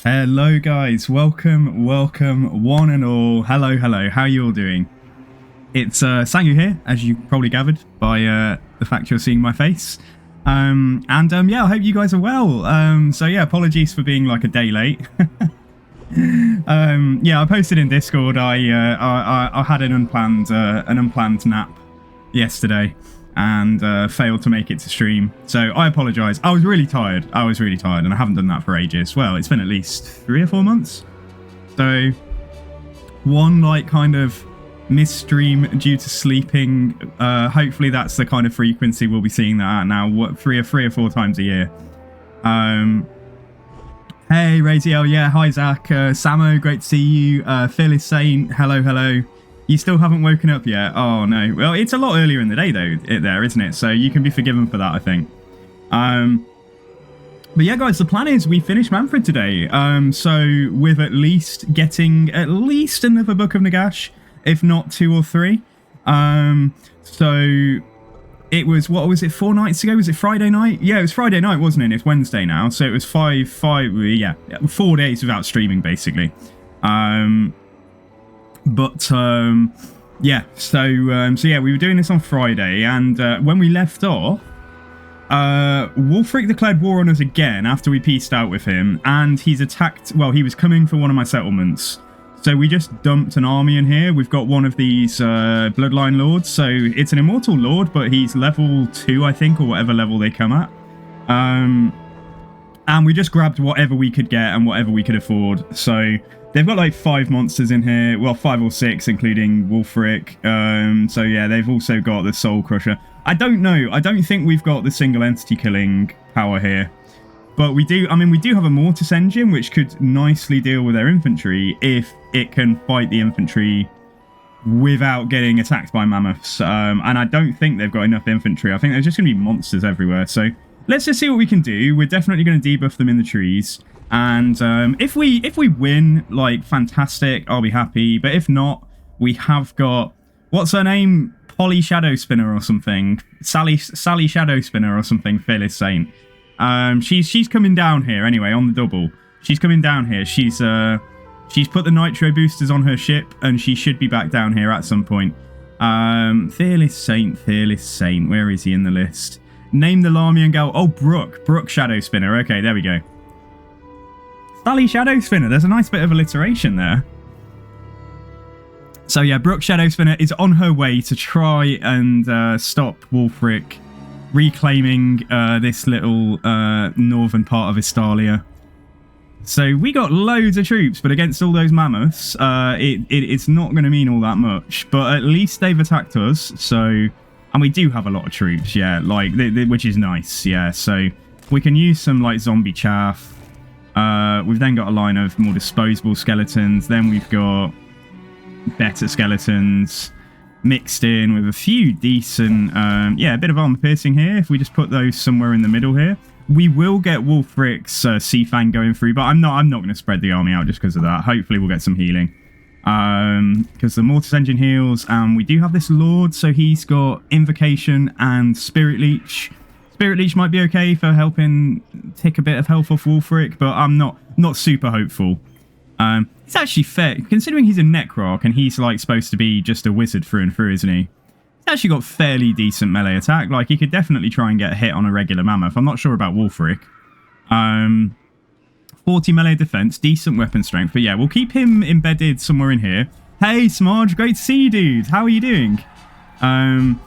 Hello guys, welcome one and all. Hello, how are you all doing? It's Sangu here, as you probably gathered by the fact you're seeing my face. Yeah, I hope you guys are well. So yeah, apologies for being like a day late. Yeah, I posted in Discord. I had an unplanned nap yesterday and failed to make it to stream, so I apologize. I was really tired, and I haven't done that for ages. Well, it's been at least 3 or 4 months, so one like kind of missed stream due to sleeping. Hopefully that's the kind of frequency we'll be seeing that at now. What, three or 4 times a year. Hey Raziel, yeah, hi Zach, Samo, great to see you. Fearless Saint, hello. You still haven't woken up yet? Oh no. Well, it's a lot earlier in the day though, isn't it? So you can be forgiven for that, I think. But yeah, guys, the plan is we finish Mannfred today. So with at least getting at least another Book of Nagash, if not 2 or 3. So it was, what was it, 4 nights ago? Was it Friday night? Yeah, it was Friday night, wasn't it? It's Wednesday now. So it was 4 days without streaming, basically. Yeah, so yeah, we were doing this on Friday, and when we left off, Wulfric declared war on us again after we peaced out with him, and he's attacked. Well, he was coming for one of my settlements, so we just dumped an army in here. We've got one of these bloodline lords, so it's an immortal lord, but he's level 2, I think, or whatever level they come at. And we just grabbed whatever we could get and whatever we could afford. So they've got like 5 monsters in here. Well, 5 or 6, including Wulfric. So yeah, they've also got the Soul Crusher. I don't know. I don't think we've got the single entity killing power here. But we do, I mean, we do have a Mortis engine, which could nicely deal with their infantry if it can fight the infantry without getting attacked by mammoths. And I don't think they've got enough infantry. I think there's just going to be monsters everywhere. So let's just see what we can do. We're definitely going to debuff them in the trees. And if we win, like, fantastic, I'll be happy. But if not, we have got, what's her name? Polly Shadow Spinner or something. Sally Shadow Spinner or something, Fearless Saint. She's coming down here anyway, on the double. She's coming down here. She's put the nitro boosters on her ship, and she should be back down here at some point. Fearless Saint. Where is he in the list? Name the Larmian gal. Oh, Brooke Shadow Spinner. Okay, there we go. Sally Shadow Spinner. There's a nice bit of alliteration there. So yeah, Brooke Shadow Spinner is on her way to try and stop Wulfric reclaiming this little northern part of Estalia. So we got loads of troops, but against all those mammoths, it's not going to mean all that much. But at least they've attacked us. So, and we do have a lot of troops, yeah, like which is nice, yeah. So we can use some like zombie chaff. We've then got a line of more disposable skeletons. Then we've got better skeletons mixed in with a few decent, yeah, a bit of armor piercing here. If we just put those somewhere in the middle here, we will get Wulfric's Sea Fang going through. But I'm not going to spread the army out just because of that. Hopefully we'll get some healing, because the Mortis engine heals, and we do have this Lord, so he's got Invocation and Spirit Leech. Spirit Leech might be okay for helping take a bit of health off Wulfric, but I'm not super hopeful. It's actually fair, considering he's a Necroc and he's like supposed to be just a wizard through and through, isn't he? He's actually got fairly decent melee attack. Like, he could definitely try and get a hit on a regular mammoth. I'm not sure about Wulfric. 40 melee defense, decent weapon strength, but yeah, we'll keep him embedded somewhere in here. Hey Smarge, great to see you, dude. How are you doing? And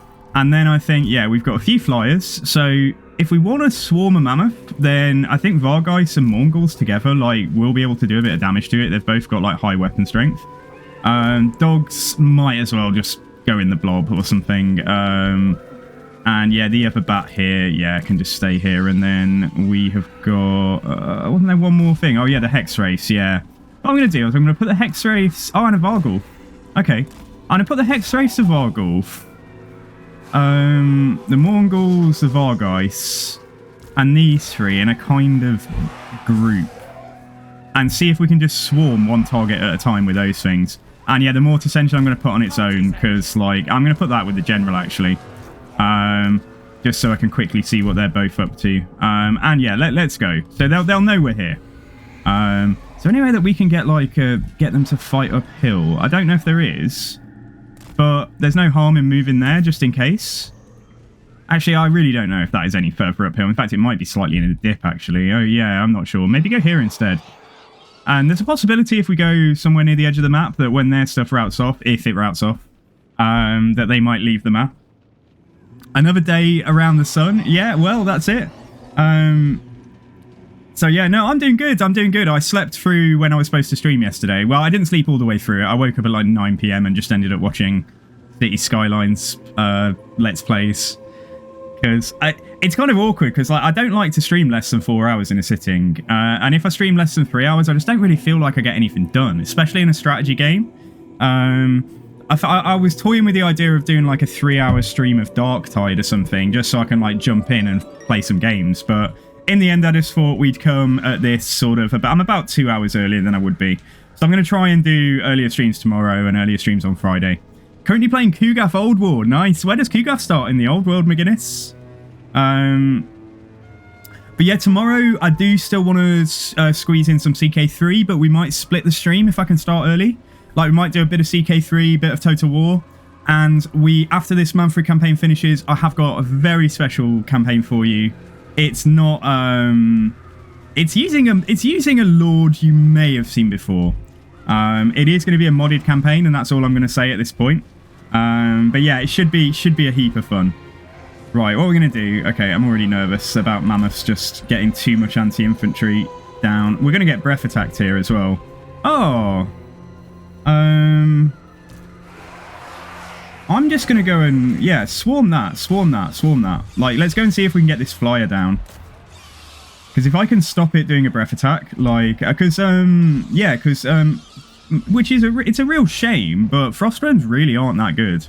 then I think, yeah, we've got a few flyers. So if we want to swarm a mammoth, then I think Vargeis and Mongols together, like, will be able to do a bit of damage to it. They've both got, like, high weapon strength. Dogs might as well just go in the blob or something. And, yeah, the other bat here, yeah, can just stay here. And then we have got, wasn't there one more thing? Oh, yeah, the Hex Race, yeah. What I'm going to do is I'm going to put the Hex Race... Oh, and a Vargulf. Okay. I'm going to put the Hex Race of Vargulf. The Mongols, the Vargeis, and these 3 in a kind of group, and see if we can just swarm one target at a time with those things. And yeah, the Mortis engine I'm going to put on its own, because like I'm going to put that with the general actually. just so I can quickly see what they're both up to. And yeah, let's go. So they'll know we're here. So any way that we can get get them to fight uphill? I don't know if there is, but there's no harm in moving there just in case. Actually, I really don't know if that is any further uphill. In fact, it might be slightly in a dip, actually. Oh, yeah, I'm not sure. Maybe go here instead. And there's a possibility if we go somewhere near the edge of the map that when their stuff routes off, if it routes off, that they might leave the map. Another day around the sun. Yeah, well, that's it. So, yeah, no, I'm doing good. I'm doing good. I slept through when I was supposed to stream yesterday. Well, I didn't sleep all the way through it. I woke up at like 9 PM and just ended up watching City Skylines Let's Plays. Because it's kind of awkward because I don't like to stream less than 4 hours in a sitting. And if I stream less than 3 hours, I just don't really feel like I get anything done, especially in a strategy game. I was toying with the idea of doing like a 3-hour stream of Darktide or something, just so I can like jump in and play some games. But in the end, I just thought we'd come at this sort of I'm about 2 hours earlier than I would be. So I'm going to try and do earlier streams tomorrow and earlier streams on Friday. Currently playing Kugath Old War. Nice. Where does Kugath start? In the Old World, McGuinness? But yeah, tomorrow I do still want to squeeze in some CK3, but we might split the stream if I can start early. Like, we might do a bit of CK3, bit of Total War. And after this Mannfred campaign finishes, I have got a very special campaign for you. It's not, it's using a Lord you may have seen before. It is going to be a modded campaign, and that's all I'm going to say at this point. But yeah, it should be a heap of fun. Right, what we're going to do... Okay, I'm already nervous about mammoths just getting too much anti-infantry down. We're going to get breath attacked here as well. Oh! I'm just going to go and... Yeah, swarm that. Like, let's go and see if we can get this flyer down. Because if I can stop it doing a breath attack, like... Because, yeah, because... Which is it's a real shame, but Frostburns really aren't that good.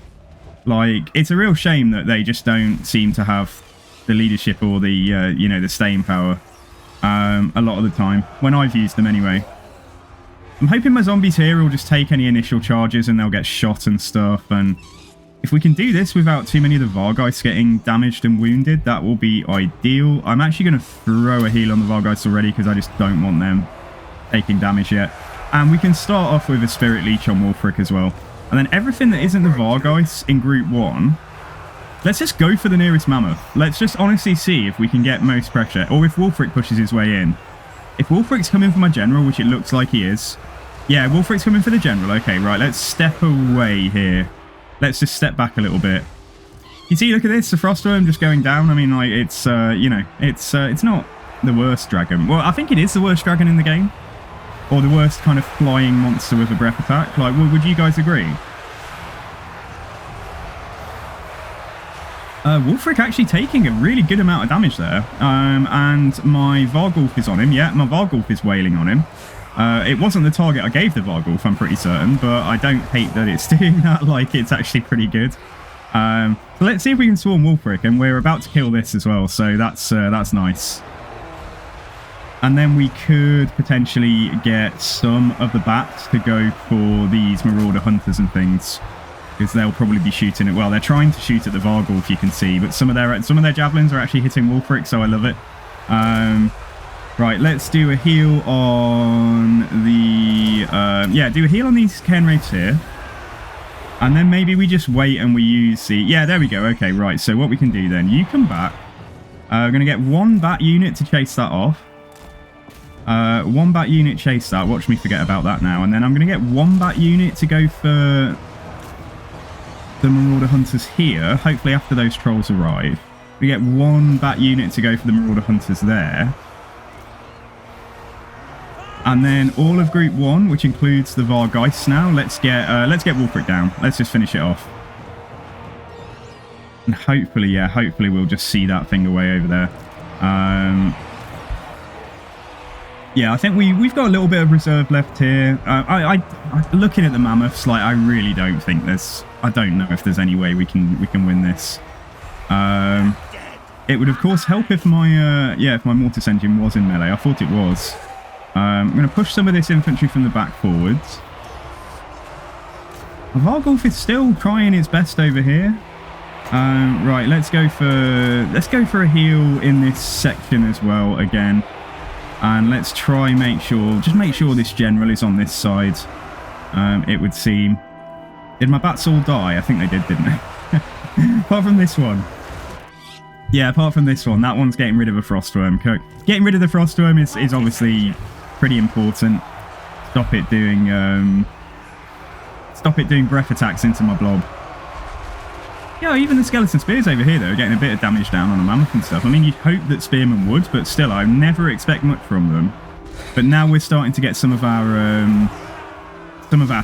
Like, it's a real shame that they just don't seem to have the leadership or the, you know, the staying power a lot of the time, when I've used them anyway. I'm hoping my zombies here will just take any initial charges and they'll get shot and stuff, and if we can do this without too many of the Vargeists getting damaged and wounded, that will be ideal. I'm actually going to throw a heal on the Vargeists already because I just don't want them taking damage yet. And we can start off with a Spirit Leech on Wulfric as well. And then everything that isn't the Vargeists in Group 1, let's just go for the nearest Mammoth. Let's just honestly see if we can get most pressure, or if Wulfric pushes his way in. If Wulfric's coming for my General, which it looks like he is. Yeah, Wulfric's coming for the General. Okay, right, let's step away here. Let's just step back a little bit. You see, look at this, the Frostworm just going down. I mean, like, it's, you know, it's not the worst dragon. Well, I think it is the worst dragon in the game. Or the worst kind of flying monster with a breath attack. Like, would you guys agree? Wulfric actually taking a really good amount of damage there. And my Vargulf is on him. Yeah, my Vargulf is wailing on him. It wasn't the target I gave the Vargulf, I'm pretty certain. But I don't hate that it's doing that. Like, it's actually pretty good. So let's see if we can swarm Wulfric. And we're about to kill this as well. So that's nice. And then we could potentially get some of the bats to go for these Marauder Hunters and things. Because they'll probably be shooting it. Well, they're trying to shoot at the Vargulf, you can see. But some of their javelins are actually hitting Wulfric, so I love it. Right, let's do a heal on the... yeah, do a heal on these Cairn Wraiths here. And then maybe we just wait and we use the... Yeah, there we go. Okay, right. So what we can do then, you come back. We're going to get one bat unit to chase that off. One bat unit chase that. Watch me forget about that now. And then I'm going to get one bat unit to go for the Marauder Hunters here. Hopefully after those trolls arrive. We get one bat unit to go for the Marauder Hunters there. And then all of Group 1, which includes the Vargeists now. Let's get Wulfric down. Let's just finish it off. And hopefully, yeah, hopefully we'll just see that thing away over there. Yeah, I think we've got a little bit of reserve left here. Looking at the mammoths, like, I really don't think there's... I don't know if there's any way we can win this. It would of course help if my if my Mortis engine was in melee. I thought it was. I'm going to push some of this infantry from the back forwards. Vargulf is still trying its best over here. Right, let's go for a heal in this section as well again. And let's try make sure this general is on this side. It would seem. Did my bats all die? I think they did, didn't they? Apart from this one. Yeah, apart from this one. That one's getting rid of a frostworm. Getting rid of the frostworm is obviously pretty important. Stop it doing breath attacks into my blob. Yeah, even the skeleton spears over here, though, are getting a bit of damage down on the mammoth and stuff. I mean, you'd hope that spearmen would, but still, I never expect much from them. But now we're starting to get some of our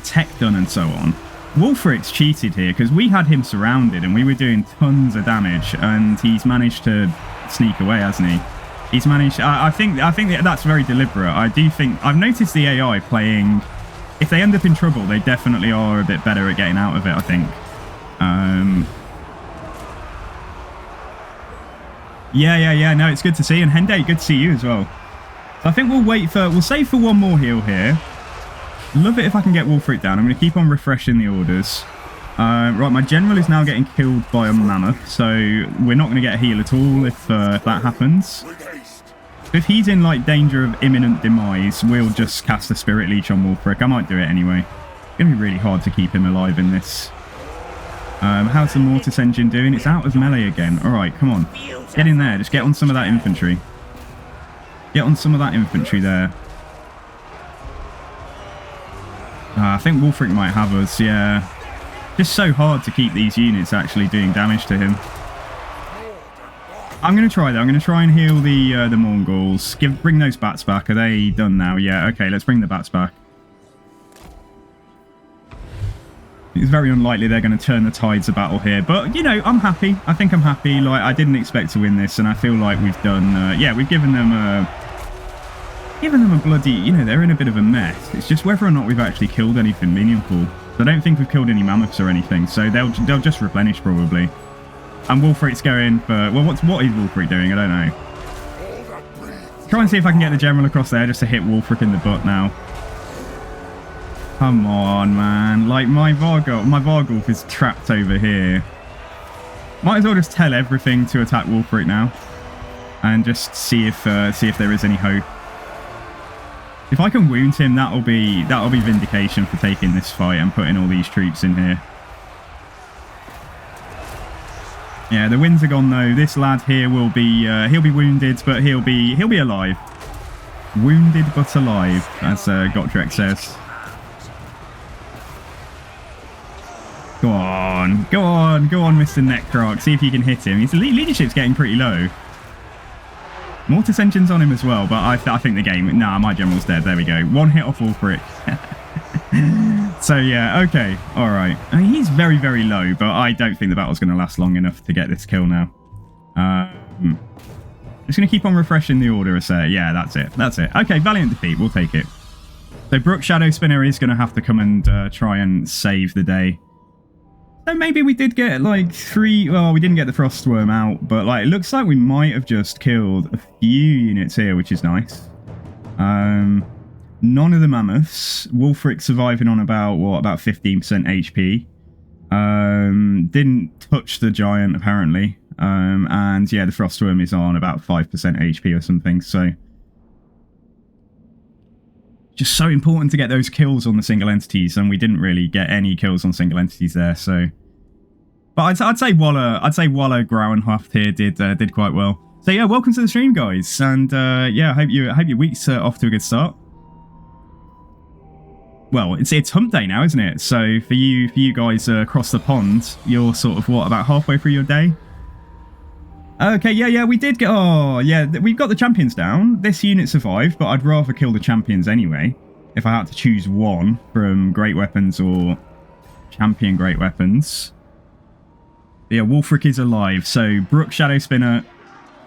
tech done and so on. Wulfric's cheated here because we had him surrounded and we were doing tons of damage, and he's managed to sneak away, hasn't he? He's managed. I think that's very deliberate. I do think I've noticed the AI playing. If they end up in trouble, they definitely are a bit better at getting out of it, I think. Yeah. No, it's good to see. And Hende, good to see you as well. So I think we'll save for one more heal here. Love it if I can get Wulfric down. I'm going to keep on refreshing the orders. Right, my general is now getting killed by a mammoth, so we're not going to get a heal at all if that happens. If he's in like danger of imminent demise, we'll just cast a Spirit Leech on Wulfric. I might do it anyway. It's going to be really hard to keep him alive in this. How's the Mortis Engine doing? It's out of melee again. Alright, come on. Get in there. Just get on some of that infantry. Get on some of that infantry there. I think Wulfric might have us, yeah. Just so hard to keep these units actually doing damage to him. I'm going to try though. I'm going to try and heal the Mongols. Bring those bats back. Are they done now? Yeah, okay, let's bring the bats back. It's very unlikely they're going to turn the tides of battle here. But, you know, I'm happy. I think I'm happy. Like, I didn't expect to win this, and I feel like we've done... yeah, we've given them a bloody... You know, they're in a bit of a mess. It's just whether or not we've actually killed anything meaningful. I don't think we've killed any mammoths or anything, so they'll just replenish, probably. And Wulfric's going for... Well, what is Wulfric doing? I don't know. Try and see if I can get the general across there just to hit Wulfric in the butt now. Come on, man. Like, my Vargulf is trapped over here. Might as well just tell everything to attack Wulfric now. And just see if there is any hope. If I can wound him, that'll be vindication for taking this fight and putting all these troops in here. Yeah, the winds are gone though. This lad here will be he'll be wounded, but he'll be alive. Wounded but alive, as Gotrek says. Go on, Mr. Necrarch. See if you can hit him. His leadership's getting pretty low. Mortis Engine's on him as well, but I think the game... Nah, my general's dead. There we go. One hit off Wulfric. So, yeah, okay. All right. I mean, he's very, very low, but I don't think the battle's going to last long enough to get this kill now. Just going to keep on refreshing the order a set. Yeah, that's it. That's it. Okay, valiant defeat. We'll take it. So, Brook Shadow Spinner is going to have to come and try and save the day. So maybe we did get like 3... Well, we didn't get the Frostworm out, but like it looks like we might have just killed a few units here, which is nice. None of the mammoths. Wulfric surviving on about 15% HP. Didn't touch the giant apparently. And yeah, the Frostworm is on about 5% HP or something. So just so important to get those kills on the single entities, and we didn't really get any kills on single entities there. So, but I'd say Waller Grauenhaft here did quite well. So yeah, welcome to the stream, guys, and yeah, I hope your week's off to a good start. Well, it's hump day now, isn't it? So for you guys across the pond, you're sort of about halfway through your day. Okay, yeah, we did get... Oh, yeah, we've got the champions down. This unit survived, but I'd rather kill the champions anyway. If I had to choose one from great weapons or champion great weapons. Yeah, Wulfric is alive. So, Brook Shadow Spinner.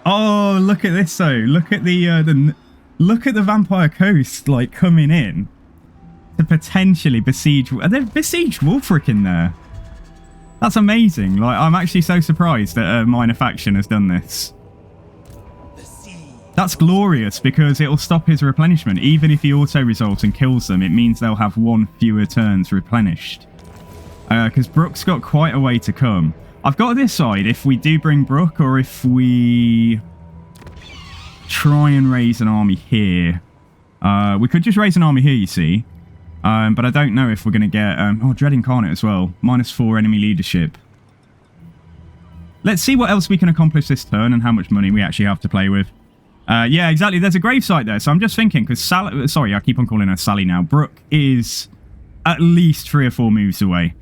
Oh, look at this, though. Look at look at the Vampire Coast, like, coming in to potentially besiege... They've besieged Wulfric in there. That's amazing. Like, I'm actually so surprised that a minor faction has done this. That's glorious because it'll stop his replenishment. Even if he auto-resolves and kills them, it means they'll have one fewer turns replenished. Because Brook's got quite a way to come. I've got to decide if we do bring Brook or if we try and raise an army here. We could just raise an army here, you see. But I don't know if we're going to get... oh, Dread Incarnate as well. -4 enemy leadership. Let's see what else we can accomplish this turn and how much money we actually have to play with. Yeah, exactly. There's a gravesite there. So I'm just thinking, because Sally... Sorry, I keep on calling her Sally now. Brook is at least 3 or 4 moves away.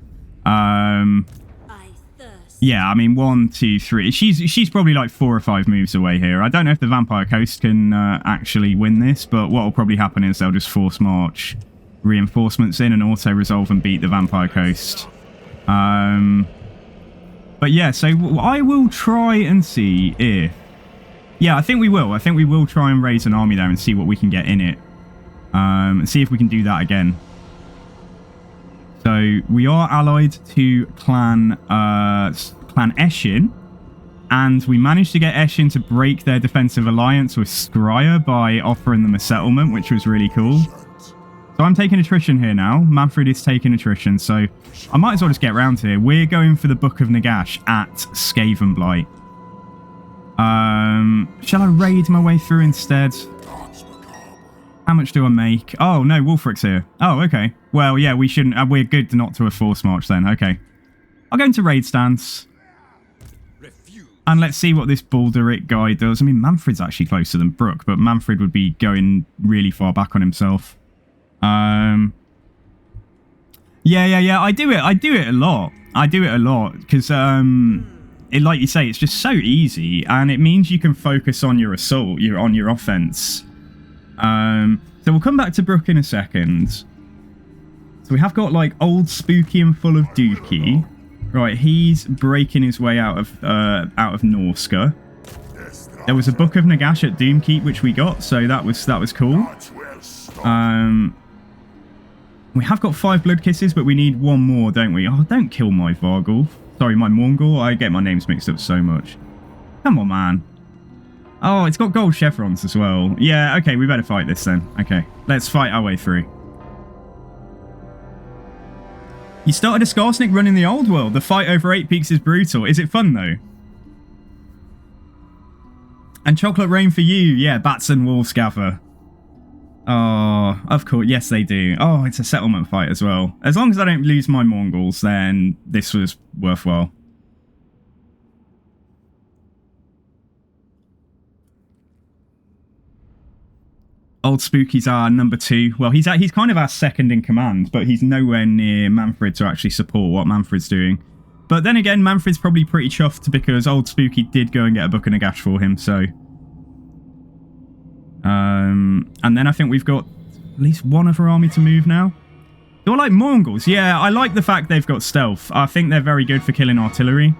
Yeah, I mean, 1, 2, 3. She's probably like 4 or 5 moves away here. I don't know if the Vampire Coast can actually win this, but what will probably happen is they'll just force march reinforcements in and auto-resolve and beat the Vampire Coast. But yeah, so I will try and see if... Yeah, I think we will. I think we will try and raise an army there and see what we can get in it. And see if we can do that again. So we are allied to Clan Eshin, and we managed to get Eshin to break their defensive alliance with Skryre by offering them a settlement, which was really cool. So I'm taking attrition here now. Mannfred is taking attrition, so I might as well just get round here. We're going for the Book of Nagash at Skavenblight. Shall I raid my way through instead? How much do I make? Oh, no, Wulfric's here. Oh, okay. Well, yeah, we shouldn't... we're good not to a force march then. Okay. I'll go into raid stance. And let's see what this Balduric guy does. I mean, Mannfred's actually closer than Brook, but Mannfred would be going really far back on himself. Yeah. I do it a lot. Because, like you say, it's just so easy. And it means you can focus on your assault, on your offense. So we'll come back to Brook in a second. So we have got like Old Spooky and Full of Dookie. Right, he's breaking his way out of Norska. There was a Book of Nagash at Doomkeep which we got, so that was cool. We have got 5 Blood Kisses, but we need 1 more, don't we? Oh, don't kill my Vargul. Sorry, my Mongol. I get my names mixed up so much. Come on, man. Oh, it's got gold chevrons as well. Yeah, okay, we better fight this then. Okay, let's fight our way through. You started a Skarsnik run in the old world. The fight over 8 Peaks is brutal. Is it fun, though? And Chocolate Rain for you. Yeah, Bats and Wolfscather. Oh, of course. Yes, they do. Oh, it's a settlement fight as well. As long as I don't lose my Mongols, then this was worthwhile. Old Spooky's our number 2. Well, he's kind of our second in command, but he's nowhere near Mannfred to actually support what Mannfred's doing. But then again, Mannfred's probably pretty chuffed because Old Spooky did go and get a Book of Nagash for him, so... and then I think we've got at least 1 other army to move now. Do I like Mongols? Yeah, I like the fact they've got stealth. I think they're very good for killing artillery.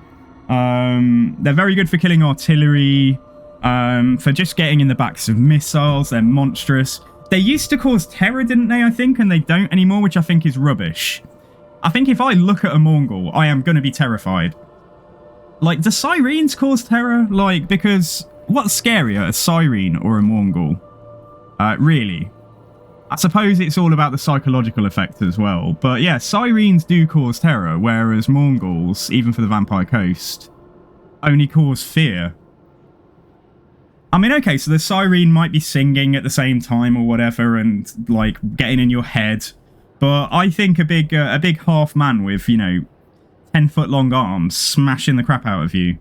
They're very good for killing artillery... for just getting in the backs of missiles. They're monstrous. They used to cause terror, didn't they, I think? And they don't anymore, which I think is rubbish. I think if I look at a Mongol, I am going to be terrified. Like, do Sirens cause terror? Like, because what's scarier, a Siren or a Mongol? Really? I suppose it's all about the psychological effect as well. But yeah, Sirens do cause terror, whereas Mongols, even for the Vampire Coast, only cause fear. I mean, okay, so the siren might be singing at the same time or whatever and, like, getting in your head. But I think a big half man with, you know, 10-foot-long arms smashing the crap out of you.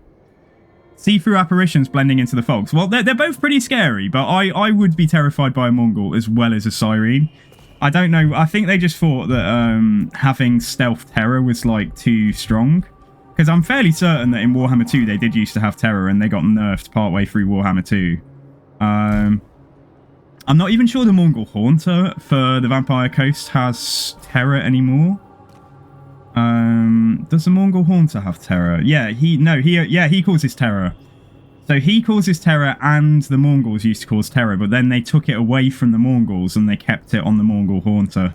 See-through apparitions blending into the fogs. Well, they're both pretty scary, but I would be terrified by a Mongol as well as a siren. I don't know. I think they just thought that having stealth terror was, like, too strong. Because I'm fairly certain that in Warhammer 2 they did used to have terror and they got nerfed partway through Warhammer 2. I'm not even sure the Mongol Haunter for the Vampire Coast has terror anymore. Does the Mongol Haunter have terror? Yeah, he causes terror. So he causes terror and the Mongols used to cause terror, but then they took it away from the Mongols and they kept it on the Mongol Haunter.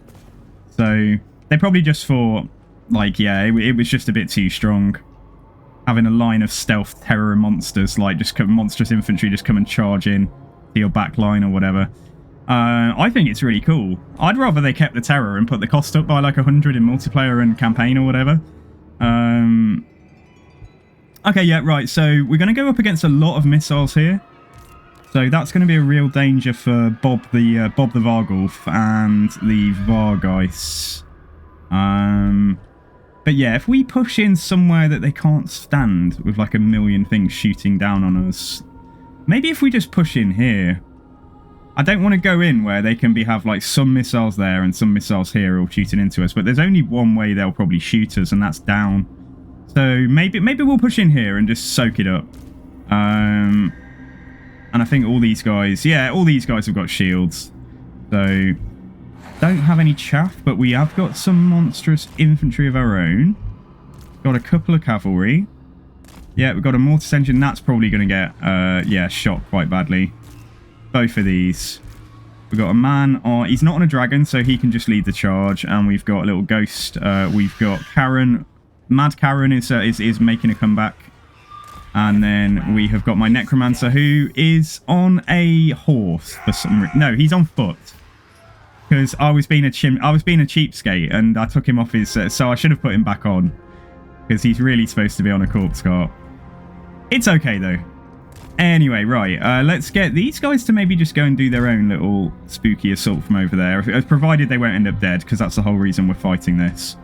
So they probably just thought... Like, yeah, it was just a bit too strong. Having a line of stealth terror monsters, like, just monstrous infantry just come and charge in to your back line or whatever. I think it's really cool. I'd rather they kept the terror and put the cost up by, like, 100 in multiplayer and campaign or whatever. Okay, yeah, right. So we're going to go up against a lot of missiles here. So that's going to be a real danger for Bob the Vargulf and the Vargeis. But yeah, if we push in somewhere that they can't stand with like a million things shooting down on us, maybe if we just push in here. I don't want to go in where they can have like some missiles there and some missiles here all shooting into us, but there's only one way they'll probably shoot us, and that's down. So maybe we'll push in here and just soak it up. And I think all these guys, yeah, all these guys have got shields. So don't have any chaff, but we have got some monstrous infantry of our own. Got a couple of cavalry. Yeah, we've got a mortis engine. That's probably going to get, yeah, shot quite badly. Both of these. We've got a man on... He's not on a dragon, so he can just lead the charge. And we've got a little ghost. We've got Karen. Mad Karen is making a comeback. And then we have got my necromancer, who is on a horse for some reason. No, he's on foot. Because I was being a cheapskate, and I took him off his... so I should have put him back on. Because he's really supposed to be on a corpse cart. It's okay, though. Anyway, right, let's get these guys to maybe just go and do their own little spooky assault from over there, provided they won't end up dead, because that's the whole reason we're fighting this.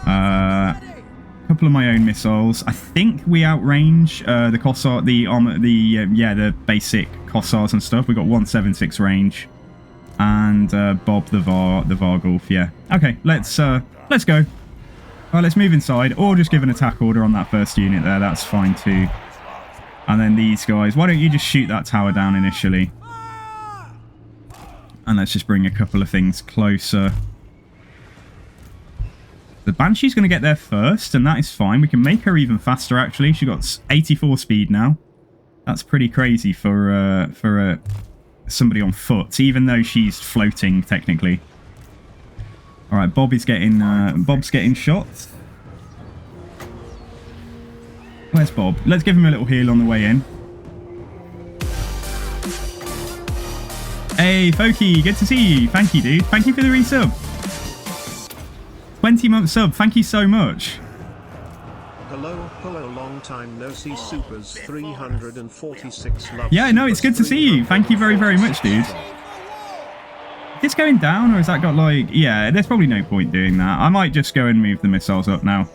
A couple of my own missiles. I think we outrange the Kossar, the basic Kossars and stuff. We've got 176 range, and Bob the Vargulf. Yeah. Okay, let's go. All right, let's move inside, or just give an attack order on that first unit there. That's fine too. And then these guys, why don't you just shoot that tower down initially? And let's just bring a couple of things closer. The Banshee's going to get there first, and that is fine. We can make her even faster, actually. She got 84 speed now. That's pretty crazy for somebody on foot, even though she's floating, technically. All right, Bob's getting shot. Where's Bob? Let's give him a little heal on the way in. Hey, Foki, good to see you. Thank you, dude. Thank you for the resub. 20-month sub. Thank you so much. Hello, long time no see. Supers 346 love. Yeah, no, it's good to see you. Thank you very, very much, dude. Is this going down, or has that got like... Yeah, there's probably no point doing that. I might just go and move the missiles up now.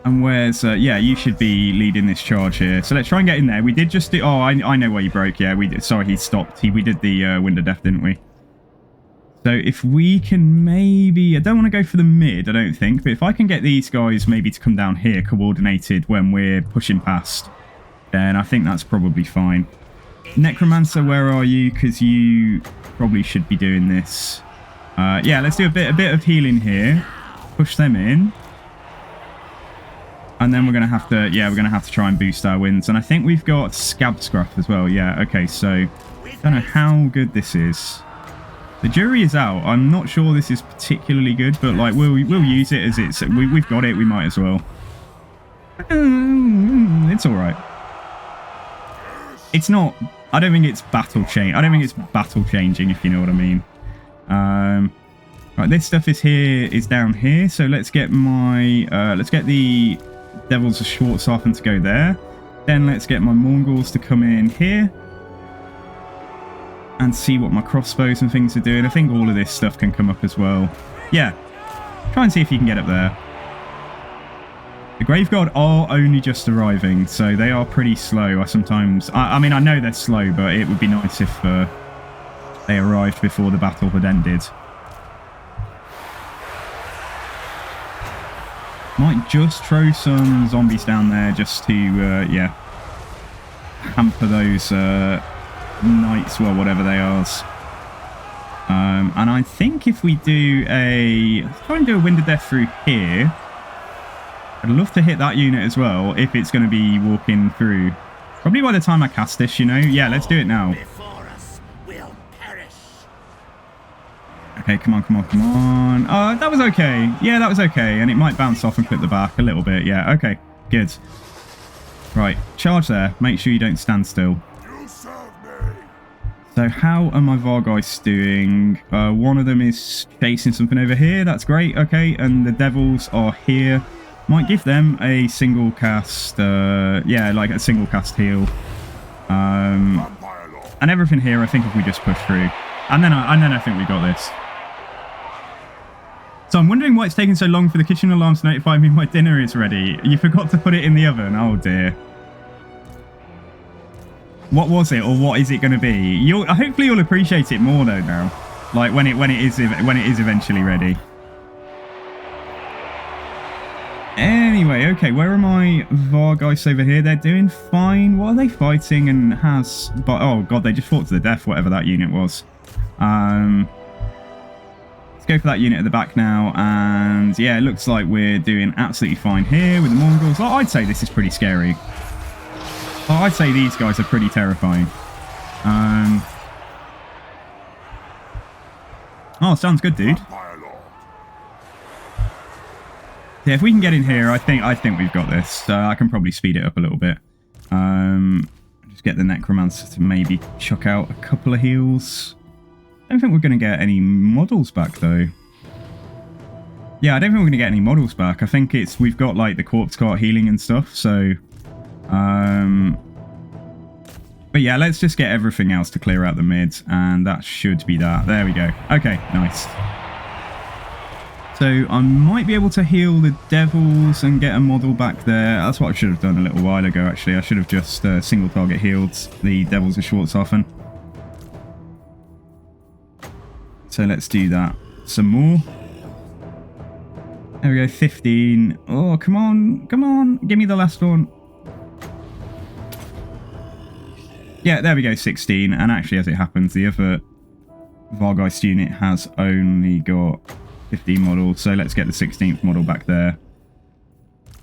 And where's... yeah, you should be leading this charge here. So let's try and get in there. We did just do... Oh, I know where you broke. Yeah, we did. Sorry, he stopped. We did the Wind of Death, didn't we? So if we can maybe... I don't want to go for the mid, I don't think. But if I can get these guys maybe to come down here coordinated when we're pushing past, then I think that's probably fine. Necromancer, where are you? Because you probably should be doing this. Yeah, let's do a bit of healing here. Push them in. And then we're going to have to, yeah, we're going to have to try and boost our wins. And I think we've got Scab Scruff as well. Yeah, okay, so I don't know how good this is. The jury is out. I'm not sure this is particularly good, but like we'll use it as it's, we've got it, we might as well. It's all right. It's not, I don't think it's battle changing, if you know what I mean. Right, this stuff is down here, so let's get the Devils of Schwarzhafen to go there. Then let's get my Mongols to come in here and see what my crossbows and things are doing. I think all of this stuff can come up as well. Yeah, try and see if you can get up there. The Graveguard are only just arriving, so they are pretty slow. I mean, I know they're slow, but it would be nice if they arrived before the battle had ended. Might just throw some zombies down there just to, yeah, hamper those knights, well, whatever they are. And I think if we do let's try and do a Wind of Death through here. I'd love to hit that unit as well, if it's going to be walking through. Probably by the time I cast this, you know. Yeah, let's do it now. Okay, come on. Oh, that was okay. Yeah, that was okay. And it might bounce off and clip the back a little bit. Yeah, okay. Good. Right, charge there. Make sure you don't stand still. So how are my Vargeists doing? One of them is chasing something over here. That's great. Okay, and the Devils are here. Might give them a single cast. Yeah, like a single cast heal. And everything here, I think if we just push through. And then I think we got this. So I'm wondering why it's taking so long for the kitchen alarm to notify me my dinner is ready. You forgot to put it in the oven. Oh dear. What was it, or what is it going to be? Hopefully you'll appreciate it more though now, like when it is eventually ready. Anyway, okay, where are my Vargeists over here? They're doing fine. What are they fighting? And oh god, they just fought to the death, whatever that unit was. Let's go for that unit at the back now, and yeah, it looks like we're doing absolutely fine here with the Mongols. Oh, I'd say this is pretty scary. Oh, I'd say these guys are pretty terrifying. Oh, sounds good, dude. Yeah, if we can get in here, I think we've got this. I can probably speed it up a little bit. Just get the Necromancer to maybe chuck out a couple of heals. I don't think we're going to get any models back, though. Yeah, I don't think we're going to get any models back. I think we've got, like, the Corpse Cart healing and stuff, so... But yeah, let's just get everything else to clear out the mids, and that should be that. There we go. Okay, nice. So I might be able to heal the Devils and get a model back there. That's what I should have done a little while ago, actually. I should have just single target healed the Devils of Schwarzhofen. So let's do that some more. There we go, 15. Oh, come on, come on. Give me the last one. Yeah, there we go, 16. And actually, as it happens, the other Vargeist unit has only got 15 models. So let's get the 16th model back there.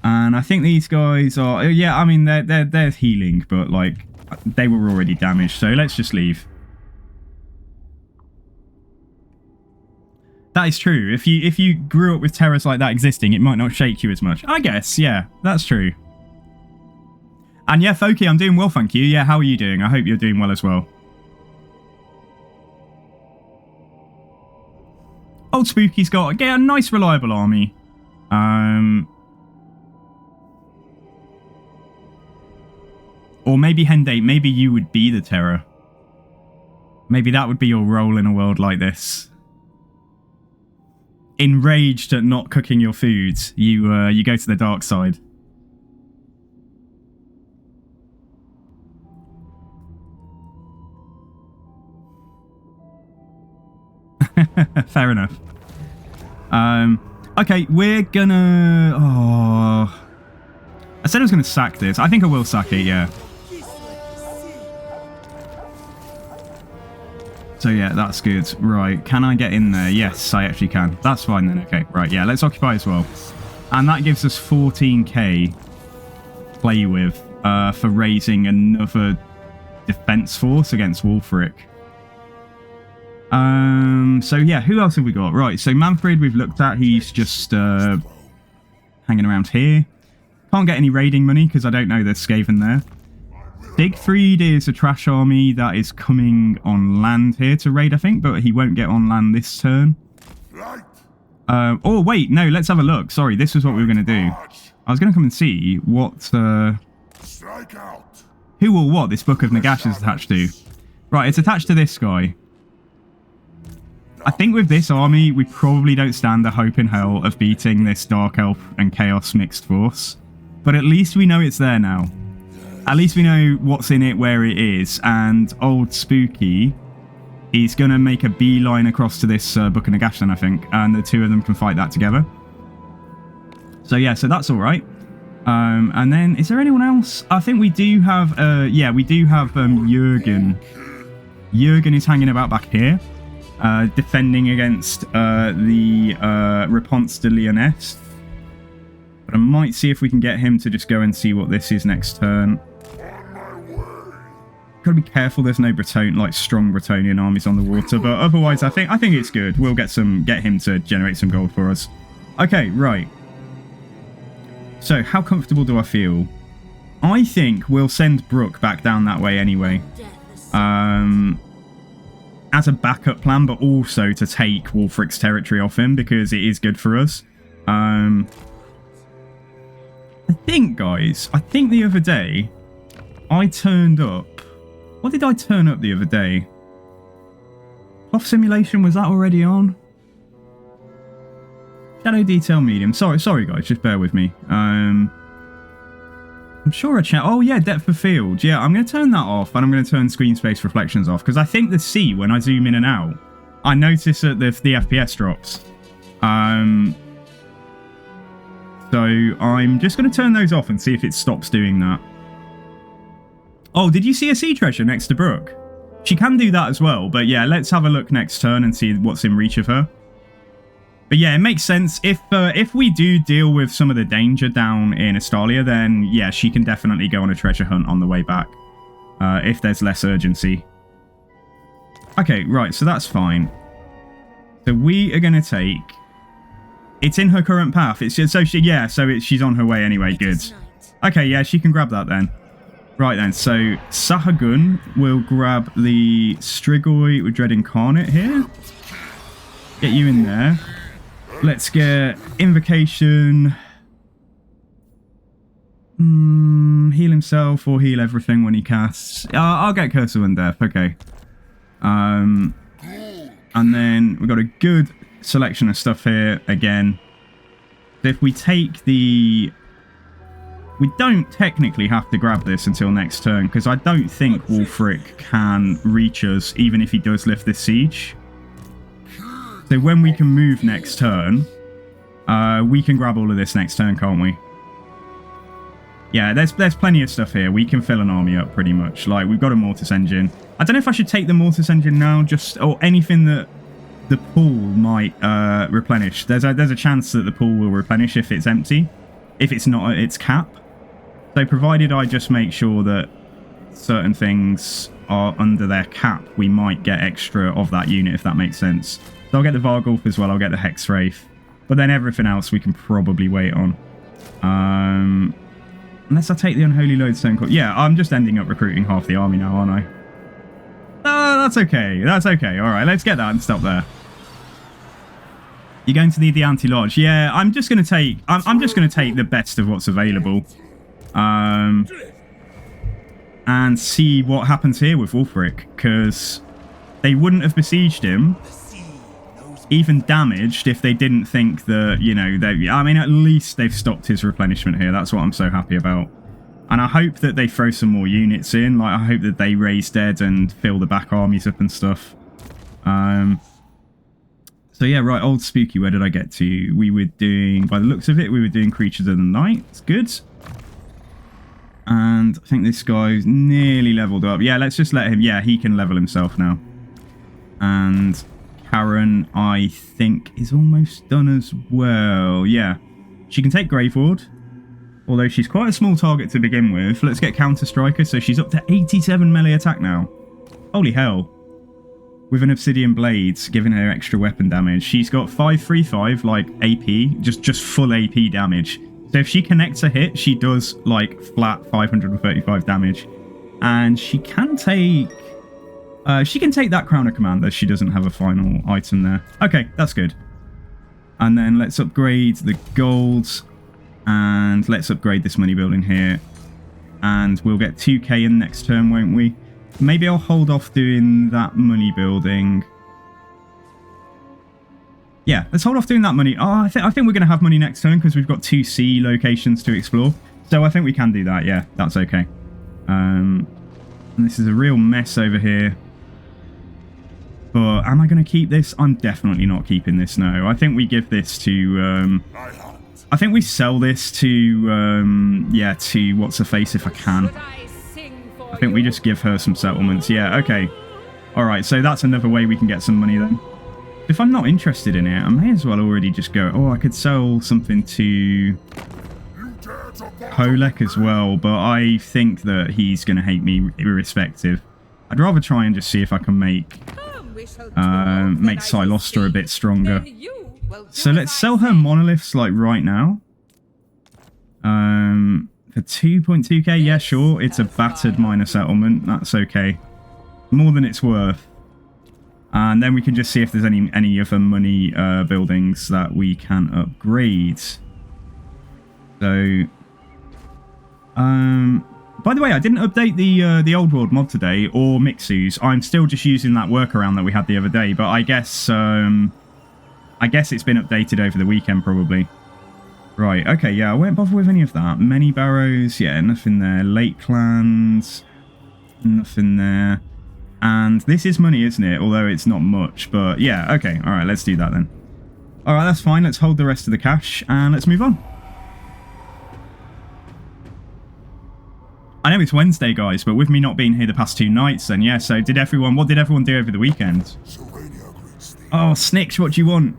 And I think these guys are... Yeah, I mean, they're healing, but, like, they were already damaged. So let's just leave. That is true. If you grew up with terrors like that existing, it might not shake you as much. I guess, yeah, that's true. And yeah, Foki, I'm doing well, thank you. Yeah, how are you doing? I hope you're doing well as well. Old Spooky's got a nice, reliable army. Or maybe Hende, maybe you would be the terror. Maybe that would be your role in a world like this. Enraged at not cooking your food, you go to the dark side. Fair enough. Okay, we're gonna... Oh, I said I was gonna sack this. I think I will sack it, yeah. So yeah, that's good. Right, can I get in there? Yes, I actually can. That's fine then. Okay, right, yeah, let's occupy as well. And that gives us 14k to play with for raising another defense force against Wulfric. So yeah, who else have we got? Right, so Mannfred we've looked at. He's just hanging around here. Can't get any raiding money because I don't know there's Skaven there. Sigfried is a trash army that is coming on land here to raid, I think, but he won't get on land this turn. Oh, wait, no, let's have a look. Sorry, this was what we were going to do. I was going to come and see what... who or what this Book of Nagash is attached to. Right, it's attached to this guy. I think with this army, we probably don't stand a hope in hell of beating this Dark Elf and Chaos mixed force. But at least we know it's there now. At least we know what's in it, where it is, and Old Spooky is going to make a beeline across to this Book of Nagash then, I think, and the two of them can fight that together. So yeah, so that's alright. And then, is there anyone else? I think we do have, yeah, we do have Jürgen. Jürgen is hanging about back here, defending against the Réponse de Lyonesse. But I might see if we can get him to just go and see what this is next turn. Gotta be careful there's no strong Bretonnian armies on the water, but otherwise I think it's good. We'll get him to generate some gold for us. Okay, right. So, how comfortable do I feel? I think we'll send Brooke back down that way anyway. as a backup plan, but also to take Wulfric's territory off him because it is good for us. I think, guys, the other day I turned up. What did I turn up the other day? Cloth simulation, was that already on? Shadow detail medium. Sorry guys, just bear with me. I'm sure I checked. Oh yeah, depth of field. Yeah, I'm going to turn that off, and I'm going to turn screen space reflections off, because I think the sea, when I zoom in and out, I notice that the FPS drops. So I'm just going to turn those off and see if it stops doing that. Oh, did you see a sea treasure next to Brooke? She can do that as well, but yeah, let's have a look next turn and see what's in reach of her. But yeah, it makes sense. If we do deal with some of the danger down in Estalia, then yeah, she can definitely go on a treasure hunt on the way back. If there's less urgency. Okay, right, so that's fine. So we are going to take... It's in her current path. It's just, she's on her way anyway. Good. Okay, yeah, she can grab that then. Right then, so Sahagun will grab the Strigoi with Dread Incarnate here. Get you in there. Let's get Invocation. Heal himself or heal everything when he casts. I'll get Curse of Undeath, okay. And then we've got a good selection of stuff here again. If we take the... We don't technically have to grab this until next turn, because I don't think Wulfric can reach us, even if he does lift this siege. So when we can move next turn, we can grab all of this next turn, can't we? Yeah, there's plenty of stuff here. We can fill an army up pretty much. Like, we've got a Mortis Engine. I don't know if I should take the Mortis Engine now, or anything that the pool might replenish. There's a chance that the pool will replenish if it's empty. If it's not at its cap. So provided I just make sure that certain things are under their cap, we might get extra of that unit, if that makes sense. So I'll get the Vargulf as well, I'll get the Hex Wraith. But then everything else we can probably wait on. Unless I take the Unholy Lodestone Core. Yeah, I'm just ending up recruiting half the army now, aren't I? Oh, that's okay. That's okay. Alright, let's get that and stop there. You're going to need the Anti-Lodge. Yeah, I'm just going to take... I'm just going to take the best of what's available. And see what happens here with Wulfric, because they wouldn't have besieged him, even damaged, if they didn't think that, you know, I mean, at least they've stopped his replenishment here. That's what I'm so happy about. And I hope that they throw some more units in. Like, I hope that they raise dead and fill the back armies up and stuff. So yeah, right, Old Spooky, where did I get to? We were doing, by the looks of it, we were doing Creatures of the Night. It's good. And I think this guy's nearly leveled up. Yeah, let's just let him... Yeah, he can level himself now. And Karen, I think, is almost done as well. Yeah. She can take Grave Ward, although she's quite a small target to begin with. Let's get Counter Striker. So she's up to 87 melee attack now. Holy hell. With an Obsidian Blade, giving her extra weapon damage. She's got 535, like, AP. Just full AP damage. So if she connects a hit, she does, like, flat 535 damage. And she can take... that Crown of Command, though she doesn't have a final item there. Okay, that's good. And then let's upgrade the golds. And let's upgrade this money building here. And we'll get 2k in next turn, won't we? Maybe I'll hold off doing that money building. Yeah, let's hold off doing that money. Oh, I think we're going to have money next turn because we've got 2 sea locations to explore. So I think we can do that. Yeah, that's okay. And this is a real mess over here. But am I going to keep this? I'm definitely not keeping this, no. I think we give this to... I think we sell this to... yeah, to What's-Her-Face if I can. I think we just give her some settlements. Yeah, okay. Alright, so that's another way we can get some money then. If I'm not interested in it, I may as well already just go... Oh, I could sell something to Holek as well, but I think that he's going to hate me irrespective. I'd rather try and just see if I can make Silostra a bit stronger. So let's sell her monoliths, like, right now. For 2.2k, yeah, sure. It's a battered minor settlement. That's okay. More than it's worth. And then we can just see if there's any other money buildings that we can upgrade. So, by the way, I didn't update the old world mod today or Mixus. I'm still just using that workaround that we had the other day, but I guess it's been updated over the weekend probably. Right, okay, yeah, I won't bother with any of that. Many barrows, yeah, nothing there. Lake clans, nothing there. And this is money, isn't it? Although it's not much, but yeah, okay, all right, let's do that then. All right, that's fine. Let's hold the rest of the cash and let's move on. I know it's Wednesday, guys, but with me not being here the past 2 nights, then yeah, so what did everyone do over the weekend? Oh, Snitch, what do you want?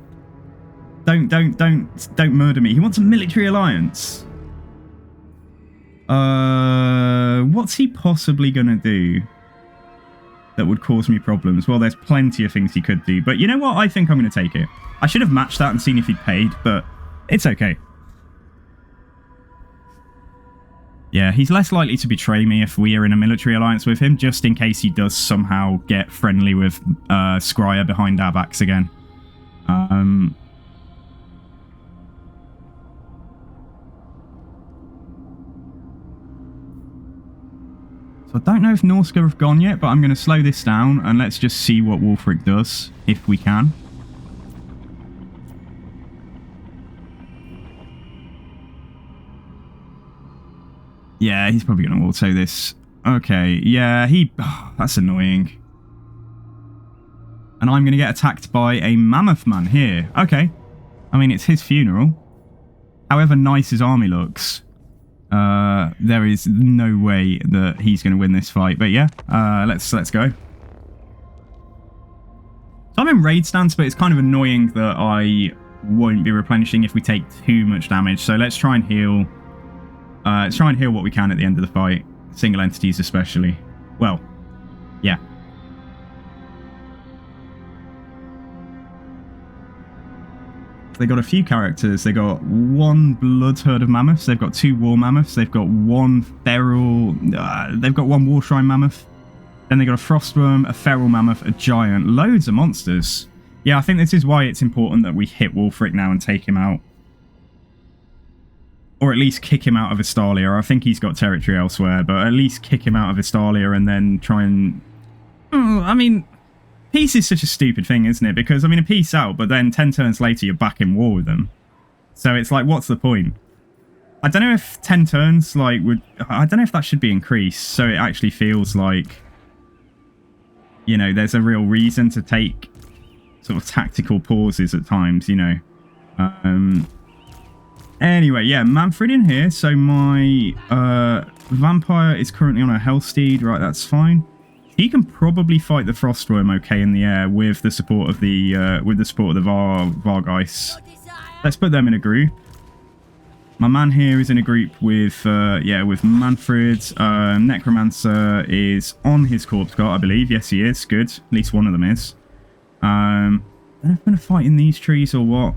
Don't murder me. He wants a military alliance. What's he possibly gonna do that would cause me problems? Well, there's plenty of things he could do, but you know what? I think I'm gonna take it. I should have matched that and seen if he'd paid, but it's okay. Yeah, he's less likely to betray me if we are in a military alliance with him, just in case he does somehow get friendly with Scryer behind our backs again. So I don't know if Norska have gone yet, but I'm going to slow this down and let's just see what Wulfric does, if we can. Yeah, he's probably going to auto this. Okay, yeah, that's annoying. And I'm going to get attacked by a mammoth man here. Okay. I mean, it's his funeral. However nice his army looks, there is no way that he's going to win this fight. But yeah, let's go. So I'm in raid stance, but it's kind of annoying that I won't be replenishing if we take too much damage. So let's try and heal. Let's try and heal what we can at the end of the fight. Single entities especially. Well, yeah. They got a few characters. They got 1 blood herd of mammoths. They've got 2 war mammoths. They've got 1 feral. They've got 1 war shrine mammoth. Then they got a frostworm, a feral mammoth, a giant. Loads of monsters. Yeah, I think this is why it's important that we hit Wulfric now and take him out. Or at least kick him out of Estalia. I think he's got territory elsewhere, but at least kick him out of Estalia and then try and... I mean, peace is such a stupid thing, isn't it? Because, I mean, a peace out, but then 10 turns later you're back in war with them. So it's like, what's the point? I don't know if 10 turns, like, would... I don't know if that should be increased, so it actually feels like, you know, there's a real reason to take sort of tactical pauses at times, you know. Anyway, yeah, Mannfred in here. So my vampire is currently on a Hellsteed. Right, that's fine. He can probably fight the Frostworm okay in the air with the support of the Vargeist. Let's put them in a group. My man here is in a group with with Mannfred. Necromancer is on his corpse guard, I believe. Yes, he is. Good. At least one of them is. I'm going to fight in these trees or what?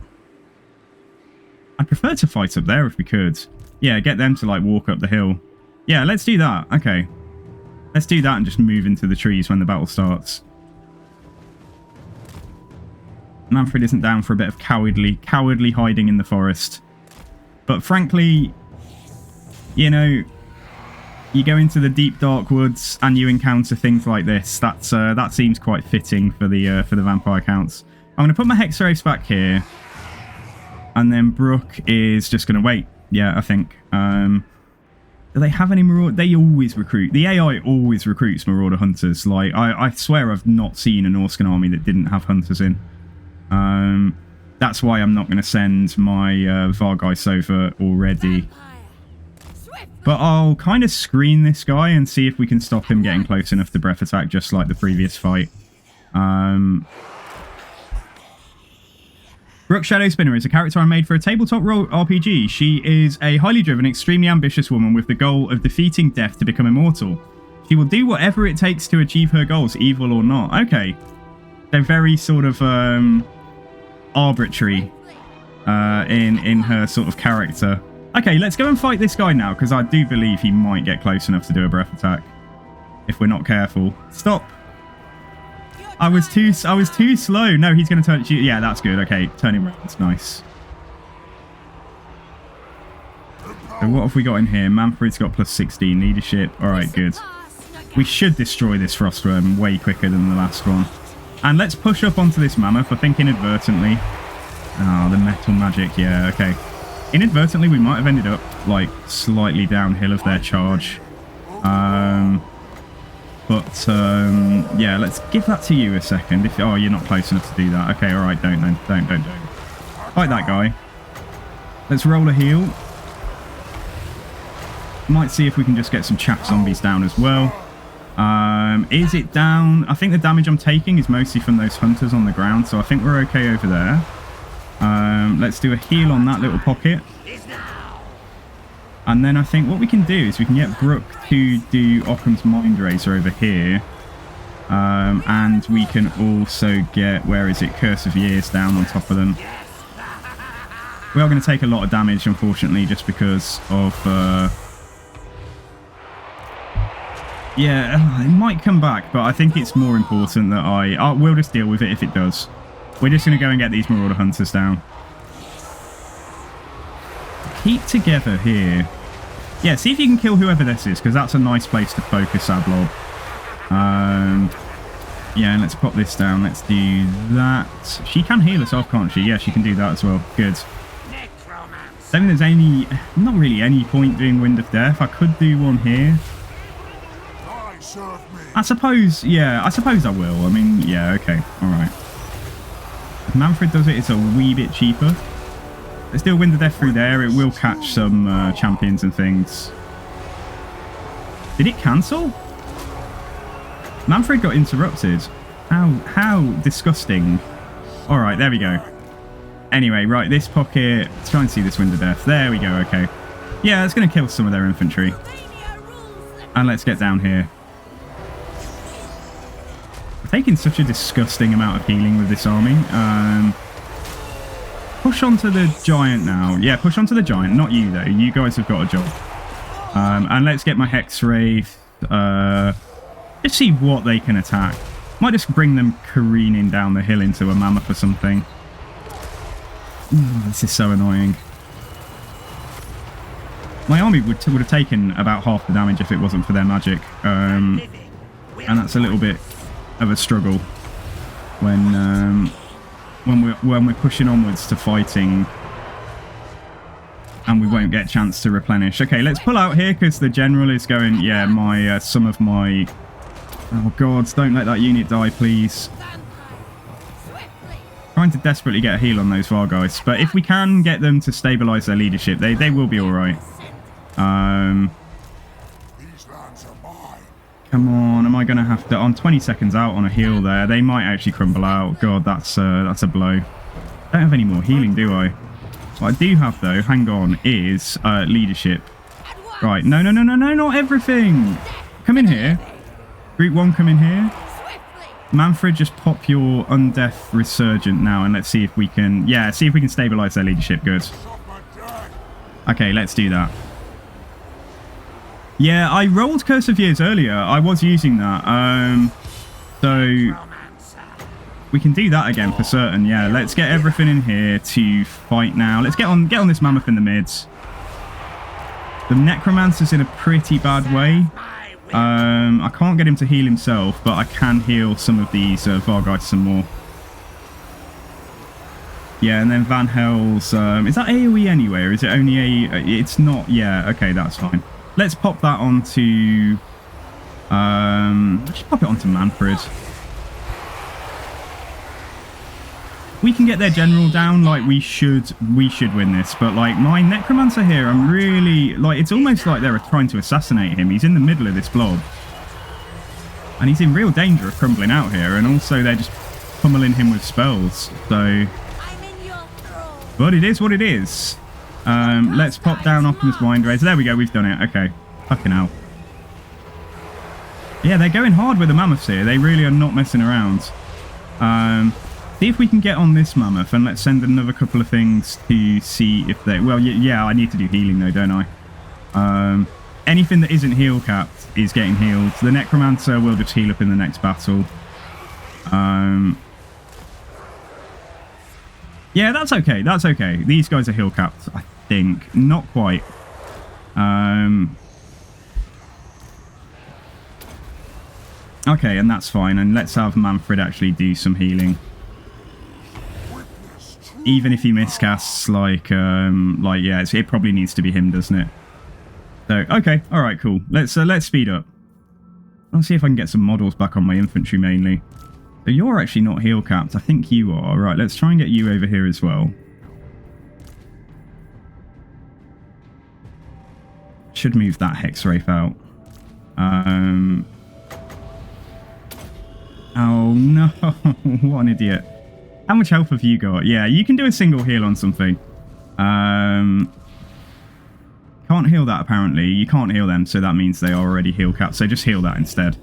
I'd prefer to fight up there if we could. Yeah, get them to, like, walk up the hill. Yeah, let's do that. Okay. Let's do that and just move into the trees when the battle starts. Mannfred isn't down for a bit of cowardly hiding in the forest. But frankly, you know, you go into the deep dark woods and you encounter things like this. That seems quite fitting for the vampire counts. I'm going to put my Hexerapes back here. And then Brooke is just going to wait. Yeah, I think. Do they have any Marauder? They always recruit. The AI always recruits Marauder hunters. Like, I swear I've not seen a Norscan army that didn't have hunters in. That's why I'm not going to send my Vargeist over already. But I'll kind of screen this guy and see if we can stop him getting close enough to breath attack, just like the previous fight. Brooke Shadowspinner is a character I made for a tabletop role RPG. She is a highly driven, extremely ambitious woman with the goal of defeating death to become immortal. She will do whatever it takes to achieve her goals, evil or not. Okay. They're very sort of arbitrary in her sort of character. Okay, let's go and fight this guy now, because I do believe he might get close enough to do a breath attack if we're not careful. Stop. I was too slow. No, he's going to turn. Yeah, that's good. Okay, turning around. It's nice. So what have we got in here? Mannfred's got plus 16 leadership. All right, good. We should destroy this Frostworm way quicker than the last one. And let's push up onto this Mammoth, I think inadvertently. Oh, the metal magic. Yeah, okay. Inadvertently, we might have ended up, like, slightly downhill of their charge. Yeah, let's give that to you a second. Oh, you're not close enough to do that. Okay, all right, don't. Fight that guy. Let's roll a heal. Might see if we can just get some chaff zombies down as well. Is it down? I think the damage I'm taking is mostly from those hunters on the ground, so I think we're okay over there. Let's do a heal on that little pocket. And then I think what we can do is we can get Brooke to do Occam's Mind Razor over here. And we can also get, where is it, Curse of Years down on top of them. We are going to take a lot of damage, unfortunately, just because of... yeah, it might come back, but I think it's more important that we'll just deal with it if it does. We're just going to go and get these Marauder Hunters down. Keep together here. Yeah, see if you can kill whoever this is, because that's a nice place to focus our blob. Yeah, let's pop this down. Let's do that. She can heal us off, can't she? Yeah, she can do that as well. Good. I don't think there's not really any point doing Wind of Death. I could do one here. I suppose I will. I mean, yeah, okay, alright. If Mannfred does it, it's a wee bit cheaper. Let's do a Wind of Death through there. It will catch some champions and things. Did it cancel? Mannfred got interrupted. How disgusting. Alright, there we go. Anyway, right, this pocket. Let's try and see this Wind of Death. There we go, okay. Yeah, it's going to kill some of their infantry. And let's get down here. We're taking such a disgusting amount of healing with this army. Push onto the giant now. Yeah, push onto the giant. Not you, though. You guys have got a job. And let's get my Hex Wraith. Just see what they can attack. Might just bring them careening down the hill into a mammoth or something. Ooh, this is so annoying. My army would have taken about half the damage if it wasn't for their magic. And that's a little bit of a struggle when we're pushing onwards to fighting and we won't get a chance to replenish. Okay, let's pull out here because the general is going, yeah, some of my... Oh god, don't let that unit die, please. Trying to desperately get a heal on those Vargeists, but if we can get them to stabilise their leadership, they will be alright. Come on, am I going to have to... I'm 20 seconds out on a heal there. They might actually crumble out. God, that's a blow. I don't have any more healing, do I? What I do have, though, hang on, is leadership. Right, no, not everything. Come in here. Group 1, come in here. Mannfred, just pop your Undeath Resurgent now, and let's see if we can... Yeah, see if we can stabilise their leadership. Good. Okay, let's do that. Yeah, I rolled Curse of Years earlier. I was using that. So we can do that again for certain. Yeah, let's get everything in here to fight now. Let's get on this mammoth in the mids. The Necromancer's in a pretty bad way. I can't get him to heal himself, but I can heal some of these Vargeists some more. Yeah, and then Van Hell's... is that AoE anyway, or is it only a... It's not... Yeah, okay, that's fine. Let's pop that onto... let's just pop it onto Mannfred. We can get their general down, like, we should win this. But, like, my Necromancer here, I'm really... Like, it's almost like they're trying to assassinate him. He's in the middle of this blob. And he's in real danger of crumbling out here. And also, they're just pummeling him with spells. So... But it is what it is. Let's pop down Optimus Mind Razor. There we go, we've done it. Okay. Fucking hell. Yeah, they're going hard with the mammoths here. They really are not messing around. See if we can get on this mammoth, and let's send another couple of things to see if they... Well, yeah, I need to do healing though, don't I? Anything that isn't heal capped is getting healed. The Necromancer will just heal up in the next battle. Yeah, that's okay. That's okay. These guys are heal capped, I think. Not quite. Okay, and that's fine. And let's have Mannfred actually do some healing. Even if he miscasts, like yeah, it probably needs to be him, doesn't it? So, okay, all right, cool. Let's speed up. I'll see if I can get some models back on my infantry mainly. So you're actually not heal capped. I think you are. Right, let's try and get you over here as well. Should move that Hex Wraith out. Oh no, what an idiot. How much health have you got? Yeah, you can do a single heal on something. Can't heal that apparently. You can't heal them, so that means they are already heal capped. So just heal that instead.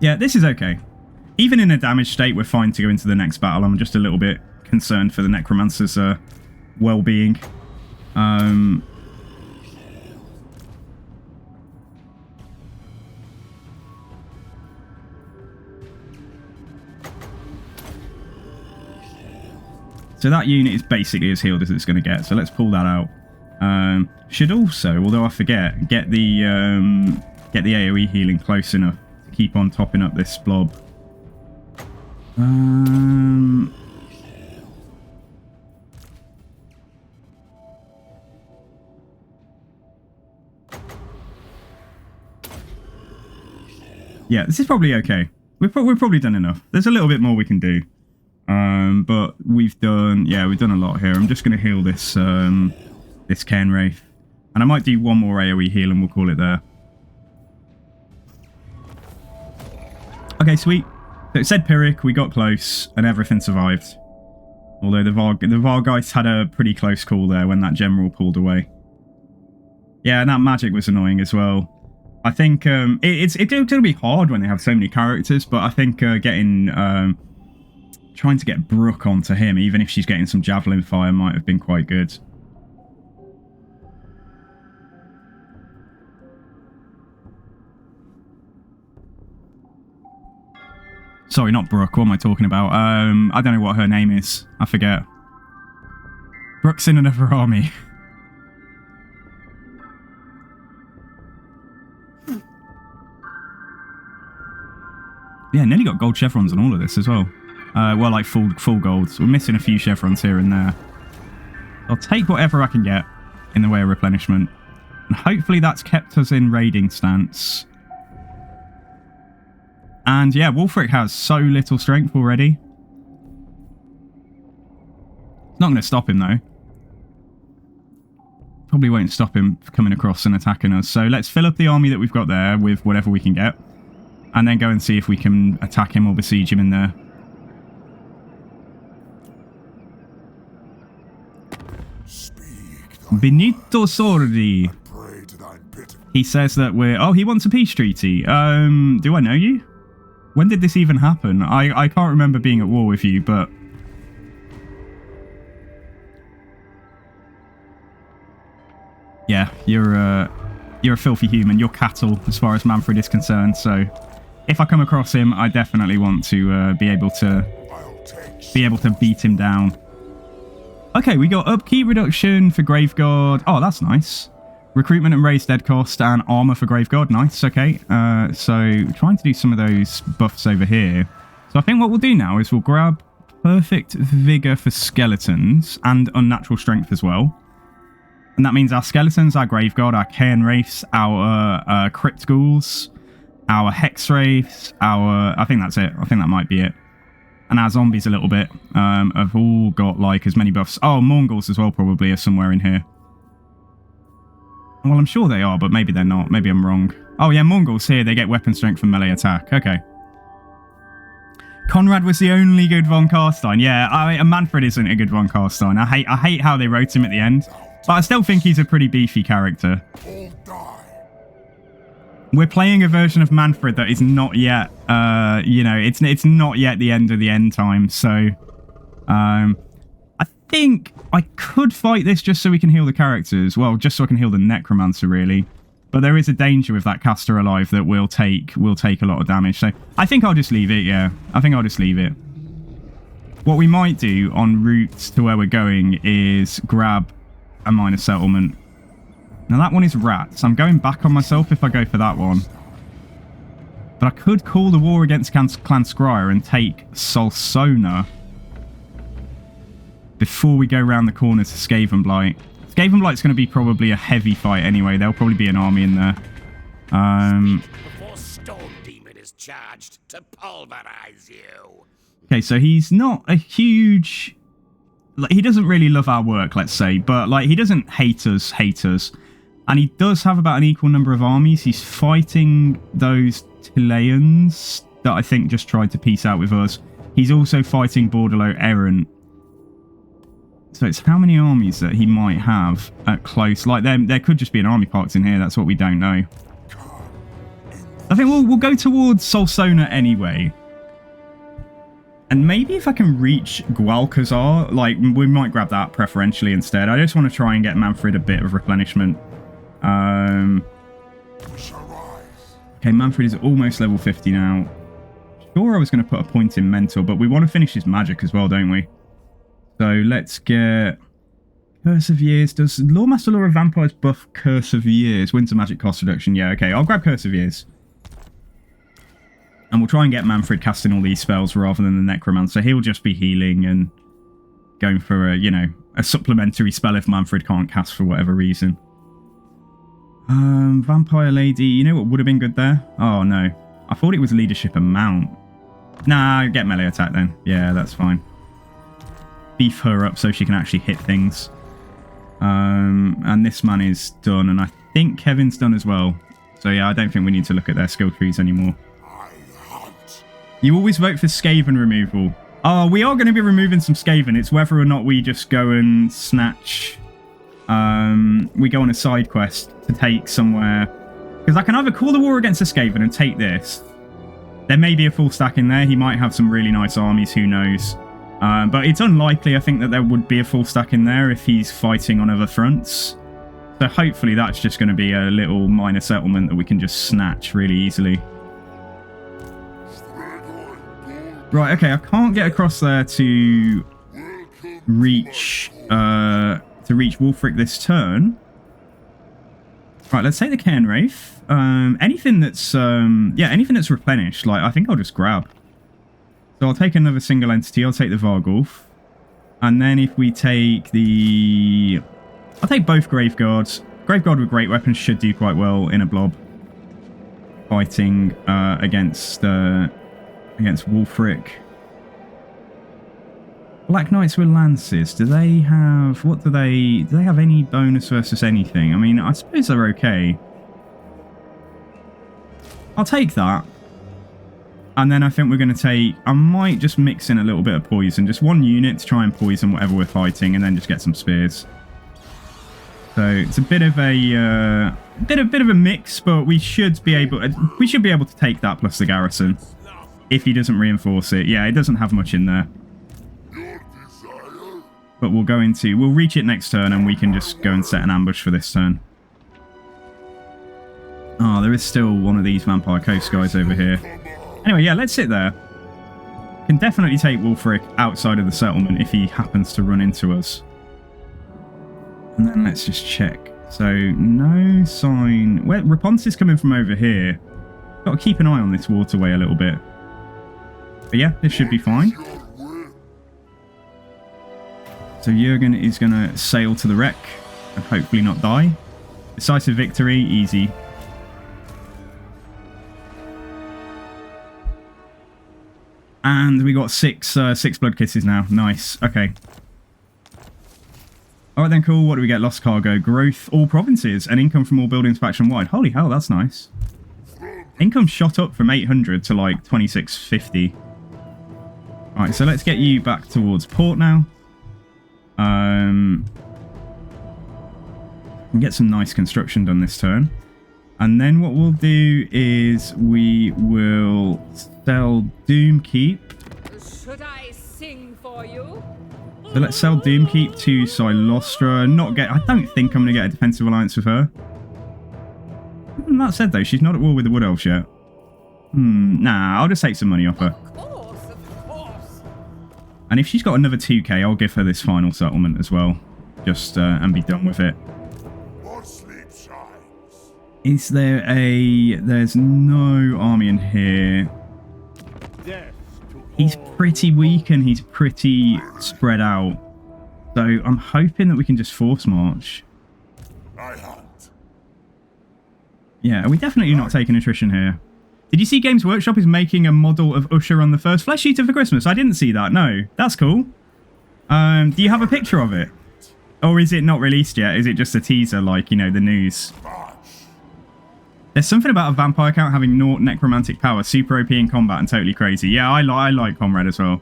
Yeah, this is okay. Even in a damaged state, we're fine to go into the next battle. I'm just a little bit concerned for the Necromancer's well-being. So that unit is basically as healed as it's going to get. So let's pull that out. Should also, although I forget, get the AoE healing close enough to keep on topping up this blob. Yeah, this is probably okay. We've probably done enough. There's a little bit more we can do. But we've done a lot here. I'm just going to heal this this Cairn Wraith. And I might do one more AoE heal and we'll call it there. Okay, sweet. So it said Pyrrhic, we got close, and everything survived. Although the Vargeists had a pretty close call there when that general pulled away. Yeah, and that magic was annoying as well. I think it's going to be hard when they have so many characters, but I think trying to get Brooke onto him, even if she's getting some javelin fire, might have been quite good. Sorry, not Brooke. What am I talking about? I don't know what her name is. I forget. Brooke's in another army. Yeah, nearly got gold chevrons on all of this as well. Well, like full gold. So we're missing a few chevrons here and there. I'll take whatever I can get in the way of replenishment. And hopefully that's kept us in raiding stance. And yeah, Wulfric has so little strength already. It's not going to stop him though. Probably won't stop him coming across and attacking us. So let's fill up the army that we've got there with whatever we can get. And then go and see if we can attack him or besiege him in there. Benito Sordi. He says that we're... Oh, he wants a peace treaty. Do I know you? When did this even happen? I can't remember being at war with you, but... Yeah, you're a filthy human. You're cattle, as far as Mannfred is concerned, so... If I come across him, I definitely want to be able to beat him down. Okay, we got upkeep reduction for Graveguard. Oh, that's nice. Recruitment and raised dead cost and armor for Graveguard. Nice, okay. So trying to do some of those buffs over here. So I think what we'll do now is we'll grab perfect vigor for skeletons and unnatural strength as well. And that means our skeletons, our Graveguard, our Cairn Wraiths, our Crypt Ghouls, our Hex Wraiths, I think that's it. I think that might be it. And our zombies a little bit have all got like as many buffs. Oh, Mongols as well probably are somewhere in here. Well, I'm sure they are, but maybe they're not. Maybe I'm wrong. Oh yeah, Mongols here, they get weapon strength from melee attack. Okay. Conrad was the only good Von Carstein. Yeah, Mannfred isn't a good Von Carstein. I hate how they wrote him at the end. But I still think he's a pretty beefy character. We're playing a version of Mannfred that is not yet, you know, it's not yet the end of the end time. So, and think I could fight this just so we can heal the characters. Well, just so I can heal the Necromancer, really. But there is a danger with that caster alive that will take a lot of damage. So I think I'll just leave it, yeah. I think I'll just leave it. What we might do en route to where we're going is grab a minor settlement. Now that one is rats. I'm going back on myself if I go for that one. But I could call the war against Clan Scryer and take Solsona before we go around the corner to Skavenblight. Skavenblight's going to be probably a heavy fight anyway. There'll probably be an army in there. Before Storm Demon is charged to pulverize you. Okay, so he's not a huge... Like, he doesn't really love our work, let's say. But, like, he doesn't hate us. And he does have about an equal number of armies. He's fighting those Tileans that I think just tried to peace out with us. He's also fighting Bordello Errant. So it's how many armies that he might have at close. Like, there could just be an army parked in here. That's what we don't know. I think we'll go towards Solsona anyway. And maybe if I can reach Gualcazar, like, we might grab that preferentially instead. I just want to try and get Mannfred a bit of replenishment. Okay, Mannfred is almost level 50 now. Sure, I was going to put a point in Mentor, but we want to finish his magic as well, don't we? So let's get Curse of Years. Does Lawmaster Law of Vampires buff Curse of Years? Winter magic cost reduction. Yeah, okay, I'll grab Curse of Years. And we'll try and get Mannfred casting all these spells rather than the Necromancer. He'll just be healing and going for a, you know, a supplementary spell if Mannfred can't cast for whatever reason. Vampire Lady. You know what would have been good there? Oh, no. I thought it was Leadership and Mount. Nah, get melee attack then. Yeah, that's fine. Beef her up so she can actually hit things. And this man is done. And I think Kevin's done as well. So yeah, I don't think we need to look at their skill trees anymore. You always vote for Skaven removal. Oh, we are going to be removing some Skaven. It's whether or not we just go and snatch... we go on a side quest to take somewhere. Because I can either call the war against a Skaven and take this. There may be a full stack in there. He might have some really nice armies. Who knows? But it's unlikely, I think, that there would be a full stack in there if he's fighting on other fronts. So hopefully that's just going to be a little minor settlement that we can just snatch really easily. Right, okay, I can't get across there to reach Wulfric this turn. Right, let's take the Cairn Wraith. Anything that's replenished, like, I think I'll just grab. So I'll take another single entity. I'll take the Vargulf. And then if we take the... I'll take both Graveguards. Graveguard with great weapons should do quite well in a blob. Fighting against Wulfric. Black Knights with Lances. Do they have... What do they have any bonus versus anything? I mean, I suppose they're okay. I'll take that. And then I think we're going to take... I might just mix in a little bit of poison. Just one unit to try and poison whatever we're fighting. And then just get some spears. So it's a bit of a... bit of a mix, but we should be able to take that plus the garrison. If he doesn't reinforce it. Yeah, it doesn't have much in there. But we'll reach it next turn and we can just go and set an ambush for this turn. Oh, there is still one of these Vampire Coast guys over here. Anyway, yeah, let's sit there. Can definitely take Wulfric outside of the settlement if he happens to run into us. And then let's just check. So, no sign... Well, Raponce is coming from over here. Got to keep an eye on this waterway a little bit. But yeah, this should be fine. So Jurgen is going to sail to the wreck and hopefully not die. Decisive victory, easy. And we got six blood kisses now. Nice. Okay. Alright then, cool. What do we get? Lost cargo. Growth, all provinces, and income from all buildings faction-wide. Holy hell, that's nice. Income shot up from 800 to like 2650. Alright, so let's get you back towards port now. And get some nice construction done this turn. And then what we'll do is we will sell Doomkeep. Should I sing for you? So let's sell Doomkeep to Silostra. I don't think I'm going to get a defensive alliance with her. That said, though, she's not at war with the Wood Elves yet. Nah, I'll just take some money off her. Of course. And if she's got another 2k, I'll give her this final settlement as well. Just, and be done with it. Is there there's no army in here. He's pretty weak and he's pretty spread out. So I'm hoping that we can just force march. Yeah, are we definitely not taking attrition here? Did you see Games Workshop is making a model of Usher on the first flesh eater for Christmas? I didn't see that, no. That's cool. Do you have a picture of it? Or is it not released yet? Is it just a teaser like, you know, the news? There's something about a vampire count having naught necromantic power, super OP in combat and totally crazy. Yeah, I like Comrade as well.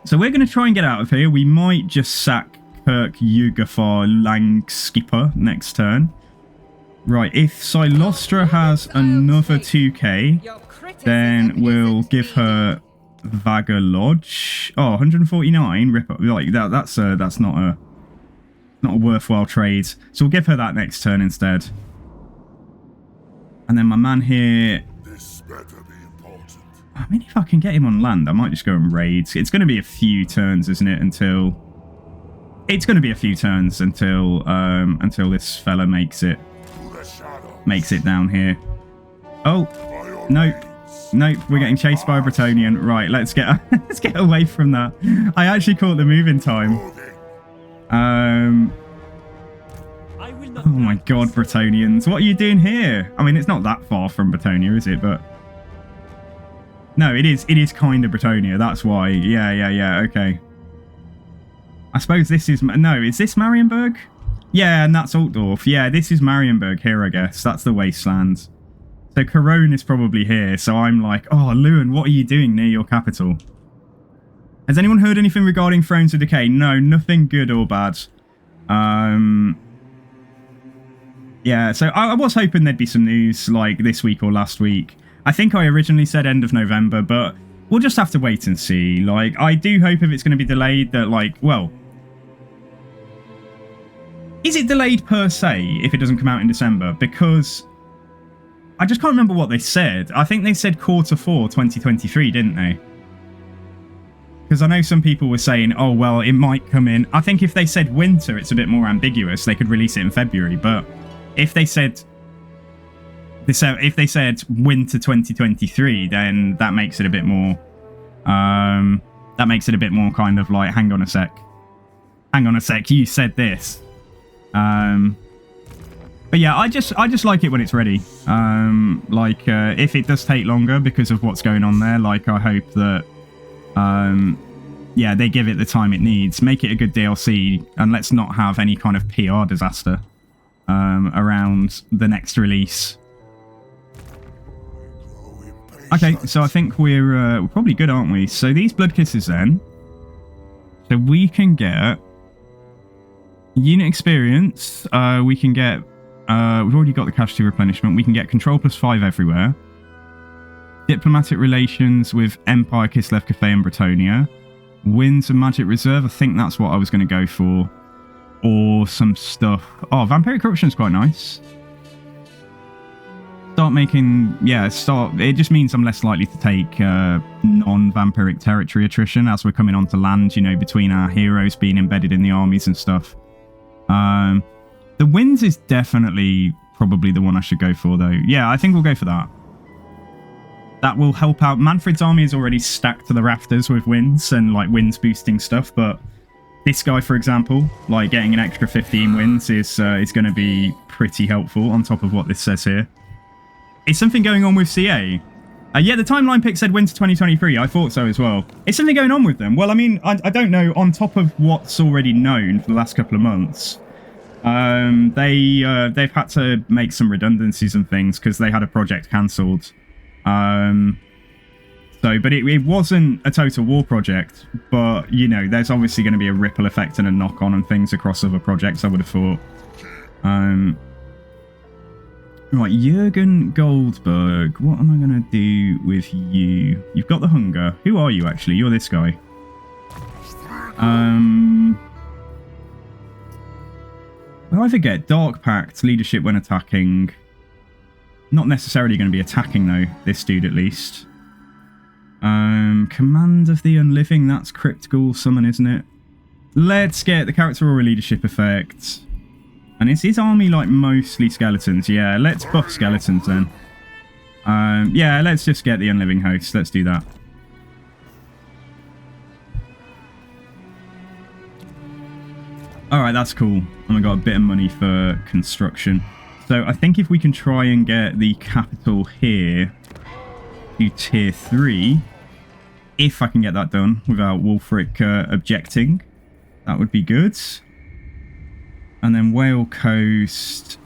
So we're going to try and get out of here. We might just sack Kirk Yugafar Langskipper next turn. Right, if Silostra has another 2k, then we'll give her Vaga Lodge. Oh, 149. Rip up. Like that's not a worthwhile trade. So we'll give her that next turn instead. And then my man here. This better be important. I mean, if I can get him on land, I might just go and raid. It's going to be a few turns, isn't it? It's going to be a few turns until this fella makes it down here. Oh, nope. Nope, we're getting chased by a Bretonian. Right, let's get away from that. I actually caught the move in time. Oh my god, Bretonians. What are you doing here? I mean, it's not that far from Bretonia, is it? But no, it is kind of Bretonia. That's why. Yeah, okay. I suppose this is... No, is this Marienburg? Yeah, and that's Altdorf. Yeah, this is Marienburg here, I guess. That's the wasteland. So Corone is probably here. So I'm like, oh, Lewin, what are you doing near your capital? Has anyone heard anything regarding Thrones of Decay? No, nothing good or bad. Yeah, so I was hoping there'd be some news like this week or last week. I think I originally said end of November, but we'll just have to wait and see. Like, I do hope if it's going to be delayed that, like, well... Is it delayed per se if it doesn't come out in December? Because I just can't remember what they said. I think they said quarter 4 2023, didn't they? Because I know some people were saying, oh, well, it might come in. I think if they said winter, it's a bit more ambiguous. They could release it in February. But if they said winter 2023, then that makes it a bit more... that makes it a bit more kind of like, hang on a sec. Hang on a sec, you said this. But yeah, I just like it when it's ready. If it does take longer because of what's going on there, like, I hope that, yeah, they give it the time it needs. Make it a good DLC, and let's not have any kind of PR disaster around the next release. Okay, so I think we're probably good, aren't we? So these Blood Kisses then. So we can get unit experience. We can get... we've already got the casualty replenishment. We can get control +5 everywhere. Diplomatic relations with Empire, Kislev, Cathay and Bretonia. Winds and Magic Reserve. I think that's what I was going to go for. Or some stuff. Oh, Vampiric Corruption is quite nice. Start making... Yeah, start... It just means I'm less likely to take non-vampiric territory attrition as we're coming onto land, you know, between our heroes being embedded in the armies and stuff. The Winds is definitely probably the one I should go for, though. Yeah, I think we'll go for that. That will help out. Mannfred's army is already stacked to the rafters with Winds and, like, Winds boosting stuff, but this guy, for example, like, getting an extra 15 Winds is going to be pretty helpful on top of what this says here. Is something going on with CA? Yeah, the timeline pick said winter 2023. I thought so as well. Is something going on with them? Well, I mean, I don't know. On top of what's already known for the last couple of months, they've had to make some redundancies and things because they had a project cancelled. But it wasn't a total war project. But, you know, there's obviously going to be a ripple effect and a knock-on and things across other projects, I would have thought. Right, Jürgen Goldberg. What am I going to do with you? You've got the hunger. Who are you, actually? You're this guy. We'll either get Dark Pact leadership when attacking. Not necessarily going to be attacking though, this dude at least. Command of the Unliving, that's Crypt Ghoul Summon, isn't it? Let's get the character aura leadership effect. And is his army like mostly skeletons? Yeah, let's buff skeletons then. Yeah, let's just get the Unliving Host. Let's do that. Alright, that's cool. And we got a bit of money for construction. So I think if we can try and get the capital here to tier 3, if I can get that done without Wulfric objecting, that would be good. And then Whale Coast,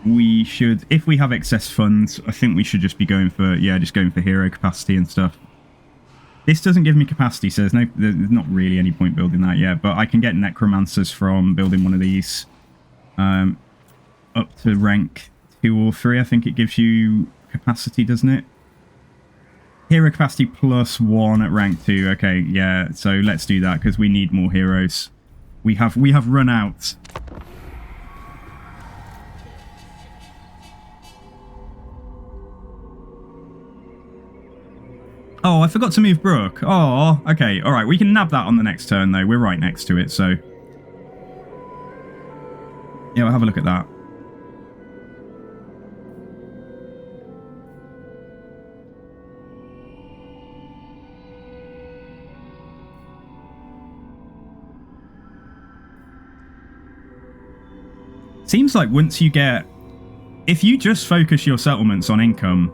we should, if we have excess funds, I think we should just be going for, yeah, just going for hero capacity and stuff. This doesn't give me capacity, so there's not really any point building that yet, but I can get necromancers from building one of these. Up to rank 2 or 3, I think it gives you capacity, doesn't it? Hero capacity +1 at rank 2. Okay, yeah, so let's do that because we need more heroes. We have run out. Oh, I forgot to move Brook. Oh, okay, all right. We can nab that on the next turn though. We're right next to it, so yeah, we'll have a look at that. Seems like once you get... If you just focus your settlements on income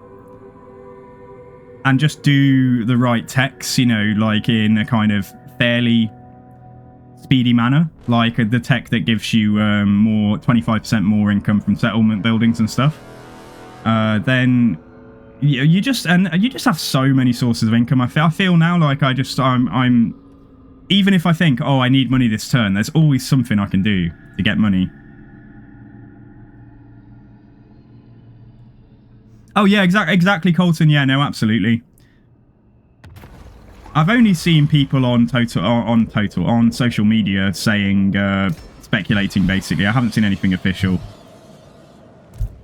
and just do the right techs, you know, like in a kind of fairly speedy manner, like the tech that gives you more 25% more income from settlement buildings and stuff, then you just have so many sources of income. I feel now like I'm even if I think, oh, I need money this turn, there's always something I can do to get money. Oh yeah, exactly, Colton. Yeah, no, absolutely. I've only seen people on social media saying, speculating basically. I haven't seen anything official.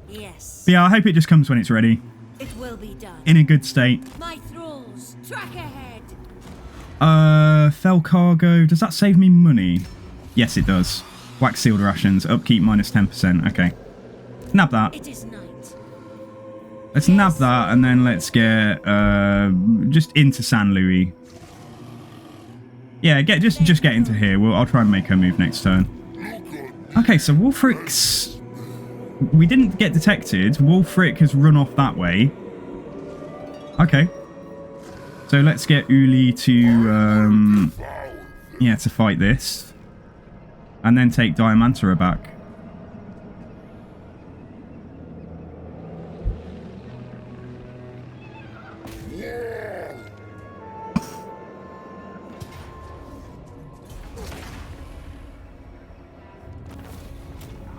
Yes. But yeah, I hope it just comes when it's ready. It will be done. In a good state. My thralls, track ahead. Fell cargo. Does that save me money? Yes, it does. Wax sealed rations. Upkeep minus 10%. Okay. Nab that. It is night. Let's nab that, and then let's get just into San Luis. Yeah, just get into here. I'll try and make her move next turn. Okay, so Wulfric's... We didn't get detected. Wulfric has run off that way. Okay. So let's get Uli to yeah, to fight this, and then take Diamantara back.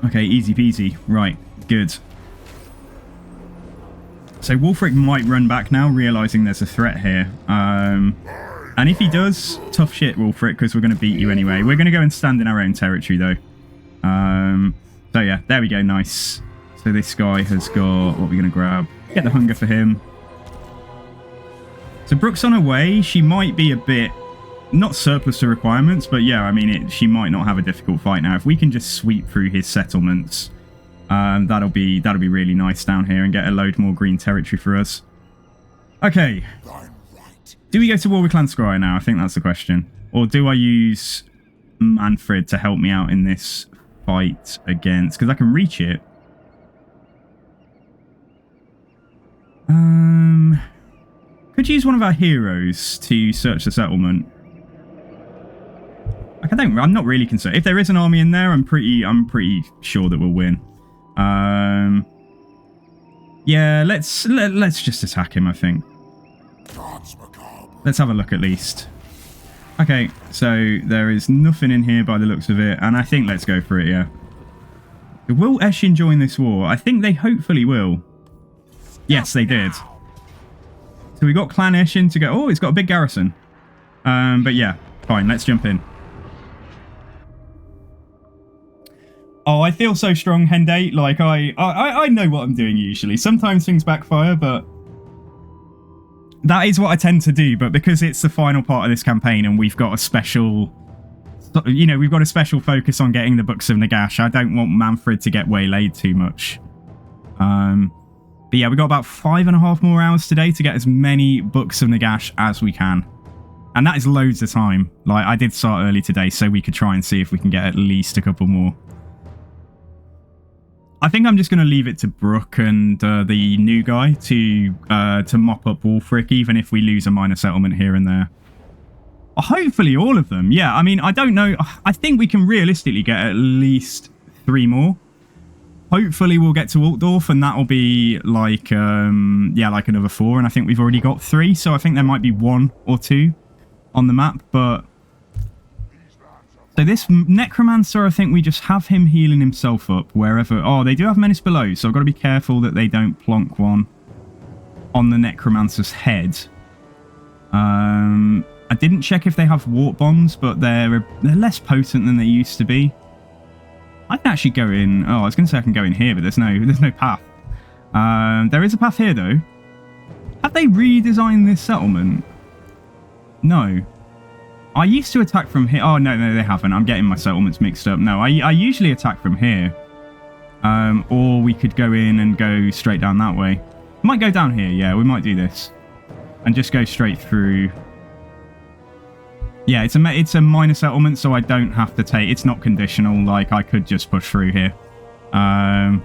Okay, easy peasy. Right, good. So Wulfric might run back now, realising there's a threat here. And if he does, tough shit, Wulfric, because we're going to beat you anyway. We're going to go and stand in our own territory, though. So yeah, there we go, nice. So this guy has got... What we're going to grab? Get the hunger for him. So Brooke's on her way. She might be a bit... Not surplus to requirements, but yeah, I mean, she might not have a difficult fight now. If we can just sweep through his settlements, that'll be really nice down here and get a load more green territory for us. Okay. Do we go to war with Clan Scryer now? I think that's the question. Or do I use Mannfred to help me out in this fight against... Because I can reach it. Could use one of our heroes to search the settlement. I'm not really concerned. If there is an army in there, I'm pretty sure that we'll win. Yeah, let's just attack him, I think. Let's have a look at least. Okay, so there is nothing in here by the looks of it, and I think let's go for it, yeah. Will Eshin join this war? I think they hopefully will. Yes, they did. So we got Clan Eshin to go. Oh, it's got a big garrison. But yeah, fine, let's jump in. Oh, I feel so strong, Hende. Like, I know what I'm doing usually. Sometimes things backfire, but that is what I tend to do. But because it's the final part of this campaign and we've got a special, you know, we've got a special focus on getting the Books of Nagash, I don't want Mannfred to get waylaid too much. But yeah, we've got about 5.5 more hours today to get as many Books of Nagash as we can. And that is loads of time. Like, I did start early today so we could try and see if we can get at least a couple more. I think I'm just going to leave it to Brooke and the new guy to mop up Wulfric, even if we lose a minor settlement here and there. Hopefully all of them. Yeah, I mean, I don't know. I think we can realistically get at least 3 more. Hopefully we'll get to Altdorf and that'll be like, yeah, like another 4. And I think we've already got 3. So I think there might be 1 or 2 on the map. But so this Necromancer, I think we just have him healing himself up wherever. Oh, they do have Menace below. So I've got to be careful that they don't plonk one on the Necromancer's head. I didn't check if they have Warp Bombs, but they're less potent than they used to be. I can actually go in. Oh, I was going to say I can go in here, but there's no path. There is a path here, though. Have they redesigned this settlement? No. I used to attack from here. Oh, no, they haven't. I'm getting my settlements mixed up. No, I usually attack from here. Or we could go in and go straight down that way. Might go down here. Yeah, we might do this. And just go straight through. Yeah, it's a minor settlement, so I don't have to take... It's not conditional, like, I could just push through here. I'd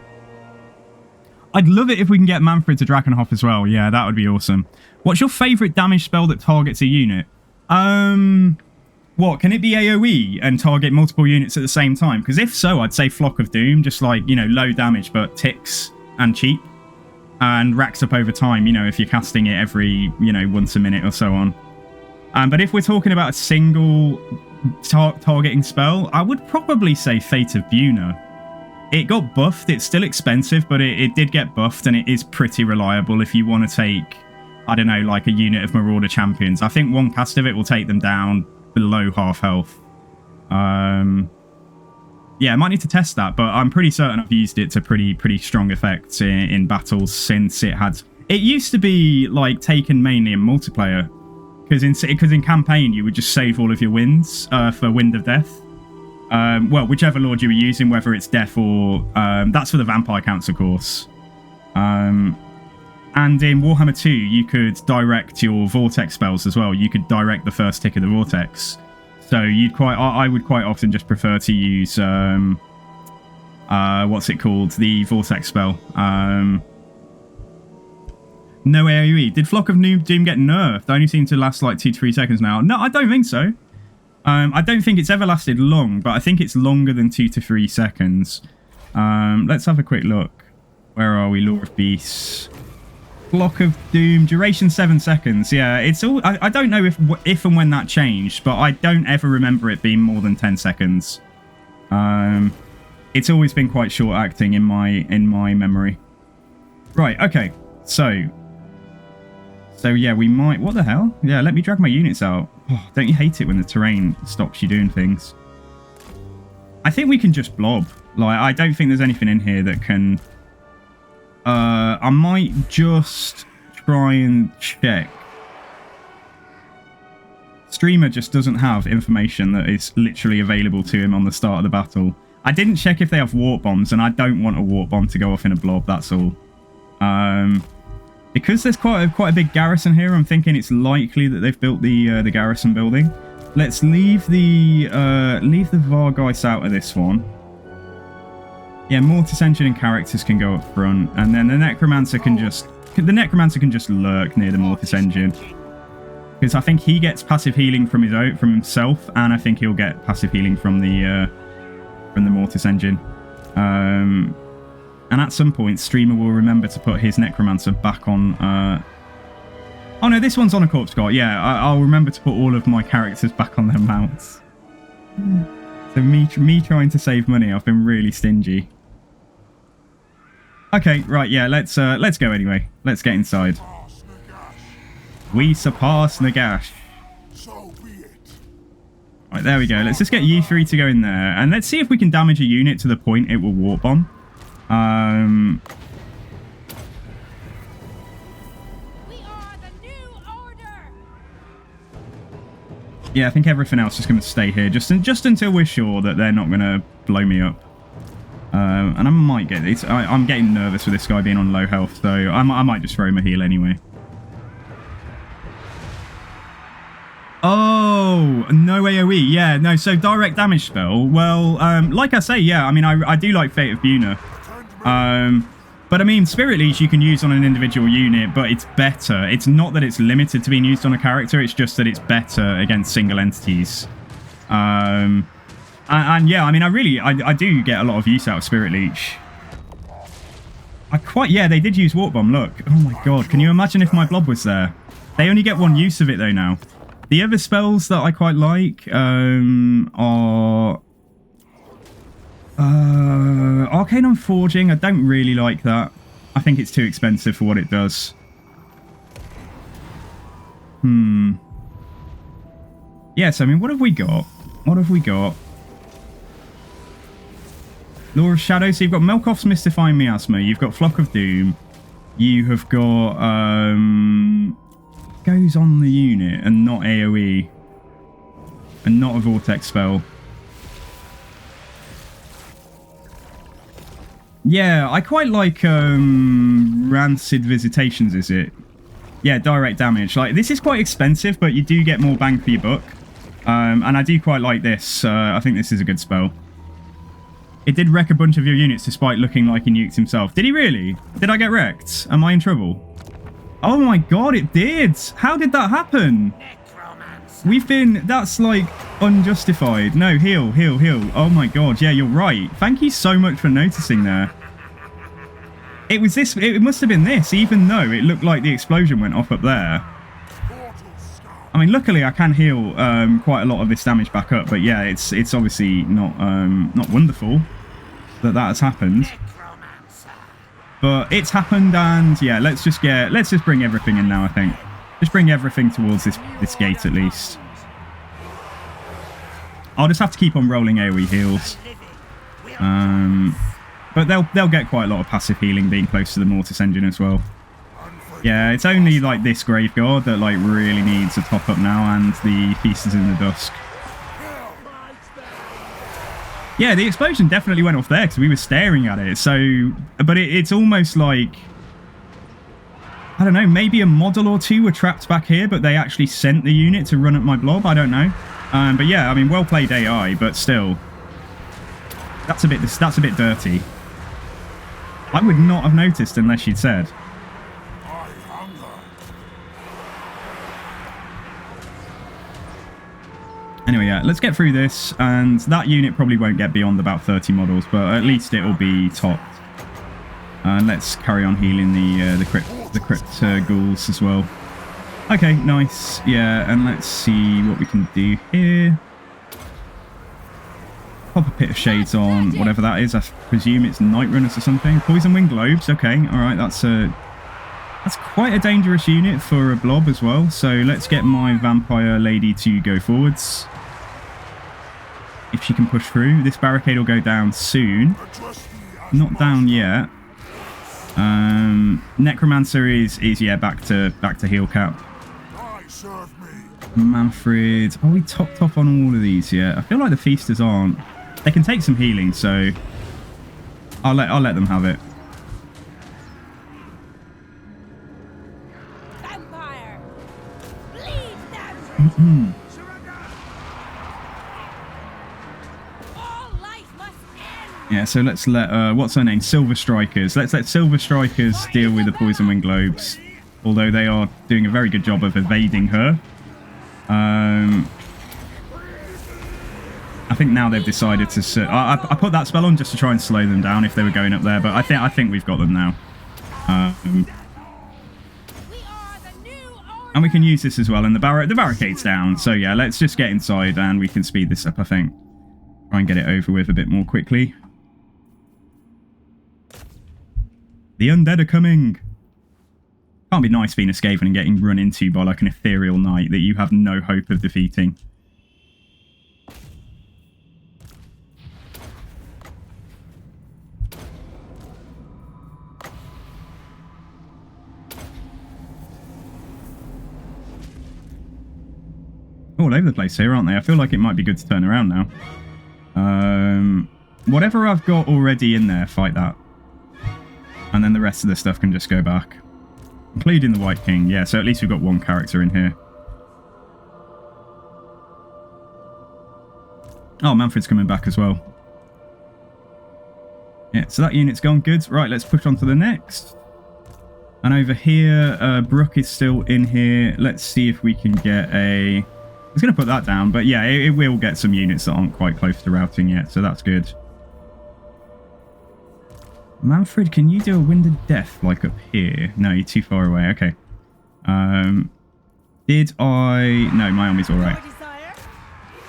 love it if we can get Mannfred to Drakenhof as well. Yeah, that would be awesome. What's your favourite damage spell that targets a unit? What, can it be AoE and target multiple units at the same time? Because if so, I'd say Flock of Doom, just like, you know, low damage, but ticks and cheap. And racks up over time, you know, if you're casting it every, you know, once a minute or so on. But if we're talking about a single targeting spell, I would probably say Fate of Buna. It got buffed. It's still expensive, but it did get buffed, and it is pretty reliable if you want to take, I don't know, like a unit of Marauder Champions. I think one cast of it will take them down below half health. Yeah, I might need to test that, but I'm pretty certain I've used it to pretty strong effects in battles since it had... It used to be, like, taken mainly in multiplayer. Because in campaign, you would just save all of your wins for Wind of Death. Well, whichever lord you were using, whether it's Death or... that's for the vampire counts, of course. And in Warhammer 2, you could direct your Vortex spells as well. You could direct the first tick of the Vortex. So I would quite often just prefer to use... what's it called? The Vortex spell. No AoE. Did Flock of Doom get nerfed? They only seem to last like 2 to 3 seconds now. No, I don't think so. I don't think it's ever lasted long, but I think it's longer than 2 to 3 seconds. Let's have a quick look. Where are we? Lore of Beasts. Flock of Doom. Duration 7 seconds. Yeah, it's all... I don't know if and when that changed, but I don't ever remember it being more than 10 seconds. It's always been quite short acting in my memory. Right, okay. So yeah, we might... What the hell? Yeah, let me drag my units out. Oh, don't you hate it when the terrain stops you doing things? I think we can just blob. Like, I don't think there's anything in here that can... I might just try and check. Streamer just doesn't have information that is literally available to him on the start of the battle. I didn't check if they have warp bombs, and I don't want a warp bomb to go off in a blob, that's all. Because there's quite a big garrison here, I'm thinking it's likely that they've built the garrison building. Let's leave the Vargeist out of this one. Yeah, Mortis Engine and characters can go up front, and then the Necromancer can just lurk near the Mortis Engine, because I think he gets passive healing from himself, and I think he'll get passive healing from the Mortis Engine. And at some point, Streamer will remember to put his Necromancer back on... Oh no, this one's on a corpse guard. Yeah, I'll remember to put all of my characters back on their mounts. So me trying to save money, I've been really stingy. Okay, right, yeah, let's go anyway. Let's get inside. We surpass Nagash. So be it. Right, there we go. Let's just get you three to go in there. And let's see if we can damage a unit to the point it will warp bomb. We are the new order. Yeah, I think everything else is going to stay here. Just until we're sure that they're not going to blow me up. And I might get this. I'm getting nervous with this guy being on low health, so I might just throw him a heal anyway. Oh, no AoE. Yeah, no, so direct damage spell. Well, like I say, yeah, I mean, I do like Fate of Buna. But I mean, Spirit Leech you can use on an individual unit, but it's better. It's not that it's limited to being used on a character, it's just that it's better against single entities. And yeah, I mean, I do get a lot of use out of Spirit Leech. Yeah, they did use Warp Bomb, look. Oh my god, can you imagine if my blob was there? They only get one use of it though now. The other spells that I quite like are Arcane on Forging. I don't really like that. I think it's too expensive for what it does. Yes, I mean, what have we got? What have we got? Law of Shadow. So you've got Melkoff's Mystifying Miasma. You've got Flock of Doom. You have got goes on the unit and not AoE. And not a Vortex spell. Yeah, I quite like Rancid Visitations, is it? Yeah, direct damage. Like, this is quite expensive, but you do get more bang for your buck. And I do quite like this. I think this is a good spell. It did wreck a bunch of your units despite looking like he nuked himself. Did he really? Did I get wrecked? Am I in trouble? Oh my god, it did! How did that happen? We've been... That's, like, unjustified. No, heal, heal, heal. Oh my god, yeah, you're right. Thank you so much for noticing there. It was this... It must have been this, even though it looked like the explosion went off up there. I mean, luckily I can heal quite a lot of this damage back up, but yeah, it's obviously not wonderful that has happened. But it's happened, and yeah, let's just bring everything in now, I think. Just bring everything towards this gate at least. I'll just have to keep on rolling AoE heals. But they'll get quite a lot of passive healing being close to the Mortis engine as well. Yeah, it's only like this Graveguard that like really needs a top up now, and the Feasters in the Dusk. Yeah, the explosion definitely went off there because we were staring at it. So, but it's almost like, I don't know, maybe a model or two were trapped back here, but they actually sent the unit to run at my blob. I don't know. But yeah, I mean, well played AI, but still, that's a bit dirty. I would not have noticed unless you'd said. Anyway, yeah, let's get through this, and that unit probably won't get beyond about 30 models, but at least it'll be topped. And let's carry on healing the crypt ghouls as well. Okay, nice. Yeah, and let's see what we can do here. Pop a Pit of Shades on whatever that is. I presume it's Night Runners or something. Poison Wing Globes. Okay, all right, that's quite a dangerous unit for a blob as well. So let's get my vampire lady to go forwards. If she can push through, this barricade will go down soon. Not down yet. Necromancer is yeah, back to heal cap. Mannfred. Are we topped off on all of these yet? I feel like the Feasters aren't. They can take some healing, so I'll let them have it. Vampire, bleed them. All life must end. Yeah, so let's let what's her name? Silver Strikers. Let's let Silver Strikers deal with the Poison Wing Globes, although they are doing a very good job of evading her. I think now they've decided to... I put that spell on just to try and slow them down if they were going up there, but I think we've got them now. And we can use this as well, and the barricade's down. So yeah, let's just get inside and we can speed this up, I think. Try and get it over with a bit more quickly. The undead are coming. Can't be nice being a Skaven and getting run into by like an ethereal knight that you have no hope of defeating. all over the place here, aren't they? I feel like it might be good to turn around now. Whatever I've got already in there, fight that. And then the rest of the stuff can just go back. Including the White King. Yeah, so at least we've got one character in here. Oh, Mannfred's coming back as well. Yeah, so that unit's gone good. Right, let's push on to the next. And over here, Brook is still in here. Let's see if we can get a... I was going to put that down, but yeah, it will get some units that aren't quite close to routing yet, so that's good. Mannfred, can you do a Wind of Death, like up here? No, you're too far away. Okay. Did I... No, my army's alright.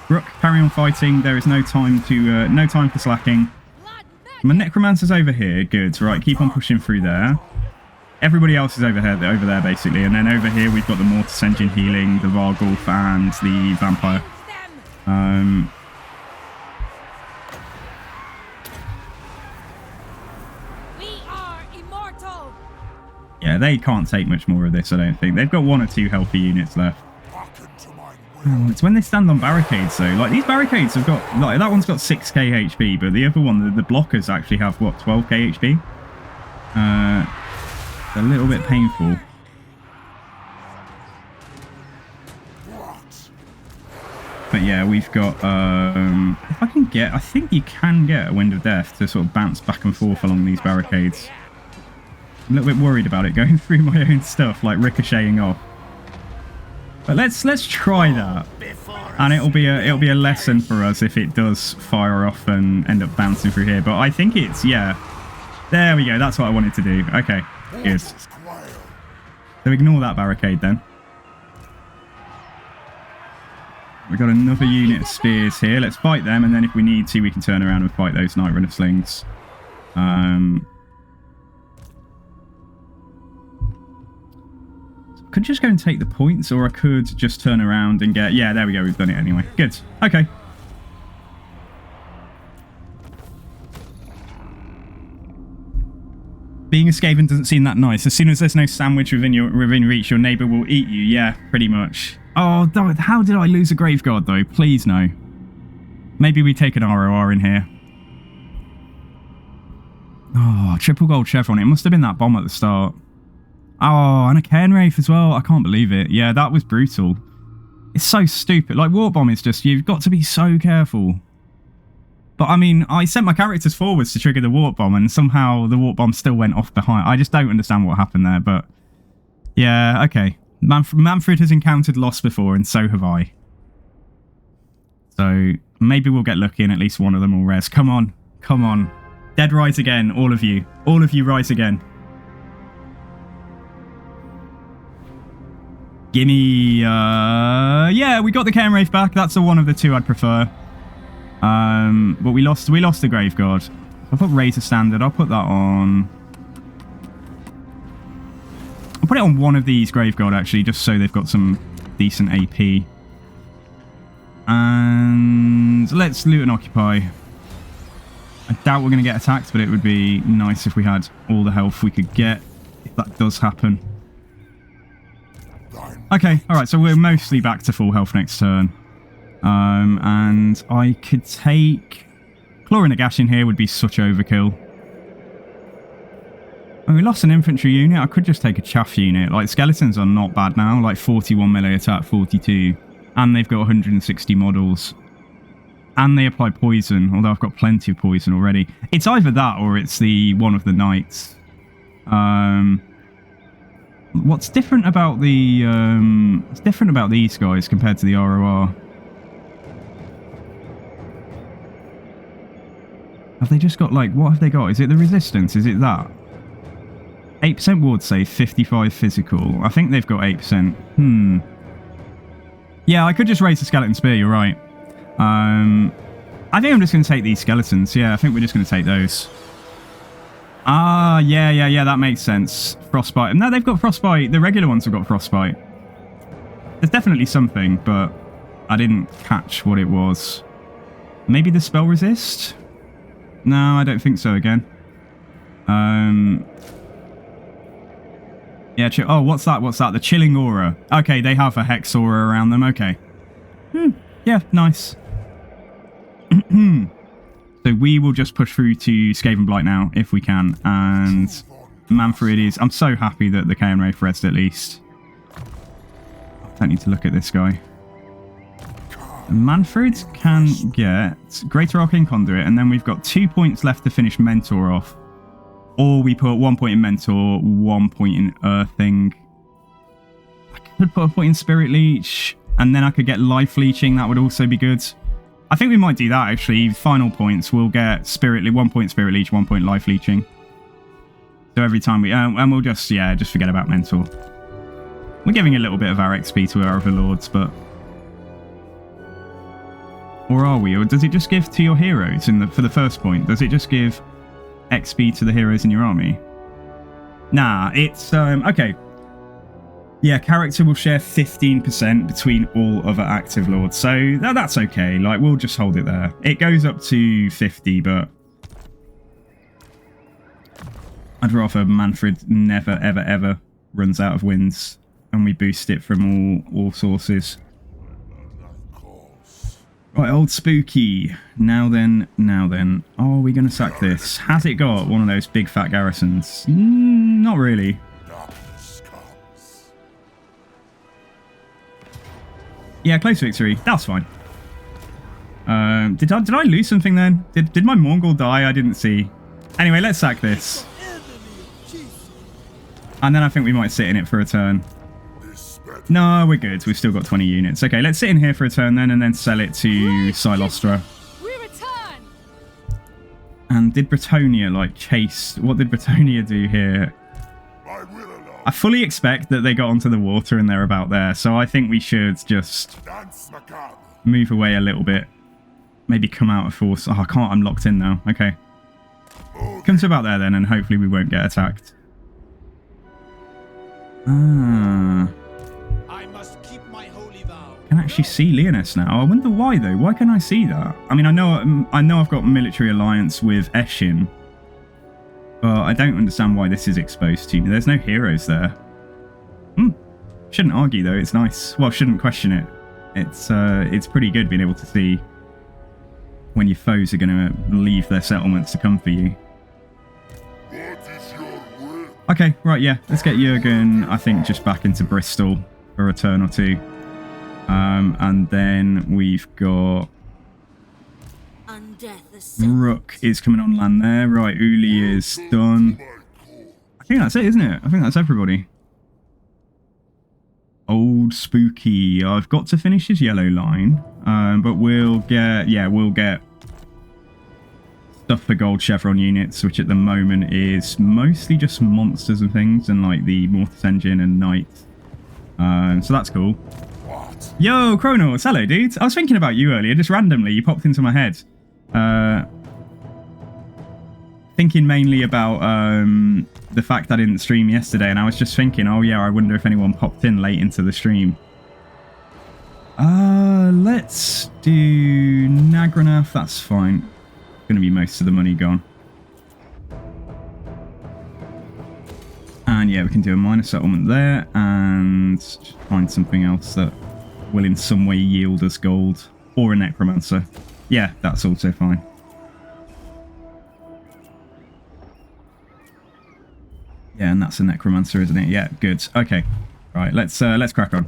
Brook, carry on fighting. There is no time to... no time for slacking. My Necromancer's over here. Good. Right, keep on pushing through there. Everybody else is over there, basically. And then over here, we've got the Mortis Engine healing, the Vargulf, and the Vampire. We are immortal. Yeah, they can't take much more of this, I don't think. They've got 1 or 2 healthy units left. Oh, it's when they stand on barricades, though. Like, these barricades have got... Like, that one's got 6k HP, but the other one, the blockers actually have, what, 12k HP? A little bit painful. But yeah, we've got... if I can get... I think you can get a Wind of Death to sort of bounce back and forth along these barricades. I'm a little bit worried about it going through my own stuff, like ricocheting off. But let's try that, and it'll be a lesson for us if it does fire off and end up bouncing through here. But I think it's, yeah, there we go. That's what I wanted to do. Okay, good. So ignore that barricade then. We've got another unit of spears here. Let's fight them, and then if we need to, we can turn around and fight those Night Runner slings. Could just go and take the points, or I could just turn around and get... Yeah, there we go. We've done it anyway. Good. Okay. Being a Skaven doesn't seem that nice. As soon as there's no sandwich within reach, your neighbour will eat you. Yeah, pretty much. Oh, how did I lose a Graveguard, though? Please, no. Maybe we take an ROR in here. Oh, triple gold chevron. It must have been that bomb at the start. Oh, and a Cairn Wraith as well. I can't believe it. Yeah, that was brutal. It's so stupid. Like, Warp Bomb is just... You've got to be so careful. But, I mean, I sent my characters forwards to trigger the Warp Bomb, and somehow the Warp Bomb still went off behind. I just don't understand what happened there, but... Yeah, okay. Mannfred has encountered loss before, and so have I. So, maybe we'll get lucky and at least one of them will res. Come on. Come on. Dead rise again, all of you. All of you rise again. Gimme, yeah, we got the Cairn Wraith back. That's the one of the 2 I'd prefer. But we lost the Graveguard. I'll put Razor Standard. I'll put that on... I'll put it on one of these Graveguard, actually, just so they've got some decent AP. And let's loot and occupy. I doubt we're going to get attacked, but it would be nice if we had all the health we could get, if that does happen. Okay, alright, so we're mostly back to full health next turn. And I could take... Claw and a Gash in here would be such overkill. And we lost an infantry unit. I could just take a chaff unit. Like, skeletons are not bad now. Like, 41 melee attack, 42. And they've got 160 models. And they apply poison, although I've got plenty of poison already. It's either that or it's the one of the knights. What's different about the... what's different about these guys compared to the ROR? Have they just got, like... What have they got? Is it the resistance? Is it that? 8% ward save, 55 physical. I think they've got 8%. Yeah, I could just raise the skeleton spear, you're right. I think I'm just going to take these skeletons. Yeah, I think we're just going to take those. Ah, yeah, that makes sense. Frostbite. No, they've got frostbite. The regular ones have got frostbite. There's definitely something, but I didn't catch what it was. Maybe the spell resist? No, I don't think so again. Yeah, oh, what's that? What's that? The chilling aura. Okay, they have a hex aura around them. Okay. Yeah, nice. So we will just push through to Skaven Blight now, if we can. And Mannfred is... I'm so happy that the Chaos Wraith rezzed at least. I don't need to look at this guy. Mannfred can get Greater Arcane Conduit, and then we've got 2 points left to finish Mentor off. Or we put 1 point in Mentor, 1 point in Earthing. I could put a point in Spirit Leech, and then I could get Life Leeching. That would also be good. I think we might do that, actually. Final points, we'll get 1 point Spirit Leech, 1 point Life Leeching. So every time we... and we'll just, yeah, just forget about Mentor. We're giving a little bit of our XP to our overlords, but... Or are we? Or does it just give to your heroes for the first point? Does it just give XP to the heroes in your army? Nah, it's... okay. Yeah, character will share 15% between all other active lords. So that's okay. Like, we'll just hold it there. It goes up to 50, but... I'd rather Mannfred never, ever, ever runs out of wins. And we boost it from all sources. Right, old Spooky. Now then. Oh, are we going to sack this? Has it got one of those big fat garrisons? Not really. Yeah, close victory. That's fine. Did I lose something then? Did my Mongol die? I didn't see. Anyway, let's sack this. And then I think we might sit in it for a turn. No, we're good. We've still got 20 units. Okay, let's sit in here for a turn then, and then sell it to Silostra. We return. And did Bretonia, like, chase... What did Bretonia do here? I fully expect that they got onto the water and they're about there, so I think we should just move away a little bit. Maybe come out of force. Oh, I can't. I'm locked in now. Okay. Come to about there then, and hopefully we won't get attacked. Ah. I must keep my holy vow. I can actually see Leoness now. I wonder why though. Why can I see that? I mean, I know I've got military alliance with Eshin, but I don't understand why this is exposed to me. There's no heroes there. Shouldn't argue though. It's nice. Well, shouldn't question it. It's pretty good being able to see when your foes are going to leave their settlements to come for you. Okay, right, yeah. Let's get Jurgen, I think, just back into Bristol for a turn or two. And then we've got... Rook is coming on land there. Right, Uli is done. I think that's it, isn't it? I think that's everybody. Old Spooky. I've got to finish his yellow line. But we'll get... Yeah, we'll get... stuff for gold chevron units, which at the moment is mostly just monsters and things, and like the Mortis engine and knight. So that's cool. What? Yo, Kronos, hello, dude. I was thinking about you earlier, just randomly. You popped into my head. Thinking mainly about the fact I didn't stream yesterday, and I was just thinking, oh yeah, I wonder if anyone popped in late into the stream. Let's do Nagranath. That's fine. Going to be most of the money gone. And yeah, we can do a minor settlement there and just find something else that will in some way yield us gold, or a necromancer. Yeah, that's also fine. Yeah, and that's a necromancer, isn't it? Yeah, good. Okay. Right, let's crack on.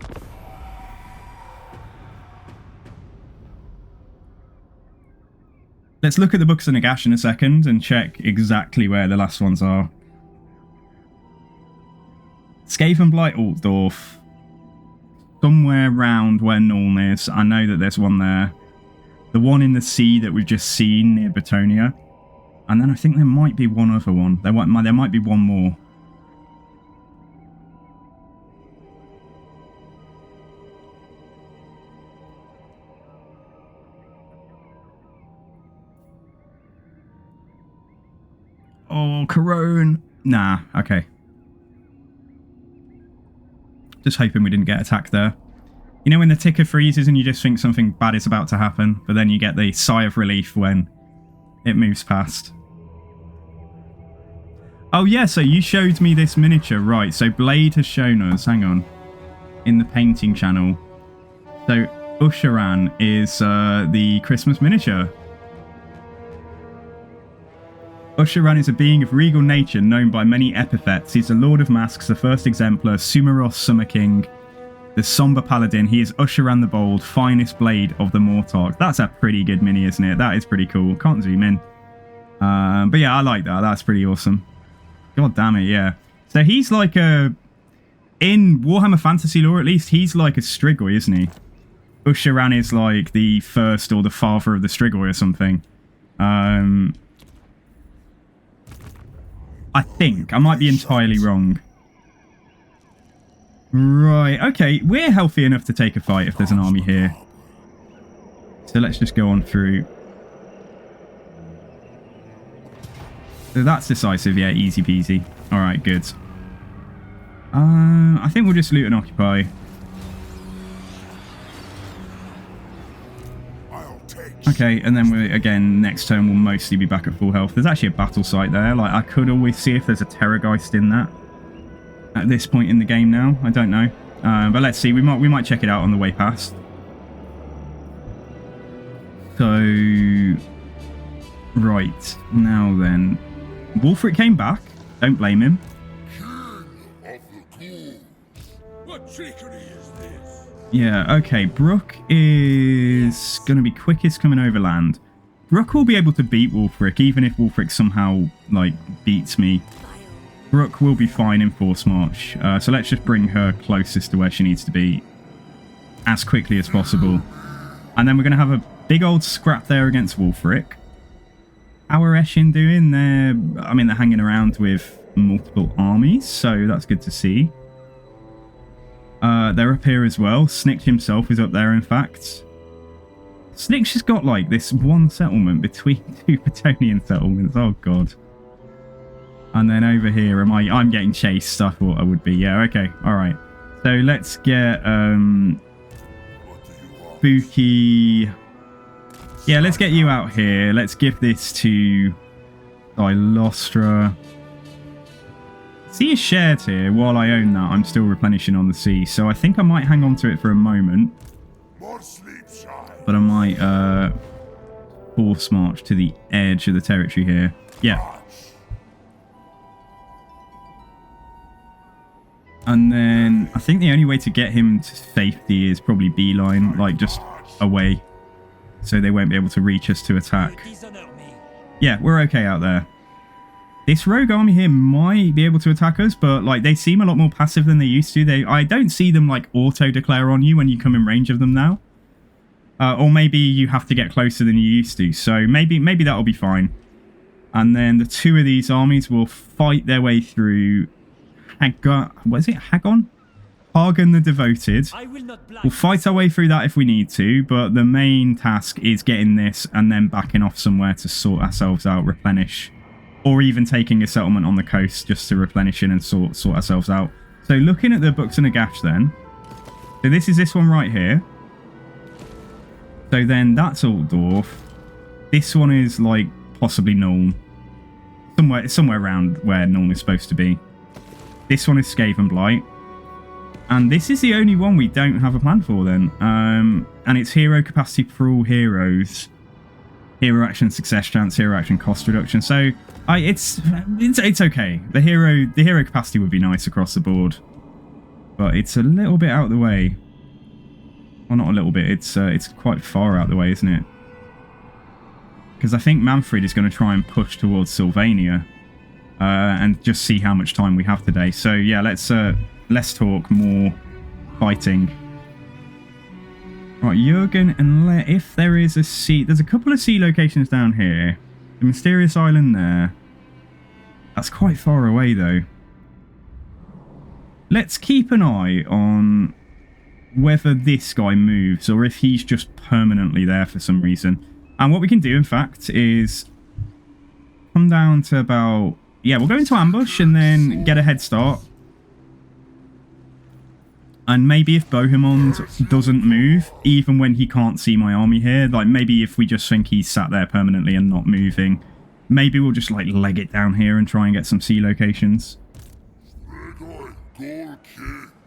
Let's look at the Books of Nagash in a second and check exactly where the last ones are. Skaven Blight Altdorf. Somewhere round where Nuln is. I know that there's one there. The one in the sea that we've just seen near Bretonia. And then I think there might be one other one. There might be one more. Oh, Corone. Nah, okay. Just hoping we didn't get attacked there. You know when the ticker freezes and you just think something bad is about to happen, but then you get the sigh of relief when it moves past. Oh yeah, so you showed me this miniature, right. So Blade has shown us, hang on, in the painting channel. So Usharan is the Christmas miniature. Usharan is a being of regal nature known by many epithets. He's the Lord of Masks, the first exemplar, Sumeros Summer King, the somber paladin. He is Usharan the Bold, finest blade of the Mortarch. That's a pretty good mini, isn't it? That is pretty cool. Can't zoom in. But yeah, I like that. That's pretty awesome. God damn it, yeah. So he's like a... In Warhammer Fantasy lore, at least, he's like a Strigoi, isn't he? Usharan is like the first or the father of the Strigoi or something. I think. I might be entirely wrong. Right, okay. We're healthy enough to take a fight if there's an army here. So let's just go on through. So that's decisive, yeah, easy peasy. Alright, good. I think we'll just loot and occupy. Okay, and then we again next turn we'll mostly be back at full health. There's actually a battle site there. Like I could always see if there's a Terrorgeist in that at this point in the game now. I don't know, but let's see. We might check it out on the way past. So right now then, Wulfric came back. Don't blame him. What trickery is this? Yeah, okay. Brook is going to be quickest coming overland. Brook will be able to beat Wulfric, even if Wulfric somehow, like, beats me. Brook will be fine in Force March. So let's just bring her closest to where she needs to be as quickly as possible. And then we're going to have a big old scrap there against Wulfric. How are Eshin doing? They're hanging around with multiple armies, so that's good to see. They're up here as well. Snikch himself is up there, in fact. Snikch has got, like, this one settlement between two Bretonnian settlements. Oh, God. And then over here, I'm getting chased. I thought I would be. Yeah, okay. All right. So let's get Buki. Yeah, let's get you out here. Let's give this to Dilostra. Sea is shared here. While I own that, I'm still replenishing on the sea. So I think I might hang on to it for a moment. But I might force march to the edge of the territory here. Yeah. And then I think the only way to get him to safety is probably beeline, like just away. So they won't be able to reach us to attack. Yeah, we're okay out there. This rogue army here might be able to attack us, but like they seem a lot more passive than they used to. I don't see them like auto-declare on you when you come in range of them now. Or maybe you have to get closer than you used to. So maybe that'll be fine. And then the two of these armies will fight their way through what is it? Hagon the Devoted. We'll fight our way through that if we need to, but the main task is getting this and then backing off somewhere to sort ourselves out, replenish. Or even taking a settlement on the coast just to replenish in and sort ourselves out. So looking at the Books and Nagash then. So this is this one right here. So then that's Altdorf. This one is like possibly Nuln. Somewhere around where Nuln is supposed to be. This one is Skaven Blight. And this is the only one we don't have a plan for then. And it's hero capacity for all heroes. Hero action success chance, hero action cost reduction. So it's okay. The hero capacity would be nice across the board. But it's a little bit out of the way. Well, not a little bit. It's quite far out of the way, isn't it? Because I think Mannfred is going to try and push towards Sylvania. And just see how much time we have today. So yeah, let's talk more fighting. Right, Jurgen, and if there is a sea, there's a couple of sea locations down here. The mysterious island there. That's quite far away though. Let's keep an eye on whether this guy moves or if he's just permanently there for some reason. And what we can do, in fact, is come down to about... Yeah, we'll go into ambush and then get a head start. And maybe if Bohemond doesn't move, even when he can't see my army here, like maybe if we just think he's sat there permanently and not moving, maybe we'll just like leg it down here and try and get some sea locations.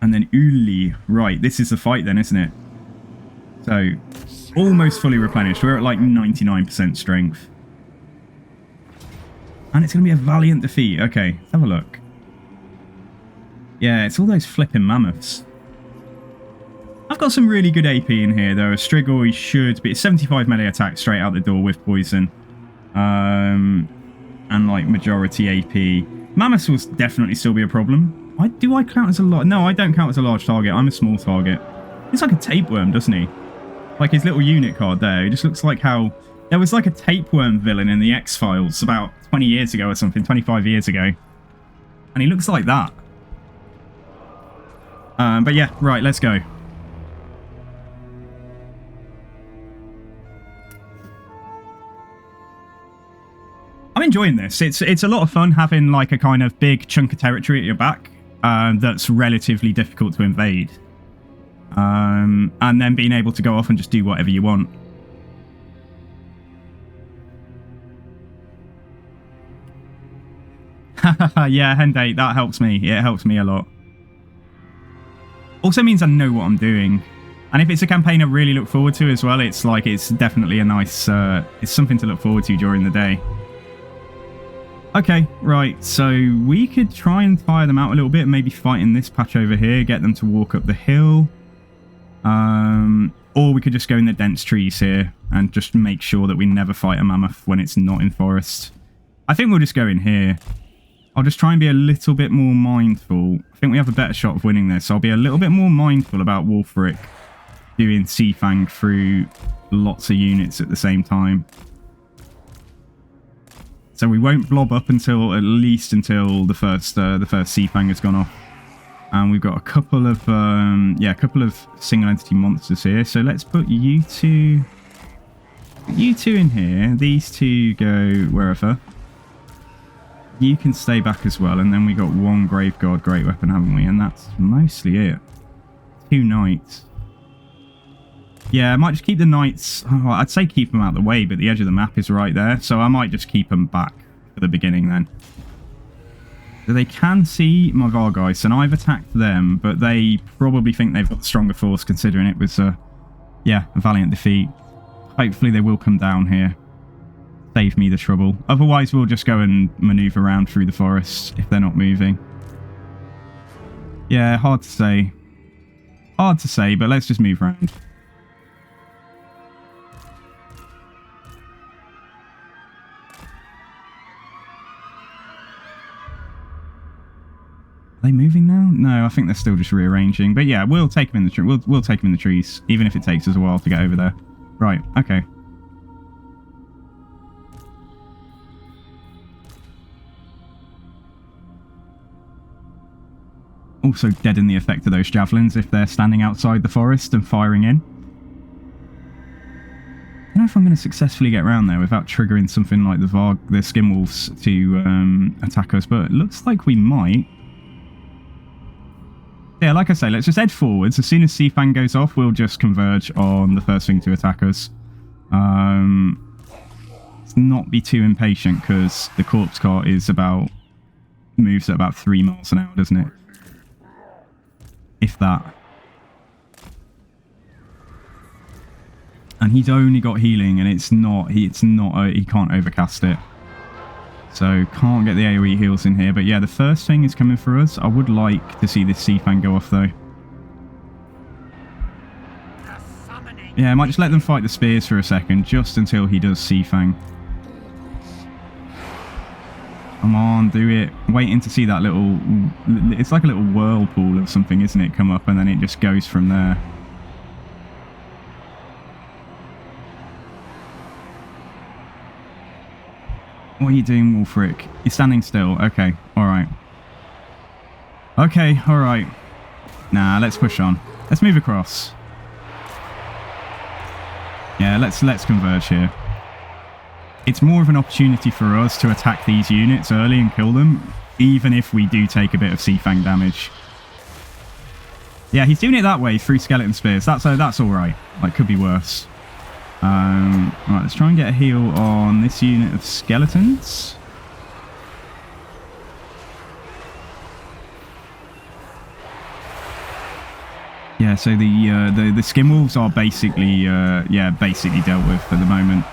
And then Uli. Right, this is the fight then, isn't it? So, almost fully replenished. We're at like 99% strength. And it's going to be a valiant defeat. Okay, let's have a look. Yeah, it's all those flipping mammoths. I've got some really good AP in here, though. A Strigoi should be 75 melee attack straight out the door with poison. And like majority AP. Mammoths will definitely still be a problem. Do I count as a large? No, I don't count as a large target. I'm a small target. He's like a tapeworm, doesn't he? Like his little unit card there. He just looks like how... There was like a tapeworm villain in the X-Files about 20 years ago or something, 25 years ago. And he looks like that. But yeah, right, let's go. I'm enjoying this. It's a lot of fun having like a kind of big chunk of territory at your back that's relatively difficult to invade. And then being able to go off and just do whatever you want. Yeah, Hendate, that helps me. It helps me a lot. Also means I know what I'm doing. And if it's a campaign I really look forward to as well, it's like, it's definitely a nice, it's something to look forward to during the day. Okay, right, so we could try and tire them out a little bit, maybe fight in this patch over here, get them to walk up the hill. Or we could just go in the dense trees here and just make sure that we never fight a mammoth when it's not in forest. I think we'll just go in here. I'll just try and be a little bit more mindful. I think we have a better shot of winning this. I'll be a little bit more mindful about Wulfric doing Seafang through lots of units at the same time. So we won't blob up until at least until the first Seafang has gone off. And we've got a couple of single entity monsters here. So let's put you two in here. These two go wherever. You can stay back as well, and then we got one Grave Guard Great Weapon, haven't we? And that's mostly it. 2 knights. Yeah, I might just keep the knights. Oh, I'd say keep them out of the way, but the edge of the map is right there, so I might just keep them back for the beginning then. So they can see my Vargeist, and I've attacked them, but they probably think they've got the stronger force, considering it was a valiant defeat. Hopefully they will come down here. Save me the trouble. Otherwise, we'll just go and maneuver around through the forest if they're not moving. Yeah, hard to say. Hard to say, but let's just move around. Are they moving now? No, I think they're still just rearranging. But yeah, we'll take them in the we'll take them in the trees, even if it takes us a while to get over there. Right. Okay. Also deaden the effect of those javelins if they're standing outside the forest and firing in. I don't know if I'm going to successfully get around there without triggering something like the Skinwolves to attack us, but it looks like we might. Yeah, like I say, let's just head forwards. As soon as Seafang goes off, we'll just converge on the first thing to attack us. Let's not be too impatient, because the corpse cart moves at about 3 miles an hour, doesn't it? If that. And he's only got healing, and he can't overcast it. So can't get the AoE heals in here. But yeah, the first thing is coming for us. I would like to see this Seafang go off though. Yeah, I might just let them fight the spears for a second, just until he does Seafang. Come on, do it. Waiting to see that little... It's like a little whirlpool of something, isn't it? Come up, and then it just goes from there. What are you doing, Wulfric? You're standing still. Okay, alright. Okay, alright. Nah, let's push on. Let's move across. Yeah, let's converge here. It's more of an opportunity for us to attack these units early and kill them, even if we do take a bit of Seafang damage. Yeah, he's doing it that way through skeleton spears. That's alright. Like, could be worse. Right, let's try and get a heal on this unit of skeletons. Yeah, Yeah, so the skin wolves are basically basically dealt with at the moment.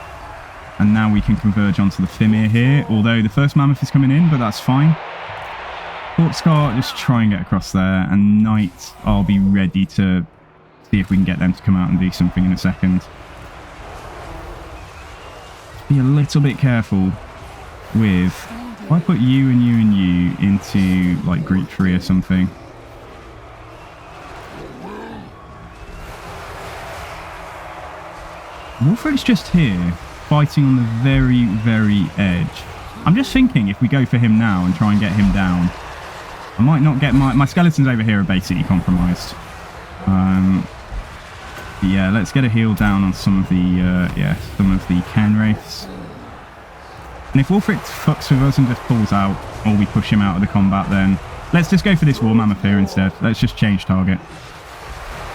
And now we can converge onto the Fimir here, although the first mammoth is coming in, but that's fine. Corpse Cart, just try and get across there, and Knight, I'll be ready to see if we can get them to come out and do something in a second. Be a little bit careful with, if I put you and you and you into like group 3 or something. Wolfric's just here, fighting on the very, very edge. I'm just thinking if we go for him now and try and get him down, I might not get my skeletons over here are basically compromised. Yeah, let's get a heal down on some of the Cairn Wraiths. And if Wolfric fucks with us and just pulls out, or we push him out of the combat, then let's just go for this War Mammoth here instead. Let's just change target.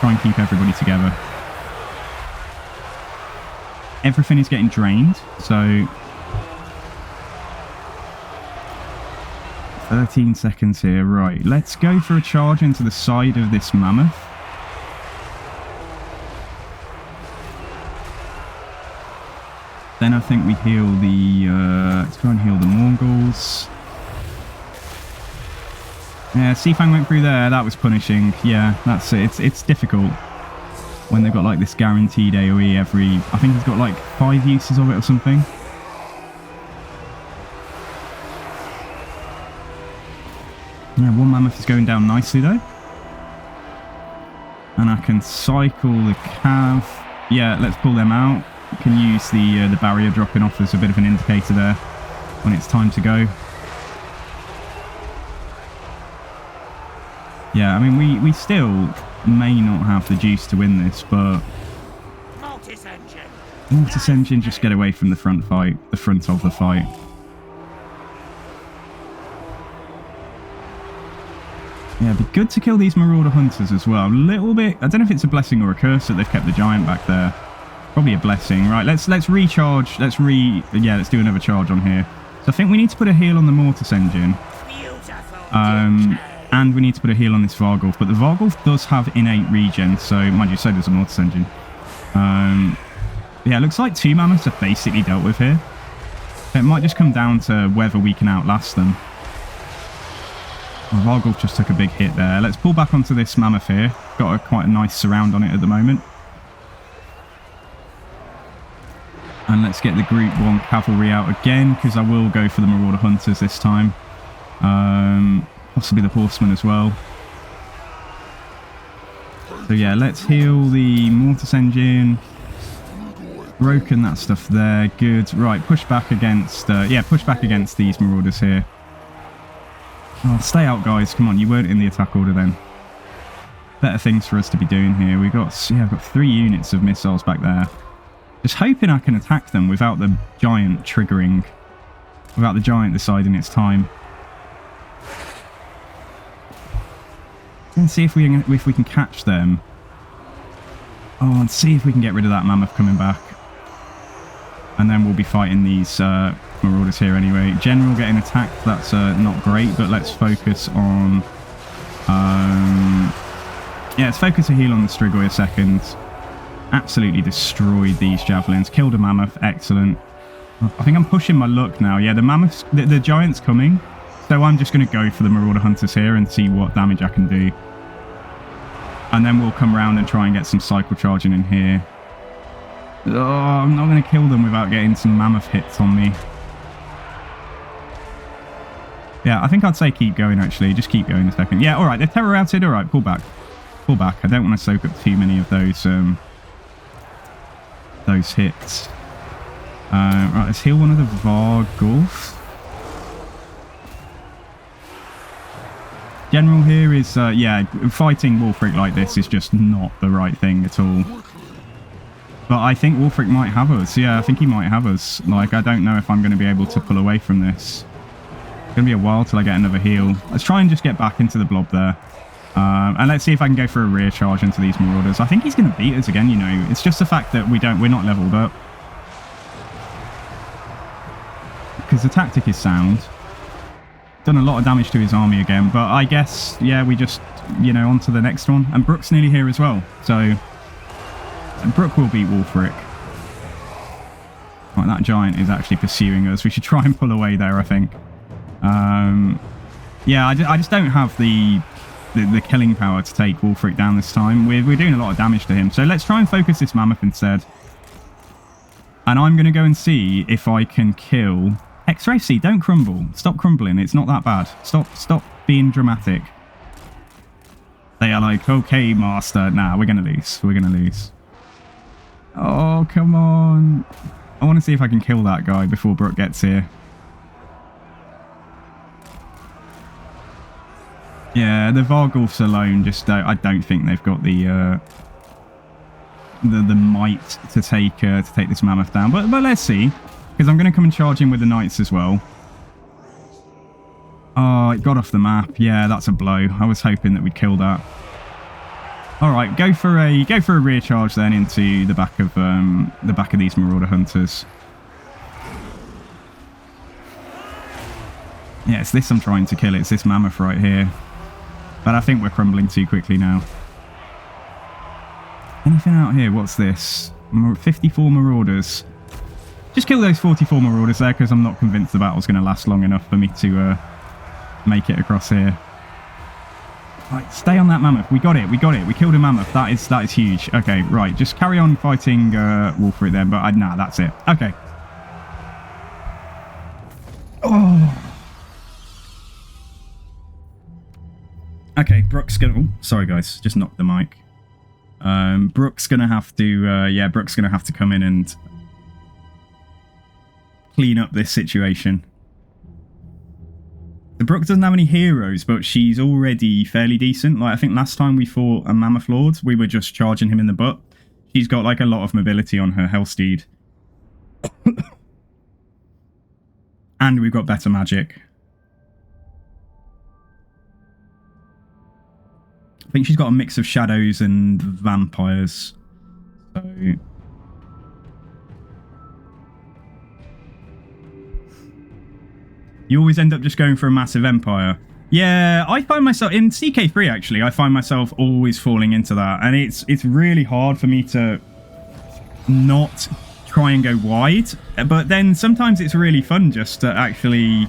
Try and keep everybody together. Everything is getting drained, so 13 seconds here. Right, let's go for a charge into the side of this mammoth. Then I think we heal the let's go and heal the Mongols. Yeah, Seafang went through there. That was punishing. Yeah, that's it. It's difficult when they've got like this guaranteed AoE every, I think he's got like 5 uses of it or something. Yeah, one mammoth is going down nicely though. And I can cycle the cav. Yeah, let's pull them out. You can use the barrier dropping off as a bit of an indicator there when it's time to go. Yeah, I mean, we still may not have the juice to win this, but Mortis Engine, just get away from the front of the fight. Yeah, it'd be good to kill these Marauder Hunters as well. A little bit, I don't know if it's a blessing or a curse that they've kept the giant back there. Probably a blessing. Right, let's recharge. Let's do another charge on here. So I think we need to put a heal on the Mortis Engine. And we need to put a heal on this Vargulf. But the Vargulf does have innate regen, so mind you, so does the Mortis Engine. Yeah, it looks like 2 mammoths are basically dealt with here. It might just come down to whether we can outlast them. Oh, Vargulf just took a big hit there. Let's pull back onto this mammoth here. Got quite a nice surround on it at the moment. And let's get the Group 1 Cavalry out again, because I will go for the Marauder Hunters this time. Possibly the Horsemen as well. So yeah, let's heal the Mortis Engine. Broken that stuff there. Good. Right, push back against... push back against these Marauders here. Oh, stay out, guys. Come on, you weren't in the attack order then. Better things for us to be doing here. I've got 3 units of missiles back there. Just hoping I can attack them without the giant triggering, without the giant deciding it's time. And see if we can catch them. Oh, and see if we can get rid of that mammoth coming back. And then we'll be fighting these Marauders here anyway. General getting attacked, that's not great, but let's focus on... let's focus a heal on the Strigoi a second. Absolutely destroyed these javelins. Killed a mammoth, excellent. I think I'm pushing my luck now. Yeah, the mammoths, the giant's coming. So I'm just going to go for the Marauder Hunters here and see what damage I can do. And then we'll come around and try and get some cycle charging in here. Oh, I'm not going to kill them without getting some mammoth hits on me. Yeah, I think I'd say keep going, actually. Just keep going a second. Yeah, all right, they're terror routed. All right, pull back. Pull back. I don't want to soak up too many of those hits. Right, let's heal one of the Vargulfs. General here is, fighting Wolfric like this is just not the right thing at all. But I think Wolfric might have us. Yeah, I think he might have us. Like, I don't know if I'm going to be able to pull away from this. It's going to be a while till I get another heal. Let's try and just get back into the blob there. And let's see if I can go for a rear charge into these Marauders. I think he's going to beat us again, you know. It's just the fact that we're not leveled up. Because the tactic is sound. done a lot of damage to his army again. But I guess, yeah, we just, you know, on to the next one. And Brook's nearly here as well. So, Brook will beat Wulfric. Right, that giant is actually pursuing us. We should try and pull away there, I think. Yeah, I just don't have the killing power to take Wulfric down this time. We're doing a lot of damage to him. So let's try and focus this mammoth instead. And I'm going to go and see if I can kill... X-Ray C, don't crumble. Stop crumbling. It's not that bad. Stop being dramatic. They are like, okay, master. Nah, we're going to lose. We're going to lose. Oh, come on. I want to see if I can kill that guy before Brook gets here. Yeah, the Vargulfs alone just I don't think they've got the might to take this mammoth down. But let's see, because I'm going to come and charge him with the knights as well. Oh, it got off the map. Yeah, that's a blow. I was hoping that we'd kill that. All right, go for a rear charge then into the back of these Marauder Hunters. Yeah, it's this I'm trying to kill. It's this mammoth right here. But I think we're crumbling too quickly now. Anything out here? What's this? 54 Marauders. Just kill those 44 Marauders there, because I'm not convinced the battle's going to last long enough for me to make it across here. Right, stay on that mammoth. We got it. We killed a mammoth. That is huge. Okay, right. Just carry on fighting Wulfric then. But nah, that's it. Okay. Oh. Okay, Brook's gonna... Oh, sorry, guys. Just knocked the mic. Brook's gonna have to... yeah, Brook's gonna have to come in and clean up this situation. The Brook doesn't have any heroes, but she's already fairly decent. Like, I think last time we fought a Mammoth Lord, we were just charging him in the butt. She's got, like, a lot of mobility on her Hellsteed. And we've got better magic. I think she's got a mix of shadows and vampires. So... You always end up just going for a massive empire. Yeah, I find myself... In CK3, actually, I find myself always falling into that. And it's really hard for me to not try and go wide. But then sometimes it's really fun just to actually...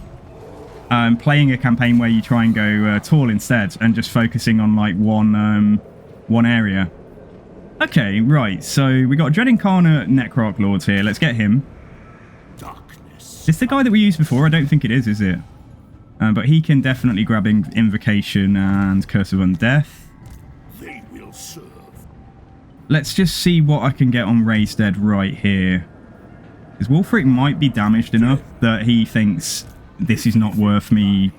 playing a campaign where you try and go tall instead and just focusing on like one area. Okay, right. So we got Dread Incarnate Necrarch Lords here. Let's get him. Is this the guy that we used before? I don't think it is it? But he can definitely grab Invocation and Curse of Undeath. They will serve. Let's just see what I can get on Raised Dead right here. Because Wulfric might be damaged enough that he thinks... This is not worth me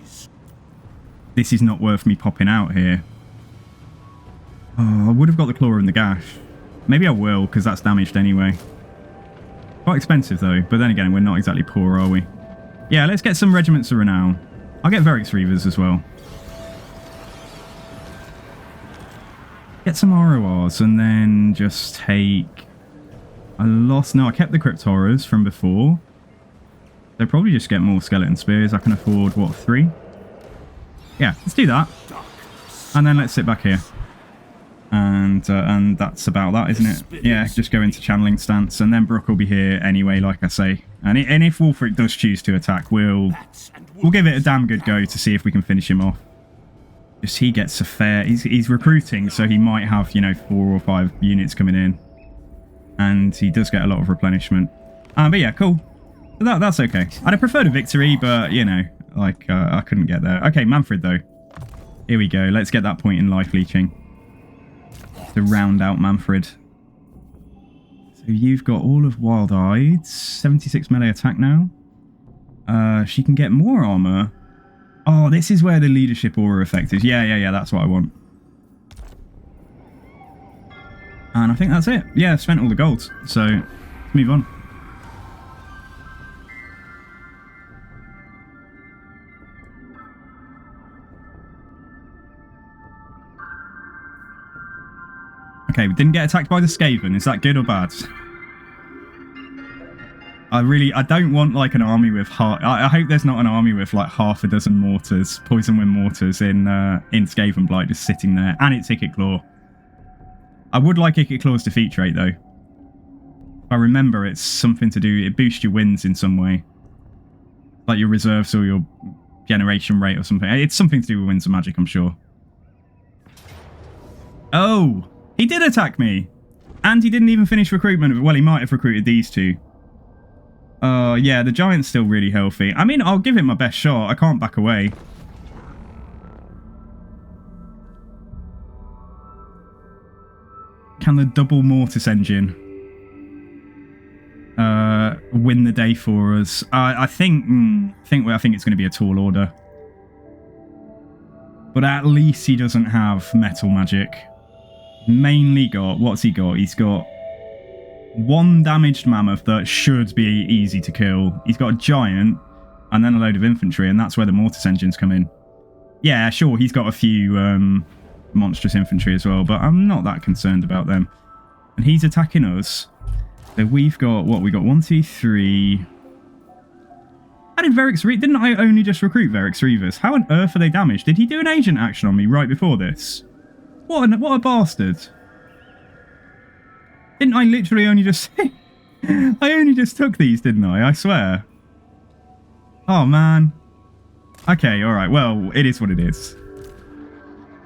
popping out here. Oh, I would have got the Claw and the Gash. Maybe I will, because that's damaged anyway. Quite expensive, though. But then again, we're not exactly poor, are we? Yeah, let's get some Regiments of Renown. I'll get Verix Reavers as well. Get some RORs, and then just take... No, I kept the Crypt Horrors from before. They'll probably just get more Skeleton Spears. I can afford, what, 3? Yeah, let's do that. And then let's sit back here. And that's about that, isn't it? Yeah, just go into channeling stance. And then Brook will be here anyway, like I say. And if Wulfric does choose to attack, we'll give it a damn good go to see if we can finish him off. Just he gets a fair... He's recruiting, so he might have, you know, 4 or 5 units coming in. And he does get a lot of replenishment. But yeah, cool. That's okay. I'd have preferred a victory, but, you know, like, I couldn't get there. Okay, Mannfred, though. Here we go. Let's get that point in life leeching. To round out Mannfred. So you've got all of Wild-Eyed. 76 melee attack now. She can get more armor. Oh, this is where the leadership aura effect is. Yeah, that's what I want. And I think that's it. Yeah, I've spent all the gold. So, let's move on. Okay, we didn't get attacked by the Skaven. Is that good or bad? I don't want like an army with I hope there's not an army with like half a dozen mortars, poison wind mortars in Skaven Blight just sitting there, and it's Icket Claw. I would like Icket Claw's defeat trait though. If I remember, it's something to do, it boosts your wins in some way, like your reserves or your generation rate or something. It's something to do with winds of magic, I'm sure. Oh, he did attack me, and he didn't even finish recruitment. Well, he might have recruited these two. Yeah, the giant's still really healthy. I mean, I'll give it my best shot. I can't back away. Can the double mortis engine win the day for us? I think it's going to be a tall order. But at least he doesn't have metal magic. Mainly got, what's he got? He's got one damaged mammoth that should be easy to kill. He's got a giant and then a load of infantry, and that's where the mortis engines come in. Yeah, sure, he's got a few monstrous infantry as well, but I'm not that concerned about them. And he's attacking us. So we've got, what, we got 1, 2, 3. How did Verix didn't I only just recruit Verix Reavers? How on earth are they damaged? Did he do an agent action on me right before this? What a bastard. Didn't I literally only just... I only just took these, didn't I swear. Oh, man. Okay, alright. Well, it is what it is.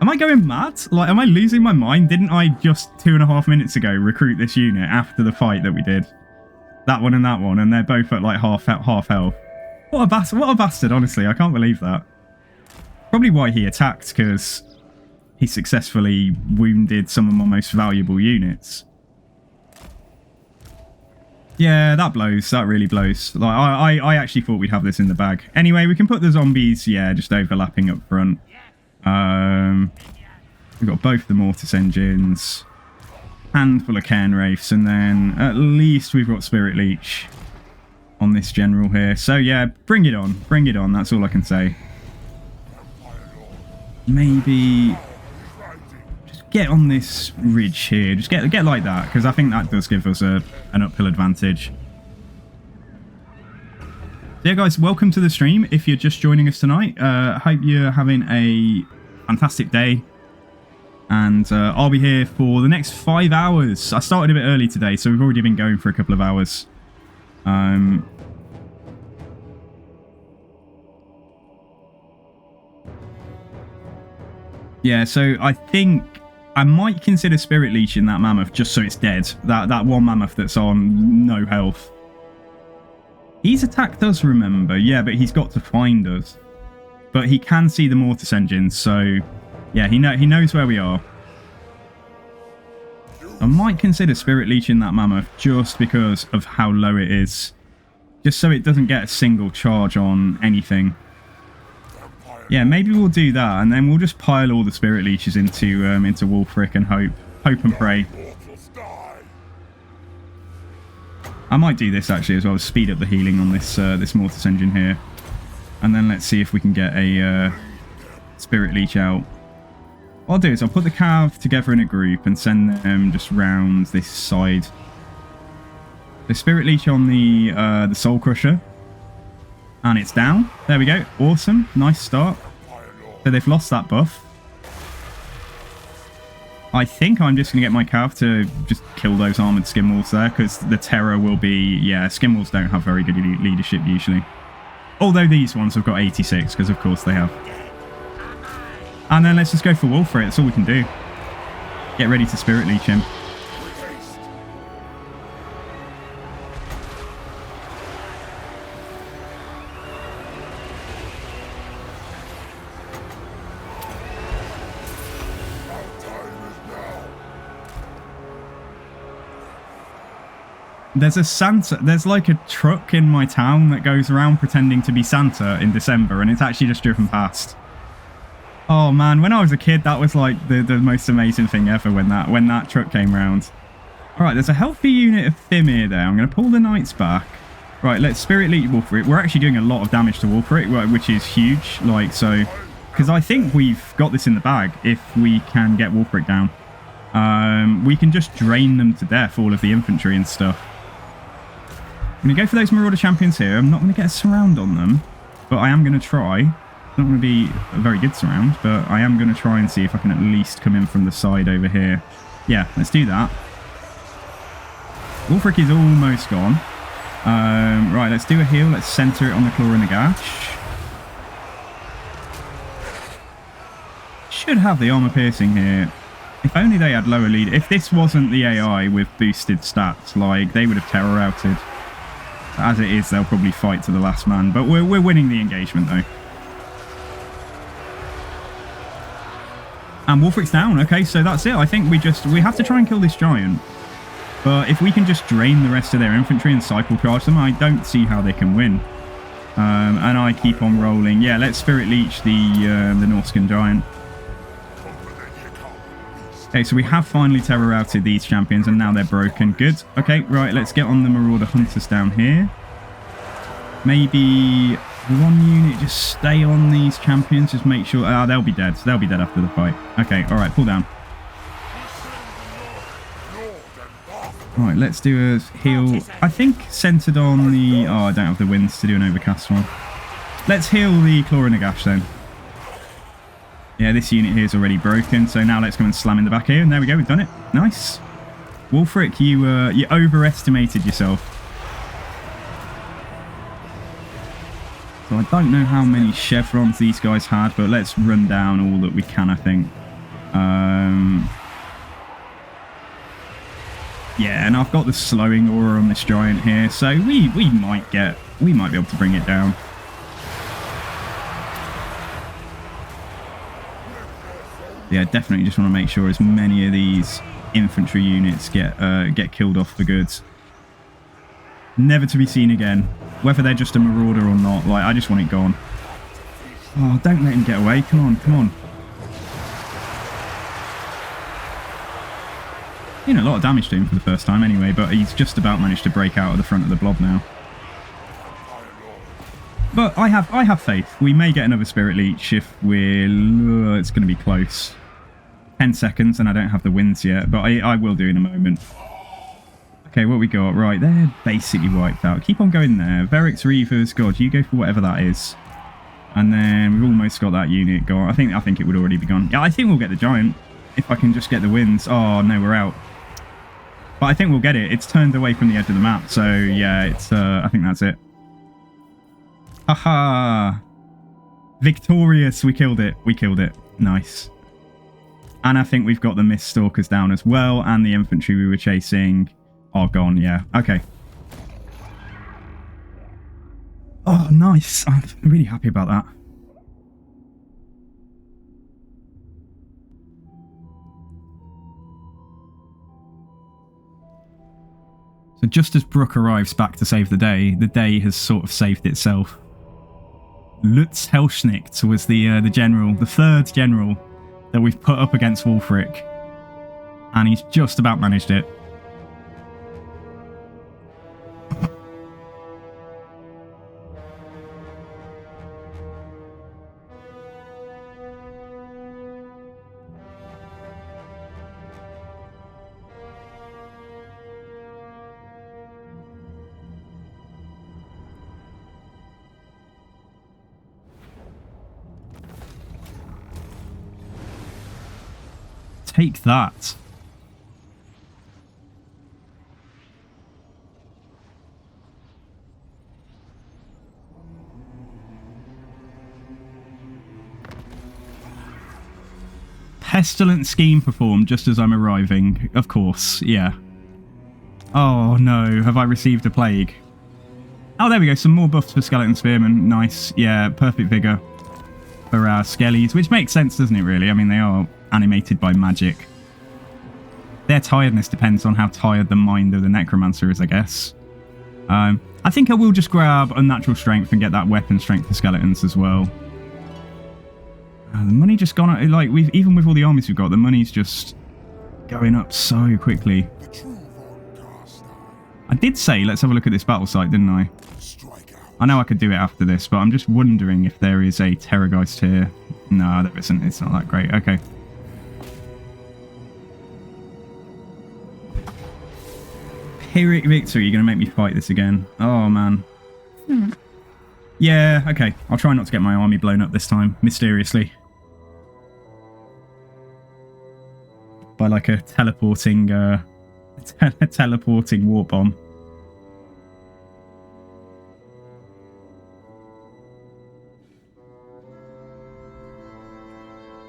Am I going mad? Like, am I losing my mind? Didn't I just 2.5 minutes ago recruit this unit after the fight that we did? That one, and they're both at, like, half health. What a bastard, honestly. I can't believe that. Probably why he attacked, because he successfully wounded some of my most valuable units. Yeah, that blows. That really blows. Like, I actually thought we'd have this in the bag. Anyway, we can put the zombies, yeah, just overlapping up front. We've got both the mortis engines, handful of cairn wraiths, and then at least we've got spirit leech on this general here. So yeah, bring it on. Bring it on. That's all I can say. Maybe just get on this ridge here. Just get like that, because I think that does give us an uphill advantage. So yeah, guys, welcome to the stream. If you're just joining us tonight, hope you're having a fantastic day. And I'll be here for the next 5 hours. I started a bit early today, so we've already been going for a couple of hours. Yeah, so I think I might consider Spirit Leech in that mammoth just so it's dead. That one mammoth that's on no health. He's attacked us, remember? Yeah, but he's got to find us. But he can see the mortis engines, so yeah, he knows where we are. I might consider Spirit Leech in that mammoth just because of how low it is. Just so it doesn't get a single charge on anything. Yeah, maybe we'll do that, and then we'll just pile all the Spirit Leeches into Wulfric and hope and pray. I might do this actually as well, speed up the healing on this this mortis engine here, and then let's see if we can get a Spirit Leech out. What I'll do is I'll put the cav together in a group and send them just round this side. The Spirit Leech on the Soul Crusher. And it's down. There we go. Awesome. Nice start. So they've lost that buff. I think I'm just going to get my cav to just kill those armoured skinwolves there, because the terror will be... Yeah, skinwolves don't have very good leadership usually. Although these ones have got 86, because of course they have. And then let's just go for Wulfric. That's all we can do. Get ready to Spirit Leech him. There's a Santa, there's like a truck in my town that goes around pretending to be Santa in December, and it's actually just driven past. Oh man, when I was a kid, that was like the most amazing thing ever when that truck came round. Alright, there's a healthy unit of Thimir there. I'm going to pull the knights back. Right, let's Spirit Leech Wulfric. We're actually doing a lot of damage to Wulfric, which is huge. Like, so, because I think we've got this in the bag if we can get Wulfric down. We can just drain them to death, all of the infantry and stuff. I'm going to go for those Marauder champions here. I'm not going to get a surround on them, but I am going to try. It's not going to be a very good surround, but I am going to try and see if I can at least come in from the side over here. Yeah, let's do that. Wulfric is almost gone. Right, let's do a heal. Let's centre it on the Claw and the Gash. Should have the armor piercing here. If only they had lower lead. If this wasn't the AI with boosted stats, like, they would have terror routed. As it is, they'll probably fight to the last man. But we're winning the engagement, though. And Wulfric's down. Okay, so that's it. I think we have to try and kill this giant. But if we can just drain the rest of their infantry and cycle charge them, I don't see how they can win. And I keep on rolling. Yeah, let's Spirit Leech the Norscan giant. Okay, so we have finally terror routed these champions, and now they're broken. Good. Okay, right, let's get on the Marauder Hunters down here. Maybe one unit just stay on these champions, just make sure... Ah, they'll be dead. They'll be dead after the fight. Okay, all right, pull down. All right, let's do a heal. I think centered on the... Oh, I don't have the winds to do an overcast one. Let's heal the Claw and the Gash then. Yeah, this unit here is already broken, so now let's come and slam in the back here, and there we go, we've done it. Nice. Wulfric, you overestimated yourself. So I don't know how many chevrons these guys had, but let's run down all that we can, I think. Yeah, and I've got the slowing aura on this giant here, so we might be able to bring it down. Yeah, definitely just want to make sure as many of these infantry units get killed off for good. Never to be seen again. Whether they're just a marauder or not, like, I just want it gone. Oh, don't let him get away. Come on, come on. Doing a lot of damage to him for the first time anyway, but he's just about managed to break out of the front of the blob now. But I have faith. We may get another Spirit Leech if we're... it's going to be close. 10 seconds and I don't have the winds yet, but I will do in a moment. Okay, what we got? Right, they're basically wiped out. Keep on going there. Verix, Reavers, God, you go for whatever that is. And then we've almost got that unit gone. I think it would already be gone. Yeah, I think we'll get the giant if I can just get the winds. Oh, no, we're out. But I think we'll get it. It's turned away from the edge of the map, so yeah, it's I think that's it. Haha! Victorious! We killed it. We killed it. Nice. And I think we've got the Mist Stalkers down as well, and the infantry we were chasing are gone, yeah. Okay. Oh, nice. I'm really happy about that. So just as Brooke arrives back to save the day has sort of saved itself. Lutz Helschnicht was the general, the third general that we've put up against Wulfric. And he's just about managed it. Take that. Pestilent scheme performed just as I'm arriving. Of course, yeah. Oh no, have I received a plague? Oh, there we go. Some more buffs for Skeleton Spearmen. Nice. Yeah, perfect vigor for our skellies, which makes sense, doesn't it, really? I mean, they are animated by magic. Their tiredness depends on how tired the mind of the necromancer is, I guess. I think I will just grab unnatural strength and get that weapon strength for skeletons as well. The money just gone up, like, even with all the armies we've got, the money's just going up so quickly. I did say let's have a look at this battle site, didn't I? I know I could do it after this, but I'm just wondering if there is a Terrorgeist here. No, there isn't. It's not that great. Okay. Pyrrhic victory. You're going to make me fight this again. Oh, man. Yeah, okay. I'll try not to get my army blown up this time, mysteriously. By like a teleporting, teleporting warp bomb.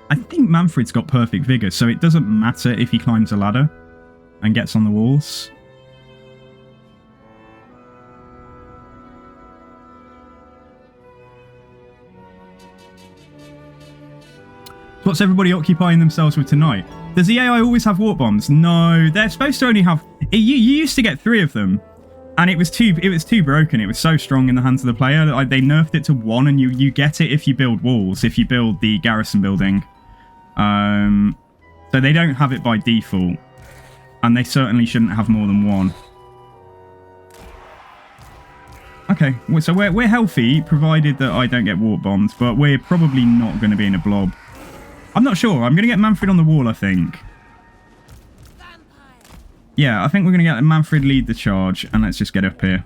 I think Mannfred's got perfect vigor, so it doesn't matter if he climbs a ladder and gets on the walls. What's everybody occupying themselves with tonight? Does the AI always have warp bombs? No, they're supposed to only have... You used to get 3 of them, and it was too broken. It was so strong in the hands of the player. They nerfed it to 1, and you get it if you build walls, if you build the garrison building. So they don't have it by default, and they certainly shouldn't have more than 1. Okay, so we're healthy, provided that I don't get warp bombs, but we're probably not going to be in a blob. I'm not sure. I'm going to get Mannfred on the wall, I think. Yeah, I think we're going to get Mannfred lead the charge, and let's just get up here.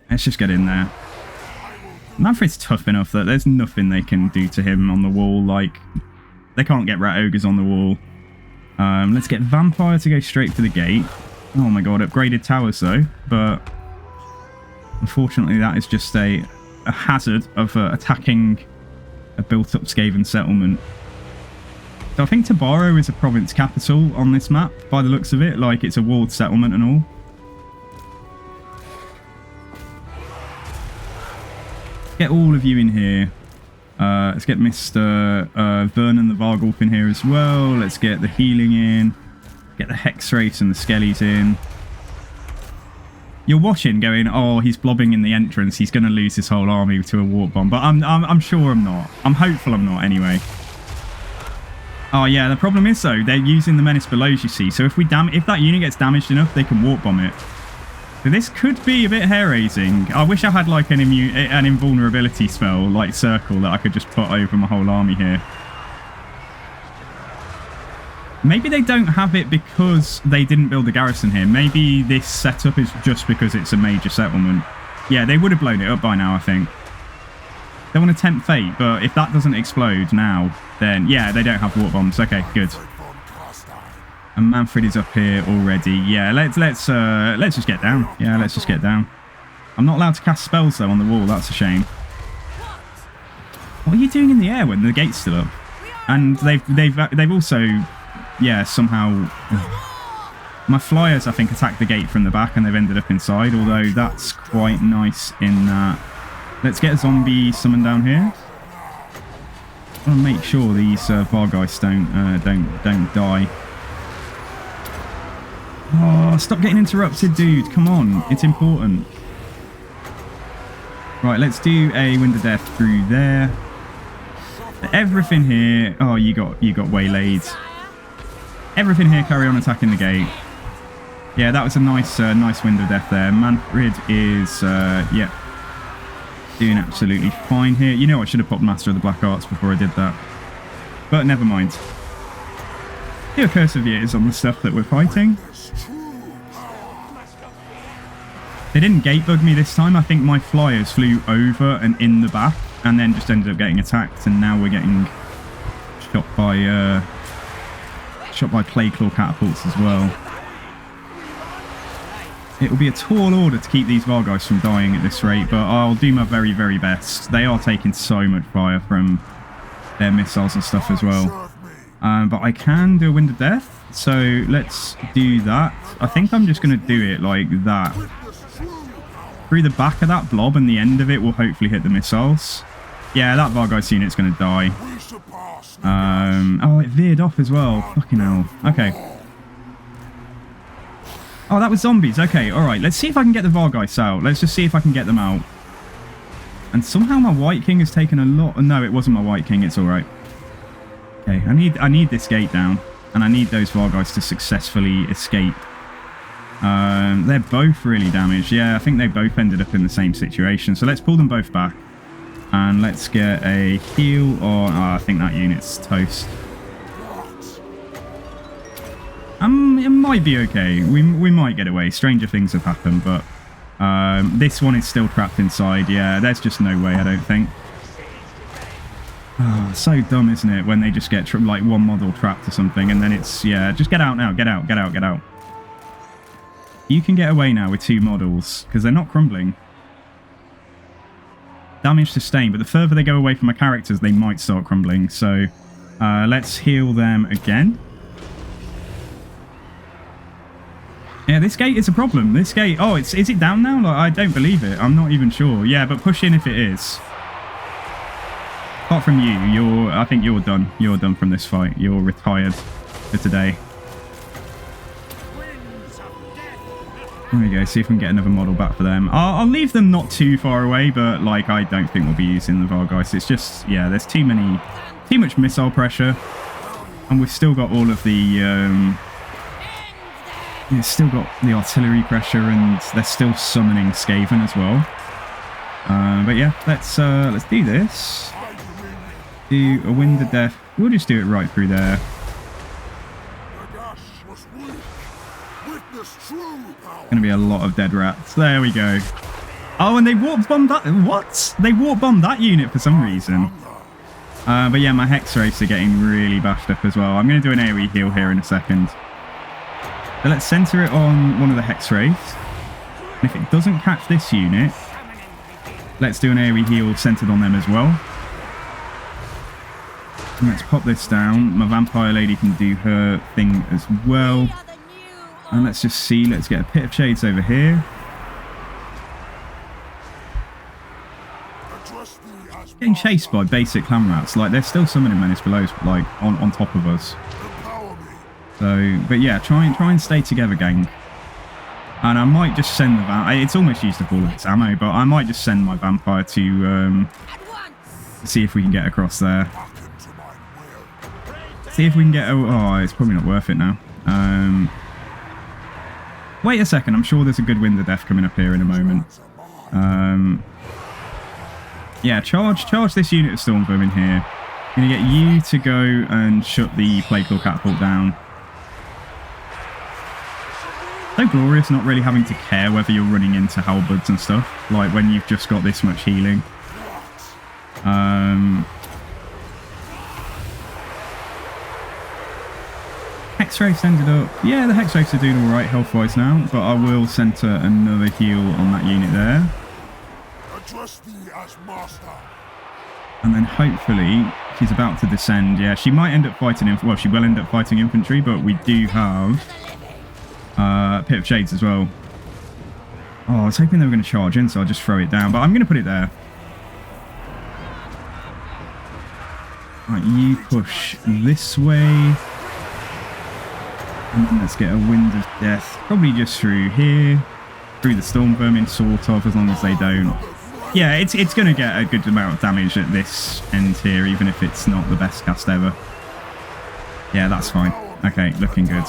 Let's just get in there. Mannfred's tough enough that there's nothing they can do to him on the wall. Like, they can't get rat ogres on the wall. Let's get Vampire to go straight for the gate. Oh my god, upgraded towers though. But unfortunately that is just a hazard of attacking a built-up Skaven settlement. So I think Tabaro is a province capital on this map, by the looks of it. Like, it's a walled settlement and all. Get all of you in here. Let's get Mr. Vernon the Vargulf in here as well. Let's get the healing in. Get the Hexwraiths and the Skellies in. You're watching going, oh, he's blobbing in the entrance. He's going to lose his whole army to a warp bomb. But I'm sure I'm not. I'm hopeful I'm not anyway. Oh yeah, the problem is though, they're using the Menace Belows, you see. So if that unit gets damaged enough, they can warp bomb it. So this could be a bit hair-raising. I wish I had like an invulnerability spell, like Circle, that I could just put over my whole army here. Maybe they don't have it because they didn't build a garrison here. Maybe this setup is just because it's a major settlement. Yeah, they would have blown it up by now, I think. They want to tempt fate, but if that doesn't explode now, then yeah, they don't have warp bombs. Okay, good. And Mannfred is up here already. Yeah, let's just get down. Yeah, let's just get down. I'm not allowed to cast spells though on the wall. That's a shame. What are you doing in the air when the gate's still up? And they've also, yeah, somehow. My flyers, I think, attacked the gate from the back and they've ended up inside. Although that's quite nice in that. Let's get a zombie summoned down here. I want to make sure these Vargeists don't die. Oh, stop getting interrupted, dude. Come on, it's important. Right, let's do a Wind of Death through there. Everything here. Oh, you got waylaid. Everything here. Carry on attacking the gate. Yeah, that was a nice Wind of Death there. Mannfred is yeah, doing absolutely fine here. You know, I should have popped Master of the Black Arts before I did that, but never mind. Do a Curse of Years on the stuff that we're fighting. They didn't gate bug me this time. I think my flyers flew over and in the back and then just ended up getting attacked, and now we're getting shot by Plague Claw catapults as well. It will be a tall order to keep these Vargeists from dying at this rate, but I'll do my very, very best. They are taking so much fire from their missiles and stuff as well. But I can do a Wind of Death, so let's do that. I think I'm just going to do it like that. Through the back of that blob, and the end of it will hopefully hit the missiles. Yeah, that Vargeist unit's going to die. Oh, it veered off as well. Fucking hell. Okay. Oh, that was zombies. Okay, alright. Let's see if I can get the Vargeists out. Let's just see if I can get them out. And somehow my White King has taken a lot... No, it wasn't my White King. It's alright. Okay, I need this gate down. And I need those Vargeists to successfully escape. They're both really damaged. Yeah, I think they both ended up in the same situation. So let's pull them both back. And let's get a heal on... Oh, I think that unit's toast. It might be okay. We might get away. Stranger things have happened, but this one is still trapped inside. Yeah, there's just no way, I don't think. Oh, so dumb, isn't it? When they just get like one model trapped or something, and then it's, yeah, just get out now. Get out, get out, get out. You can get away now with 2 models, because they're not crumbling. Damage sustained, but the further they go away from my characters, they might start crumbling. So let's heal them again. Yeah, this gate is a problem. This gate... Oh, is it down now? Like, I don't believe it. I'm not even sure. Yeah, but push in if it is. Apart from you, I think you're done. You're done from this fight. You're retired for today. There we go. See if we can get another model back for them. I'll leave them not too far away, but like I don't think we'll be using the Vargeist. It's just, yeah, there's too much missile pressure, and we've still got all of the yeah, still got the artillery pressure, and they're still summoning Skaven as well. But yeah, let's do this. Do a Wind of Death. We'll just do it right through there. Gonna be a lot of dead rats. There we go. Oh, and they warp bombed that. What? They warp bombed that unit for some reason. But yeah, my Hex Wraiths are getting really bashed up as well. I'm gonna do an AoE heal here in a second. So let's center it on one of the Hex Wraiths. And if it doesn't catch this unit, let's do an AoE heal centered on them as well. And let's pop this down. My Vampire Lady can do her thing as well. And let's just see, let's get a Pit of Shades over here. Getting chased by basic clan rats. Like, they're still summoning Menace Below, like, on top of us. So, but yeah, try and stay together, gang. And I might just send the Vampire. It's almost used up all of its ammo, but I might just send my Vampire to see if we can get across there. See if we can get... Oh, it's probably not worth it now. Wait a second, I'm sure there's a good Wind of Death coming up here in a moment. Yeah, charge this unit of Stormvermin in here. I'm going to get you to go and shut the Plague Claw Catapult down. So glorious not really having to care whether you're running into halberds and stuff, like when you've just got this much healing. Hex Wraiths ended up... Yeah, the Hex Wraiths are doing alright health-wise now, but I will center another heal on that unit there. And then hopefully she's about to descend. Yeah, she might end up fighting... Well, she will end up fighting infantry, but we do have Pit of Shades as well. Oh, I was hoping they were going to charge in, so I'll just throw it down, but I'm going to put it there. Right, you push this way. And then let's get a Wind of Death, probably just through here, through the Stormvermin, sort of, as long as they don't. Yeah, it's going to get a good amount of damage at this end here, even if it's not the best cast ever. Yeah, that's fine. Okay, looking good.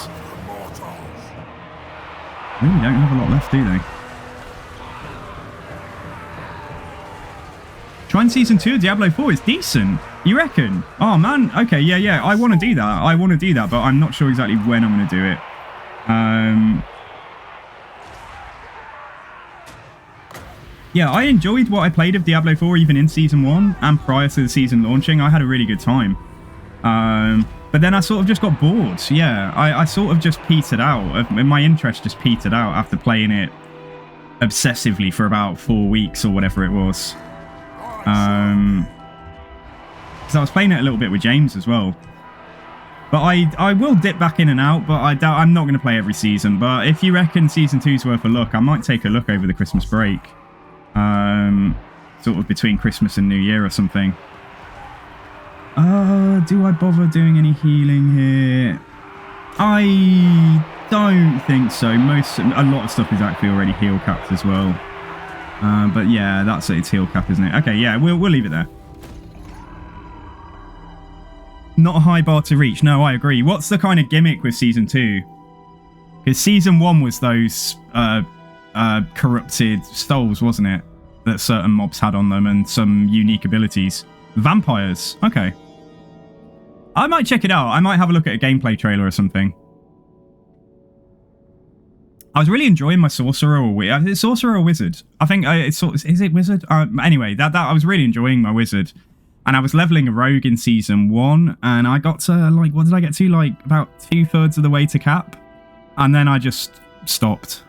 Really don't have a lot left, do they? Trying Season 2 of Diablo 4 is decent. You reckon? Oh, man. Okay, yeah. I want to do that. But I'm not sure exactly when I'm going to do it. Yeah, I enjoyed what I played of Diablo 4 even in Season 1 and prior to the season launching. I had a really good time. But then I sort of just got bored. Yeah, I sort of just petered out. My interest just petered out after playing it obsessively for about 4 weeks or whatever it was. Because I was playing it a little bit with James as well. But I will dip back in and out, but I'm not going to play every season. But if you reckon Season 2's worth a look, I might take a look over the Christmas break. Sort of between Christmas and New Year or something. Do I bother doing any healing here? I don't think so. A lot of stuff is actually already heal capped as well. But yeah, that's its heal cap, isn't it? Okay, yeah, we'll leave it there. Not a high bar to reach. No, I agree. What's the kind of gimmick with Season 2? Because Season 1 was those corrupted stoles, wasn't it? That certain mobs had on them and some unique abilities. Vampires. Okay. I might check it out. I might have a look at a gameplay trailer or something. I was really enjoying my sorcerer or wizard. Is it sorcerer or wizard? I think it's sort. Is it wizard? Anyway, that I was really enjoying my wizard, and I was leveling a rogue in season 1, and I got to like, what did I get to? Like about 2/3 of the way to cap, and then I just stopped.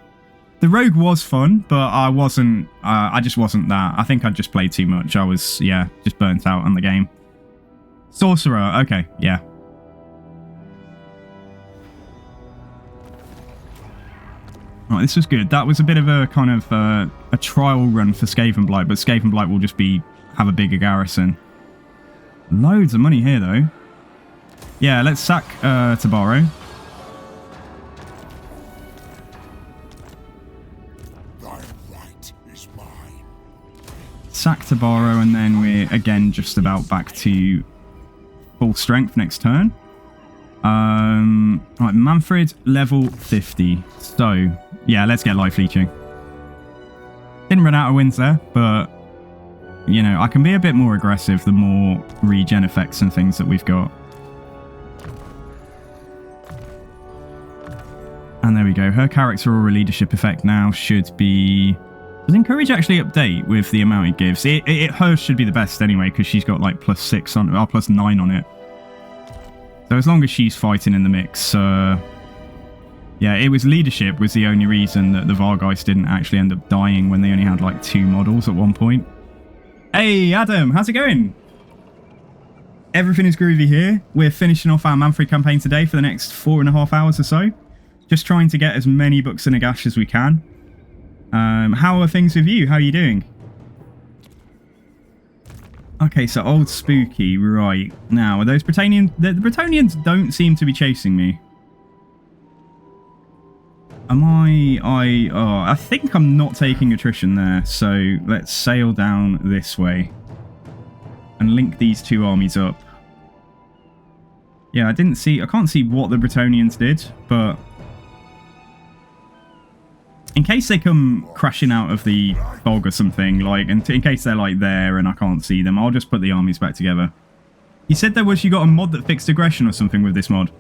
The rogue was fun, but I wasn't. I just wasn't that. I think I just played too much. I was just burnt out on the game. Sorcerer. Okay, yeah. Right, this was good. That was a bit of a kind of a trial run for Skavenblight, but Skavenblight will just have a bigger garrison. Loads of money here, though. Yeah, let's sack Tabaro. Thy right is mine. Sack Tabaro, and then we're again just about back to full strength next turn. Right, Mannfred level 50. So yeah, let's get life leeching. Didn't run out of wins there, but you know, I can be a bit more aggressive the more regen effects and things that we've got. And there we go. Her character or a leadership effect now should be... Does encourage actually update with the amount it gives? Hers should be the best anyway, because she's got like +6 on, or +9 on it. So as long as she's fighting in the mix, yeah, it was leadership was the only reason that the Vargeist didn't actually end up dying when they only had like 2 models at one point. Hey, Adam, how's it going? Everything is groovy here. We're finishing off our Mannfred campaign today for the next 4.5 hours or so. Just trying to get as many books in Nagash as we can. How are things with you? How are you doing? Okay, so old spooky, right. Now, are those Bretonnians? The Bretonnians don't seem to be chasing me. Am I think I'm not taking attrition there, so let's sail down this way and link these 2 armies up. Yeah, I can't see what the Bretonnians did, but in case they come crashing out of the fog or something, like, and in case they're like there and I can't see them, I'll just put the armies back together. You said you got a mod that fixed aggression or something with this mod.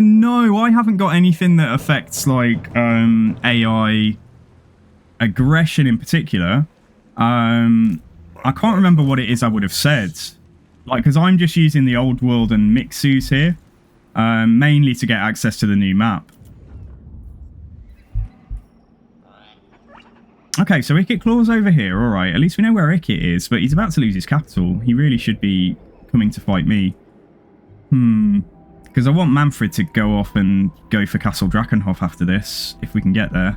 No, I haven't got anything that affects like AI aggression in particular. I can't remember what it is I would have said. Like, because I'm just using the old world and Mixus here, mainly to get access to the new map. Okay, so Ikit Claw's over here. All right, at least we know where Ikit is, but he's about to lose his capital. He really should be coming to fight me. Because I want Mannfred to go off and go for Castle Drakenhof after this, if we can get there.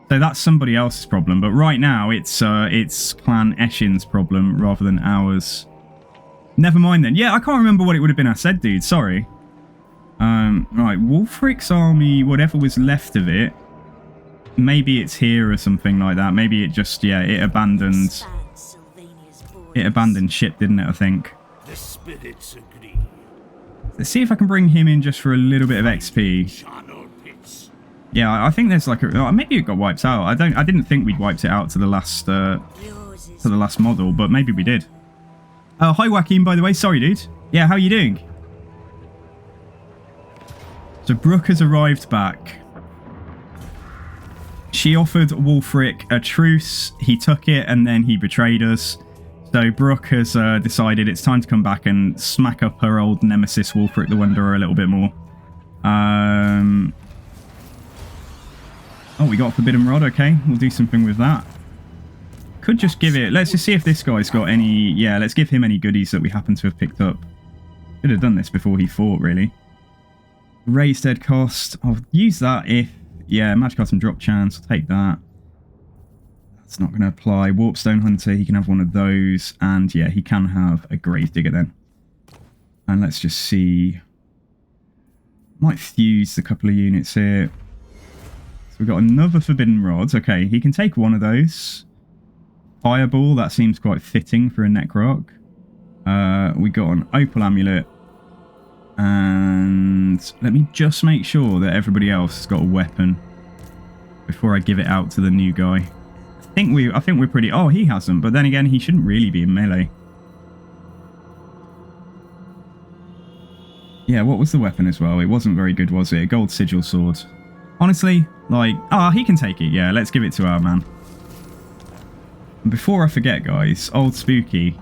So that's somebody else's problem, but right now it's Clan Eshin's problem rather than ours. Never mind then. Yeah, I can't remember what it would have been I said, dude. Sorry. Right, Wulfric's army, whatever was left of it, maybe it's here or something like that. Maybe it just, yeah, it abandoned ship, didn't it, I think. The spirits agree. Let's see if I can bring him in just for a little bit of XP. Charnel pits. Yeah, I think there's like a... maybe it got wiped out. I didn't think we'd wiped it out to the last model, but maybe we did. Hi, Joaquin, by the way. Sorry, dude. Yeah, how are you doing? So Brooke has arrived back. She offered Wulfric a truce. He took it, and then he betrayed us. So Brooke has decided it's time to come back and smack up her old nemesis Wulfric the Wanderer a little bit more. Oh, we got a Forbidden Rod. Okay, we'll do something with that. Could just give it... Let's just see if this guy's got any... Yeah, let's give him any goodies that we happen to have picked up. Could have done this before he fought, really. Raised dead cost. I'll use that if... Yeah, magic item drop chance. I'll take that. That's not going to apply. Warpstone Hunter, he can have one of those. And yeah, he can have a Grave Digger then. And let's just see. Might fuse a couple of units here. So we've got another Forbidden Rod. Okay, he can take one of those. Fireball, that seems quite fitting for a Necroc. We got an Opal Amulet. And let me just make sure that everybody else has got a weapon before I give it out to the new guy. I think we're pretty... Oh, he hasn't, but then again, he shouldn't really be in melee. Yeah, what was the weapon as well? It wasn't very good, was it? A gold sigil sword. Honestly, like, he can take it. Yeah, let's give it to our man. And before I forget, guys, old Spooky.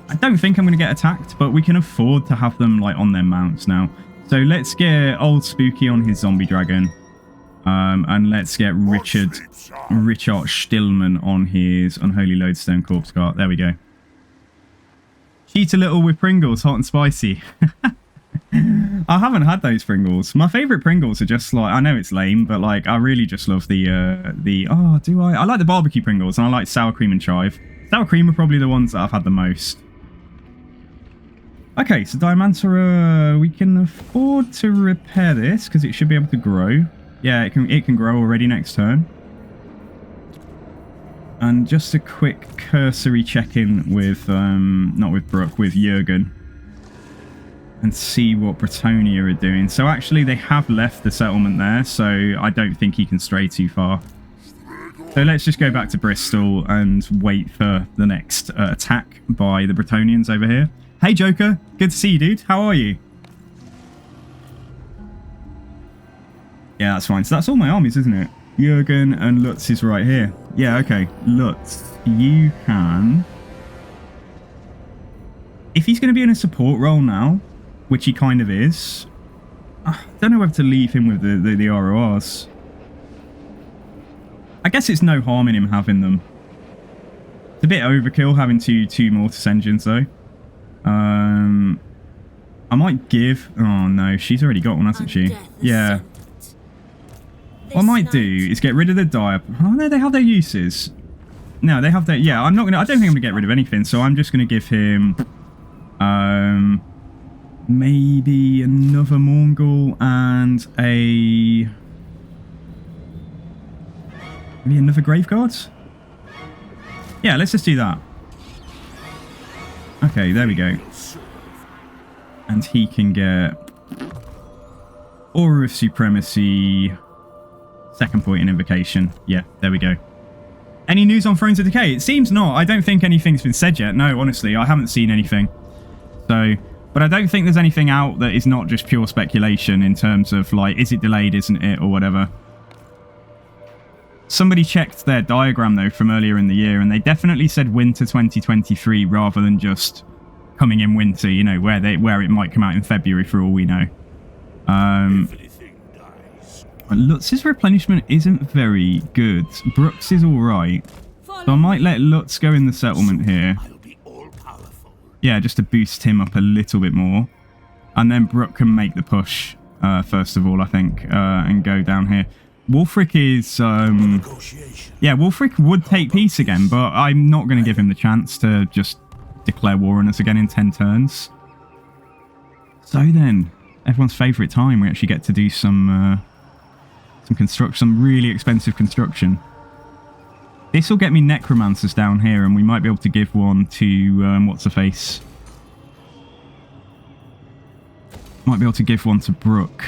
I don't think I'm going to get attacked, but we can afford to have them, like, on their mounts now. So let's get old Spooky on his zombie dragon. And let's get Richard Stillman on his unholy lodestone corpse cart. There we go. Cheat a little with Pringles, hot and spicy. I haven't had those Pringles. My favourite Pringles are just like, I know it's lame, but like I really just love I like the barbecue Pringles and I like sour cream and chive. Sour cream are probably the ones that I've had the most. Okay, so Diamantora, we can afford to repair this because it should be able to grow. Yeah, it can grow already next turn. And just a quick cursory check-in with, not with Brooke, with Jurgen. And see what Bretonia are doing. So actually they have left the settlement there, so I don't think he can stray too far. So let's just go back to Bristol and wait for the next attack by the Bretonians over here. Hey Joker, good to see you, dude. How are you? Yeah, that's fine. So that's all my armies, isn't it? Jurgen and Lutz is right here. Yeah, okay. Lutz, you can... If he's going to be in a support role now, which he kind of is, I don't know whether to leave him with the RORs. I guess it's no harm in him having them. It's a bit overkill having two Mortis engines, though. I might give... Oh, no. She's already got one, hasn't she? Yeah. What I might do is get rid of the Dire... Oh, no, they have their uses. No, they have their... Yeah, I'm not going to... I don't think I'm going to get rid of anything, so I'm just going to give him... maybe another Mongol and a... Maybe another Graveguard? Yeah, let's just do that. Okay, there we go. And he can get Aura of Supremacy, second point in Invocation. Yeah, there we go. Any news on Thrones of Decay? It seems not. I don't think anything's been said yet. No, honestly, I haven't seen anything. So, but I don't think there's anything out that is not just pure speculation in terms of, like, is it delayed, isn't it, or whatever. Somebody checked their diagram, though, from earlier in the year, and they definitely said winter 2023 rather than just coming in winter, you know, where it might come out in February for all we know. Lutz's replenishment isn't very good. Brooks is alright. So I might let Lutz go in the settlement here. Yeah, just to boost him up a little bit more. And then Brooke can make the push, first of all, I think, and go down here. Wulfric is... yeah, Wulfric would take peace again, but I'm not going to give him the chance to just declare war on us again in 10 turns. So then, everyone's favourite time, we actually get to do some construction, some really expensive construction. This will get me necromancers down here, and we might be able to give one to what's-her-face. Might be able to give one to Brooke.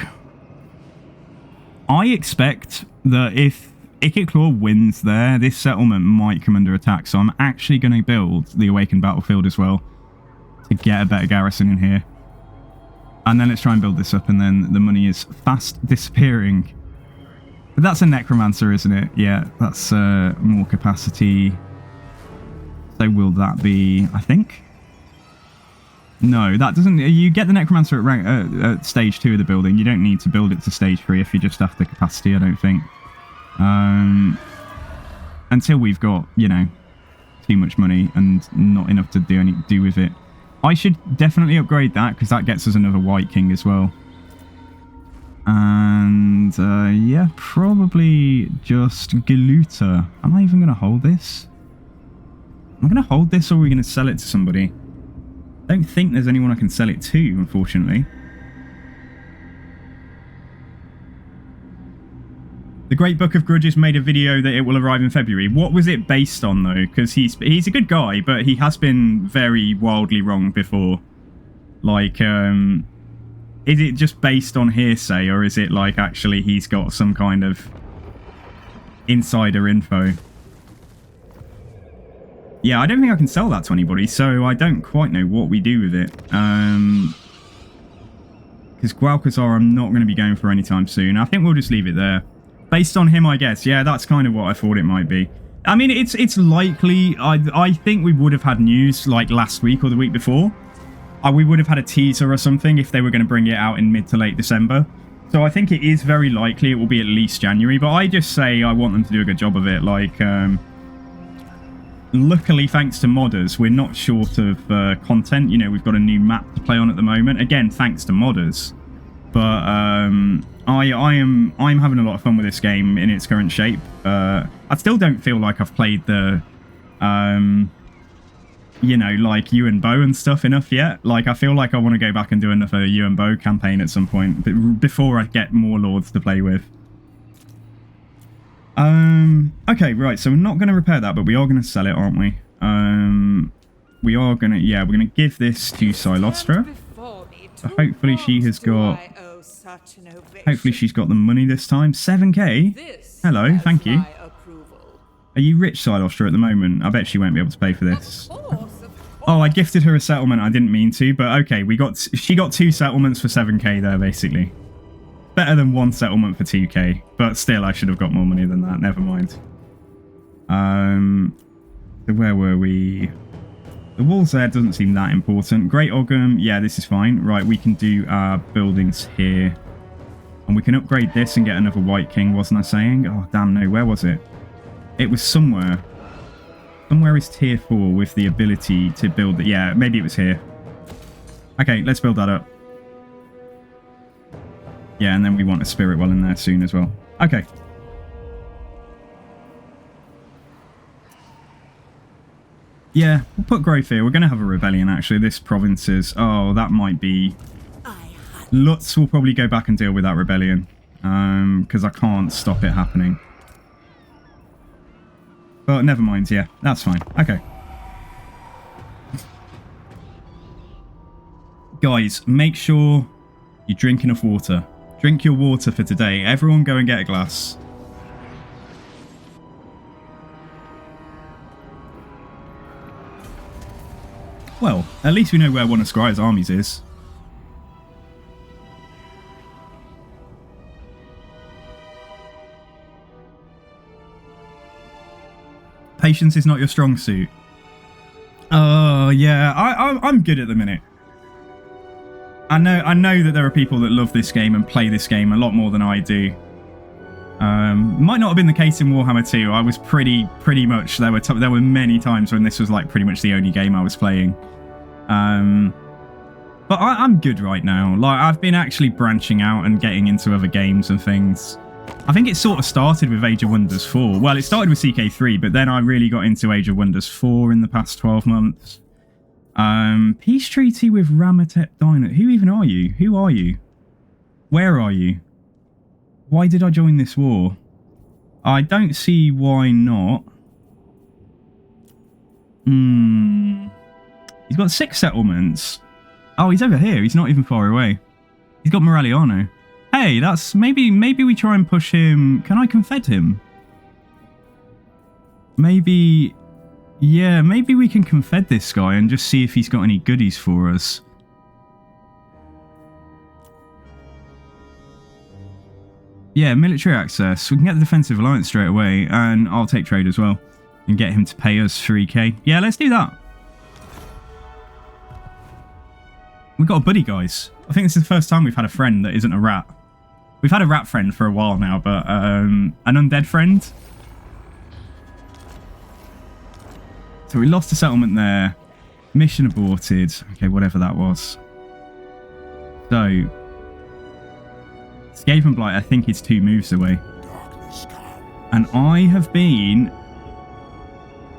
I expect that if Ikit wins there, this settlement might come under attack. So I'm actually going to build the Awakened Battlefield as well to get a better garrison in here. And then let's try and build this up, and then the money is fast disappearing. But that's a Necromancer, isn't it? Yeah, that's more capacity. So will that be, I think? No, that doesn't... You get the Necromancer at stage 2 of the building. You don't need to build it to stage 3 if you just have the capacity, I don't think. Until we've got, you know, too much money and not enough to do with it. I should definitely upgrade that, because that gets us another White King as well. And, yeah, probably just Galuta. Am I even going to hold this? Am I going to hold this, or are we going to sell it to somebody? I don't think there's anyone I can sell it to, unfortunately. The Great Book of Grudges made a video that it will arrive in February. What was it based on, though? Because he's a good guy, but he has been very wildly wrong before. Like, is it just based on hearsay, or is it like actually he's got some kind of insider info? Yeah, I don't think I can sell that to anybody, so I don't quite know what we do with it. Because because Gualcazar I'm not going to be going for anytime soon. I think we'll just leave it there. Based on him, I guess. Yeah, that's kind of what I thought it might be. I mean, it's likely. I think we would have had news like last week or the week before. We would have had a teaser or something if they were going to bring it out in mid to late December. So I think it is very likely it will be at least January. But I just say I want them to do a good job of it. Like, luckily, thanks to modders, we're not short of content. You know, we've got a new map to play on at the moment. Again, thanks to modders. But I'm having a lot of fun with this game in its current shape. I still don't feel like I've played the, you know, like you and Bo and stuff enough yet. Like, I feel like I want to go back and do another you and Bo campaign at some point before I get more lords to play with. Okay, right, so we're not going to repair that, but we are going to sell it, aren't we? We are going to, yeah, we're going to give this to Silostra. So hopefully she has got, hopefully she's got the money this time. 7k? Hello, thank you. Are you rich, Silostra, at the moment? I bet she won't be able to pay for this. Oh, I gifted her a settlement. I didn't mean to, but okay, she got 2 settlements for 7k there, basically. Better than 1 settlement for 2k, but still, I should have got more money than that. Never mind. So where were we? The walls there doesn't seem that important. Great Ogham, yeah, this is fine. Right, we can do our buildings here. And we can upgrade this and get another White King, wasn't I saying? Oh, damn, no, where was it? It was somewhere. Somewhere is tier 4 with the ability to build it. Yeah, maybe it was here. Okay, let's build that up. Yeah, and then we want a Spirit Well in there soon as well. Okay. Yeah, we'll put growth here. We're going to have a rebellion, actually. This province is... Oh, that might be... Lutz will probably go back and deal with that rebellion. Because I can't stop it happening. But never mind, yeah. That's fine. Okay. Guys, make sure you drink enough water. Drink your water for today. Everyone go and get a glass. Well, at least we know where one of Scry's armies is. Patience is not your strong suit. Oh, yeah. I'm good at the minute. I know that there are people that love this game and play this game a lot more than I do. Might not have been the case in Warhammer 2. I was pretty much... There were many times when this was like pretty much the only game I was playing. But I'm good right now. Like, I've been actually branching out and getting into other games and things. I think it sort of started with Age of Wonders 4. Well, it started with CK3, but then I really got into Age of Wonders 4 in the past 12 months. Peace treaty with Ramatep Dynat. Who even are you? Who are you? Where are you? Why did I join this war? I don't see why not. He's got 6 settlements. Oh, he's over here. He's not even far away. He's got Moraliano. Hey, that's... Maybe we try and push him... Can I confed him? Maybe... Yeah, maybe we can confed this guy and just see if he's got any goodies for us. Yeah, military access. We can get the defensive alliance straight away, and I'll take trade as well and get him to pay us 3k. Yeah, let's do that. We've got a buddy, guys. I think this is the first time we've had a friend that isn't a rat. We've had a rat friend for a while now, but an undead friend. So we lost a settlement there. Mission aborted. Okay, whatever that was. So, Scathe and Blight, I think, is 2 moves away. And I have been...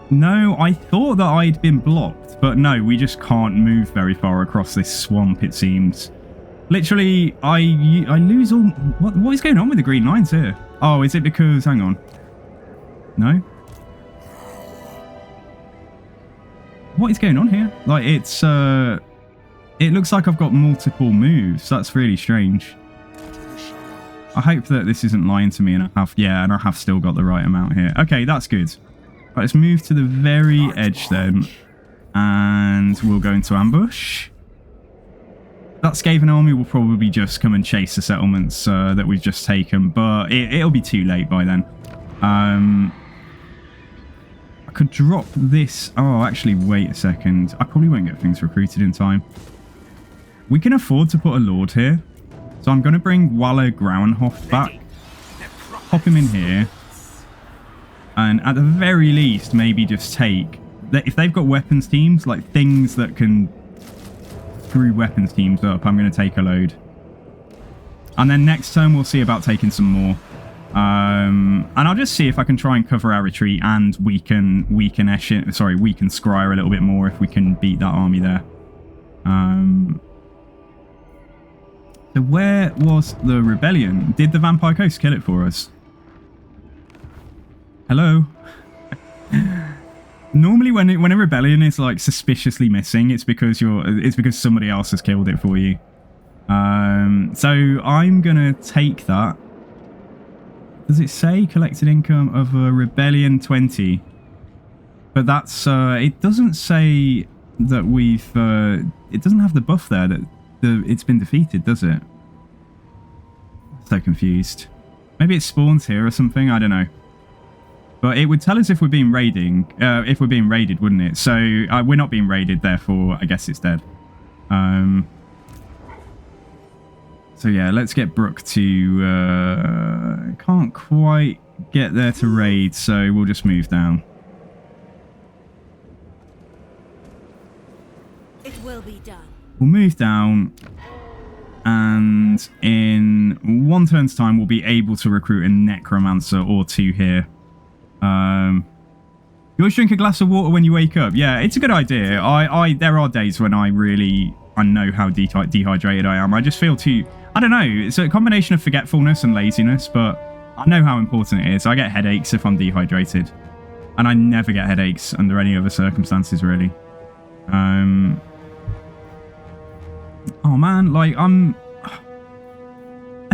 No, I thought that I'd been blocked. But no, we just can't move very far across this swamp, it seems. Literally, I lose all... What is going on with the green lines here? Oh, is it because... Hang on. No? What is going on here? Like, it's... It looks like I've got multiple moves. That's really strange. I hope that this isn't lying to me and I have... Yeah, and I have still got the right amount here. Okay, that's good. Right, let's move to the very edge then. And we'll go into ambush. That Skaven army will probably just come and chase the settlements that we've just taken, but it'll be too late by then. I could drop this. Oh, actually, wait a second. I probably won't get things recruited in time. We can afford to put a lord here. So I'm going to bring Waller Grauenhof back. Pop him in here. And at the very least, maybe just take... If they've got weapons teams, like things that can screw weapons teams up, I'm going to take a load. And then next turn, we'll see about taking some more. And I'll just see if I can try and cover our retreat and weaken Scryer a little bit more if we can beat that army there. So where was the rebellion? Did the Vampire Coast kill it for us? Hello? Normally when a rebellion is like suspiciously missing, it's because somebody else has killed it for you. So I'm gonna take that. Does it say collected income of a rebellion 20? But that's it doesn't say that we've it doesn't have the buff there that it's been defeated, does it? So confused. Maybe it spawns here or something, I don't know. But it would tell us if we're being raided, wouldn't it? So we're not being raided, therefore I guess it's dead. So yeah, let's get Brooke to... can't quite get there to raid, so we'll just move down. It will be done. We'll move down, and in one turn's time, we'll be able to recruit a Necromancer or two here. You always drink a glass of water when you wake up. Yeah, it's a good idea. There are days when I know how dehydrated I am. I just feel too... I don't know. It's a combination of forgetfulness and laziness, but I know how important it is. I get headaches if I'm dehydrated. And I never get headaches under any other circumstances, really. Oh, man. Like, I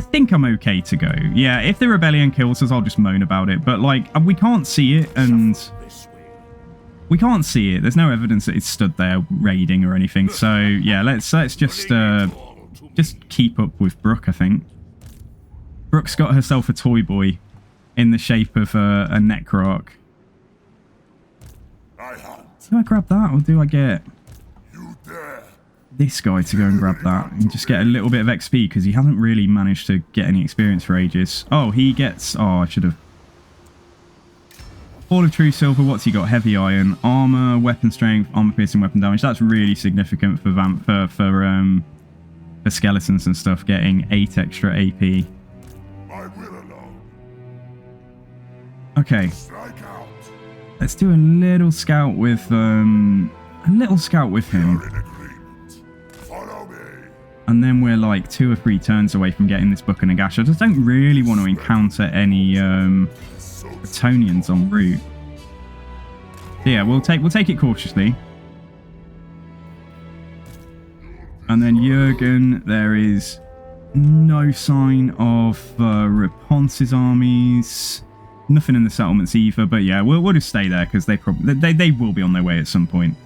think I'm okay to go. Yeah, if the rebellion kills us, I'll just moan about it. But, like, we can't see it, and... We can't see it. There's no evidence that it's stood there raiding or anything. So, yeah, let's just keep up with Brooke, I think. Brooke's got herself a toy boy in the shape of a Necroarch. Do I grab that, or do I get this guy to go and grab that and just get a little bit of XP, because he hasn't really managed to get any experience for ages. Oh, he gets... Oh, I should have... Ball of True Silver, what's he got? Heavy Iron, Armor, Weapon Strength, Armor Piercing, Weapon Damage. That's really significant for skeletons and stuff, getting 8 extra AP. Okay. Let's do a little scout with him. And then we're like 2 or 3 turns away from getting this Book of Nagash. I just don't really want to encounter any Bretonnians en route. So yeah, we'll take it cautiously. And then Jurgen, there is no sign of Raponce's armies. Nothing in the settlements either. But yeah, we'll just stay there, because they will be on their way at some point.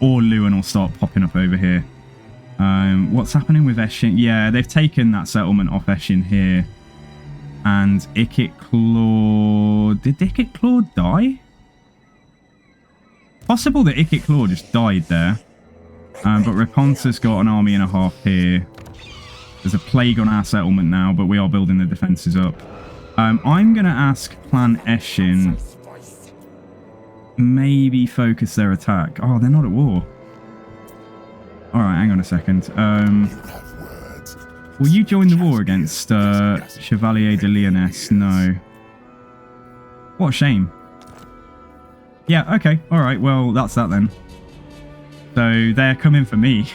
Or Lewin will start popping up over here. What's happening with Eshin? Yeah, they've taken that settlement off Eshin here. And Ikit Claw... Did Ikit Claw die? Possible that Ikit Claw just died there. But Raponce's got an army and a half here. There's a plague on our settlement now, but we are building the defences up. I'm going to ask Clan Eshin maybe focus their attack. Oh, they're not at war. Alright, hang on a second. Will you join the war against Chevalier de Lyonesse? No. What a shame. Yeah, okay. Alright, well, that's that then. So, they're coming for me.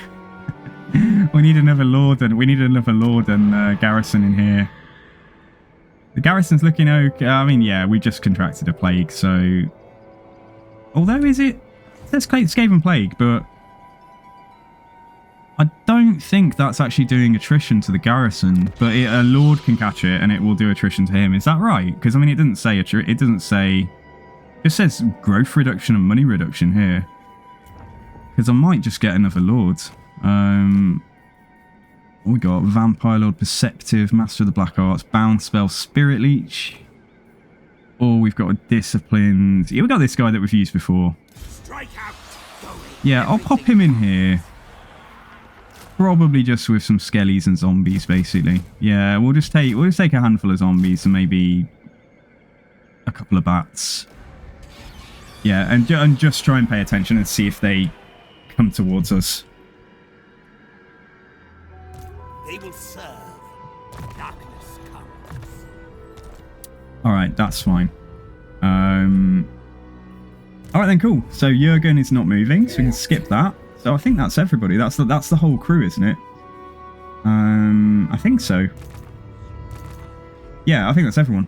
We need another lord and garrison in here. The garrison's looking okay. I mean, yeah, we just contracted a plague, so... Although, is it... That's Skaven Plague, but... I don't think that's actually doing attrition to the garrison, but a lord can catch it and it will do attrition to him. Is that right? Because, I mean, it doesn't say... It doesn't say... It says growth reduction and money reduction here. Because I might just get another lord. What we got? Vampire Lord, Perceptive, Master of the Black Arts, Bound Spell, Spirit Leech. Or we've got a Disciplined. Yeah, we got this guy that we've used before. Strike out. Yeah, I'll pop him in here. Probably just with some skellies and zombies, basically. Yeah, we'll just take a handful of zombies and maybe a couple of bats. Yeah, and just try and pay attention and see if they come towards us. They will serve. Darkness comes. Alright, that's fine. Alright then, cool. So Jurgen is not moving, so we can skip that. So I think that's everybody. That's the whole crew, isn't it? I think so. Yeah, I think that's everyone.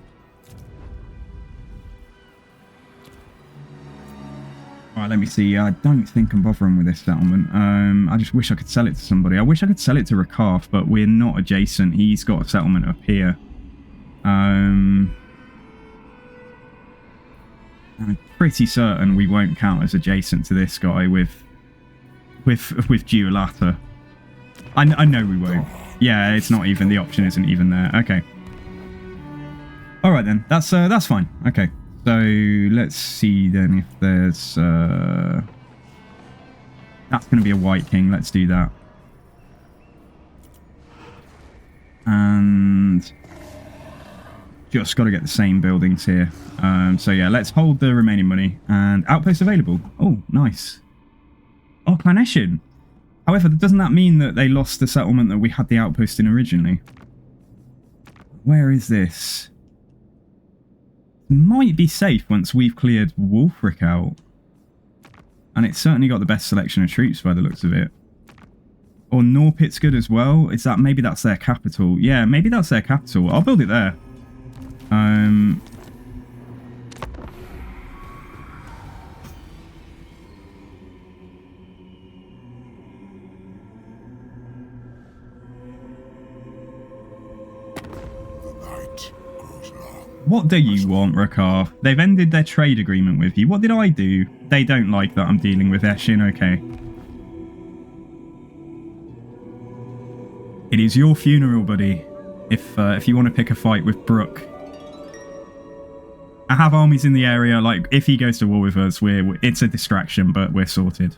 Alright, let me see. I don't think I'm bothering with this settlement. I just wish I could sell it to somebody. I wish I could sell it to Rakaf, but we're not adjacent. He's got a settlement up here. I'm pretty certain we won't count as adjacent to this guy with Duelata. I know we won't. Yeah, it's not even, the option isn't even there. Okay. Alright then, that's fine. Okay. So let's see then if there's that's gonna be a White King, let's do that. And just gotta get the same buildings here. So yeah, let's hold the remaining money and outpost available. Oh, nice. Oh, Planeshin. However, doesn't that mean that they lost the settlement that we had the outpost in originally? Where is this? Might be safe once we've cleared Wulfric out. And it's certainly got the best selection of troops by the looks of it. Or Norpit's good as well. Is that, maybe that's their capital? Yeah, maybe that's their capital. I'll build it there. What do you want, Rakar? They've ended their trade agreement with you. What did I do? They don't like that I'm dealing with Eshin, okay. It is your funeral, buddy. If you want to pick a fight with Brook. I have armies in the area, like, if he goes to war with us, it's a distraction, but we're sorted.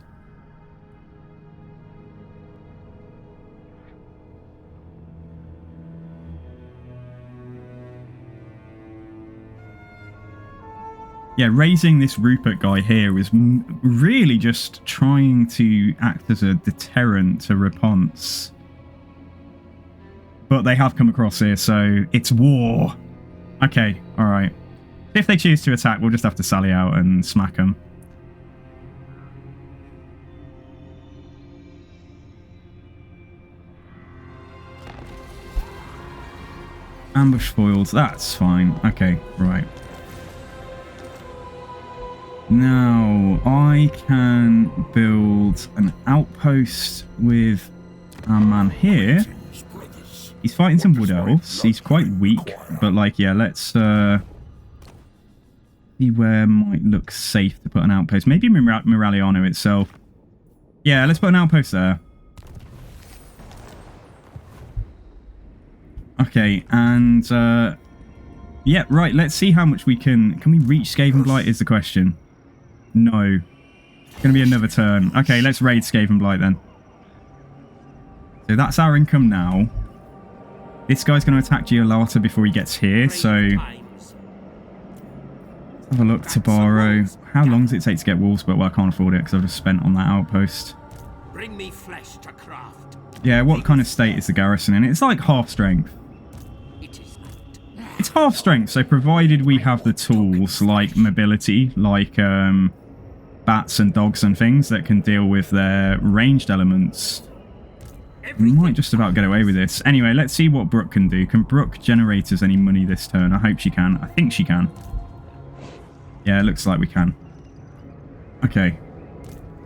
Yeah, raising this Rupert guy here is really just trying to act as a deterrent to Raponce. But they have come across here, so it's war. Okay, alright. If they choose to attack, we'll just have to sally out and smack them. Ambush foiled, that's fine. Okay, right. Now, I can build an outpost with our man here. He's fighting some wood elves. He's quite weak, but like, yeah, let's see where might look safe to put an outpost. Maybe Miraliano itself. Yeah, let's put an outpost there. Okay, and yeah, right, let's see how much we can we reach Skaven Blight is the question. No. It's going to be another turn. Okay, let's raid Skaven Blight then. So that's our income now. This guy's going to attack Giolata before he gets here, so... Let's have a look to borrow. How long does it take to get wolves? But well, I can't afford it because I've just spent on that outpost. Bring me flesh to craft. Yeah, what kind of state is the garrison in? It's like half strength. It's half strength, so provided we have the tools like mobility, like bats and dogs and things that can deal with their ranged elements, we might just about get away with this. Anyway, let's see what Brooke can do. Can Brooke generate us any money this turn? I hope she can. I think she can. Yeah, it looks like we can. Okay.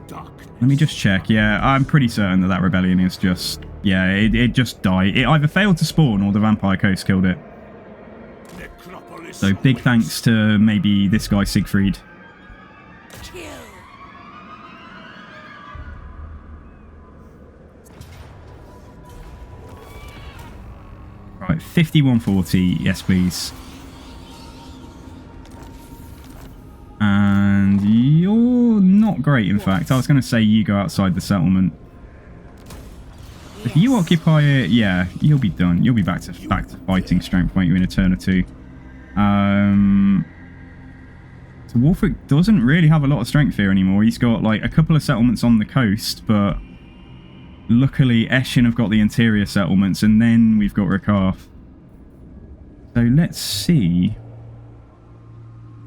Let me just check. Yeah, I'm pretty certain that rebellion is just... Yeah, it just died. It either failed to spawn or the Vampire Coast killed it. So big thanks to maybe this guy Siegfried. 5140. Yes, please. And you're not great, in fact. I was going to say you go outside the settlement. If you occupy it, yeah, you'll be done. You'll be back to fighting strength, won't you, in a turn or two. So Wulfric doesn't really have a lot of strength here anymore. He's got like a couple of settlements on the coast, but luckily Eshin have got the interior settlements, and then we've got Rakarth. So let's see.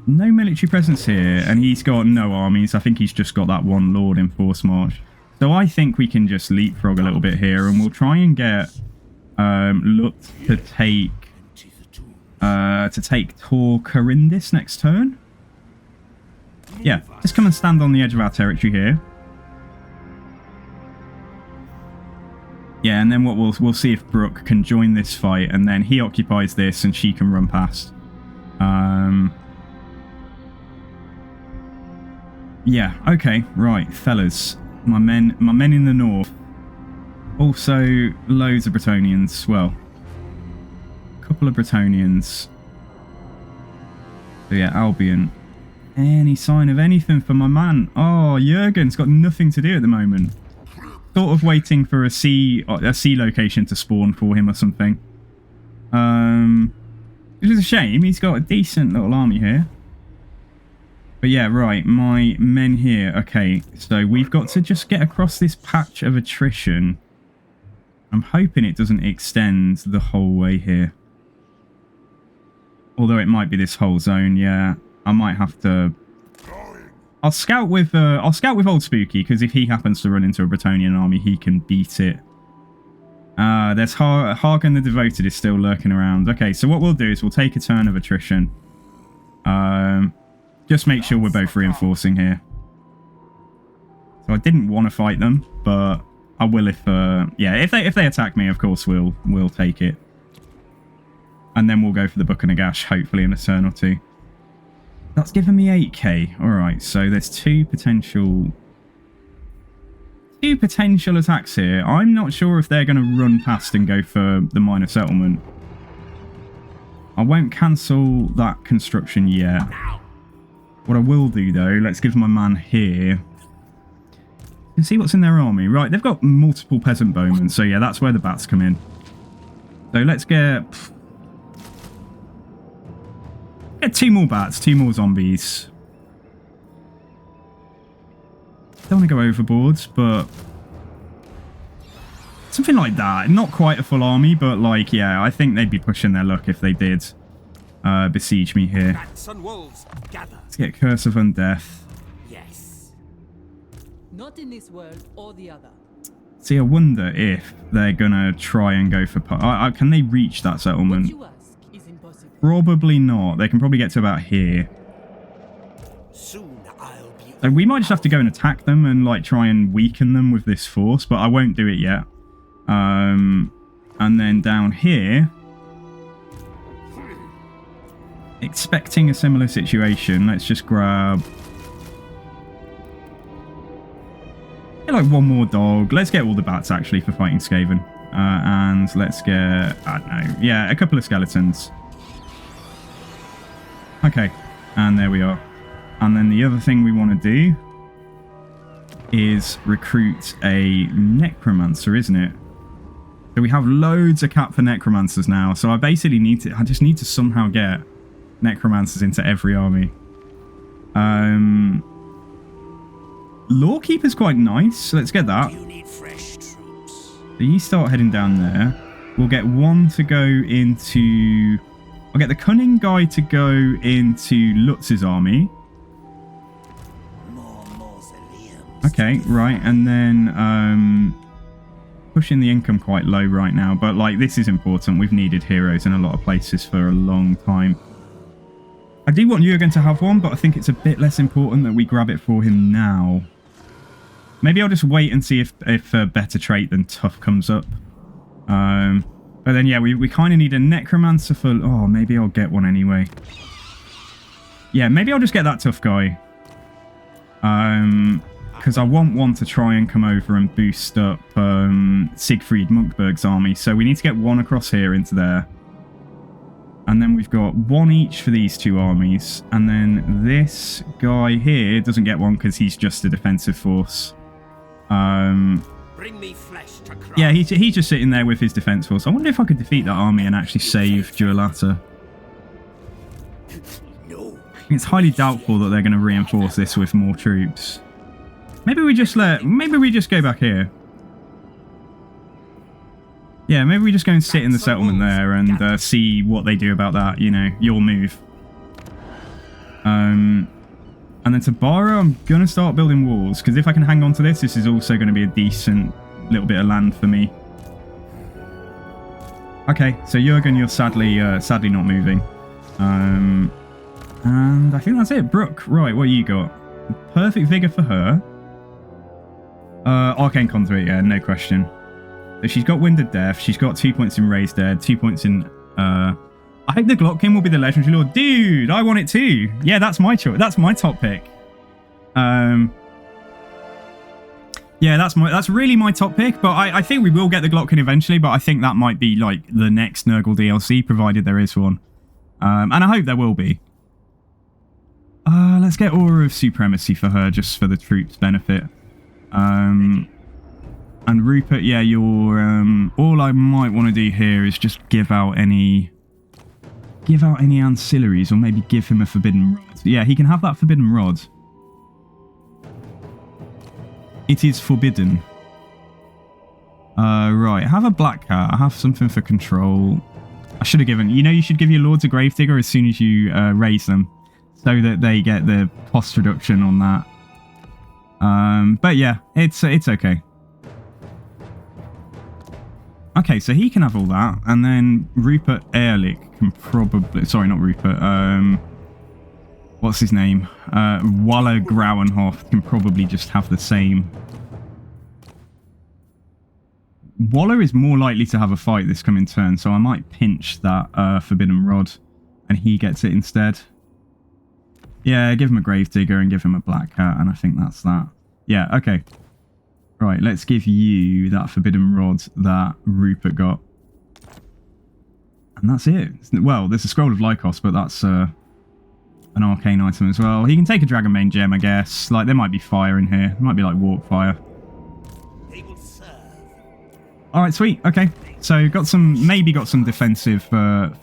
No military presence here, and he's got no armies. I think he's just got that one lord in force march. So I think we can just leapfrog a little bit here, and we'll try and get Lut to take Tor Corindus next turn. Yeah, just come and stand on the edge of our territory here. Yeah, and then what we'll see if Brooke can join this fight, and then he occupies this, and she can run past. Yeah, okay, right, fellas. My men in the north. Also, loads of Bretonnians. Well, a couple of Bretonnians. So yeah, Albion. Any sign of anything for my man? Oh, Jurgen's got nothing to do at the moment. Sort of waiting for a sea location to spawn for him or something. Which is a shame. He's got a decent little army here. But yeah, right, my men here. Okay, so we've got to just get across this patch of attrition. I'm hoping it doesn't extend the whole way here. Although it might be this whole zone, yeah. I might have to... I'll scout with Old Spooky, because if he happens to run into a Bretonnian army, he can beat it. There's Hargan the Devoted is still lurking around. Okay, so what we'll do is we'll take a turn of attrition. Just make sure we're both reinforcing here. So I didn't want to fight them, but I will if if they attack me, of course we'll take it. And then we'll go for the Book of Nagash, hopefully in a turn or two. That's given me 8k. Alright, so there's two potential attacks here. I'm not sure if they're going to run past and go for the minor settlement. I won't cancel that construction yet. What I will do, though, let's give my man here. You can see what's in their army. Right, they've got multiple peasant bowmen, so yeah, that's where the bats come in. So let's get 2 more bats, 2 more zombies. Don't want to go overboard, but something like that. Not quite a full army, but like, yeah, I think they'd be pushing their luck if they did besiege me here. Let's get Curse of Undeath. Yes. Not in this world or the other. See, I wonder if they're gonna try and go for... can they reach that settlement? What you ask is impossible. Probably not. They can probably get to about here. Soon I'll be... So we might just have to go and attack them and like try and weaken them with this force, but I won't do it yet. And then down here, expecting a similar situation, let's just grab... like 1 more dog. Let's get all the bats actually for fighting Skaven. And let's get, I don't know, yeah, a couple of skeletons. Okay, and there we are. And then the other thing we want to do is recruit a necromancer, isn't it? So we have loads of cap for necromancers now. So I basically I just need to somehow get necromancers into every army. Lawkeeper's quite nice, so let's get that. You need fresh troops. So you start heading down there. We'll get one to go into... I'll get the cunning guy to go into Lutz's army. More mausoleums. Okay, right, and then pushing the income quite low right now, but like this is important. We've needed heroes in a lot of places for a long time. I do want Jurgen to have one, but I think it's a bit less important that we grab it for him now. Maybe I'll just wait and see if a better trait than tough comes up. But then, yeah, we kind of need a necromancer for... Oh, maybe I'll get one anyway. Yeah, maybe I'll just get that tough guy. Because I want one to try and come over and boost up Siegfried Munkberg's army. So we need to get one across here into there. And then we've got one each for these two armies. And then this guy here doesn't get one because he's just a defensive force. Bring me flesh to craft. Yeah, he's just sitting there with his defense force. I wonder if I could defeat that army and actually save Duelata. No. It's highly doubtful that they're going to reinforce this with more troops. Maybe we just go back here. Yeah, maybe we just go and sit in the settlement there and see what they do about that, you know, your move. And then Tabara, I'm going to start building walls, because if I can hang on to this, this is also going to be a decent little bit of land for me. Okay, so Jurgen, you're sadly not moving. And I think that's it. Brooke, right, what you got? Perfect vigor for her. Arcane Conduit, yeah, no question. So she's got Wind of Death. She's got 2 points in Raised Dead, 2 points in... I hope the Glockkin will be the Legendary Lord. Dude, I want it too. Yeah, that's my choice. That's my top pick. Yeah, that's really my top pick. But I think we will get the Glockkin eventually. But I think that might be like the next Nurgle DLC, provided there is one. And I hope there will be. Let's get Aura of Supremacy for her, just for the troops' benefit. And Rupert, yeah, you're... all I might want to do here is just give out any ancillaries, or maybe give him a Forbidden Rod. Yeah, he can have that Forbidden Rod. It is forbidden. Right, have a Black Cat. I have something for control. I should have given... You know, you should give your Lords a Gravedigger as soon as you raise them, so that they get the cost reduction on that. But yeah, it's okay. Okay, so he can have all that, and then Rupert Ehrlich can probably... Sorry, not Rupert. What's his name? Waller Grauenhof can probably just have the same. Waller is more likely to have a fight this coming turn, so I might pinch that Forbidden Rod, and he gets it instead. Yeah, give him a Gravedigger and give him a Black Cat, and I think that's that. Yeah, okay. Right, let's give you that Forbidden Rod that Rupert got. And that's it. Well, there's a Scroll of Lycos, but that's an arcane item as well. He can take a Dragonbane Gem, I guess. Like, there might be fire in here. It might be like Warp Fire. They will serve. Alright, sweet. Okay. So, maybe got some defensive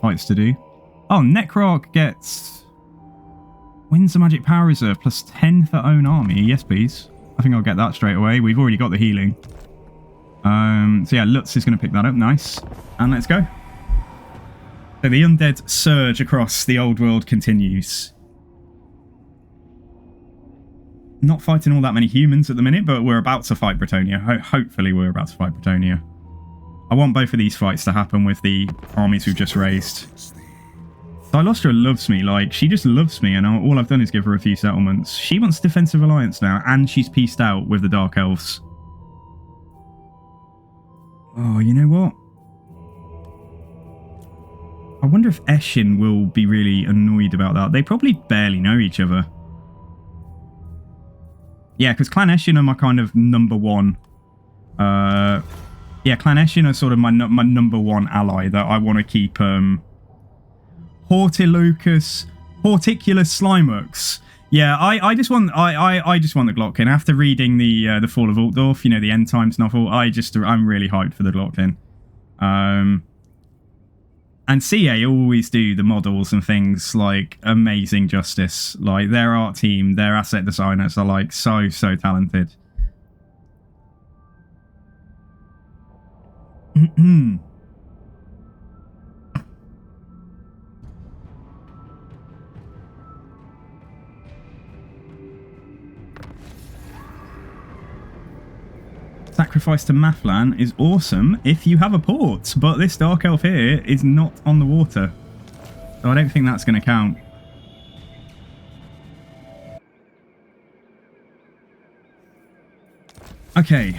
fights to do. Oh, Necrarch gets... Wins the Magic Power Reserve, plus 10 for own army. Yes, please. I think I'll get that straight away. We've already got the healing. So yeah, Lutz is going to pick that up. Nice. And let's go. So the undead surge across the old world continues. Not fighting all that many humans at the minute, but we're about to fight Bretonnia. Hopefully we're about to fight Bretonnia. I want both of these fights to happen with the armies we've just raised. Silostra loves me, like, she just loves me, and all I've done is give her a few settlements. She wants Defensive Alliance now, and she's pieced out with the Dark Elves. Oh, you know what? I wonder if Eshin will be really annoyed about that. They probably barely know each other. Yeah, because Clan Eshin are my kind of number one. Yeah, Clan Eshin are sort of my number one ally that I want to keep... Horticulus Slimeworks. Yeah, I just want the Glockkin. After reading the Fall of Altdorf, you know, the End Times novel, I'm really hyped for the Glockkin. And CA always do the models and things like amazing justice. Like their art team, their asset designers are like so talented. Sacrifice to Mathlan is awesome if you have a port, but this Dark Elf here is not on the water. So I don't think that's going to count. Okay,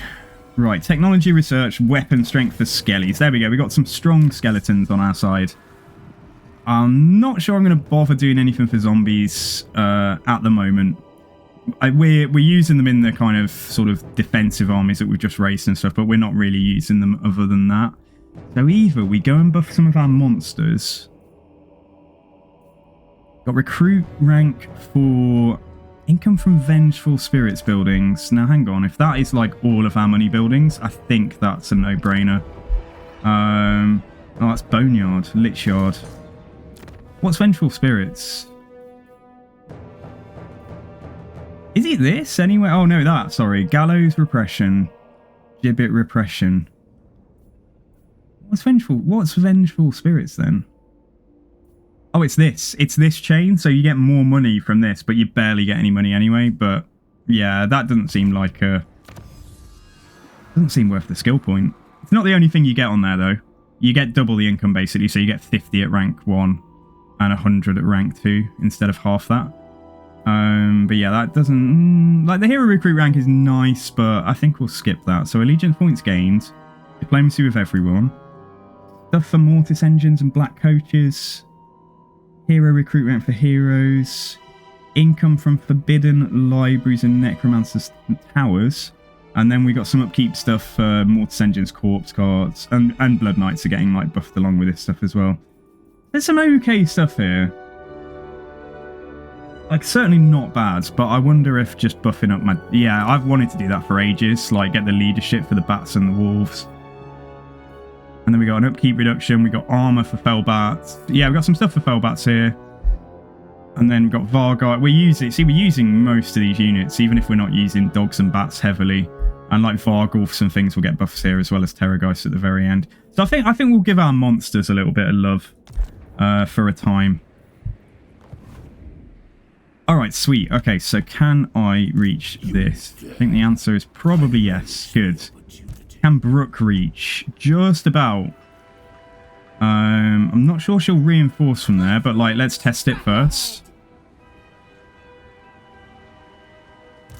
right, technology research, weapon strength for skellies. There we go, we got some strong skeletons on our side. I'm not sure I'm going to bother doing anything for zombies at the moment. We're using them in the kind of sort of defensive armies that we've just raised and stuff, but we're not really using them other than that. So either we go and buff some of our monsters, Got recruit rank for income from vengeful spirits buildings. Now, hang on. If that is like all of our money buildings, I think that's a no-brainer. Oh, that's Boneyard, Lich Yard. What's vengeful spirits? Is it this anyway? Oh no, that. Sorry, gallows repression, gibbet repression. What's vengeful spirits then? Oh, it's this. It's this chain, so you get more money from this, but you barely get any money anyway. But yeah, that doesn't seem like a... doesn't seem worth the skill point. It's not the only thing you get on there, though. You get double the income, basically, so you get 50 at rank 1 and 100 at rank 2 instead of half that. But yeah, that doesn't... like, the hero recruit rank is nice, but I think we'll skip that. So allegiance points gained. Diplomacy with everyone. Stuff for mortis engines and black coaches. Hero recruit rank for heroes. Income from forbidden libraries and necromancers towers. And then we got some upkeep stuff for mortis engines, corpse cards, and blood knights are getting like buffed along with this stuff as well. There's some okay stuff here. Like, certainly not bad, but I wonder if just buffing up my... yeah, I've wanted to do that for ages, like get the leadership for the bats and the wolves. And then we got an upkeep reduction, we got armor for fell bats. Yeah, we got some stuff for fell bats here. And then we've got Vargite. We're using most of these units, even if we're not using dogs and bats heavily. And like Vargulfs and things will get buffs here, as well as Terrorgeists at the very end. So I think we'll give our monsters a little bit of love for a time. Alright, sweet. Okay, so can I reach this? I think the answer is probably yes. Good. Can Brooke reach? Just about. I'm not sure she'll reinforce from there, but like, let's test it first.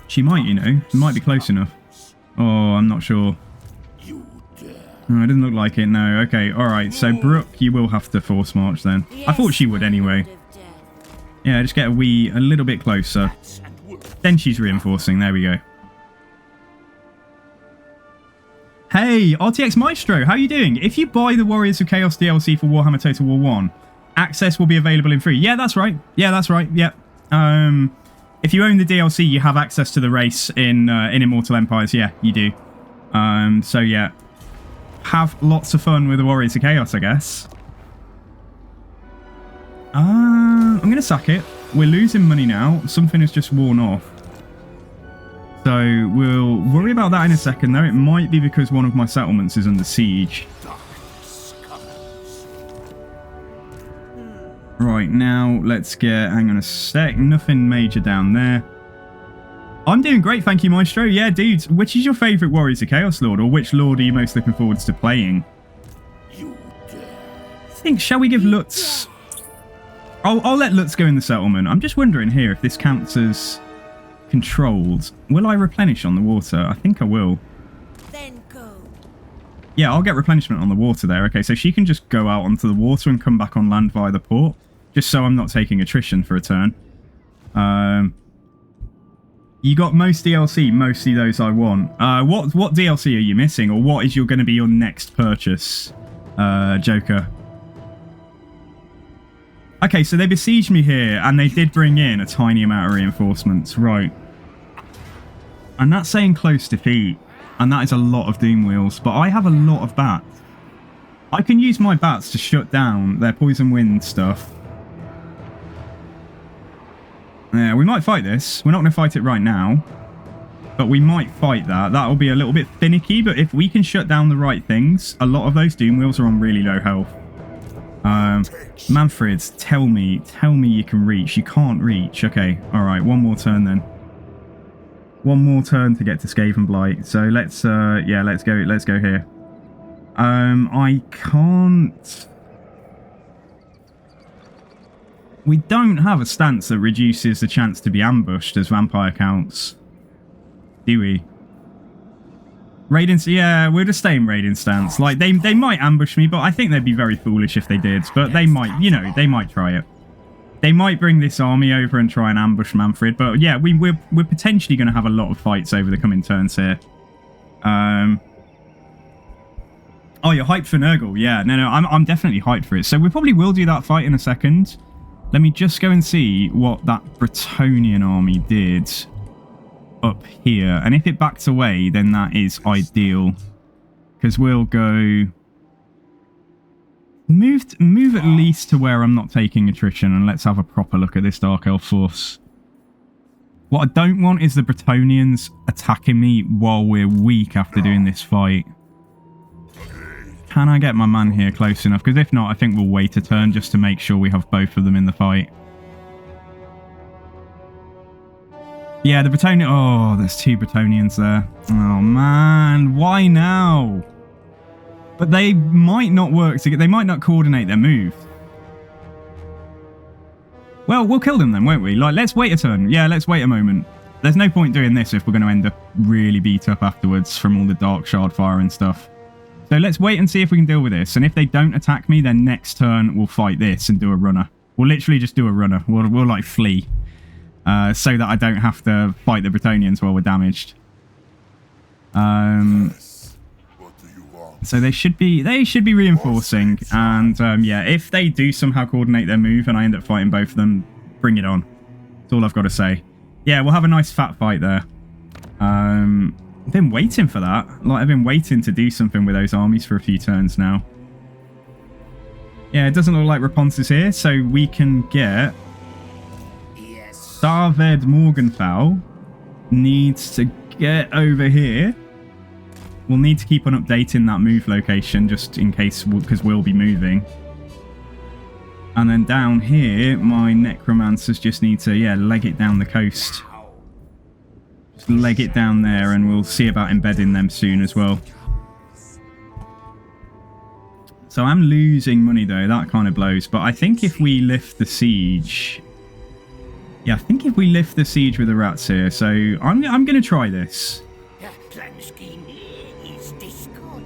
She might, you know. It might be close enough. Oh, I'm not sure. No, it doesn't look like it, no. Okay, alright. So, Brooke, you will have to force march then. I thought she would anyway. Yeah, just get a little bit closer. Then she's reinforcing. There we go. Hey, RTX Maestro, how you doing? If you buy the Warriors of Chaos DLC for Warhammer Total War 1, access will be available in free. Yeah, that's right. Yeah, that's right. Yeah. If you own the DLC, you have access to the race in Immortal Empires. Yeah, you do. So yeah, have lots of fun with the Warriors of Chaos, I guess. I'm going to sack it. We're losing money now. Something has just worn off. So we'll worry about that in a second, though. It might be because one of my settlements is under siege. Right, now let's get... hang on a sec. Nothing major down there. I'm doing great, thank you, Maestro. Yeah, dudes, which is your favourite Warriors of Chaos Lord? Or which Lord are you most looking forward to playing? I think, shall we give Lutz... I'll let Lutz go in the settlement. I'm just wondering here if this counts as controlled. Will I replenish on the water? I think I will. Then go. Yeah, I'll get replenishment on the water there. Okay, so she can just go out onto the water and come back on land via the port. Just so I'm not taking attrition for a turn. You got most DLC, mostly those I want. What DLC are you missing? Or what is going to be your next purchase, Joker? Okay, so they besieged me here, and they did bring in a tiny amount of reinforcements. Right. And that's saying close defeat. And that is a lot of Doom Wheels. But I have a lot of bats. I can use my bats to shut down their Poison Wind stuff. Yeah, we might fight this. We're not going to fight it right now. But we might fight that. That'll be a little bit finicky, but if we can shut down the right things, a lot of those Doom Wheels are on really low health. Mannfred, tell me you can reach. You can't reach. Okay, alright, one more turn then. One more turn to get to Skaven Blight. So let's yeah, let's go here. I can't... we don't have a stance that reduces the chance to be ambushed as vampire counts. Do we? Raiden, yeah, we'll just stay in Raiden stance. Like, they might ambush me, but I think they'd be very foolish if they did. But they might, you know, they might try it. They might bring this army over and try and ambush Mannfred. But yeah, we're potentially going to have a lot of fights over the coming turns here. Oh, you're hyped for Nurgle? Yeah, no, I'm definitely hyped for it. So we probably will do that fight in a second. Let me just go and see what that Bretonnian army did up here. And if it backs away, then that is ideal. Because we'll go... Move at least to where I'm not taking attrition, and let's have a proper look at this Dark Elf force. What I don't want is the Bretonnians attacking me while we're weak after doing this fight. Can I get my man here close enough? Because if not, I think we'll wait a turn just to make sure we have both of them in the fight. Yeah, the Bretonnian... Oh, there's 2 Bretonnians there. Oh, man. Why now? But they might not work together. They might not coordinate their move. Well, we'll kill them then, won't we? Like, let's wait a turn. Yeah, let's wait a moment. There's no point doing this if we're going to end up really beat up afterwards from all the Dark Shard fire and stuff. So let's wait and see if we can deal with this. And if they don't attack me, then next turn we'll fight this and do a runner. We'll literally just do a runner. We'll like flee. So that I don't have to fight the Bretonnians while we're damaged. So they should be reinforcing. And yeah, if they do somehow coordinate their move and I end up fighting both of them, bring it on. That's all I've got to say. Yeah, we'll have a nice fat fight there. I've been waiting for that. Like, I've been waiting to do something with those armies for a few turns now. Yeah, it doesn't look like Rapunzel's here, so we can get... Starved Morgenthau needs to get over here. We'll need to keep on updating that move location just in case, because we'll be moving. And then down here, my Necromancers just need to, yeah, leg it down the coast. Just leg it down there and we'll see about embedding them soon as well. So I'm losing money though, that kind of blows. But I think if we lift the siege... Yeah, I think if we lift the siege with the rats here, so I'm going to try this.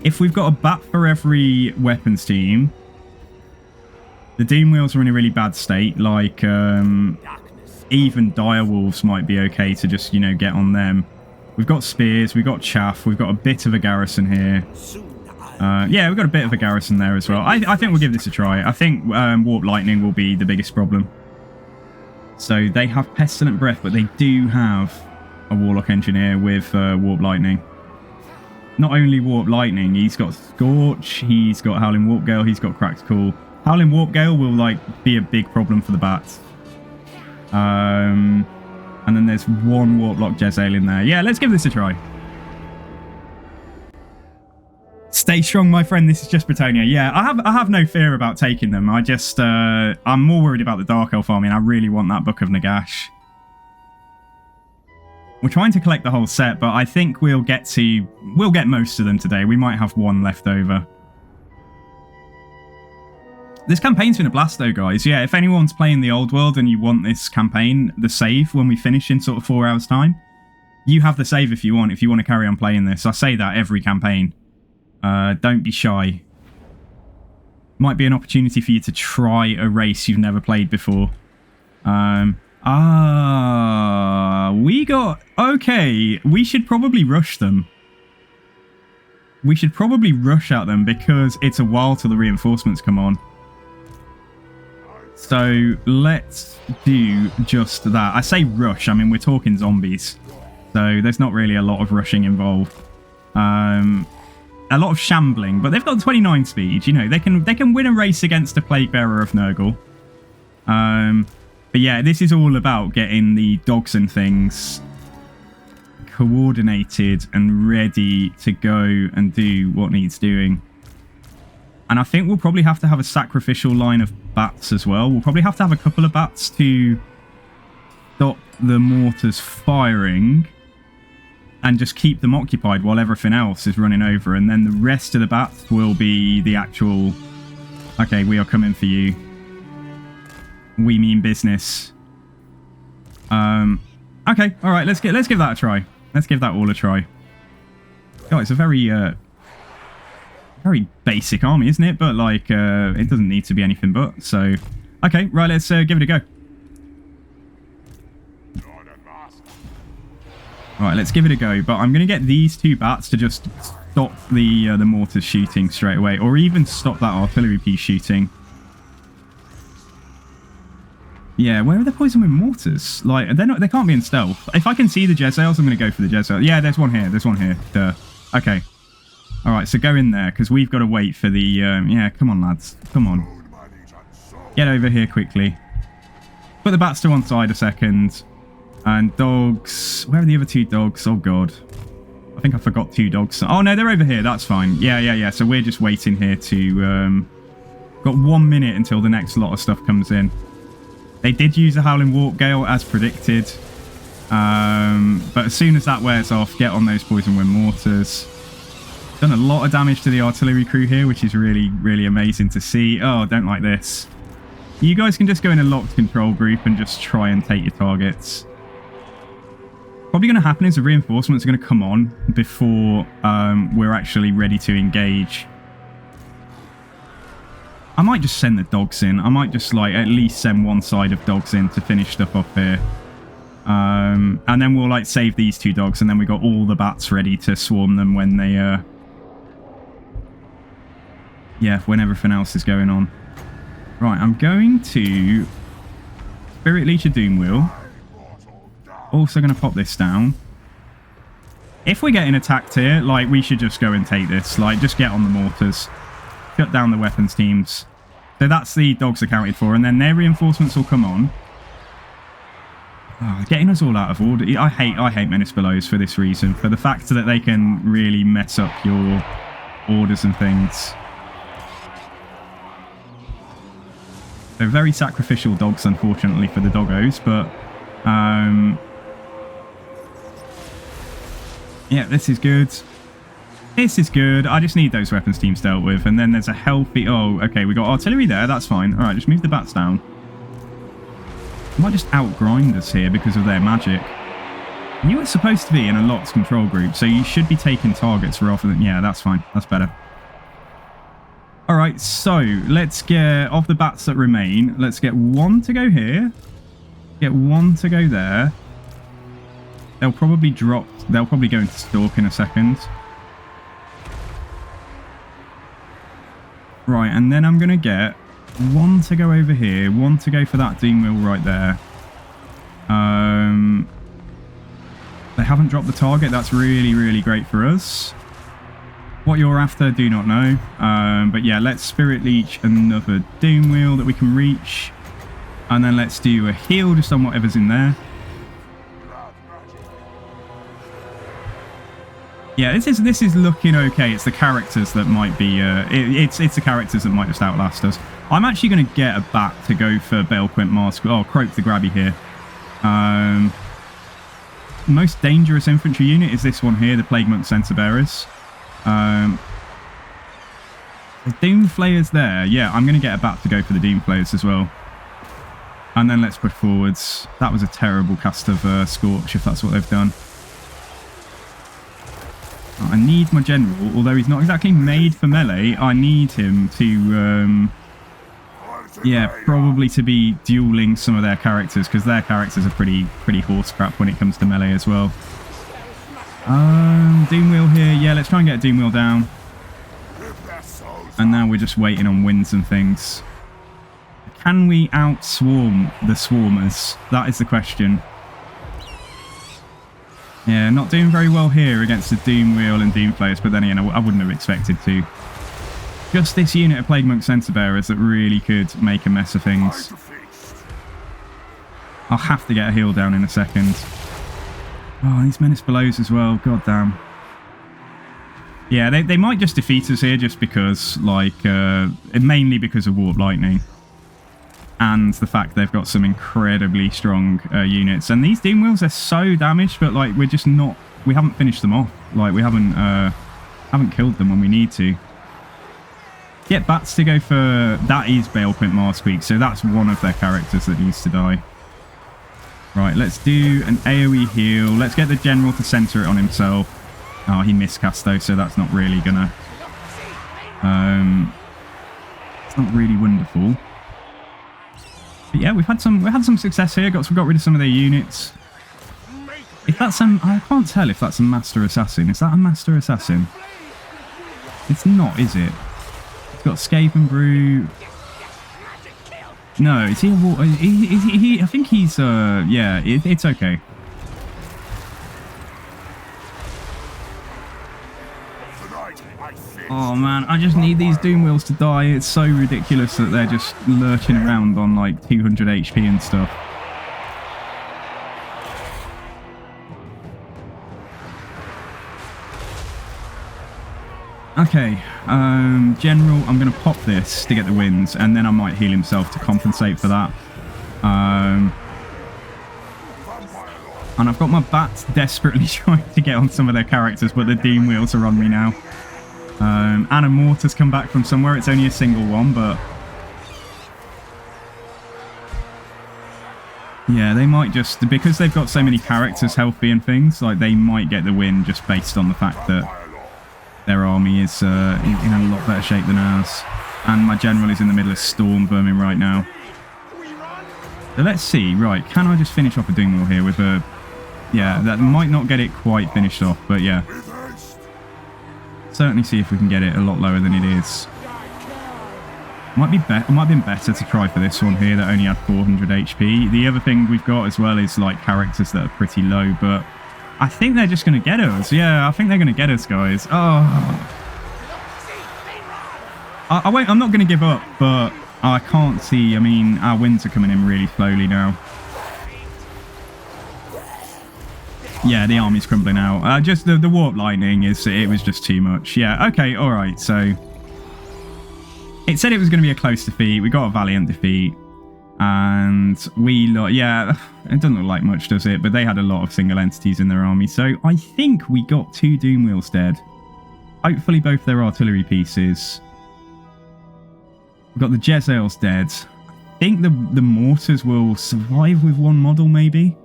If we've got a bat for every weapons team, the Doom Wheels are in a really bad state. Like, even Direwolves might be okay to just, you know, get on them. We've got spears, we've got chaff, we've got a bit of a garrison here. Yeah, we've got a bit of a garrison there as well. I think we'll give this a try. I think Warp Lightning will be the biggest problem. So they have Pestilent Breath, but they do have a Warlock Engineer with Warp Lightning. Not only Warp Lightning, he's got Scorch, he's got Howling Warp Gale, he's got Cracked Call. Howling Warp Gale will, like, be a big problem for the bats. And then there's one Warlock Jezzail in there. Yeah, let's give this a try. Stay strong, my friend. This is just Britannia. Yeah, I have no fear about taking them. I just, I'm more worried about the Dark Elf army, and I really want that Book of Nagash. We're trying to collect the whole set, but I think we'll get most of them today. We might have one left over. This campaign's been a blast though, guys. Yeah, if anyone's playing the old world and you want this campaign, the save when we finish in sort of 4 hours time, you have the save if you want to carry on playing this. I say that every campaign. Don't be shy. Might be an opportunity for you to try a race you've never played before. We got... Okay, we should probably rush them. We should probably rush at them because it's a while till the reinforcements come on. So let's do just that. I say rush, I mean we're talking zombies. So there's not really a lot of rushing involved. A lot of shambling, but they've got 29 speed. You know, they can win a race against a Plague Bearer of Nurgle. But yeah, this is all about getting the dogs and things coordinated and ready to go and do what needs doing. And I think we'll probably have to have a sacrificial line of bats as well. We'll probably have to have a couple of bats to stop the mortars firing and just keep them occupied while everything else is running over. And then the rest of the bats will be the actual, okay, we are coming for you. We mean business. Okay, all right, let's give that a try. Let's give that all a try. God, it's a very basic army, isn't it? But like, it doesn't need to be anything but. So, okay, right, let's give it a go. All right, let's give it a go. But I'm going to get these two bats to just stop the mortars shooting straight away, or even stop that artillery piece shooting. Yeah, where are the poison wind mortars? Like, they're not. They can't be in stealth. If I can see the Jezzails, I'm going to go for the Jezzail. Yeah, there's one here. There's one here. Duh. Okay. All right, so go in there, because we've got to wait for the... yeah, come on, lads. Come on. Get over here quickly. Put the bats to one side a second. And dogs... Where are the other two dogs? Oh, God. I think I forgot two dogs. Oh, no, they're over here. That's fine. Yeah. So we're just waiting here to... Got 1 minute until the next lot of stuff comes in. They did use a Howling Warp Gale, as predicted. But as soon as that wears off, get on those Poison Wind Mortars. Done a lot of damage to the artillery crew here, which is really, really amazing to see. Oh, don't like this. You guys can just go in a locked control group and just try and take your targets. Probably going to happen is the reinforcements are going to come on before we're actually ready to engage. I might just send the dogs in. I might just, like, at least send one side of dogs in to finish stuff off here. And then we'll, like, save these two dogs, and then we got all the bats ready to swarm them when they, yeah, when everything else is going on. Right, I'm going to Spirit Leech a Doom Wheel. Also going to pop this down. If we're getting attacked here, like, we should just go and take this. Like, just get on the mortars. Shut down the weapons teams. So that's the dogs accounted for, and then their reinforcements will come on. Oh, getting us all out of order. I hate Menace Belows for this reason, for the fact that they can really mess up your orders and things. They're very sacrificial dogs, unfortunately, for the doggos, but yeah, this is good. This is good. I just need those weapons teams dealt with. And then there's a healthy... Oh, okay. We got artillery there. That's fine. All right, just move the bats down. They might just outgrind us here because of their magic. You were supposed to be in a locked control group, so you should be taking targets rather than... Yeah, that's fine. That's better. All right, so let's get... Of the bats that remain, let's get one to go here. Get one to go there. They'll probably drop... They'll probably go into stalk in a second. Right, and then I'm going to get one to go over here, one to go for that Doom Wheel right there. They haven't dropped the target. That's really, really great for us. What you're after, do not know. But yeah, let's Spirit Leech another Doom Wheel that we can reach. And then let's do a heal just on whatever's in there. Yeah, this is looking okay. It's the characters that might be... it's the characters that might just outlast us. I'm actually going to get a bat to go for Balequint Mask. Oh, Croak the Grabby here. Most dangerous infantry unit is this one here, the Plague Monk Center Bearers. The Doom Flayers there. Yeah, I'm going to get a bat to go for the Doom Flayers as well. And then let's push forwards. That was a terrible cast of Scorch, if that's what they've done. I need my general, although he's not exactly made for melee. I need him to, yeah, probably to be dueling some of their characters, because their characters are pretty horse crap when it comes to melee as well. Doom Wheel here. Yeah, let's try and get a Doom Wheel down. And now we're just waiting on winds and things. Can we outswarm the swarmers? That is the question. Yeah, not doing very well here against the Doom Wheel and Doom Flayers, but then again, I wouldn't have expected to. Just this unit of Plague Monk Center Bearers that really could make a mess of things. I'll have to get a heal down in a second. Oh, these Menace Belows as well, god damn. Yeah, they might just defeat us here just because, like, mainly because of Warp Lightning. And the fact they've got some incredibly strong units. And these Doom Wheels, they're so damaged, but, like, we're just not... We haven't finished them off. Like, we haven't killed them when we need to. Get bats to go for... That is Balequint Marsqueak, so that's one of their characters that needs to die. Right, let's do an AoE heal. Let's get the General to center it on himself. Oh, he miscast though, so that's not really gonna... it's not really wonderful. But yeah, we had some success here. Got rid of some of their units. If that's I can't tell if that's a Master Assassin. Is that a Master Assassin? It's not, is it? It's got Skaven Brew. No, is he a war... I think he's, yeah, it's okay. Oh man, I just need these Doom Wheels to die. It's so ridiculous that they're just lurching around on like 200 HP and stuff. Okay, General, I'm going to pop this to get the wins, and then I might heal himself to compensate for that. And I've got my bats desperately trying to get on some of their characters, but the Doom Wheels are on me now. And a mortar's come back from somewhere. It's only a single one, but... yeah, they might just... because they've got so many characters healthy and things, like, they might get the win just based on the fact that their army is in a lot better shape than ours. And my general is in the middle of storm vermin right now. So let's see. Right, can I just finish off a Doom Wheel here with a... yeah, that might not get it quite finished off, but yeah. Certainly see if we can get it a lot lower than it is. Might have been better to try for this one here that only had 400 HP. The other thing we've got as well is like characters that are pretty low, but I think they're just going to get us. Yeah, I think they're going to get us, guys. Oh. I'm not going to give up, but I can't see. I mean, our wins are coming in really slowly now. Yeah, the army's crumbling out. Just the warp lightning it was just too much. Yeah, okay, all right. So it said it was going to be a close defeat. We got a valiant defeat. And yeah, it doesn't look like much, does it? But they had a lot of single entities in their army. So I think we got 2 Doom Wheels dead. Hopefully both their artillery pieces. We've got the Jezzails dead. I think the mortars will survive with 1 model, maybe.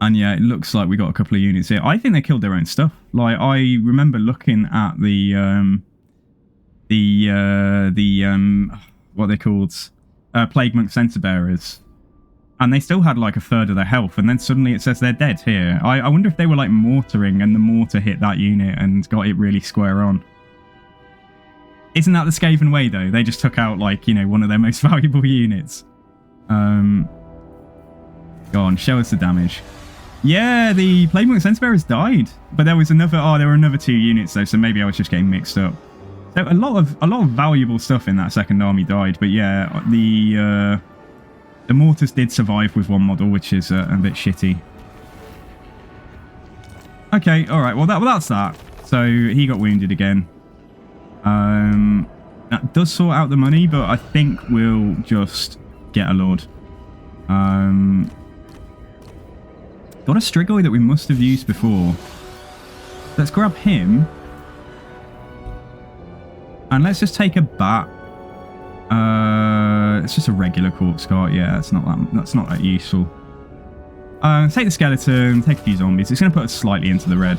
And yeah, it looks like we got a couple of units here. I think they killed their own stuff. Like, I remember looking at what they're called, Plague Monk Center Bearers, and they still had like a third of their health, and then suddenly it says they're dead here. I wonder if they were like mortaring and the mortar hit that unit and got it really square on. Isn't that the Skaven way though? They just took out like, you know, one of their most valuable units. Go on, show us the damage. Yeah, the Plague Monk Center Bearers died, but there was another, there were another 2 units though, so maybe I was just getting mixed up. So a lot of valuable stuff in that second army died, but yeah, the mortars did survive with 1 model, which is a bit shitty. Okay, all right. Well, that's that. So he got wounded again. That does sort out the money, but I think we'll just get a lord. Got a Strigoi that we must have used before. Let's grab him. And let's just take a bat. It's just a regular corpse cart. Yeah, that's not that useful. Take the skeleton, take a few zombies. It's going to put us slightly into the red.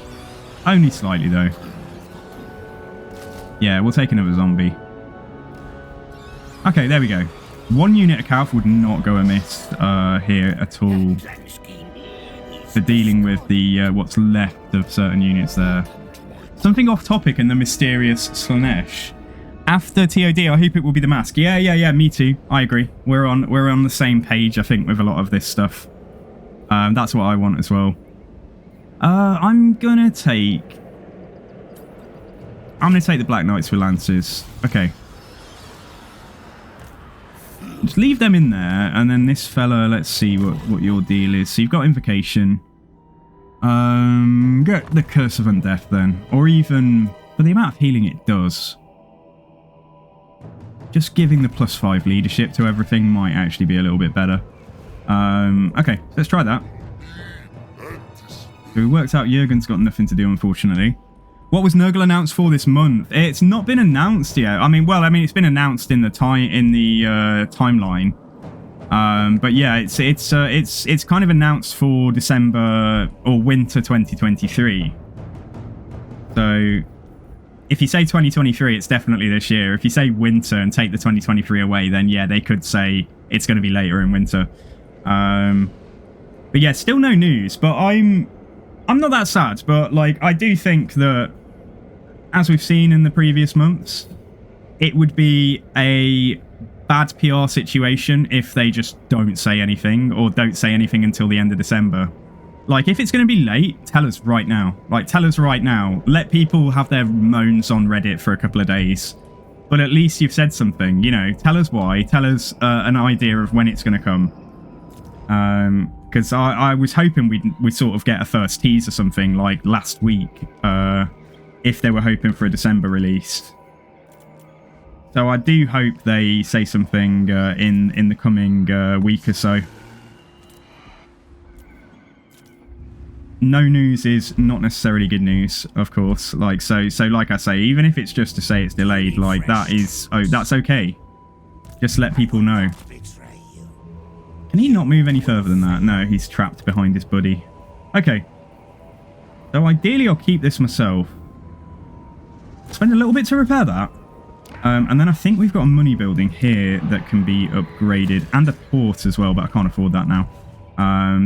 Only slightly, though. Yeah, we'll take another zombie. Okay, there we go. 1 unit of cav would not go amiss here at all. For dealing with the what's left of certain units there. Something off topic in the mysterious Slanesh. After TOD, I hope it will be the mask. Yeah, me too. I agree. We're on the same page, I think, with a lot of this stuff. That's what I want as well. I'm gonna take the Black Knights with Lancers. Okay. Just leave them in there, and then this fella, let's see what your deal is. So you've got Invocation. Get the Curse of Undeath then. Or even, for the amount of healing it does, just giving the +5 leadership to everything might actually be a little bit better. Okay, let's try that. So it works out Jurgen's got nothing to do, unfortunately. What was Nurgle announced for this month? It's not been announced yet. I mean, it's been announced in the timeline. But yeah, it's kind of announced for December or winter 2023. So if you say 2023, it's definitely this year. If you say winter and take the 2023 away, then yeah, they could say it's going to be later in winter. But yeah, still no news. But I'm not that sad. But like, I do think that, as we've seen in the previous months, it would be a bad PR situation if they just don't say anything or don't say anything until the end of December. Like, if it's going to be late, tell us right now. Like, tell us right now. Let people have their moans on Reddit for a couple of days. But at least you've said something, you know. Tell us why. Tell us an idea of when it's going to come. Because I was hoping we'd sort of get a first tease or something, like, last week. If they were hoping for a December release. So I do hope they say something in the coming week or so. No news is not necessarily good news, of course. Like so like I say, even if it's just to say it's delayed, like that's okay. Just let people know. Can he not move any further than that? No, he's trapped behind his buddy. Okay. So ideally I'll keep this myself. Spend a little bit to repair that. And then I think we've got a money building here that can be upgraded, and a port as well, but I can't afford that now.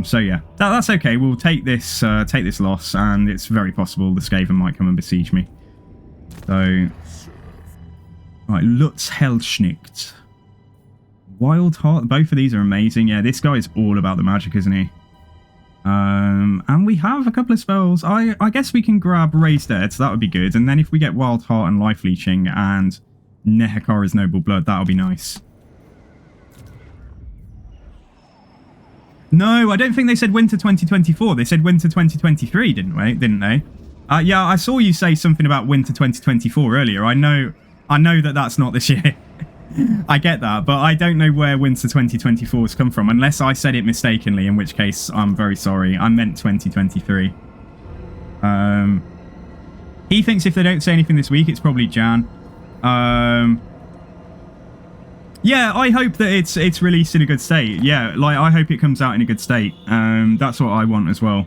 So yeah, that's okay. We'll take this loss, and it's very possible the Skaven might come and besiege me. So, right, Lutz Hellschnicht, Wild Heart. Both of these are amazing. Yeah, this guy is all about the magic, isn't he? And we have a couple of spells. I guess we can grab Raised Dead, so that would be good. And then if we get Wild Heart and Life Leeching and Nehekara's Noble Blood, that'll be nice. No, I don't think they said winter 2024. They said winter 2023, didn't they? Yeah, I saw you say something about winter 2024 earlier. I know that that's not this year. I get that, but I don't know where winter 2024 has come from, unless I said it mistakenly, in which case I'm very sorry. I meant 2023. He thinks if they don't say anything this week, it's probably Jan. Yeah, I hope that it's released in a good state. Yeah, like, I hope it comes out in a good state. That's what I want as well.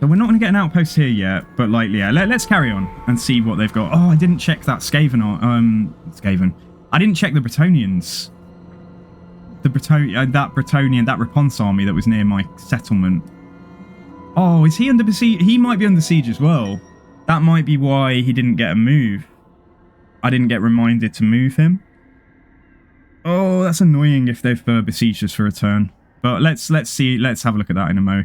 So we're not going to get an outpost here yet, but like, yeah, let's carry on and see what they've got. Oh, I didn't check that Skaven. I didn't check the Bretonians. That Bretonian, that Reponse army that was near my settlement. Oh, is he under siege? He might be under siege as well. That might be why he didn't get a move. I didn't get reminded to move him. Oh, that's annoying if they've besieged us for a turn. But let's see. Let's have a look at that in a mo.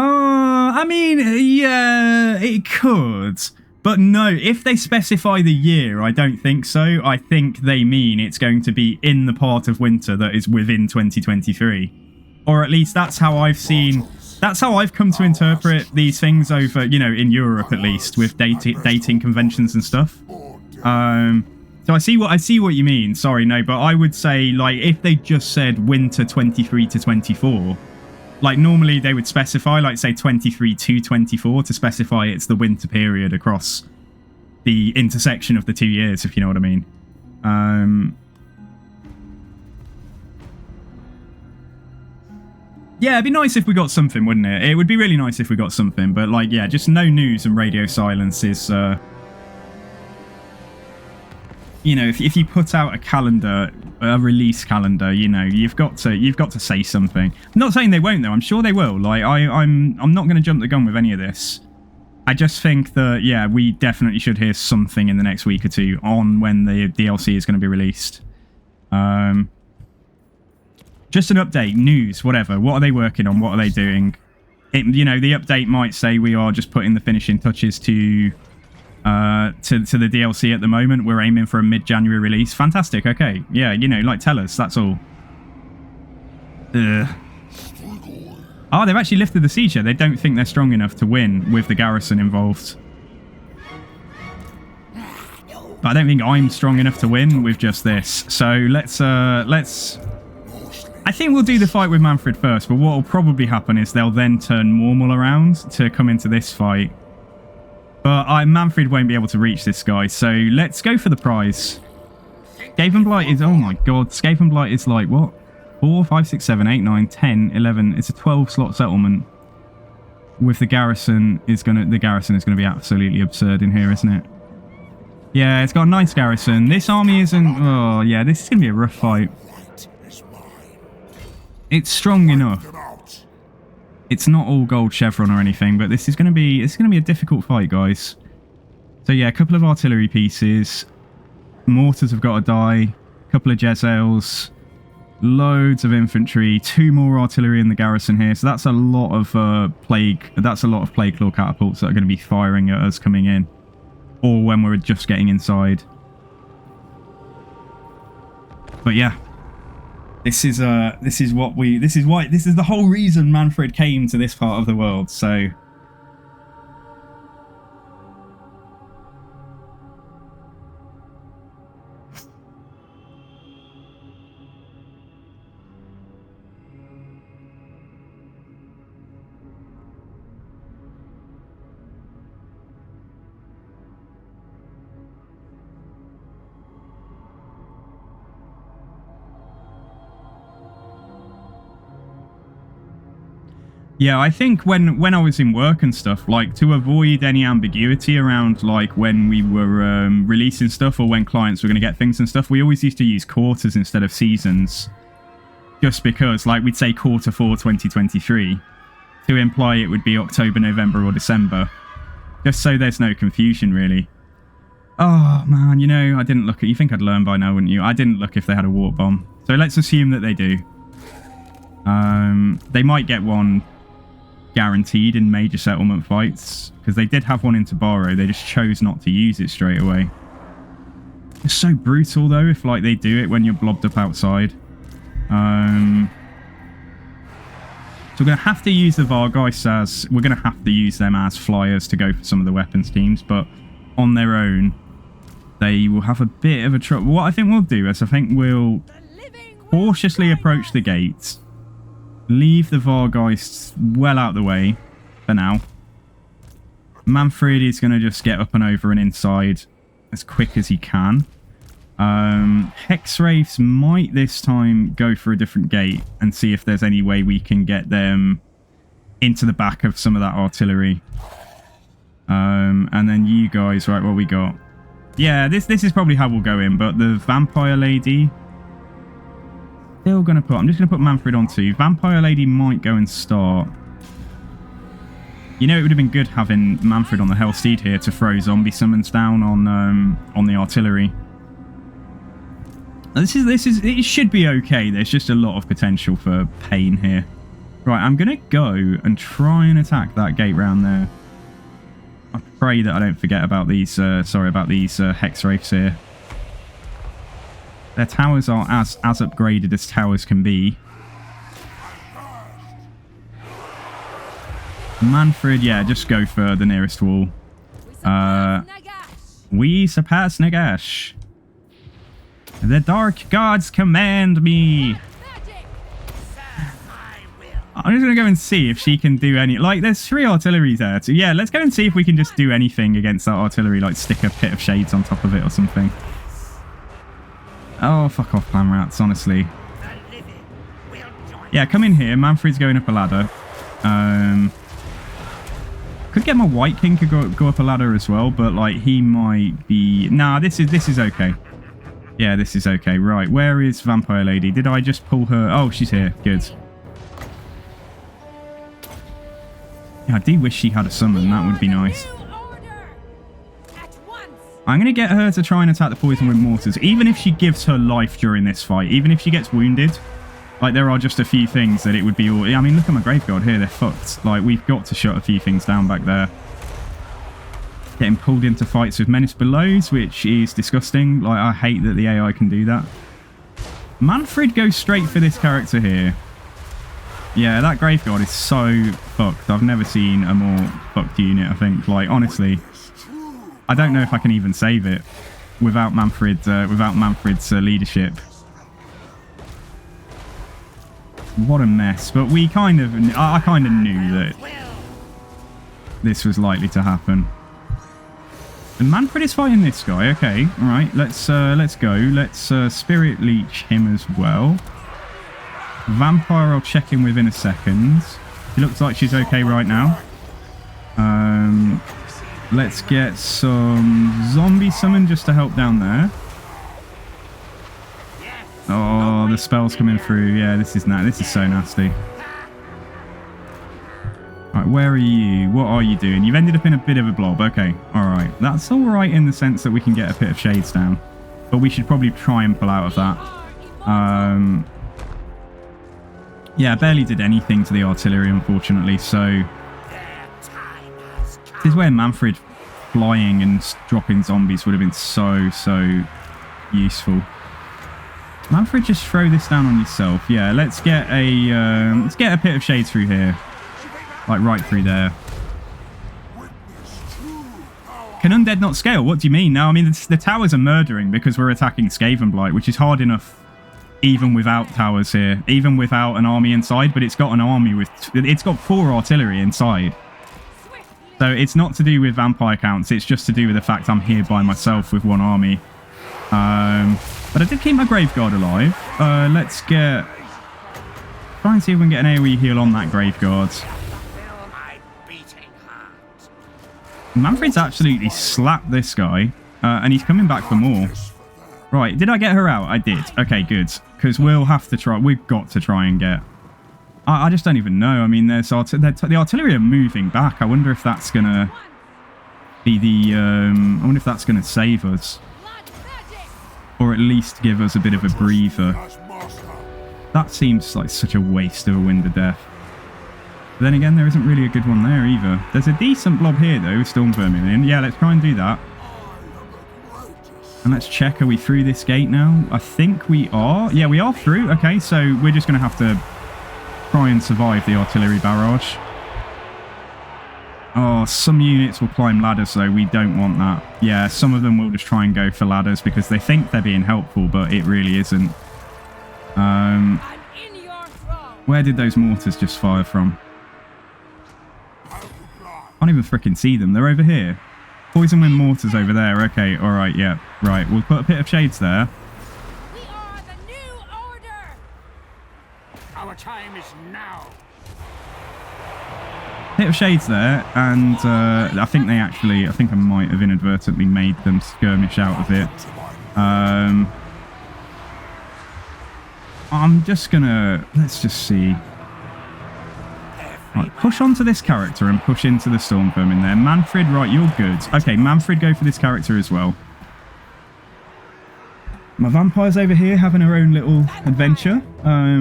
I mean, yeah, it could. But no, if they specify the year, I don't think so. I think they mean it's going to be in the part of winter that is within 2023. Or at least that's how I've seen... That's how I've come to interpret these things over, you know, in Europe at least, with dating conventions and stuff. So I see what you mean. Sorry, no, but I would say, like, if they just said winter 23 to 24, like, normally they would specify, like, say 23 to 24 to specify it's the winter period across the intersection of the 2 years, if you know what I mean. Yeah, it'd be nice if we got something, wouldn't it? It would be really nice if we got something, but, like, yeah, just no news and radio silence is, you know, if you put out a calendar, a release calendar, you know, you've got to say something. I'm not saying they won't, though. I'm sure they will. Like, I'm not going to jump the gun with any of this. I just think that, yeah, we definitely should hear something in the next week or two on when the DLC is going to be released. Just an update, news, whatever. What are they working on? What are they doing? You know, the update might say we are just putting the finishing touches to the DLC at the moment. We're aiming for a mid-January release. Fantastic. Okay. Yeah, you know, like, tell us. That's all. Oh, they've actually lifted the siege here. They don't think they're strong enough to win with the garrison involved. But I don't think I'm strong enough to win with just this. So let's I think we'll do the fight with Mannfred first, but what will probably happen is they'll then turn Mormal around to come into this fight. But Mannfred won't be able to reach this guy, so let's go for the prize. Skaven Blight is, oh my god, Skaven Blight is like, what? 4, 5, 6, 7, 8, 9, 10, 11. It's a 12-slot settlement. With the garrison is gonna be absolutely absurd in here, isn't it? Yeah, it's got a nice garrison. This army isn't, oh yeah, this is gonna be a rough fight. It's strong enough. It's not all gold chevron or anything, but this is going to be a difficult fight, guys. So yeah, a couple of artillery pieces. Mortars have got to die. A couple of Jezzails. Loads of infantry. 2 more artillery in the garrison here. So that's a lot of plague. That's a lot of plague claw catapults that are going to be firing at us coming in, or when we're just getting inside. But yeah, this is the whole reason Mannfred came to this part of the world. So. Yeah, I think when I was in work and stuff, like, to avoid any ambiguity around, like, when we were releasing stuff or when clients were going to get things and stuff, we always used to use quarters instead of seasons. Just because, like, we'd say quarter 4 2023 to imply it would be October, November or December. Just so there's no confusion, really. Oh, man, you know, I didn't look at... You think I'd learn by now, wouldn't you? I didn't look if they had a warp bomb. So let's assume that they do. They might get one guaranteed in major settlement fights, because they did have one in Tabaro. They just chose not to use it straight away. It's so brutal though if like they do it when you're blobbed up outside. So we're gonna have to use the Vargeists as we're gonna have to use them as flyers to go for some of the weapons teams, but on their own they will have a bit of a trouble. What I think we'll do is I think we'll cautiously approach the gates. Leave the Vargeists well out of the way for now. Mannfred is going to just get up and over and inside as quick as he can. Hexwraiths might this time go for a different gate and see if there's any way we can get them into the back of some of that artillery. And then you guys, right, what we got? Yeah, this is probably how we'll go in, but the Vampire Lady... Still gonna put... I'm just gonna put Mannfred on 2. Vampire Lady might go and start. You know, it would have been good having Mannfred on the Hellsteed here to throw zombie summons down on the artillery. This is it should be okay. There's just a lot of potential for pain here. Right, I'm gonna go and try and attack that gate round there. I pray that I don't forget about these. Sorry about these Hexwraiths here. Their towers are as upgraded as towers can be. Mannfred, yeah, just go for the nearest wall. We surpass Nagash. The Dark Gods command me. I'm just going to go and see if she can do any... Like, there's 3 artillery there. So, yeah, let's go and see if we can just do anything against that artillery. Like, stick a pit of shades on top of it or something. Oh, fuck off, Clan Rats, honestly. Yeah, come in here. Mannfred's going up a ladder. Could get my White King to go up a ladder as well, but, like, he might be... Nah, this is okay. Yeah, this is okay. Right, where is Vampire Lady? Did I just pull her... Oh, she's here. Good. Yeah, I do wish she had a summon. That would be nice. I'm going to get her to try and attack the poison with mortars, even if she gives her life during this fight, even if she gets wounded. Like, there are just a few things that it would be all... I mean, look at my Graveguard here. They're fucked. Like, we've got to shut a few things down back there. Getting pulled into fights with Menace Belows, which is disgusting. Like, I hate that the AI can do that. Mannfred goes straight for this character here. Yeah, that Graveguard is so fucked. I've never seen a more fucked unit, I think. Like, honestly... I don't know if I can even save it without Mannfred's leadership. What a mess! But I kind of knew that this was likely to happen. And Mannfred is fighting this guy. Okay, all right. Let's go. Let's Spirit Leech him as well. Vampire, I'll check in within a second. She looks like she's okay right now. Let's get some zombie summon just to help down there. Oh, the spell's coming through. Yeah, this is so nasty. Alright, where are you? What are you doing? You've ended up in a bit of a blob. Okay, alright. That's alright in the sense that we can get a bit of shades down. But we should probably try and pull out of that. Yeah, barely did anything to the artillery, unfortunately, so... This is where Mannfred flying and dropping zombies would have been so useful. Mannfred, just throw this down on yourself. Yeah, let's get a bit of shades through here. Like, right through there. Can undead not scale? What do you mean? No, I mean, the towers are murdering because we're attacking Skavenblight, which is hard enough even without towers here. Even without an army inside, but it's got an army with... It's got 4 artillery inside. So it's not to do with vampire counts, it's just to do with the fact I'm here by myself with 1 army. But I did keep my Graveguard alive. Let's get... Try and see if we can get an AoE heal on that Graveguard. Mannfred's absolutely slapped this guy, and he's coming back for more. Right, did I get her out? I did. Okay, good. Because we'll have to try... We've got to try and get... I just don't even know. I mean, the artillery are moving back. I wonder if that's going to be the... I wonder if that's going to save us. Or at least give us a bit of a breather. That seems like such a waste of a Wind of Death. But then again, there isn't really a good one there either. There's a decent blob here, though, with Storm Vermin in. Yeah, let's try and do that. And let's check, are we through this gate now? I think we are. Yeah, we are through. Okay, so we're just going to have to try and survive the artillery barrage. Oh, some units will climb ladders, though. We don't want that. Yeah, some of them will just try and go for ladders because they think they're being helpful, but it really isn't. Where did those mortars just fire from? Can't even fricking see them. They're over here. Poison wind mortars over there. Okay, alright, yeah. Right, we'll put a bit of shades there. We are the new order. Our time is now. Bit of shades there, and I think they actually... I think I might have inadvertently made them skirmish out of it. I'm just gonna... Let's just see. Right, push onto this character and push into the Storm Vermin there. Mannfred, right, you're good. Okay, Mannfred, go for this character as well. My vampire's over here having her own little adventure,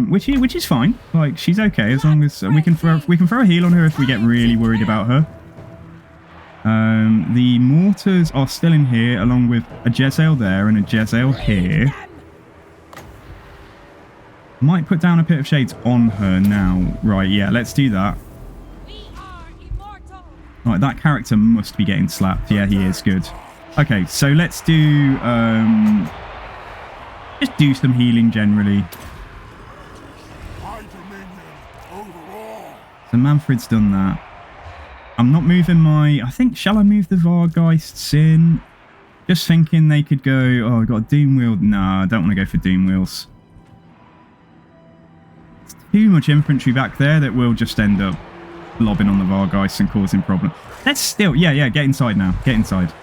which is fine. Like, she's okay as long as we can throw a heal on her if we get really worried about her. The mortars are still in here, along with a Jezzail there and a Jezzail here. Might put down a bit of shades on her now. Right, yeah, let's do that. Right, that character must be getting slapped. Yeah, he is. Good. Okay, so let's do... just do some healing generally. So Mannfred's done that. I'm not moving my... I think, shall I move the Vargeists in? Just thinking they could go... Oh, I've got a Doom Wheel. Nah, I don't want to go for Doom Wheels. It's too much infantry back there that will just end up lobbing on the Vargeists and causing problems. Let's still... Yeah, get inside now. Get inside.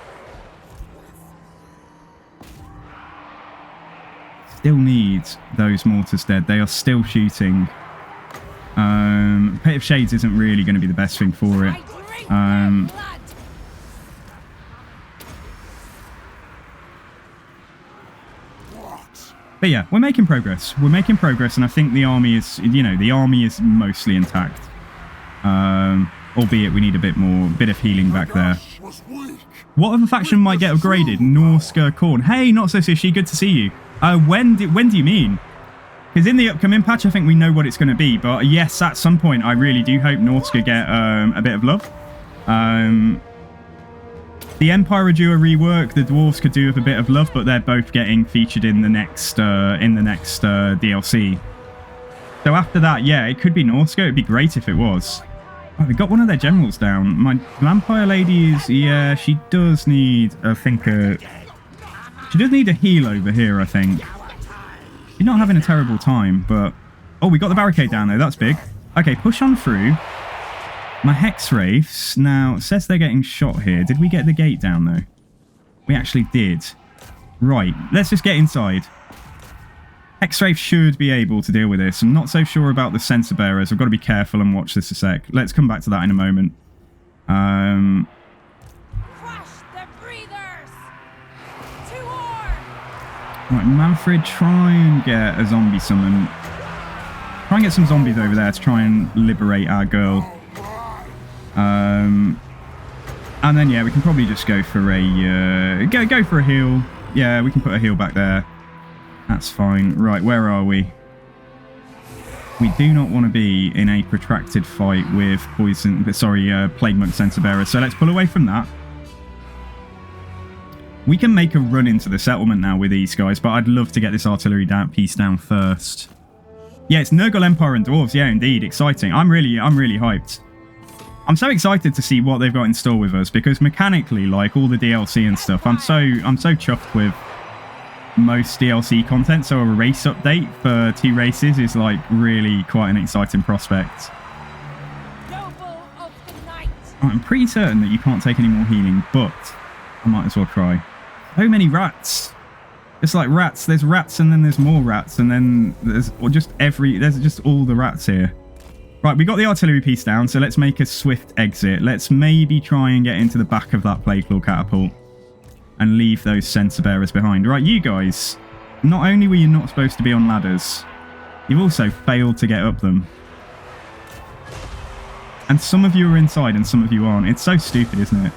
Still need those mortars dead. They are still shooting. Pit of Shades isn't really going to be the best thing for it. But yeah, we're making progress. We're making progress, and I think the army is, the army is mostly intact. Albeit we need a bit of healing back there. What other faction might get upgraded? Norska Korn. Hey, Not So Sushi, good to see you. When do you mean? Because in the upcoming patch, I think we know what it's going to be. But yes, at some point, I really do hope Norska get a bit of love. The Empire do a rework. The Dwarves could do with a bit of love, but they're both getting featured in the next DLC. So after that, yeah, it could be Norska. It'd be great if it was. Oh, we got one of their generals down. My Vampire Lady is... Yeah, she does need, I think, she does need a heal over here, I think. She's not having a terrible time, but... Oh, we got the barricade down there. That's big. Okay, push on through. My Hex Wraiths. Now, it says they're getting shot here. Did we get the gate down, though? We actually did. Right. Let's just get inside. Hexwraith should be able to deal with this. I'm not so sure about the sensor bearers. I've got to be careful and watch this a sec. Let's come back to that in a moment. Crush the breathers! To war! Right, Mannfred, try and get a zombie summon. Try and get some zombies over there to try and liberate our girl. And then, yeah, we can probably just go for a... go for a heal. Yeah, we can put a heal back there. That's fine. Right, where are we? We do not want to be in a protracted fight with Plague Monk Sensor Bearer. So let's pull away from that. We can make a run into the settlement now with these guys, but I'd love to get this artillery piece down first. Yeah, it's Nurgle Empire and Dwarves. Yeah, indeed. Exciting. I'm really hyped. I'm so excited to see what they've got in store with us, because mechanically, like all the DLC and stuff, I'm so chuffed with most DLC content. So a race update for 2 races is like really quite an exciting prospect. Noble of the night! I'm pretty certain that you can't take any more healing, but I might as well try. So many rats. It's like rats. There's rats and then there's more rats, and then there's just all the rats here. Right, we got the artillery piece down, so let's make a swift exit. Let's maybe try and get into the back of that Plague Claw catapult and leave those sensor bearers behind. Right, you guys, not only were you not supposed to be on ladders, you've also failed to get up them. And some of you are inside and some of you aren't. It's so stupid, isn't it?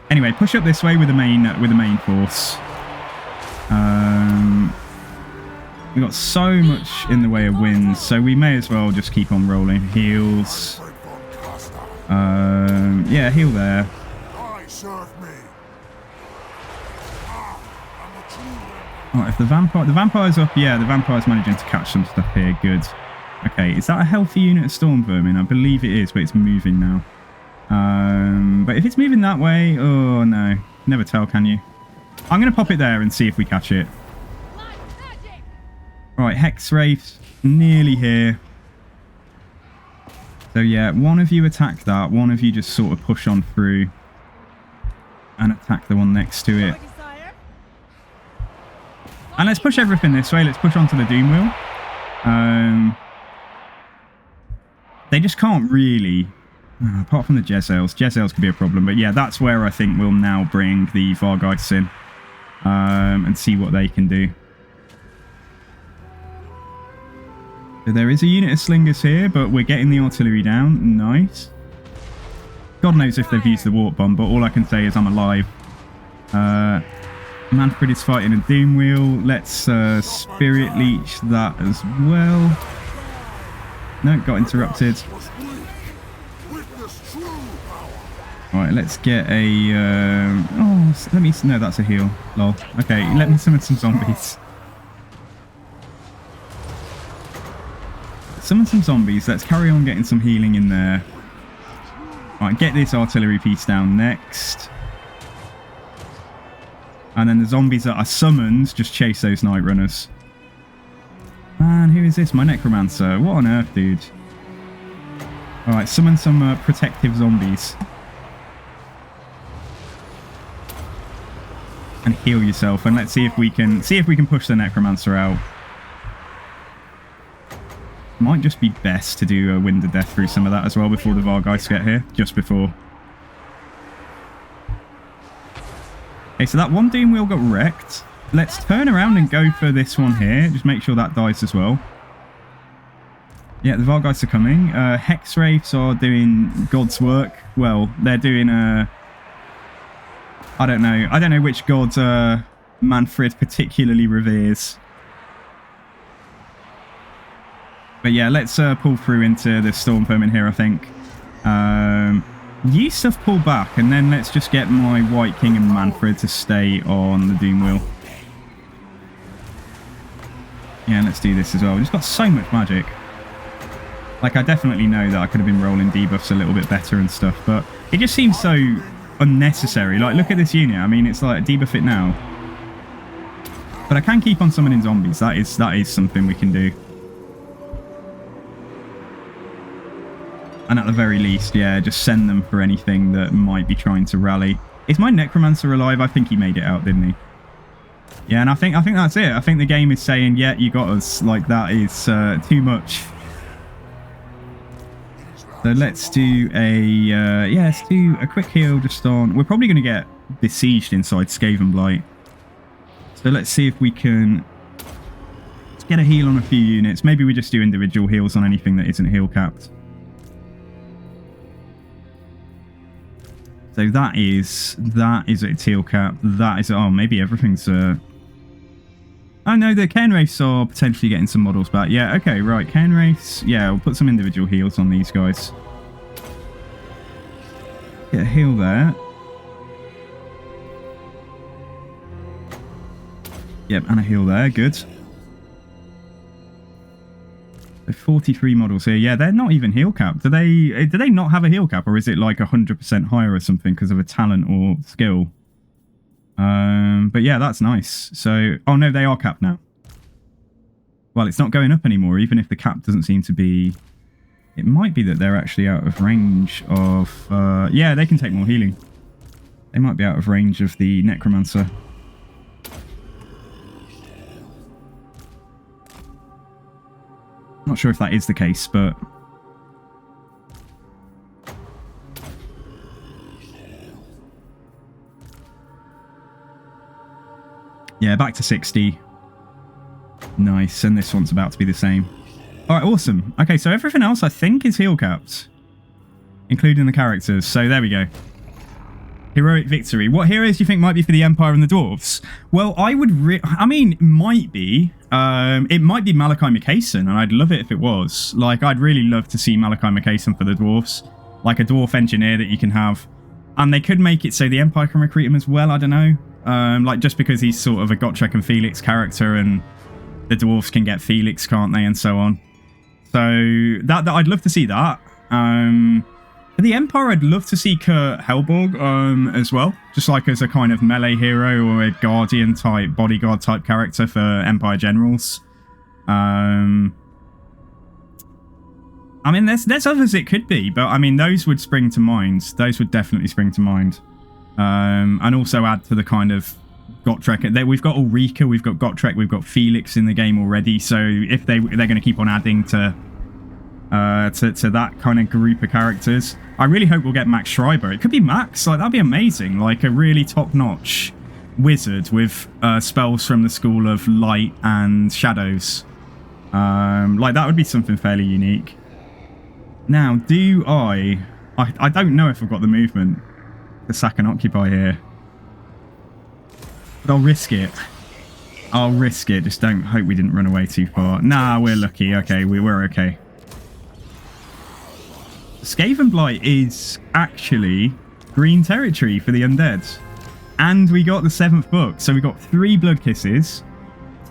Anyway, push up this way with the main force. We've got so much in the way of winds, so we may as well just keep on rolling. Heals. Yeah, heal there. Alright, if the vampire's up, yeah, the vampire's managing to catch some stuff here. Good. Okay, is that a healthy unit of storm vermin? I believe it is, but it's moving now. But if it's moving that way, oh no, never tell, can you? I'm going to pop it there and see if we catch it. Right, Hexwraith's nearly here. So yeah, one of you attack that, one of you just sort of push on through and attack the one next to it. And let's push everything this way. Let's push onto the Doom Wheel. They just can't really... apart from the Jezzails. Jezzails could be a problem. But yeah, that's where I think we'll now bring the Vargheists in. And see what they can do. So there is a unit of slingers here, but we're getting the artillery down. Nice. God knows if they've used the warp bomb, but all I can say is I'm alive. Mannfred is fighting a Doom Wheel. Let's Spirit Leech that as well. No, got interrupted. Alright, let's get a... let me... No, that's a heal. Lol. Okay, let me summon some zombies. Summon some zombies. Let's carry on getting some healing in there. Alright, get this artillery piece down next. And then the zombies that are summoned, just chase those Night Runners. Man, who is this? My Necromancer. What on earth, dude? Alright, summon some protective zombies. And heal yourself. And let's see if we can push the Necromancer out. Might just be best to do a Wind of Death through some of that as well before the Vargheists get here. Just before. Okay, so that one Doom Wheel got wrecked. Let's turn around and go for this one here. Just make sure that dies as well. Yeah, the Vargheists are coming. Hexwraiths are doing God's work. Well, they're doing I don't know. I don't know which god Mannfred particularly reveres. But yeah, let's pull through into the Storm Vermin here, I think. You stuff pull back, and then let's just get my White King and Mannfred to stay on the Doom Wheel. Yeah, let's do this as well. We've just got so much magic. Like, I definitely know that I could have been rolling debuffs a little bit better and stuff, but it just seems so unnecessary. Like, look at this unit. I mean, it's like, debuff it now. But I can keep on summoning zombies. That is something we can do. And at the very least, yeah, just send them for anything that might be trying to rally. Is my Necromancer alive? I think he made it out, didn't he? Yeah, and I think that's it. I think the game is saying, yeah, you got us. Like, that is too much. So let's do let's do a quick heal just on... We're probably going to get besieged inside Skaven Blight. So let's see if we can get a heal on a few units. Maybe we just do individual heals on anything that isn't heal capped. So that is a teal cap. That is... Oh, maybe everything's... Oh no, the Cairn Wraiths are potentially getting some models back. Yeah, okay, right. Cairn Wraiths. Yeah, we'll put some individual heals on these guys. Get a heal there. Yep, and a heal there. Good. So 43 models here. Yeah, they're not even heal capped. Do they not have a heal cap, or is it like 100% higher or something because of a talent or skill? But yeah, that's nice. So, oh no, they are capped now. Well, it's not going up anymore, even if the cap doesn't seem to be... It might be that they're actually out of range of... yeah, they can take more healing. They might be out of range of the Necromancer. Not sure if that is the case, but... Yeah, back to 60. Nice, and this one's about to be the same. Alright, awesome. Okay, so everything else I think is heal capped. Including the characters. So there we go. Heroic victory. What heroes do you think might be for the Empire and the Dwarves? Well, I would... I mean, it might be. It might be Malachi McCason, and I'd love it if it was. Like, I'd really love to see Malachi McCason for the Dwarves. Like a Dwarf engineer that you can have. And they could make it so the Empire can recruit him as well, I don't know. Like, just because he's sort of a Gotrek and Felix character, and the Dwarves can get Felix, can't they, and so on. So, that I'd love to see that. For the Empire, I'd love to see Kurt Helborg as well. Just like as a kind of melee hero or a Guardian type, bodyguard type character for Empire Generals. I mean, there's others it could be, but I mean, those would spring to mind. Those would definitely spring to mind. And also add to the kind of Gotrek. We've got Ulrika, we've got Gotrek, we've got Felix in the game already. So if they're going to keep on adding to that kind of group of characters, I really hope we'll get Max Schreiber. It could be Max. Like, that'd be amazing. Like a really top-notch wizard with spells from the school of light and shadows. Like, that would be something fairly unique. Now, do I don't know if I've got the movement to sack and occupy here. But I'll risk it. I'll risk it. Just don't hope we didn't run away too far. Nah, we're lucky. Okay, we're okay. Skaven Blight is actually green territory for the undead. And we got the 7th book. So we got 3 blood kisses.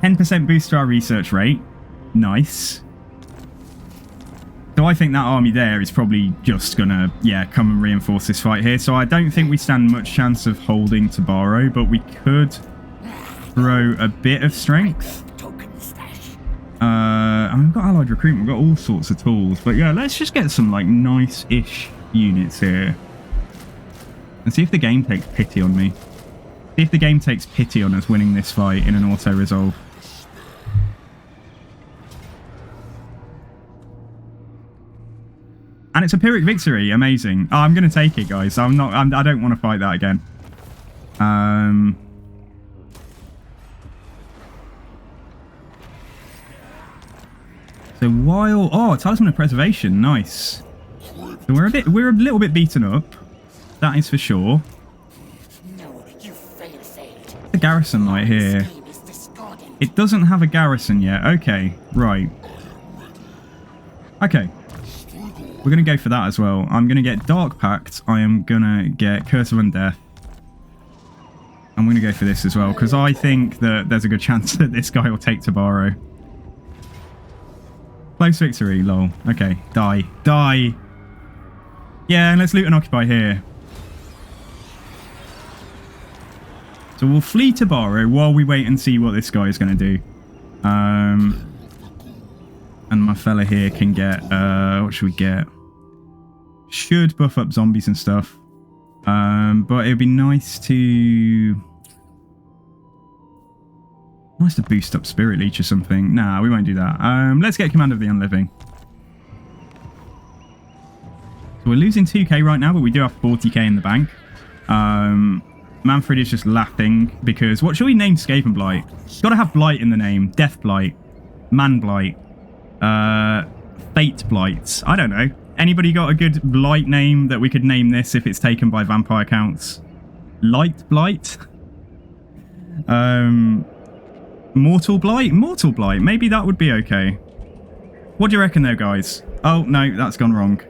10% boost to our research rate. Nice. So I think that army there is probably just gonna, yeah, come and reinforce this fight here. So I don't think we stand much chance of holding Tabaro, but we could throw a bit of strength. And we've got allied recruitment, we've got all sorts of tools. But yeah, let's just get some like nice-ish units here. And see if the game takes pity on me. See if the game takes pity on us winning this fight in an auto-resolve. And it's a Pyrrhic victory. Amazing. Oh, I'm going to take it, guys. I don't want to fight that again. So while... Oh, Talisman of Preservation. Nice. So we're a little bit beaten up. That is for sure. The garrison light here. It doesn't have a garrison yet. Okay, right. Okay. We're going to go for that as well. I'm going to get Dark Pact. I am going to get Curse of Undeath. I'm going to go for this as well, because I think that there's a good chance that this guy will take Tabaro. Close victory, lol. Okay, die. Die! Yeah, and let's loot and occupy here. So we'll flee Tabaro while we wait and see what this guy is going to do. And my fella here can get... what should we get? Should buff up zombies and stuff. But it would be nice to... Nice to boost up Spirit Leech or something. Nah, we won't do that. Let's get command of the Unliving. So we're losing 2k right now, but we do have 40k in the bank. Mannfred is just laughing because... What should we name Skaven Blight? Got to have Blight in the name. Death Blight. Man Blight. Fate Blight. I don't know. Anybody got a good Blight name that we could name this if it's taken by vampire counts? Light Blight? Mortal Blight? Mortal Blight. Maybe that would be okay. What do you reckon though, guys? Oh, no, that's gone wrong.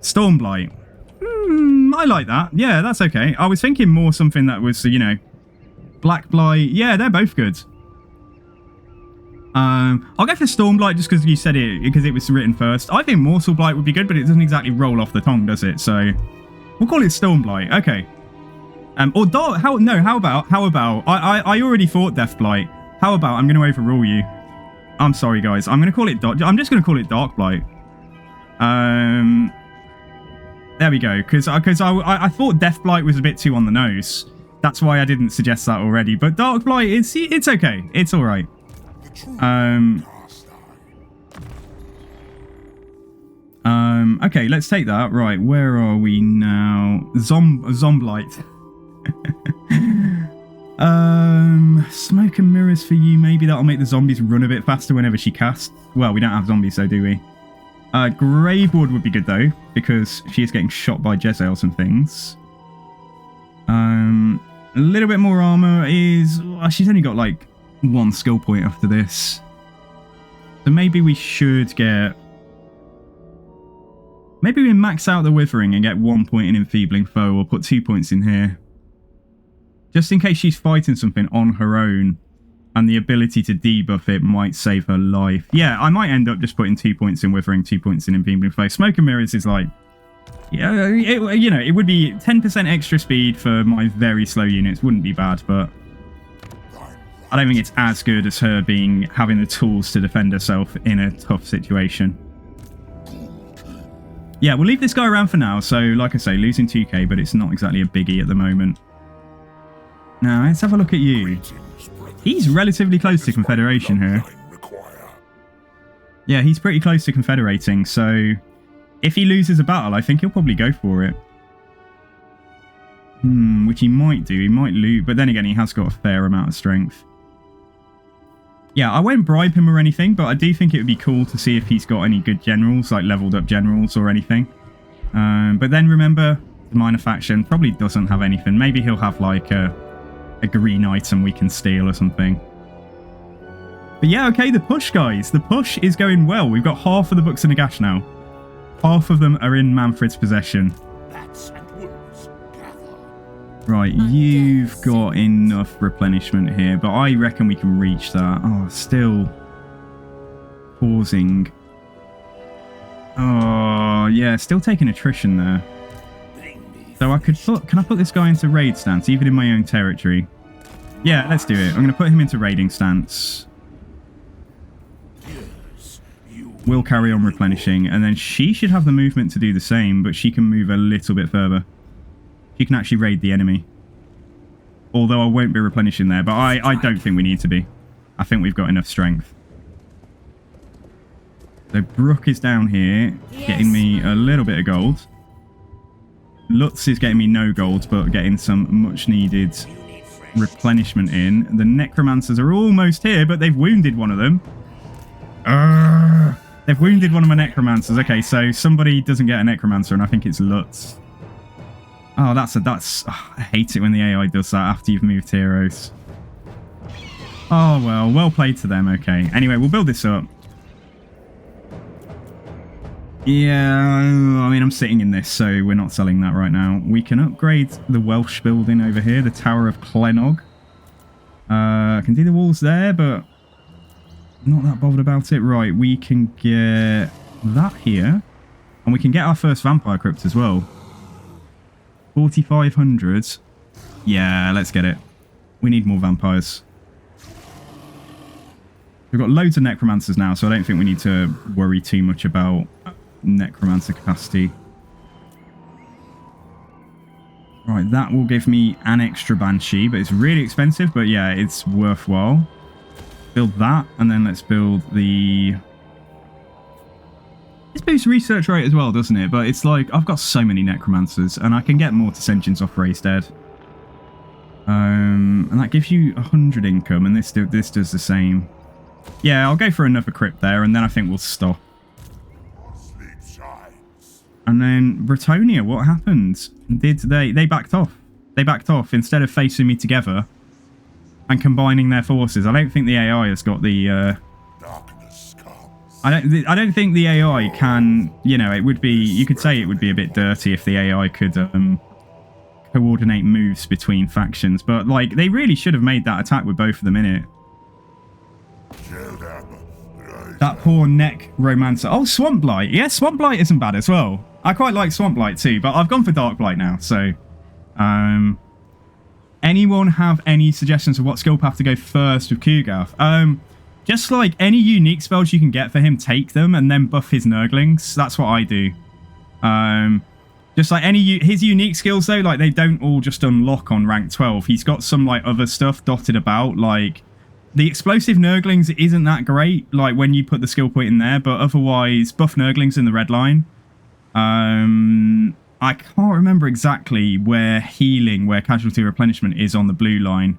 Storm Blight. I like that. Yeah, that's okay. I was thinking more something that was, you know, Black Blight. Yeah, they're both good. I'll go for Stormblight just because you said it, because it was written first. I think Morsel Blight would be good, but it doesn't exactly roll off the tongue, does it? So we'll call it Stormblight. Okay. Or Dark. How about? I already thought Death Blight. How about I'm going to overrule you? I'm sorry, guys. I'm going to call it Dark. I'm just going to call it Dark Blight. There we go. Because I thought Death Blight was a bit too on the nose. That's why I didn't suggest that already. But Dark Blight, it's okay. It's all right. Okay, let's take that. Right, where are we now? Zomblight. Smoke and mirrors for you. Maybe that'll make the zombies run a bit faster whenever she casts. Well, we don't have zombies, so do we? Gravewood would be good though, because she is getting shot by Jezzails and things. A little bit more armor is... Well, she's only got like 1 skill point after this. So maybe we should get... Maybe we max out the Withering and get 1 point in Enfeebling Foe, or put 2 points in here. Just in case she's fighting something on her own, and the ability to debuff it might save her life. Yeah, I might end up just putting 2 points in Withering, 2 points in Enfeebling Foe. Smoke and Mirrors is like... Yeah, you know, it would be 10% extra speed for my very slow units. Wouldn't be bad, but... I don't think it's as good as her having the tools to defend herself in a tough situation. Yeah, we'll leave this guy around for now. So, like I say, losing 2k, but it's not exactly a biggie at the moment. Now, let's have a look at you. He's relatively close to Confederation here. Yeah, he's pretty close to Confederating, so... If he loses a battle, I think he'll probably go for it. Which he might do. He might loot, but then again, he has got a fair amount of strength. Yeah, I won't bribe him or anything, but I do think it would be cool to see if he's got any good generals, like leveled up generals or anything. But then remember, the minor faction probably doesn't have anything. Maybe he'll have like a green item we can steal or something. But yeah, okay, the push, guys. The push is going well. We've got half of the books in Nagash now. Half of them are in Mannfred's possession. Right, you've got enough replenishment here, but I reckon we can reach that. Oh, still pausing. Oh, yeah, still taking attrition there. So I could put... Can I put this guy into raid stance, even in my own territory? Yeah, let's do it. I'm going to put him into raiding stance. We'll carry on replenishing, and then she should have the movement to do the same, but she can move a little bit further. She can actually raid the enemy. Although I won't be replenishing there, but I don't think we need to be. I think we've got enough strength. So Brooke is down here, getting me a little bit of gold. Lutz is getting me no gold, but getting some much needed replenishment in. The Necromancers are almost here, but they've wounded one of them. They've wounded one of my Necromancers. Okay, so somebody doesn't get a Necromancer, and I think it's Lutz. Oh, I hate it when the AI does that after you've moved heroes. Oh, well played to them. Okay. Anyway, we'll build this up. Yeah, I mean, I'm sitting in this, so we're not selling that right now. We can upgrade the Welsh building over here, the Tower of Clenog. I can do the walls there, but not that bothered about it. Right, we can get that here, and we can get our first Vampire Crypt as well. 4,500. Yeah, let's get it. We need more vampires. We've got loads of Necromancers now, so I don't think we need to worry too much about Necromancer capacity. Right, Right, that will give me an extra Banshee, but it's really expensive. But yeah, it's worthwhile. Build that, and then let's build the... This boosts research rate as well, doesn't it? But it's like, I've got so many Necromancers, and I can get Mortis Engines off Raised Dead. And that gives you 100 income, and this does the same. Yeah, I'll go for another crypt there, and then I think we'll stop. And then Bretonia, what happened? They backed off. They backed off instead of facing me together and combining their forces. I don't think the AI has got the... I don't think the AI can... You know, it would be... You could say it would be a bit dirty if the AI could coordinate moves between factions. But, like, they really should have made that attack with both of them in it. That poor Necromancer. Oh, Swamp Blight. Yeah, Swamp Blight isn't bad as well. I quite like Swamp Blight too, but I've gone for Dark Blight now, so... anyone have any suggestions of what skill path to go first with Kugath? Just like any unique spells you can get for him, take them and then buff his Nurglings. That's what I do. Just like his unique skills though, like they don't all just unlock on rank 12. He's got some like other stuff dotted about, like the explosive Nurglings isn't that great, like when you put the skill point in there, but otherwise buff Nurglings in the red line. I can't remember exactly where casualty replenishment is on the blue line,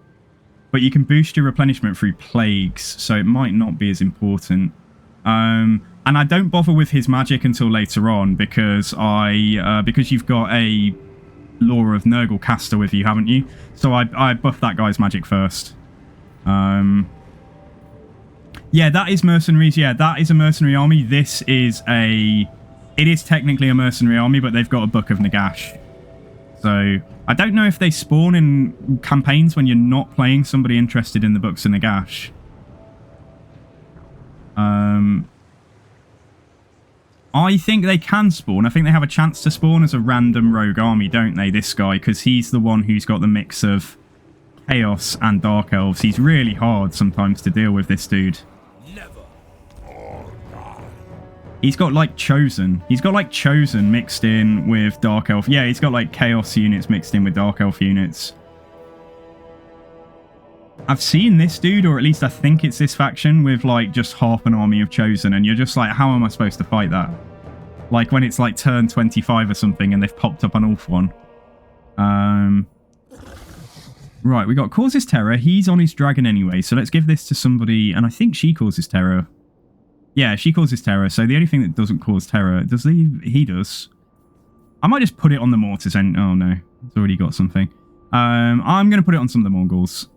but you can boost your replenishment through plagues, so it might not be as important. And I don't bother with his magic until later on because because you've got a Law of Nurgle caster with you, haven't you? So I buff that guy's magic first. Yeah, that is mercenaries. Yeah, that is a mercenary army. This is it is technically a mercenary army, but they've got a Book of Nagash. So I don't know if they spawn in campaigns when you're not playing somebody interested in the Books of Nagash. I think they can spawn. I think they have a chance to spawn as a random rogue army, don't they, this guy? Because he's the one who's got the mix of Chaos and Dark Elves. He's really hard sometimes to deal with, this dude. He's got like Chosen. He's got like Chosen mixed in with Dark Elf. Yeah, he's got like Chaos units mixed in with Dark Elf units. I've seen this dude, or at least I think it's this faction, with like just half an army of Chosen, and you're just like, how am I supposed to fight that? Like when it's like turn 25 or something and they've popped up an Ulf one. Right, we got Causes Terror. He's on his dragon anyway, so let's give this to somebody, and I think she causes terror. Yeah, she causes terror, so the only thing that doesn't cause terror... Does he does. I might just put it on the Mortis and... Oh, no. It's already got something. I'm going to put it on some of the Mongols.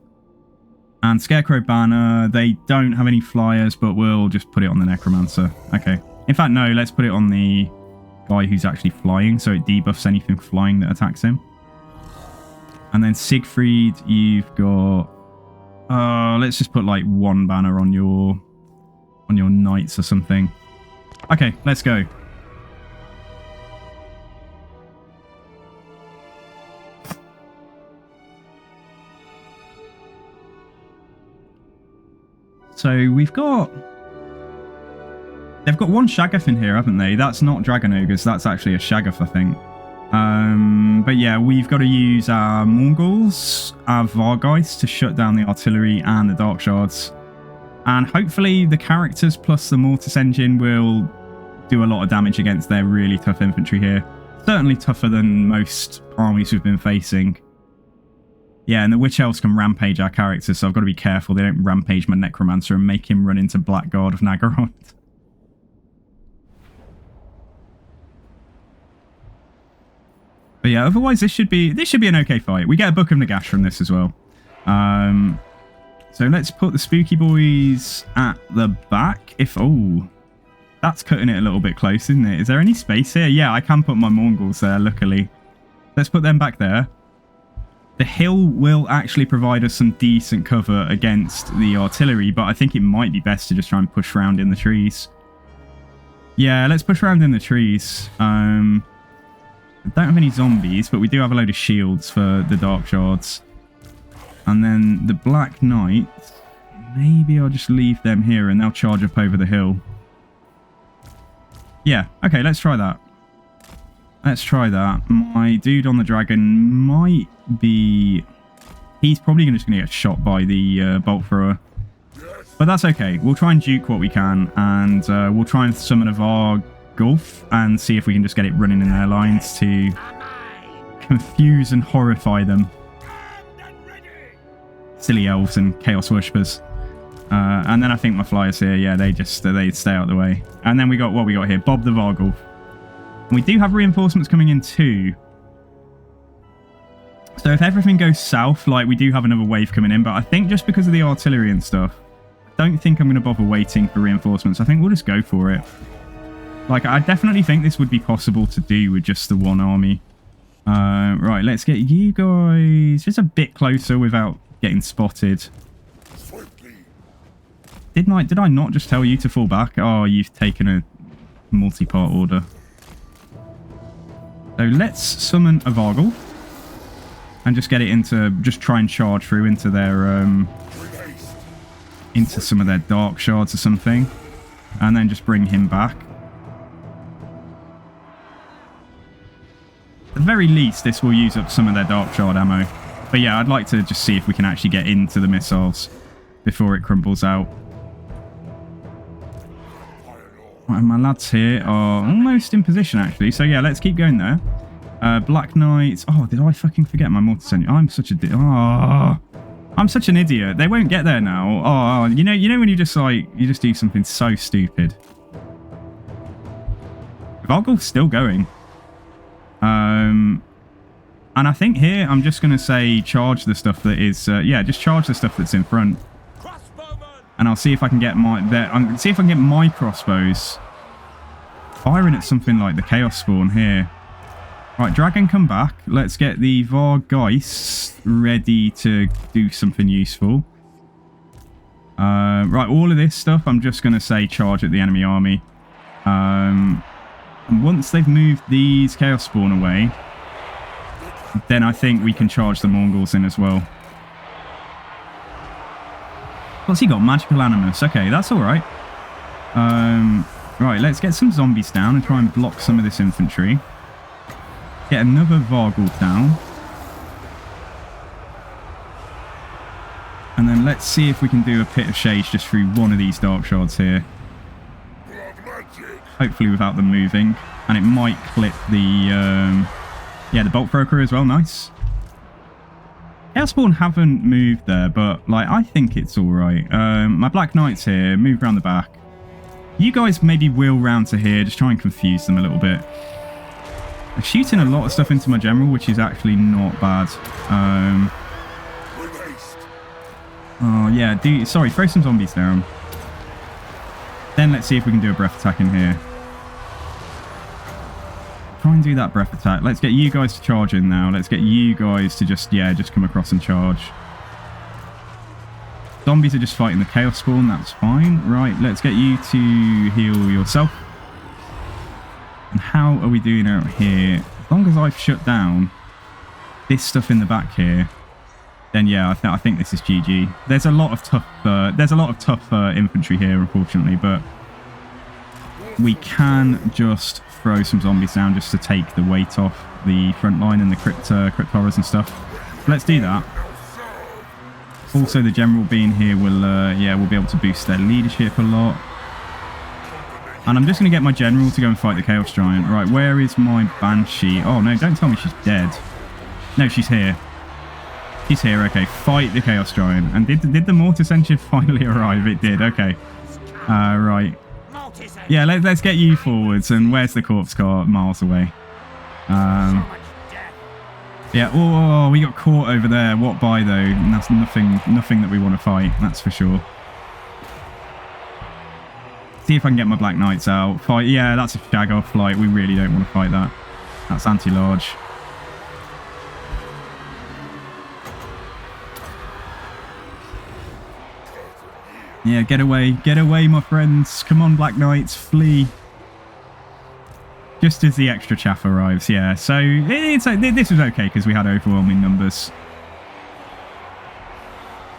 And Scarecrow Banner, they don't have any flyers, but we'll just put it on the Necromancer. Okay. In fact, no, let's put it on the guy who's actually flying, so it debuffs anything flying that attacks him. And then Siegfried, you've got... let's just put, like, one banner on your knights or something. Okay, let's go. So we've got... They've got one Shaggoth in here, haven't they? That's not Dragon Ogres, that's actually a Shaggoth, I think. But yeah, we've got to use our Mongols, our Vargeists to shut down the artillery and the Dark Shards. And hopefully the characters plus the Mortis engine will do a lot of damage against their really tough infantry here. Certainly tougher than most armies we've been facing. Yeah, and the Witch Elves can rampage our characters, so I've got to be careful they don't rampage my Necromancer and make him run into Blackguard of Naggaroth. But yeah, otherwise this should be an okay fight. We get a Book of Nagash from this as well. So let's put the Spooky Boys at the back. Oh, that's cutting it a little bit close, isn't it? Is there any space here? Yeah, I can put my Mongols there, luckily. Let's put them back there. The hill will actually provide us some decent cover against the artillery, but I think it might be best to just try and push around in the trees. Yeah, let's push around in the trees. I don't have any zombies, but we do have a load of shields for the Dark Shards. And then the Black Knights, maybe I'll just leave them here and they'll charge up over the hill. Yeah, okay, let's try that. Let's try that. My dude on the dragon might be... He's probably just going to get shot by the bolt thrower. But that's okay. We'll try and juke what we can, and we'll try and summon a Vargulf and see if we can just get it running in their lines to confuse and horrify them. Silly elves and chaos worshippers. And then I think my flyers here, yeah, they stay out of the way. And then we got what we got here, Bob the Vargulf. And we do have reinforcements coming in too. So if everything goes south, like, we do have another wave coming in, but I think just because of the artillery and stuff, I don't think I'm going to bother waiting for reinforcements. I think we'll just go for it. Like, I definitely think this would be possible to do with just the one army. Right, let's get you guys just a bit closer without getting spotted. Did I not just tell you to fall back? Oh, you've taken a multi-part order. So let's summon a Vargul. And just get it into, just try and charge through into their, into some of their dark shards or something. And then just bring him back. At the very least, this will use up some of their dark shard ammo. But yeah, I'd like to just see if we can actually get into the missiles before it crumbles out. Right, and my lads here are almost in position, actually. So yeah, let's keep going there. Black Knights. Oh, did I fucking forget my mortar sentry? I'm such a... I'm such an idiot. They won't get there now. Oh, you know when you just like, you just do something so stupid. Vargul's still going. And I think here I'm just going to say charge the stuff that is... yeah, just charge the stuff that's in front. And I'll see if I can get my crossbows firing at something like the Chaos Spawn here. Right, Dragon, come back. Let's get the Vargeists ready to do something useful. Right, all of this stuff, I'm just going to say charge at the enemy army. And once they've moved these Chaos Spawn away, then I think we can charge the Mongols in as well. What's he got? Magical Animus. Okay, that's alright. Right, let's get some zombies down and try and block some of this infantry. Get another Vargul down. And then let's see if we can do a Pit of Shades just through one of these dark shards here. Hopefully without them moving. And it might clip the... yeah, the Bolt Broker as well. Nice. Chaos Spawn haven't moved there, but like I think it's alright. My Black Knights here, move around the back. You guys maybe wheel round to here, just try and confuse them a little bit. They're shooting a lot of stuff into my general, which is actually not bad. Oh yeah, sorry, throw some zombies down. Then let's see if we can do a breath attack in here. Try and do that breath attack. Let's get you guys to charge in now. Let's get you guys to just come across and charge. Zombies are just fighting the Chaos Spawn. That's fine. Right, let's get you to heal yourself. And how are we doing out here? As long as I've shut down this stuff in the back here, then yeah, I think this is GG. There's a lot of tough infantry here, unfortunately, but we can just throw some zombies down just to take the weight off the front line and the crypt horrors and stuff. Let's do that. Also, the general being here will we'll be able to boost their leadership a lot. And I'm just going to get my general to go and fight the Chaos Giant. Right, where is my Banshee? Oh no, don't tell me she's dead. No, she's here. She's here, okay. Fight the Chaos Giant. And did the Mortar Sentry finally arrive? It did, okay. Right. Yeah, let's get you forwards. And where's the corpse cart? Miles away. Yeah, oh, we got caught over there. What by though? And that's nothing that we want to fight, that's for sure. See if I can get my Black Knights out. Fight, yeah, that's a shag off. Like, we really don't want to fight that. That's anti-large. Yeah, get away, my friends. Come on, Black Knights, flee. Just as the extra chaff arrives, yeah. So this was okay because we had overwhelming numbers.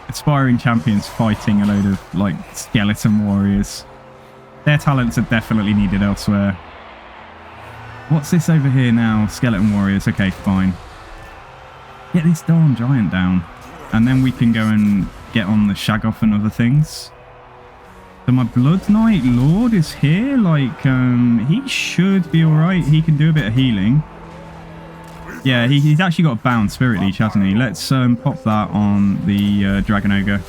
Aspiring champions fighting a load of like skeleton warriors. Their talents are definitely needed elsewhere. What's this over here now? Skeleton warriors. Okay, fine. Get this darn giant down. And then we can go and get on the Shaggoth and other things. So my Blood Knight Lord is here. Like, he should be alright. He can do a bit of healing. Yeah, he's actually got a bound spirit leech, hasn't he? Let's pop that on the Dragon Ogre.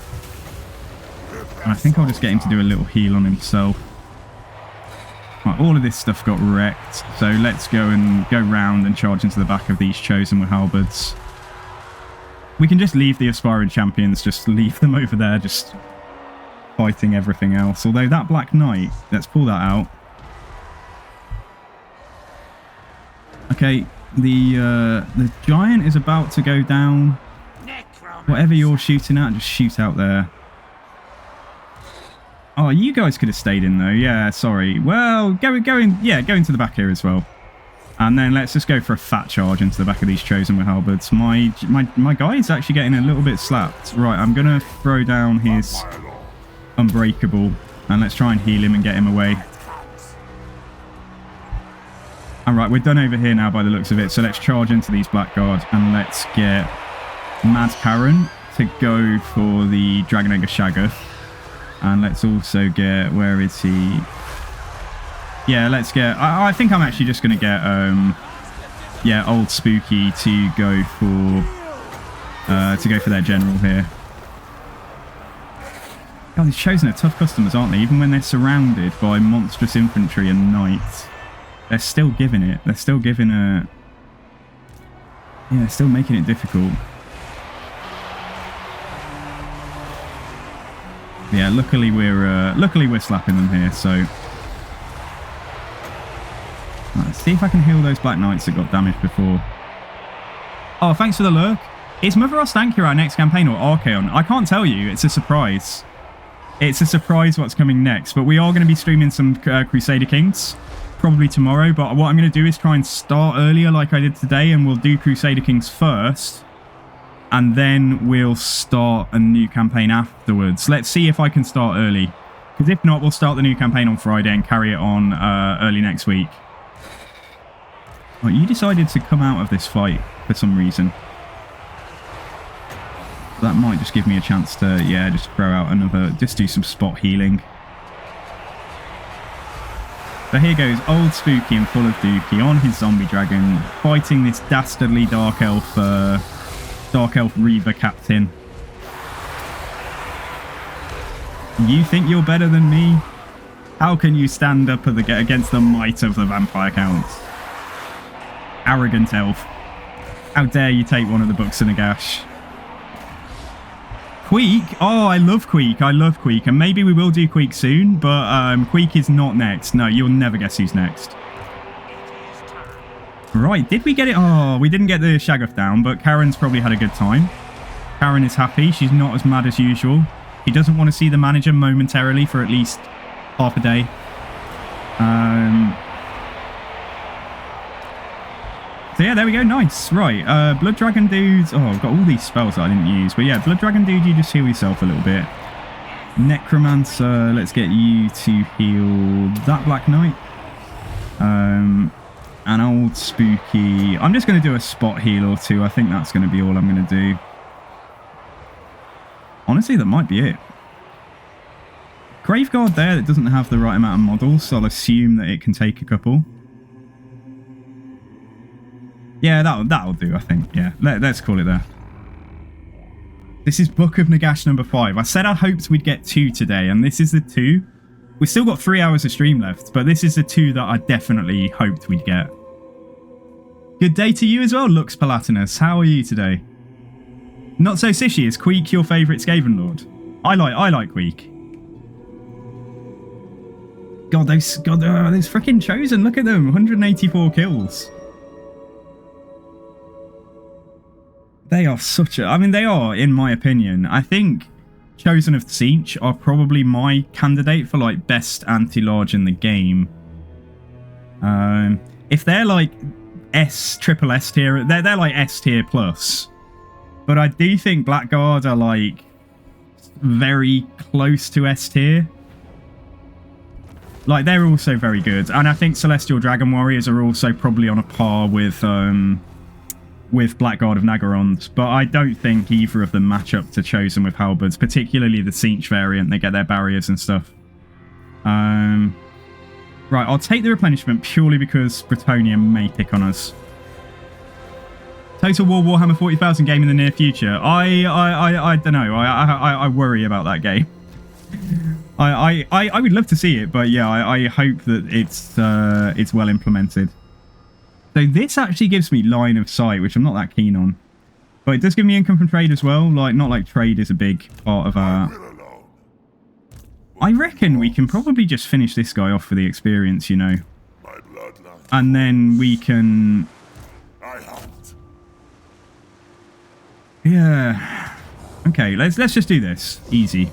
And I think I'll just get him to do a little heal on himself. Right, all of this stuff got wrecked. So let's go round and charge into the back of these Chosen with halberds. We can just leave the aspiring champions, just leave them over there, just fighting everything else. Although that Black Knight, let's pull that out. Okay, the giant is about to go down. Whatever you're shooting at, just shoot out there. Oh, you guys could have stayed in though. Yeah, sorry. Well, go into the back here as well. And then let's just go for a fat charge into the back of these Chosen with halberds. My guy is actually getting a little bit slapped. Right, I'm going to throw down his Unbreakable. And let's try and heal him and get him away. Alright, we're done over here now by the looks of it. So let's charge into these Blackguard. And let's get Mad Karen to go for the Dragon Ogre Shaggoth. And let's also get... Where is he? Yeah, let's get... I think I'm actually just going to get, yeah, Old Spooky to go for their general here. God, these Chosen are tough customers, aren't they? Even when they're surrounded by monstrous infantry and knights, they're still giving it. They're still giving a... Yeah, they're still making it difficult. Yeah, luckily we're slapping them here, so... Let's see if I can heal those Black Knights that got damaged before. Oh, thanks for the lurk. Is Mother Ostankya our next campaign or Archaon? I can't tell you. It's a surprise. It's a surprise what's coming next. But we are going to be streaming some Crusader Kings probably tomorrow. But what I'm going to do is try and start earlier like I did today. And we'll do Crusader Kings first. And then we'll start a new campaign afterwards. Let's see if I can start early. Because if not, we'll start the new campaign on Friday and carry it on early next week. Well, you decided to come out of this fight for some reason. That might just give me a chance to, yeah, just throw out another, just do some spot healing. So here goes Old Spooky and Full of Dookie on his zombie dragon, fighting this dastardly Dark Elf Reaver captain. You think you're better than me? How can you stand up against the might of the Vampire Counts? Arrogant elf. How dare you take one of the books in a gash. Queek? Oh, I love Queek. I love Queek. And maybe we will do Queek soon, but Queek is not next. No, you'll never guess who's next. Right, did we get it? Oh, we didn't get the Shaggoth down, but Karen's probably had a good time. Karen is happy. She's not as mad as usual. He doesn't want to see the manager momentarily for at least half a day. So yeah, there we go. Nice. Right. Blood Dragon dudes. Oh, I've got all these spells that I didn't use. But yeah, Blood Dragon dude, you just heal yourself a little bit. Necromancer, let's get you to heal that Black Knight. And Old Spooky. I'm just going to do a spot heal or two. I think that's going to be all I'm going to do. Honestly, that might be it. Graveguard there that doesn't have the right amount of models, so I'll assume that it can take a couple. Yeah, that'll do, I think. Yeah, let's call it there. This is Book of Nagash number 5. I said I hoped we'd get 2 today, and this is the 2. We've still got 3 hours of stream left, but this is the 2 that I definitely hoped we'd get. Good day to you as well, Lux Palatinus. How are you today? Not so sishy. Is Queek your favourite Skaven Lord? I like Queek. God, those freaking Chosen. Look at them. 184 kills. They are such a... I mean, they are, in my opinion. I think Chosen of Tzeentch are probably my candidate for, like, best anti-large in the game. If they're, like, triple S tier, they're like S tier plus. But I do think Blackguard are, like, very close to S tier. Like, they're also very good. And I think Celestial Dragon Warriors are also probably on a par with Blackguard of Nagarond. But I don't think either of them match up to Chosen with Halberds, particularly the Siege variant. They get their barriers and stuff. Right, I'll take the replenishment purely because Bretonnia may pick on us. Total War Warhammer 40,000 game in the near future. I don't know. I worry about that game. I would love to see it, but yeah, I hope that it's well implemented. So this actually gives me line of sight, which I'm not that keen on. But it does give me income from trade as well. Like, not like trade is a big part of our... I reckon we can probably just finish this guy off for the experience, you know. And then we can... Yeah. Okay, let's just do this. Easy.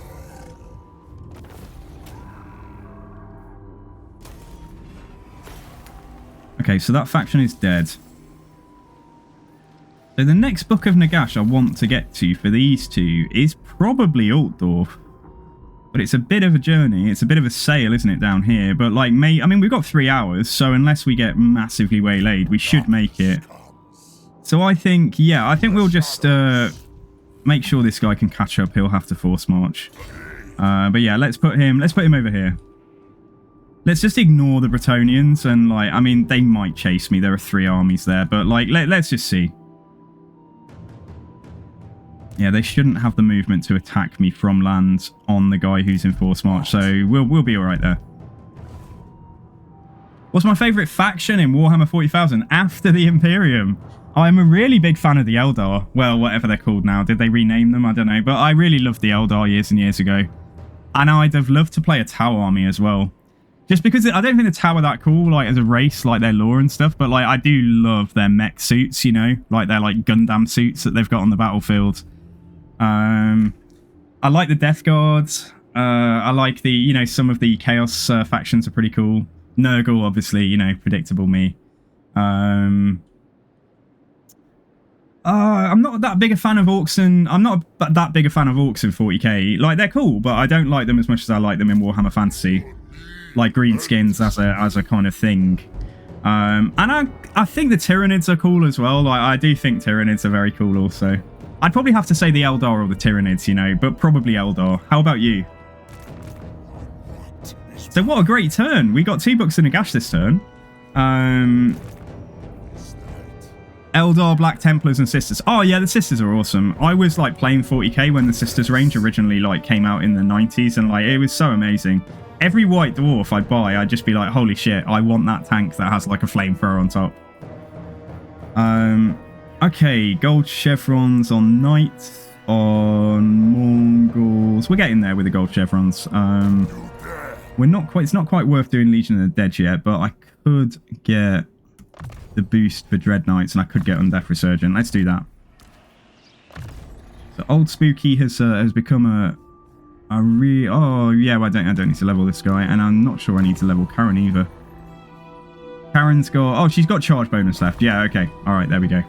Okay, so that faction is dead. So the next Book of Nagash I want to get to for these two is probably Altdorf. But it's a bit of a journey. It's a bit of a sail, isn't it, down here? But, like, I mean, we've got 3 hours, so unless we get massively waylaid, we should make it. So I think, yeah, I think we'll just make sure this guy can catch up. He'll have to force march. But yeah, let's put him over here. Let's just ignore the Bretonians and, like, I mean, they might chase me. There are 3 armies there, but, like, let's just see. Yeah, they shouldn't have the movement to attack me from land on the guy who's in force march, so we'll be all right there. What's my favourite faction in Warhammer 40,000 after the Imperium? I'm a really big fan of the Eldar. Well, whatever they're called now. Did they rename them? I don't know. But I really loved the Eldar years and years ago. And I'd have loved to play a Tau army as well. Just because I don't think the Tau are that cool, like, as a race, like, their lore and stuff. But, like, I do love their mech suits, you know? Like, their, like, Gundam suits that they've got on the battlefield. I like the Death Guards. I like the, you know, some of the Chaos factions are pretty cool. Nurgle, obviously, you know, predictable me. I'm not that big a fan of Orcs, and I'm not that big a fan of Orcs in 40k. Like, they're cool, but I don't like them as much as I like them in Warhammer Fantasy. Like green skins as a kind of thing. And I think the Tyranids are cool as well. Like, I do think Tyranids are very cool also. I'd probably have to say the Eldar or the Tyranids, you know, but probably Eldar. How about you? So what a great turn. We got 2 books in Nagash this turn. Eldar, Black Templars, and Sisters. Oh, yeah, the Sisters are awesome. I was, like, playing 40k when the Sisters range originally, like, came out in the 90s, and, like, it was so amazing. Every White Dwarf I'd buy, I'd just be like, holy shit, I want that tank that has, like, a flamethrower on top. Okay, gold chevrons on Knights, on Mongols. We're getting there with the gold chevrons. It's not quite worth doing Legion of the Dead yet, but I could get the boost for Dread Knights, and I could get Undeath Resurgent. Let's do that. So Old Spooky has become a oh yeah, well, I don't need to level this guy, and I'm not sure I need to level Karen either. Karen's got, oh, she's got charge bonus left. Yeah, okay, all right, there we go.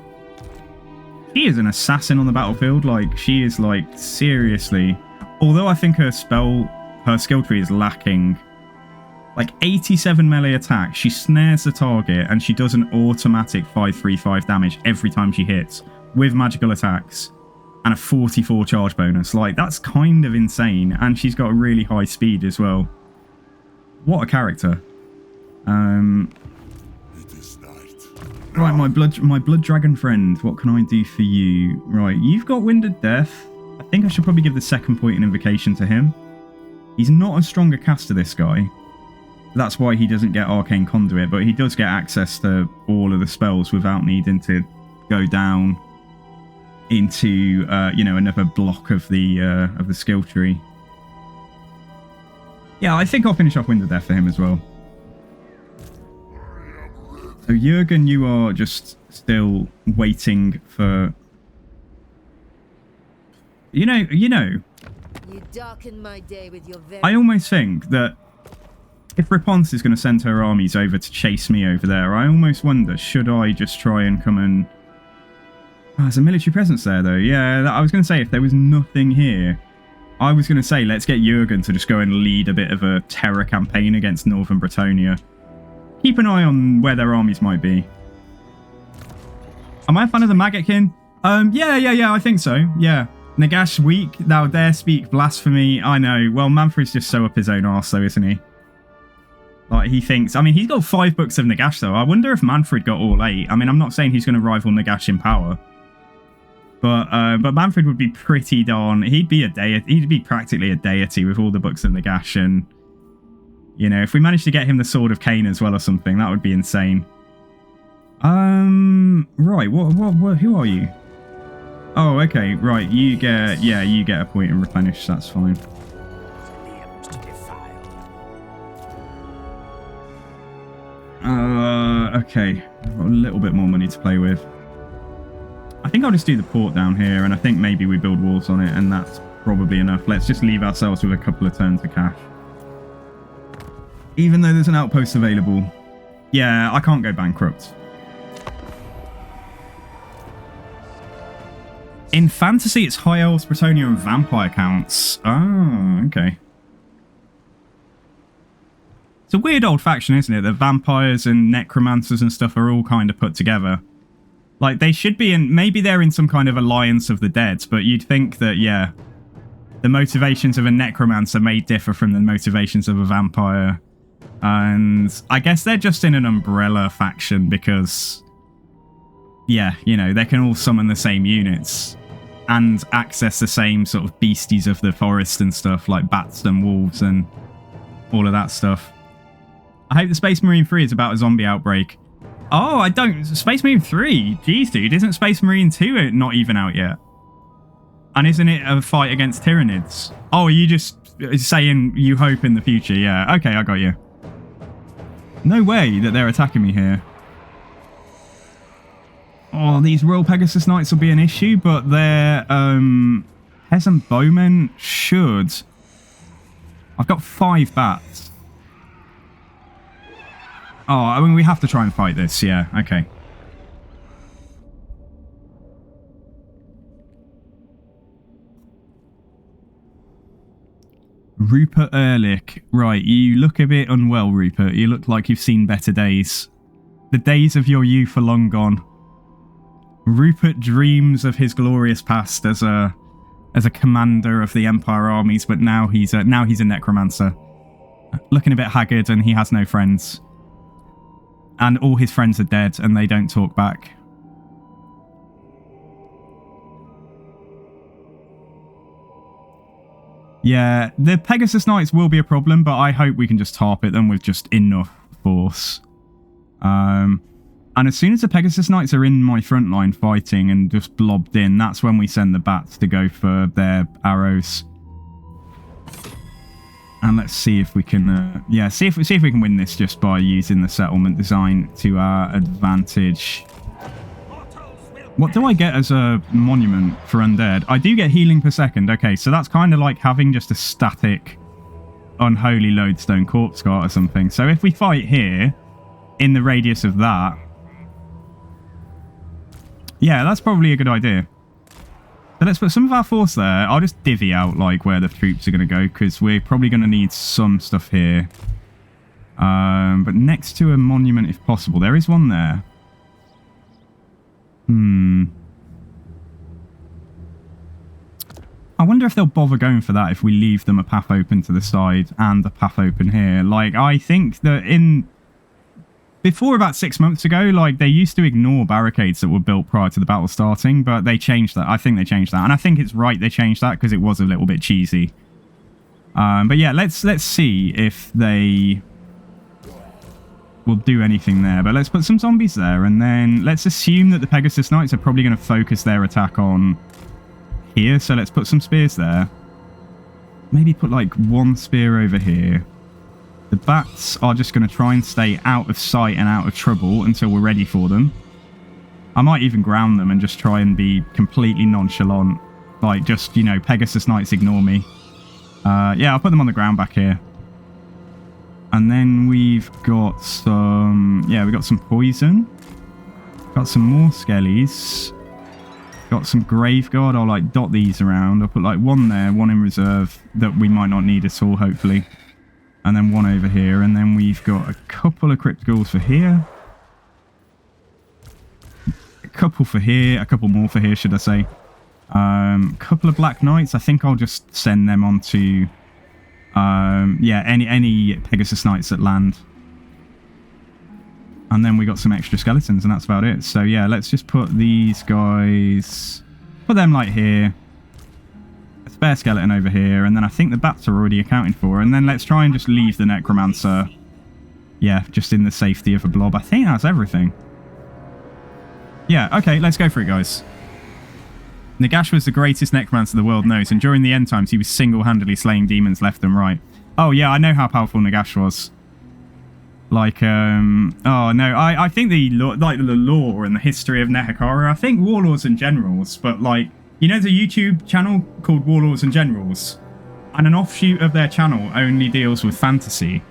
She is an assassin on the battlefield. Like, she is, like, seriously. Although I think her skill tree is lacking. Like, 87 melee attack. She snares the target, and she does an automatic 535 damage every time she hits with magical attacks. And a 44 charge bonus. Like, that's kind of insane. And she's got a really high speed as well. What a character. Right, my blood dragon friend, what can I do for you? Right, you've got Wind of Death. I think I should probably give the second point in invocation to him. He's not a stronger caster, this guy. That's why he doesn't get Arcane Conduit, but he does get access to all of the spells without needing to go down into, you know, another block of the skill tree. Yeah, I think I'll finish off Wind of Death for him as well. So Jurgen, you are just still waiting for... You know, You darken my day with your very... I almost think that if Rapunzel is going to send her armies over to chase me over there, I almost wonder, should I just try and come and... Oh, there's a military presence there, though. Yeah, I was going to say, if there was nothing here, I was going to say, let's get Jurgen to just go and lead a bit of a terror campaign against Northern Bretonia. Keep an eye on where their armies might be. Am I a fan of the Maggotkin? Yeah, I think so. Yeah. Nagash weak, thou dare speak blasphemy. I know. Well, Mannfred's just so up his own arse, though, isn't he? Like, he thinks... I mean, he's got 5 books of Nagash, though. I wonder if Mannfred got all 8. I mean, I'm not saying he's going to rival Nagash in power. But Mannfred would be pretty darn... He'd be a deity. He'd be practically a deity with all the books of Nagash. And, you know, if we managed to get him the Sword of Cain as well or something, that would be insane. Right. What, who are you? Oh, okay. Right. You get... Yeah, you get a point and replenish. That's fine. Okay. I've got a little bit more money to play with. I think I'll just do the port down here, and I think maybe we build walls on it, and that's probably enough. Let's just leave ourselves with a couple of turns of cash. Even though there's an outpost available. Yeah, I can't go bankrupt. In fantasy, it's High Elves, Bretonia, and Vampire counts. Oh, okay. It's a weird old faction, isn't it? That vampires and necromancers and stuff are all kind of put together. Like, they should be in... Maybe they're in some kind of alliance of the dead, but you'd think that, yeah, the motivations of a necromancer may differ from the motivations of a vampire. And I guess they're just in an umbrella faction because, yeah, you know, they can all summon the same units and access the same sort of beasties of the forest and stuff, like bats and wolves and all of that stuff. I hope the Space Marine 3 is about a zombie outbreak. Oh, I don't... Space Marine 3? Jeez, dude, isn't Space Marine 2 not even out yet? And isn't it a fight against Tyranids? Oh, are you just saying you hope in the future? Yeah, okay, I got you. No way that they're attacking me here. Oh, these Royal Pegasus Knights will be an issue, but their Peasant Bowmen should... I've got 5 bats. Oh, I mean, we have to try and fight this. Yeah, okay. Rupert Ehrlich. Right, you look a bit unwell, Rupert. You look like you've seen better days. The days of your youth are long gone. Rupert dreams of his glorious past as a commander of the Empire armies, but now he's a necromancer. Looking a bit haggard, and he has no friends. And all his friends are dead, and they don't talk back. Yeah, the Pegasus Knights will be a problem, but I hope we can just tarp at them with just enough force. And as soon as the Pegasus Knights are in my front line fighting and just blobbed in, that's when we send the bats to go for their arrows. And let's see if we can, see if we can win this just by using the settlement design to our advantage. What do I get as a monument for undead? I do get healing per second. Okay, so that's kind of like having just a static unholy lodestone corpse guard or something. So if we fight here in the radius of that, yeah, that's probably a good idea. So let's put some of our force there. I'll just divvy out like where the troops are going to go because we're probably going to need some stuff here. But next to a monument if possible. There is one there. I wonder if they'll bother going for that if we leave them a path open to the side and a path open here. Like, I think that before about 6 months ago, like, they used to ignore barricades that were built prior to the battle starting, but they changed that. I think they changed that. And I think it's right they changed that because it was a little bit cheesy. But yeah, let's see if they will do anything there. But let's put some zombies there, and then let's assume that the Pegasus Knights are probably going to focus their attack on here. So let's put some spears there. Maybe put like 1 spear over here. The bats are just going to try and stay out of sight and out of trouble until we're ready for them. I might even ground them and just try and be completely nonchalant. Like, just, you know, Pegasus Knights ignore me. Yeah, I'll put them on the ground back here. And then we've got some... Yeah, we've got some poison. Got some more skellies. Got some Grave Guard. I'll like dot these around. I'll put like one there, one in reserve that we might not need at all, hopefully. And then one over here. And then we've got a couple of Crypt Ghouls for here. A couple for here. A couple more for here, should I say. Couple of Black Knights. I think I'll just send them on to... yeah, any Pegasus Knights that land. And then we got some extra skeletons, and that's about it. So yeah, let's just put these guys... Put them like here. A spare skeleton over here. And then I think the bats are already accounted for. And then let's try and just leave the Necromancer. Yeah, just in the safety of a blob. I think that's everything. Yeah, okay, let's go for it, guys. Nagash was the greatest necromancer the world knows, and during the end times he was single-handedly slaying demons left and right. Oh yeah, I know how powerful Nagash was. Like, oh no, I think the lore and the history of Nehekara, I think Warlords and Generals, but like, you know, the YouTube channel called Warlords and Generals, and an offshoot of their channel only deals with fantasy.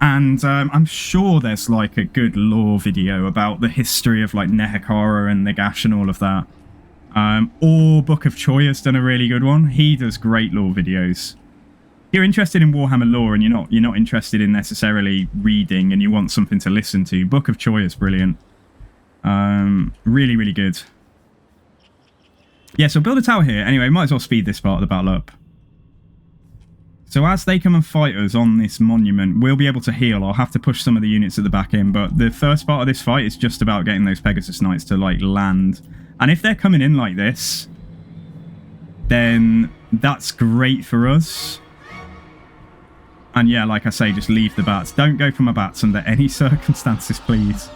And I'm sure there's like a good lore video about the history of like Nehekara and Nagash and all of that. Or Book of Choi has done a really good one. He does great lore videos. If you're interested in Warhammer lore and you're not interested in necessarily reading and you want something to listen to, Book of Choi is brilliant. Really, really good. Yeah, so build a tower here. Anyway, might as well speed this part of the battle up. So as they come and fight us on this monument, we'll be able to heal. I'll have to push some of the units at the back in, but the first part of this fight is just about getting those Pegasus Knights to like land. And if they're coming in like this, then that's great for us. And yeah, like I say, just leave the bats. Don't go for my bats under any circumstances, please.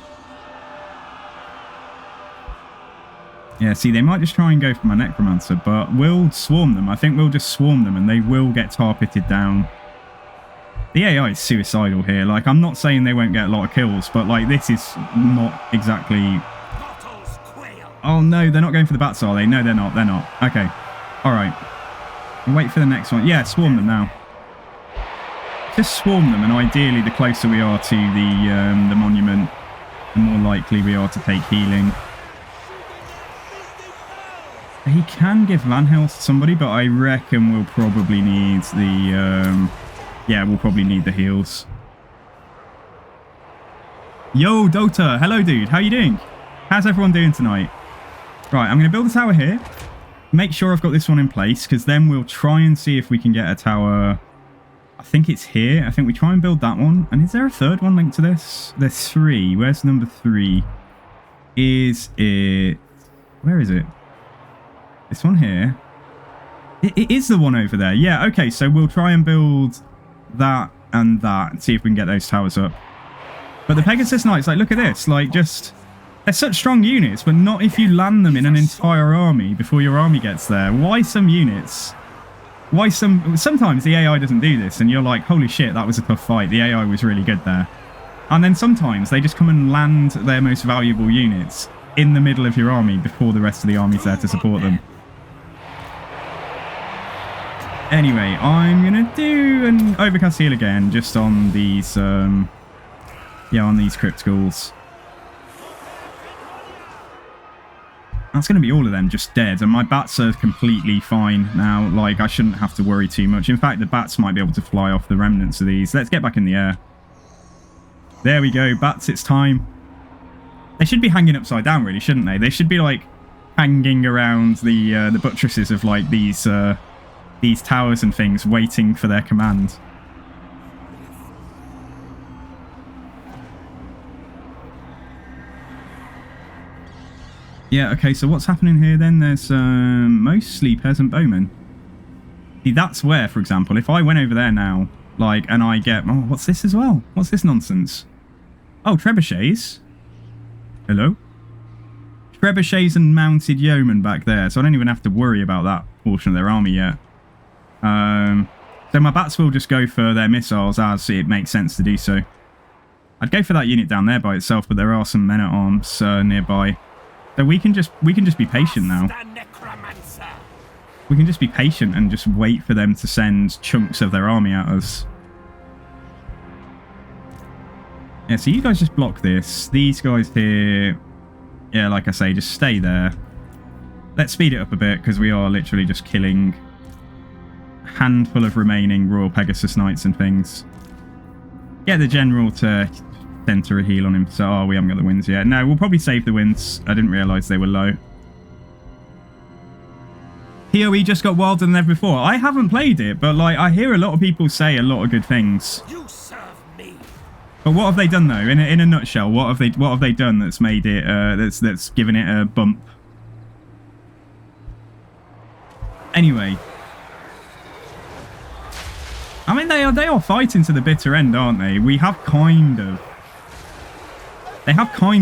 Yeah, see, they might just try and go for my Necromancer, but we'll swarm them. I think we'll just swarm them and they will get tar-pitted down. The AI is suicidal here. Like, I'm not saying they won't get a lot of kills, but like, this is not exactly... Oh no, they're not going for the bats, are they? No, they're not. They're not. Okay. Alright. Wait for the next one. Yeah, swarm them now. Just swarm them, and ideally the closer we are to the monument, the more likely we are to take healing. He can give Van Health to somebody, but I reckon we'll probably need the... yeah, we'll probably need the heals. Yo, Dota! Hello, dude. How you doing? How's everyone doing tonight? Right, I'm going to build a tower here. Make sure I've got this one in place, because then we'll try and see if we can get a tower... I think it's here. I think we try and build that one. And is there a third one linked to this? There's 3. Where's number 3? Is it... Where is it? This one here. It is the one over there. Yeah, okay. So we'll try and build that and that and see if we can get those towers up. But the Pegasus Knights, like, look at this. Like, just... They're such strong units, but not if you land them in an entire army before your army gets there. Why some units... Why sometimes the AI doesn't do this and you're like, holy shit, that was a tough fight. The AI was really good there. And then sometimes they just come and land their most valuable units in the middle of your army before the rest of the army's there to support them. Anyway, I'm going to do an overcast heal again just on these, yeah, on these Crypt Ghouls. That's going to be all of them just dead, and my bats are completely fine now. Like, I shouldn't have to worry too much. In fact, the bats might be able to fly off the remnants of these. Let's get back in the air. There we go. Bats, it's time. They should be hanging upside down, really, shouldn't they? They should be, like, hanging around the buttresses of, like, these towers and things, waiting for their command. Yeah, okay, so what's happening here then? There's mostly peasant bowmen. See, that's where, for example, if I went over there now, like, and I get... Oh, what's this as well? What's this nonsense? Oh, trebuchets. Hello? Trebuchets and mounted yeomen back there, so I don't even have to worry about that portion of their army yet. So my bats will just go for their missiles as it makes sense to do so. I'd go for that unit down there by itself, but there are some men-at-arms nearby. So we can just be patient now. We can just be patient and just wait for them to send chunks of their army at us. Yeah, so you guys just block this. These guys here, yeah, like I say, just stay there. Let's speed it up a bit because we are literally just killing a handful of remaining Royal Pegasus Knights and things. Get the general to center a heal on him. So, oh, we haven't got the wins yet. No, we'll probably save the wins. I didn't realise they were low. PoE just got wilder than ever before. I haven't played it, but like I hear a lot of people say a lot of good things. You serve me. But what have they done though? In a nutshell, what have they done that's made it that's given it a bump? Anyway, I mean they are fighting to the bitter end, aren't they? They have kind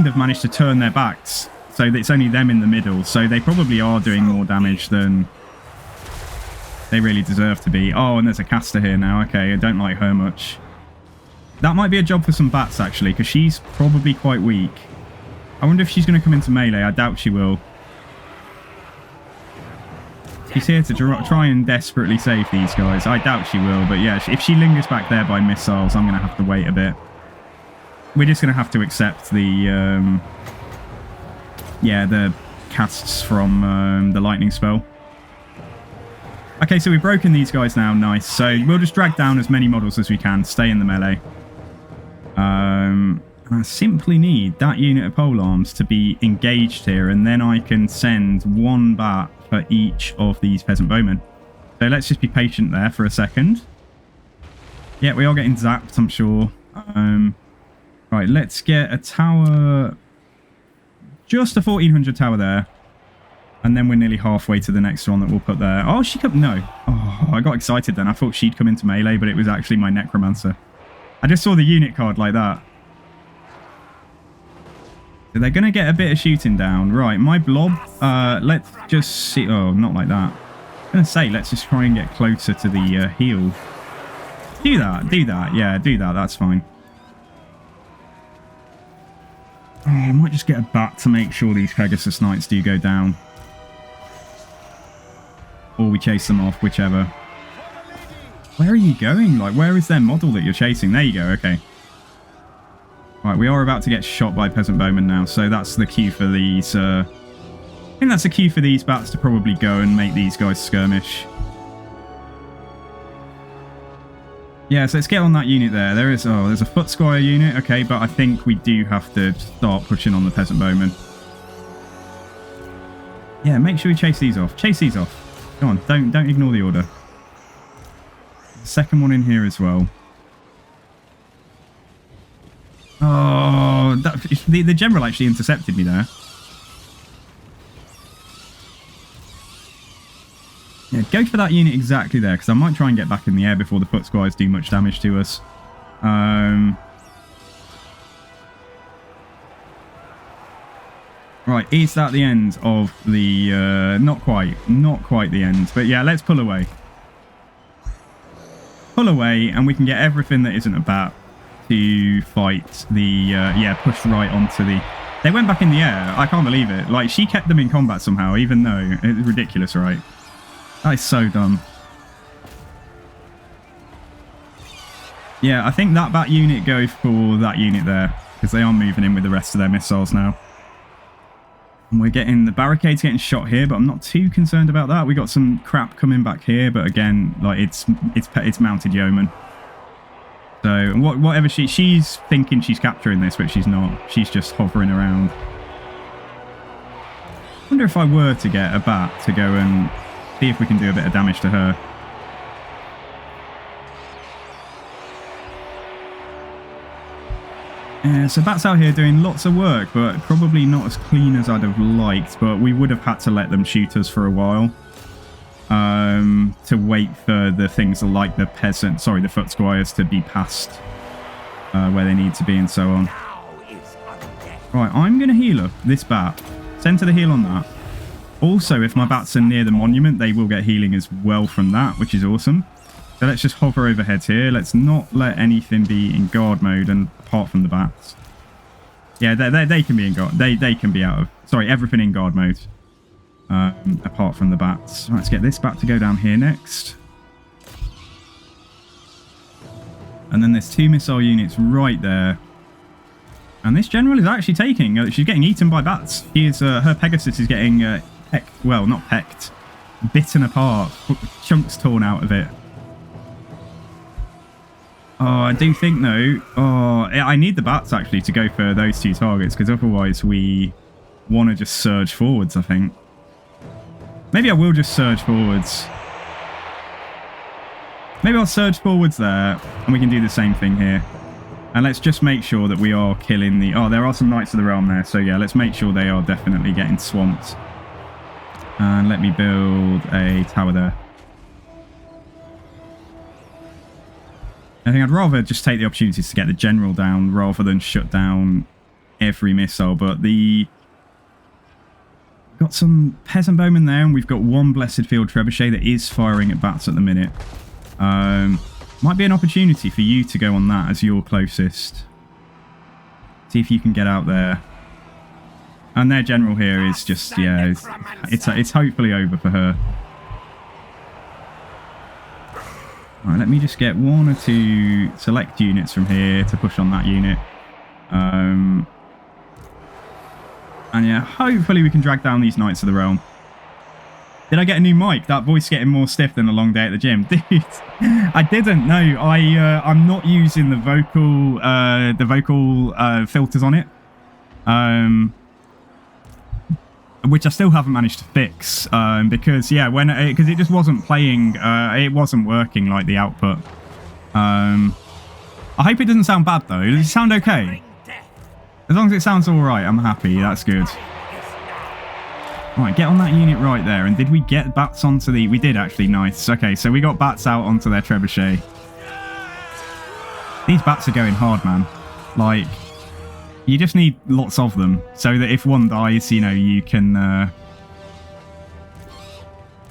of managed to turn their backs, so that it's only them in the middle. So they probably are doing more damage than they really deserve to be. Oh, and there's a caster here now. Okay, I don't like her much. That might be a job for some bats, actually, because she's probably quite weak. I wonder if she's going to come into melee. I doubt she will. She's here to try and desperately save these guys. I doubt she will, but yeah, if she lingers back there by missiles, I'm going to have to wait a bit. We're just going to have to accept the, the casts from the lightning spell. Okay, so we've broken these guys now. Nice. So we'll just drag down as many models as we can. Stay in the melee. I simply need that unit of polearms to be engaged here, and then I can send one bat for each of these peasant bowmen. So let's just be patient there for a second. Yeah, we are getting zapped, I'm sure. Right, let's get a tower. Just a 1400 tower there. And then we're nearly halfway to the next one that we'll put there. Oh, she come... No. Oh, I got excited then. I thought she'd come into melee, but it was actually my Necromancer. I just saw the unit card like that. So they're going to get a bit of shooting down. Right, my blob. Let's just see... Oh, not like that. I'm going to say, let's just try and get closer to the heal. Do that. Do that. Yeah, do that. That's fine. Oh, I might just get a bat to make sure these Pegasus Knights do go down. Or we chase them off, whichever. Where are you going? Like, where is their model that you're chasing? There you go, okay. Right, we are about to get shot by peasant bowmen now, so that's the cue for these, I think that's the cue for these bats to probably go and make these guys skirmish. Yeah, so let's get on that unit there. There's a foot squire unit, okay, but I think we do have to start pushing on the peasant bowmen. Yeah, make sure we chase these off. Chase these off. Come on, don't ignore the order. Second one in here as well. Oh, the general actually intercepted me there. Yeah, go for that unit exactly there, because I might try and get back in the air before the foot squires do much damage to us. Right, is that the end of the... not quite the end. But yeah, let's pull away. Pull away, and we can get everything that isn't a bat to fight the... push right onto the... They went back in the air. I can't believe it. Like, she kept them in combat somehow, even though... It's ridiculous, right? That is so dumb. Yeah, I think that bat unit goes for that unit there, because they are moving in with the rest of their missiles now. And we're getting the barricades getting shot here, but I'm not too concerned about that. We got some crap coming back here, but again, like it's mounted yeoman. So whatever she's thinking she's capturing this, but she's not. She's just hovering around. I wonder if I were to get a bat to go and see if we can do a bit of damage to her. So bats out here doing lots of work, but probably not as clean as I'd have liked. But we would have had to let them shoot us for a while. To wait for the things like the foot squires to be past where they need to be and so on. Right, I'm going to heal up this bat. Center the heal on that. Also, if my bats are near the monument, they will get healing as well from that, which is awesome. So let's just hover overhead here. Let's not let anything be in guard mode, and apart from the bats. Yeah, they can be in guard. They can be out of... Sorry, everything in guard mode. Apart from the bats. Right, let's get this bat to go down here next. And then there's 2 missile units right there. And this general is actually taking... she's getting eaten by bats. Her Pegasus is getting pecked, well, not pecked, bitten apart, chunks torn out of it. Oh, I do think though, I need the bats actually to go for those 2 targets, because otherwise we want to just surge forwards, I think. Maybe I will just surge forwards. Maybe I'll surge forwards there, and we can do the same thing here. And let's just make sure that we are killing the... Oh, there are some Knights of the Realm there, so yeah, let's make sure they are definitely getting swamped. And let me build a tower there. I think I'd rather just take the opportunities to get the general down rather than shut down every missile, but the... Got some Peasant Bowmen there, and we've got 1 Blessed Field Trebuchet that is firing at bats at the minute. Might be an opportunity for you to go on that as your closest. See if you can get out there. And their general here is just, yeah, it's hopefully over for her. Alright, let me just get 1 or 2 select units from here to push on that unit. And yeah, hopefully we can drag down these Knights of the Realm. Did I get a new mic? That voice getting more stiff than a long day at the gym. Dude, I didn't. No, I'm not using the vocal filters on it. Which I still haven't managed to fix. Because, yeah, because it just wasn't playing, it wasn't working like the output. I hope it doesn't sound bad though. Does it sound okay? As long as it sounds alright, I'm happy. That's good. Right, get on that unit right there. And did we get bats onto the... We did actually, nice. Okay, so we got bats out onto their trebuchet. These bats are going hard, man. Like, you just need lots of them. So that if one dies, you know, you can...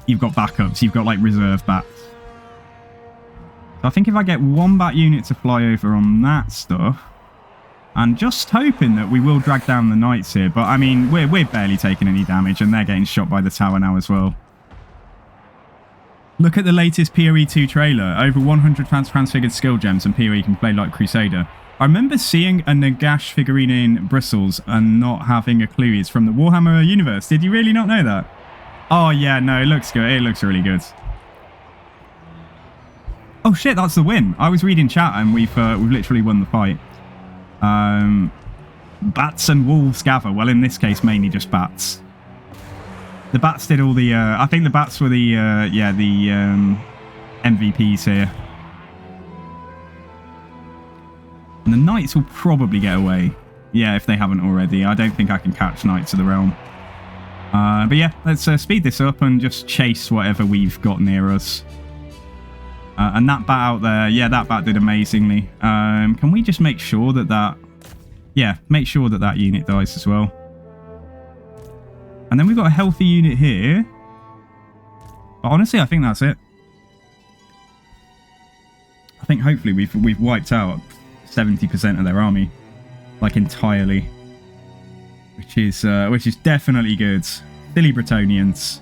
You've got backups. You've got, like, reserve bats. So I think if I get 1 bat unit to fly over on that stuff... And just hoping that we will drag down the Knights here. But, I mean, we're barely taking any damage. And they're getting shot by the tower now as well. Look at the latest PoE 2 trailer. Over 100 transfigured skill gems and PoE can play like Crusader. I remember seeing a Nagash figurine in Brussels and not having a clue he's from the Warhammer universe. Did you really not know that? Oh, yeah, no, it looks good. It looks really good. Oh, shit, that's the win. I was reading chat and we've literally won the fight. Bats and wolves gather. Well, in this case, mainly just bats. The bats did all the... I think the bats were the, MVPs here. And the Knights will probably get away. Yeah, if they haven't already. I don't think I can catch Knights of the Realm. But yeah, let's speed this up and just chase whatever we've got near us. And that bat out there, yeah, that bat did amazingly. Can we just make sure that yeah, make sure that unit dies as well. And then we've got a healthy unit here. But honestly, I think that's it. I think hopefully we've wiped out 70% of their army, like entirely, which is definitely good. Silly Bretonians.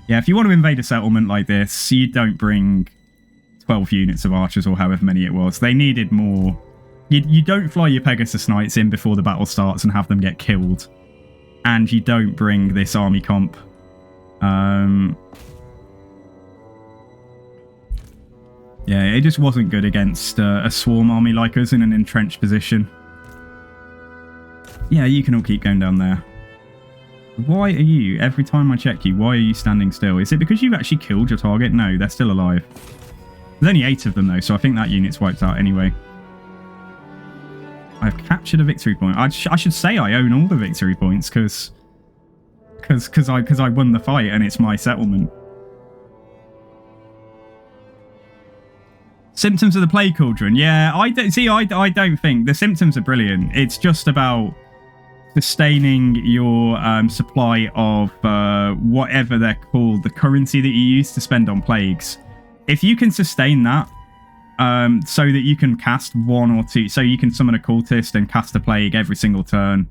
Yeah, if you want to invade a settlement like this, you don't bring 12 units of archers or however many it was. They needed more. You don't fly your Pegasus Knights in before the battle starts and have them get killed. And you don't bring this army comp. Yeah, it just wasn't good against a swarm army like us in an entrenched position. Yeah, you can all keep going down there. Why are you, every time I check you, why are you standing still? Is it because you've actually killed your target? No, they're still alive. There's only 8 of them though, so I think that unit's wiped out anyway. I've captured a victory point. I should say I own all the victory points because I won the fight and it's my settlement. Symptoms of the Plague Cauldron. Yeah, I don't think the symptoms are brilliant. It's just about sustaining your supply of whatever they're called, the currency that you use to spend on plagues. If you can sustain that, so that you can cast 1 or 2, so you can summon a cultist and cast a plague every single turn,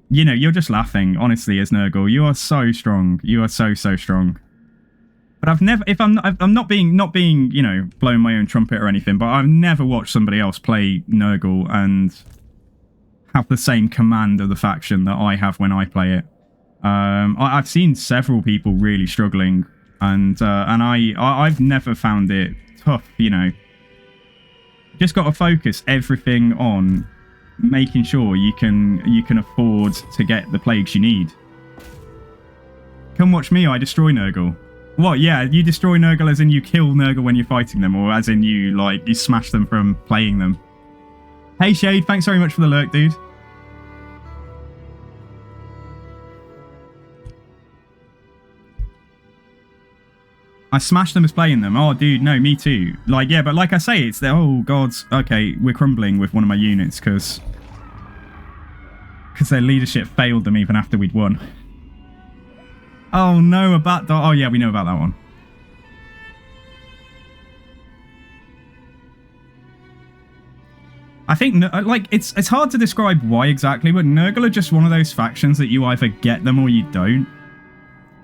you know, you're just laughing. Honestly, as Nurgle, you are so strong. You are so strong. But I've never, if I'm not being, you know, blowing my own trumpet or anything, but I've never watched somebody else play Nurgle and have the same command of the faction that I have when I play it. I've seen several people really struggling, and I've never found it tough. You know, just got to focus everything on making sure you can afford to get the plagues you need. Come watch me, I destroy Nurgle. What? Yeah, you destroy Nurgle as in you kill Nurgle when you're fighting them, or as in you smash them from playing them. Hey Shade, thanks very much for the lurk, dude. I smashed them as playing them. Oh, dude, no, me too. Like, yeah, but like I say, it's the, oh, God, okay, we're crumbling with one of my units because their leadership failed them even after we'd won. Oh, no, a bat dog. Oh, yeah, we know about that one. I think, like, it's hard to describe why exactly, but Nurgle are just one of those factions that you either get them or you don't.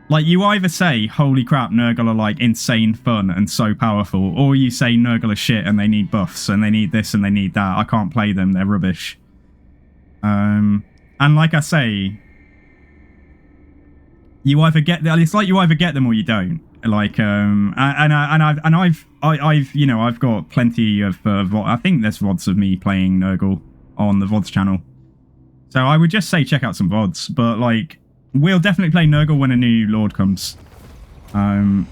Like, you either say, holy crap, Nurgle are, like, insane fun and so powerful, or you say Nurgle are shit and they need buffs and they need this and they need that. I can't play them, they're rubbish. And like I say, you either get them, it's like you either get them or you don't. Like, I've you know, I've got plenty of, I think there's VODs of me playing Nurgle on the VODs channel. So I would just say check out some VODs, but, like, we'll definitely play Nurgle when a new Lord comes. I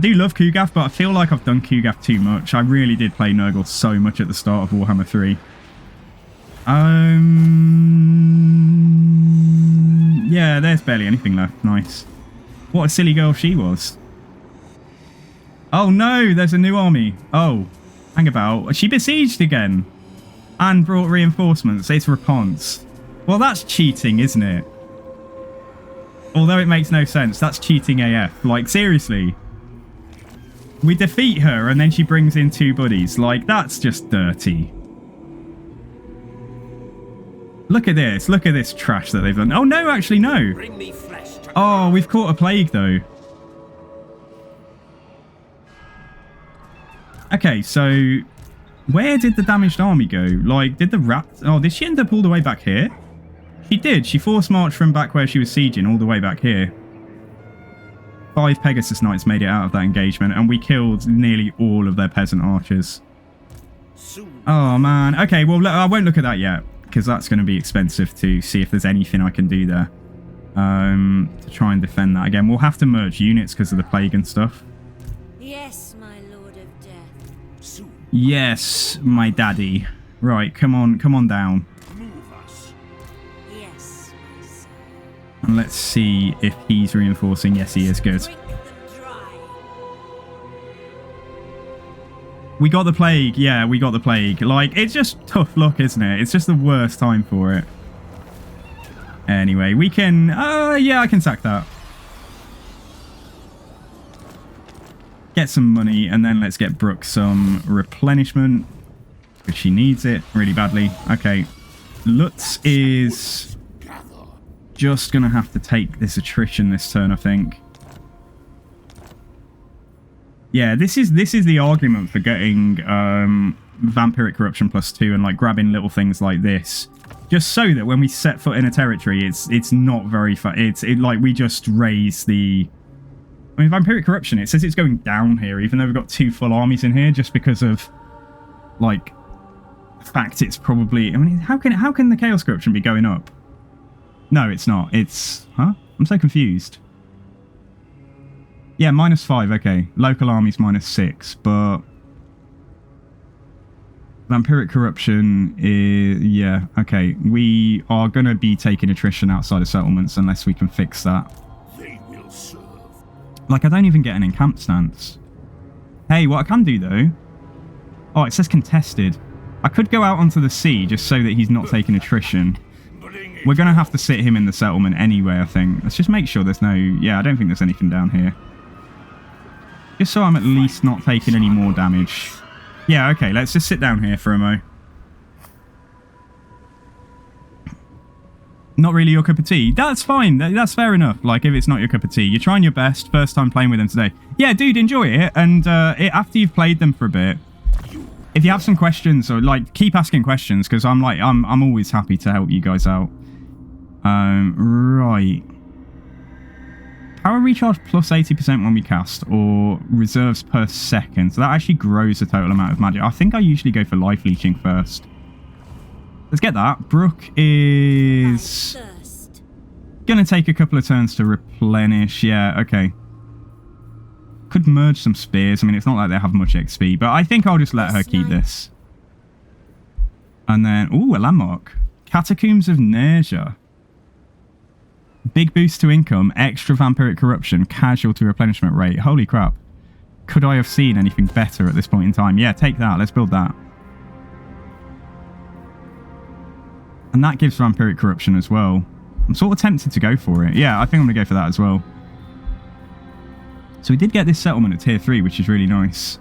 do love Kugath, but I feel like I've done Kugath too much. I really did play Nurgle so much at the start of Warhammer 3. Yeah, there's barely anything left. Nice. What a silly girl she was. Oh no, there's a new army. Oh, hang about. She besieged again. And brought reinforcements. It's Raponce. Well, that's cheating, isn't it? Although it makes no sense, that's cheating AF. Like, seriously. We defeat her and then she brings in 2 buddies. Like, that's just dirty. Look at this. Look at this trash that they've done. Oh, no, actually, no. Bring me flesh to Oh, we've caught a plague, though. Okay, so where did the damaged army go? Like, did the rat... Oh, did she end up all the way back here? She did. She force marched from back where she was sieging all the way back here. 5 Pegasus Knights made it out of that engagement, and we killed nearly all of their peasant archers. Oh, man. Okay, well, I won't look at that yet, because that's going to be expensive to see if there's anything I can do there to try and defend that again. We'll have to merge units because of the plague and stuff. Yes, my Lord of Death. Yes, my daddy. Right, come on down. And let's see if he's reinforcing. Yes, he is. Good. We got the plague. Yeah, we got the plague. Like, it's just tough luck, isn't it? It's just the worst time for it. Anyway, we can... yeah, I can sack that. Get some money, and then let's get Brooke some replenishment. Because she needs it really badly. Okay. Lutz is... just gonna have to take this attrition this turn, I think. Yeah, this is the argument for getting Vampiric Corruption +2 and like grabbing little things like this, just so that when we set foot in a territory, it's not very far. Like we just raise the. I mean, Vampiric Corruption. It says it's going down here, even though we've got 2 full armies in here, just because of like the fact it's probably. I mean, how can the Chaos Corruption be going up? No, it's not. It's... Huh? I'm so confused. Yeah, -5. Okay. Local armies -6. But... Vampiric Corruption is... Yeah, okay. We are going to be taking attrition outside of settlements unless we can fix that. They will serve. Like, I don't even get an encamped stance. Hey, what I can do, though... Oh, it says contested. I could go out onto the sea just so that he's not taking attrition. We're going to have to sit him in the settlement anyway, I think. Let's just make sure there's no... Yeah, I don't think there's anything down here. Just so I'm at least not taking any more damage. Yeah, okay, let's just sit down here for a mo. Not really your cup of tea. That's fine. That's fair enough. Like, if it's not your cup of tea. You're trying your best. First time playing with them today. Yeah, dude, enjoy it. And after you've played them for a bit... If you have some questions, or like, keep asking questions, because I'm always happy to help you guys out. Right. Power recharge plus 80% when we cast, or reserves per second. So that actually grows the total amount of magic. I think I usually go for life leeching first. Let's get that. Brooke is going to take a couple of turns to replenish. Yeah, okay. Could merge some spears. I mean, it's not like they have much XP, but I think I'll just let her keep this. And then, ooh, a landmark. Catacombs of Nerja. Big boost to income, extra vampiric corruption, casualty replenishment rate. Holy crap. Could I have seen anything better at this point in time? Yeah, take that. Let's build that. And that gives vampiric corruption as well. I'm sort of tempted to go for it. Yeah, I think I'm going to go for that as well. So we did get this settlement at tier 3, which is really nice.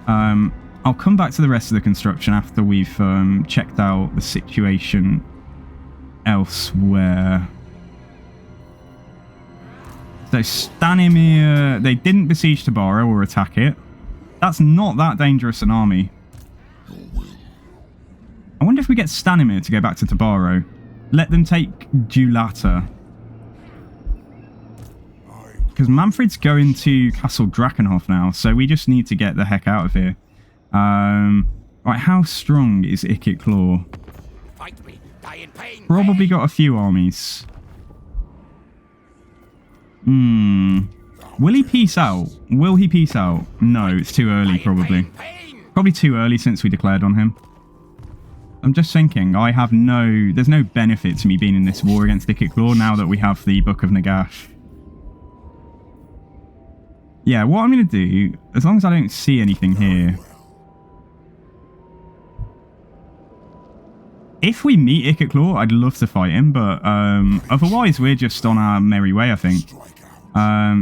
I'll come back to the rest of the construction after we've checked out the situation elsewhere. So Stanimir, they didn't besiege Tabaro or attack it. That's not that dangerous an army. I wonder if we get Stanimir to go back to Tabaro. Let them take Dulata. Because Mannfred's going to Castle Drakenhof now, so we just need to get the heck out of here. Right, how strong is Ikit Claw? Fight me, die in pain. Probably got a few armies. Will he peace out? Will he peace out? No, it's too early, probably. Probably too early since we declared on him. I'm just thinking, there's no benefit to me being in this war against Ikit Claw now that we have the Book of Nagash. Yeah, what I'm going to do, as long as I don't see anything here. If we meet Ikit Claw, I'd love to fight him, but otherwise we're just on our merry way, I think.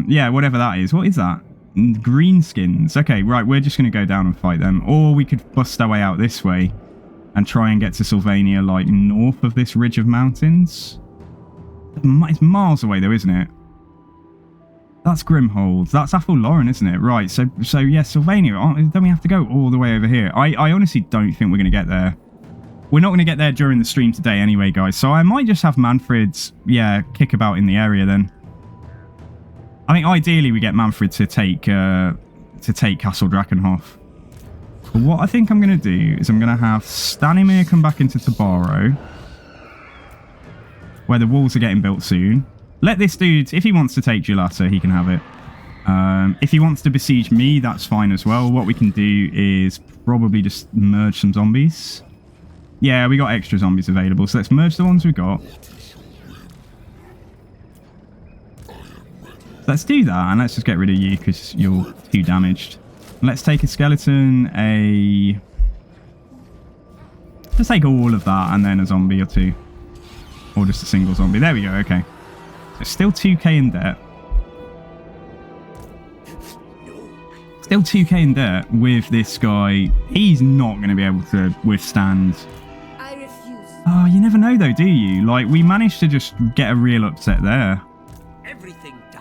Yeah, whatever that is. What is that? Greenskins. Okay, right, we're just going to go down and fight them. Or we could bust our way out this way and try and get to Sylvania, like, north of this ridge of mountains. It's miles away, though, isn't it? That's Grimhold. That's Athel Lauren, isn't it? Right, so yeah, Sylvania. Then we have to go all the way over here. I honestly don't think we're going to get there. We're not going to get there during the stream today anyway, guys. So I might just have Mannfred's, yeah, kick about in the area then. I think ideally we get Mannfred to take Castle Drakenhof. But what I think I'm going to do is I'm going to have Stanimir come back into Tabaro, where the walls are getting built soon. Let this dude, if he wants to take Gelata, he can have it. If he wants to besiege me, that's fine as well. What we can do is probably just merge some zombies. Yeah, we got extra zombies available, so let's merge the ones we got. Let's do that, and let's just get rid of you because you're too damaged. Let's take a skeleton, let's take all of that, and then a zombie or two. Or just a single zombie. There we go, okay. So still 2k in debt. Still 2k in debt with this guy. He's not going to be able to withstand. I refuse. Oh, you never know though, do you? Like, we managed to just get a real upset there. Everything dies.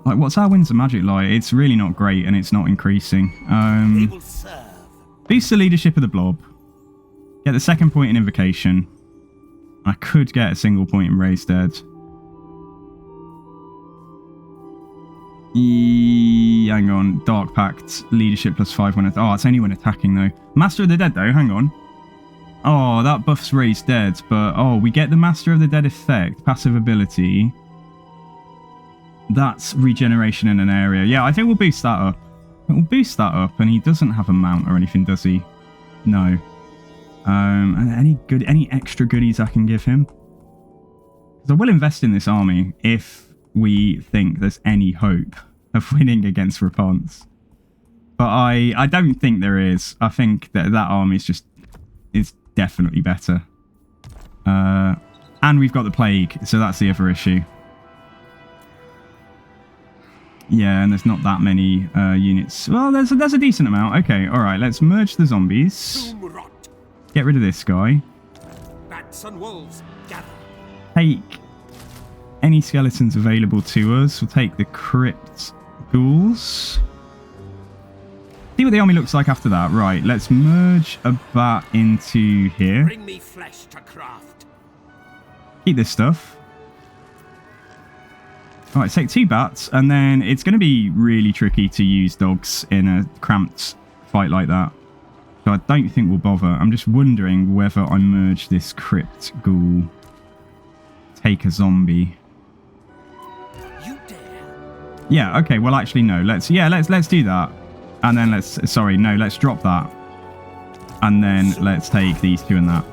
Like, what's our Winds of Magic like? It's really not great, and it's not increasing. They will serve. Boost the leadership of the blob. Get the second point in Invocation. I could get a single point in Raised Dead. Hang on. Dark Pact. Leadership +5 when... Oh, it's only when attacking, though. Master of the Dead, though. Hang on. Oh, that buffs Raised Dead. But, oh, we get the Master of the Dead effect. Passive ability. That's regeneration in an area. Yeah, I think we'll boost that up. We'll boost that up, and he doesn't have a mount or anything, does he? No. Any extra goodies I can give him? Because I will invest in this army if we think there's any hope of winning against Rapunzel. But I don't think there is. I think that army is definitely better. And we've got the plague, so that's the other issue. Yeah, and there's not that many units. Well, there's a decent amount. Okay, all right. Let's merge the zombies. Get rid of this guy. Bats and wolves gather. Take any skeletons available to us. We'll take the crypt ghouls. See what the army looks like after that. Right, let's merge a bat into here. Bring me flesh to craft. Keep this stuff. Alright, take 2 bats, and then it's going to be really tricky to use dogs in a cramped fight like that. So I don't think we'll bother. I'm just wondering whether I merge this crypt ghoul, take a zombie. You dare? Yeah, okay, well actually no. Let's do that. And then let's drop that. And then let's take these 2 and that.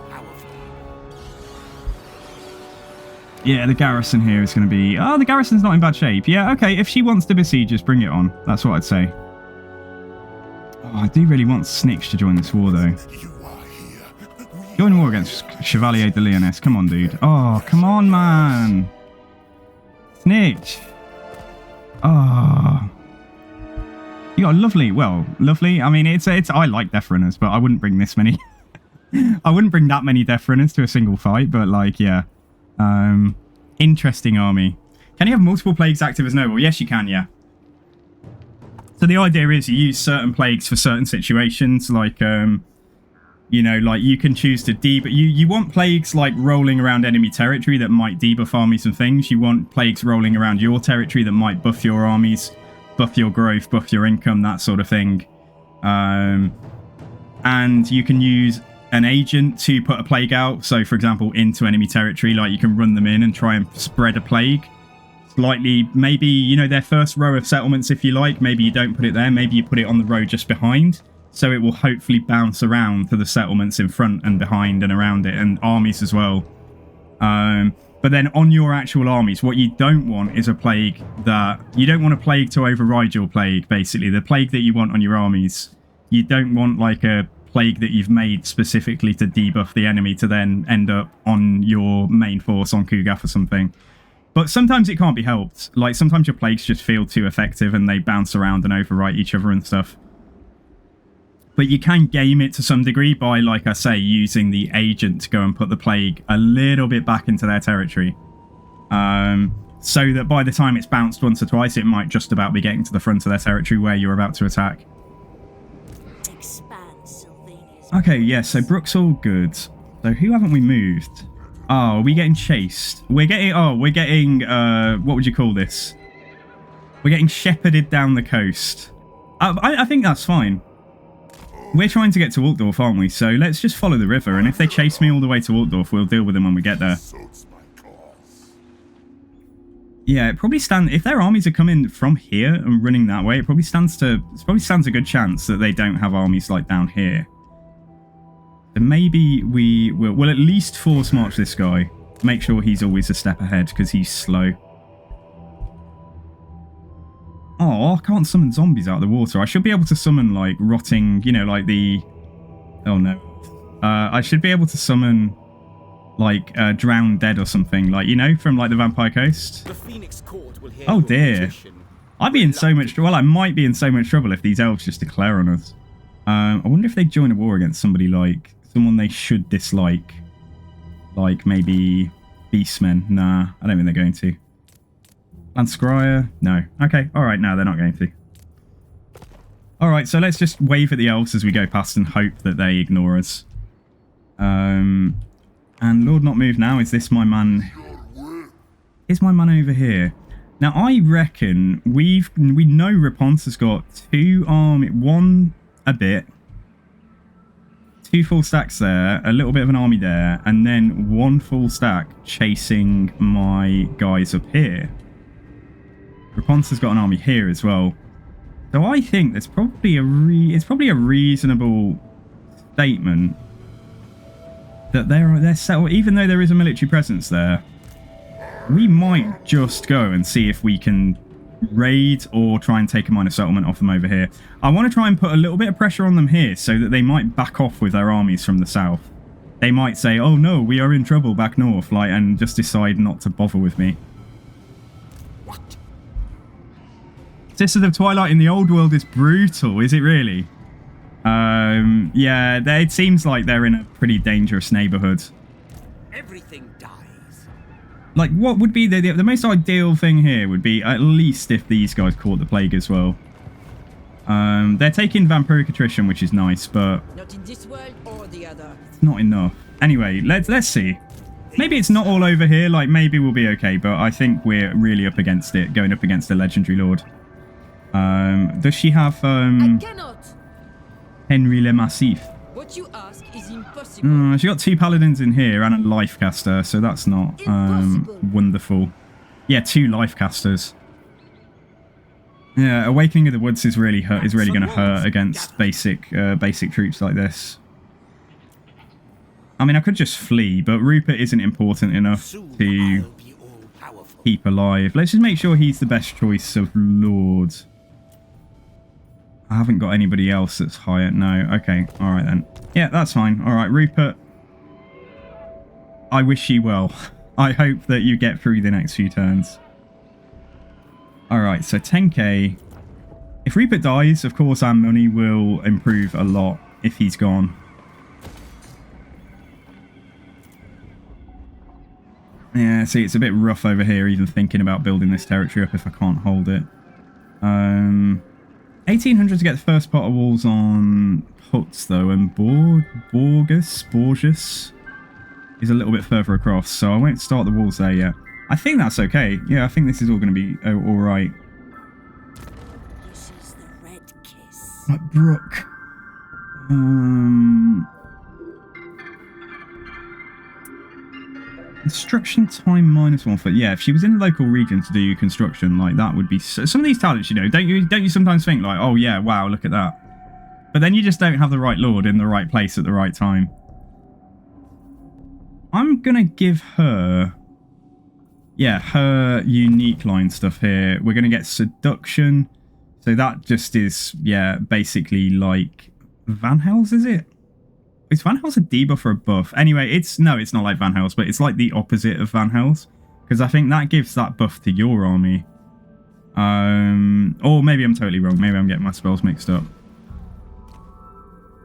Yeah, the garrison here is going to be... Oh, the garrison's not in bad shape. Yeah, okay, if she wants to besiege, just bring it on. That's what I'd say. Oh, I do really want Snitch to join this war, though. Join war against Chevalier de Lyonesse. Come on, dude. Oh, come on, man. Snitch. Oh. You got a lovely... Well, lovely. I mean, it's I like Death Runners, but I wouldn't bring this many... I wouldn't bring that many Death Runners to a single fight, but, like, yeah. Interesting army. Can you have multiple plagues active as noble? Yes, you can, yeah. So the idea is you use certain plagues for certain situations, like, you know, like you can choose to debuff... You want plagues, like, rolling around enemy territory that might debuff armies and things. You want plagues rolling around your territory that might buff your armies, buff your growth, buff your income, that sort of thing. And you can use an agent to put a plague out. So, for example, into enemy territory, like you can run them in and try and spread a plague. Slightly, maybe, you know, their first row of settlements, if you like. Maybe you don't put it there. Maybe you put it on the row just behind. So it will hopefully bounce around to the settlements in front and behind and around it, and armies as well. But then on your actual armies, what you don't want is a plague that... You don't want a plague to override your plague, basically. The plague that you want on your armies. You don't want, like, a plague that you've made specifically to debuff the enemy to then end up on your main force on Kugath or something. But sometimes it can't be helped. Like, sometimes your plagues just feel too effective and they bounce around and overwrite each other and stuff. But you can game it to some degree by, like I say, using the agent to go and put the plague a little bit back into their territory. So that by the time it's bounced once or twice, it might just about be getting to the front of their territory where you're about to attack. Okay, yeah, so Brook's all good. So who haven't we moved? Oh, are we getting chased? We're getting, what would you call this? We're getting shepherded down the coast. I think that's fine. We're trying to get to Altdorf, aren't we? So let's just follow the river, and if they chase me all the way to Altdorf, we'll deal with them when we get there. Yeah, it probably stands... If their armies are coming from here and running that way, it probably stands a good chance that they don't have armies like down here. So maybe we'll at least force march this guy. Make sure he's always a step ahead because he's slow. Oh, I can't summon zombies out of the water. I should be able to summon, like, rotting, you know, like the... Oh, no. I should be able to summon, like, drowned dead or something, like, you know, from, like, the Vampire Coast. The Phoenix Court will hear Oh, dear. I'd be in so much... Well, I might be in so much trouble if these elves just declare on us. I wonder if they join a war against somebody, like... Someone they should dislike. Like, maybe... Beastmen. Nah, I don't think they're going to. Lanscryer? No. Okay, alright, no, they're not going to. Alright, so let's just wave at the elves as we go past and hope that they ignore us. And Lord Not Move now, is this my man? Is my man over here? Now, I reckon we know Raponce has got 2 army... 1 a bit. 2 full stacks there, a little bit of an army there, and then 1 full stack chasing my guys up here. Raponce has got an army here as well. So I think there's probably it's probably a reasonable statement that they're settled, even though there is a military presence there. We might just go and see if we can raid or try and take a minor settlement off them over here. I want to try and put a little bit of pressure on them here so that they might back off with their armies from the south. They might say, oh no, we are in trouble back north, like, and just decide not to bother with me. What? Sisters of Twilight in the old world is brutal, is it really? Yeah, it seems like they're in a pretty dangerous neighborhood. Everything dies. Like, what would be the most ideal thing here would be at least if these guys caught the plague as well. They're taking vampiric attrition, which is nice, but Not in this world or the other. it's not enough. Anyway, let's see. Maybe it's not all over here. Like, maybe we'll be okay. But I think we're really up against it, going up against a legendary lord. Does she have I cannot. Henry Le Massif? What you ask is impossible. She got 2 paladins in here and a life caster, so that's not wonderful. Yeah, 2 life casters. Yeah, Awakening of the Woods is really going to hurt against basic troops like this. I mean, I could just flee, but Rupert isn't important enough to keep alive. Let's just make sure he's the best choice of lord. I haven't got anybody else that's higher. No, okay, all right then. Yeah, that's fine. All right, Rupert. I wish you well. I hope that you get through the next few turns. All right, so 10k. If Rupert dies, of course, our money will improve a lot if he's gone. Yeah, see, it's a bit rough over here, even thinking about building this territory up if I can't hold it. 1800 to get the first part of walls on huts, though, and Borges is a little bit further across, so I won't start the walls there yet. I think that's okay. Yeah, I think this is all going to be all right. This is the red kiss. Like Brooke. Construction time -1 for, yeah, if she was in the local region to do construction, like, that would be some of these talents, you know, don't you sometimes think like, oh yeah, wow, look at that, but then you just don't have the right lord in the right place at the right time. I'm gonna give her, yeah, her unique line stuff here. We're gonna get seduction, so that just is, yeah, basically like Van Hels, is it? Is Van Hels a debuff or a buff? Anyway, it's not like Van Hels, but it's like the opposite of Van Hels, because I think that gives that buff to your army. Or maybe I'm totally wrong. Maybe I'm getting my spells mixed up.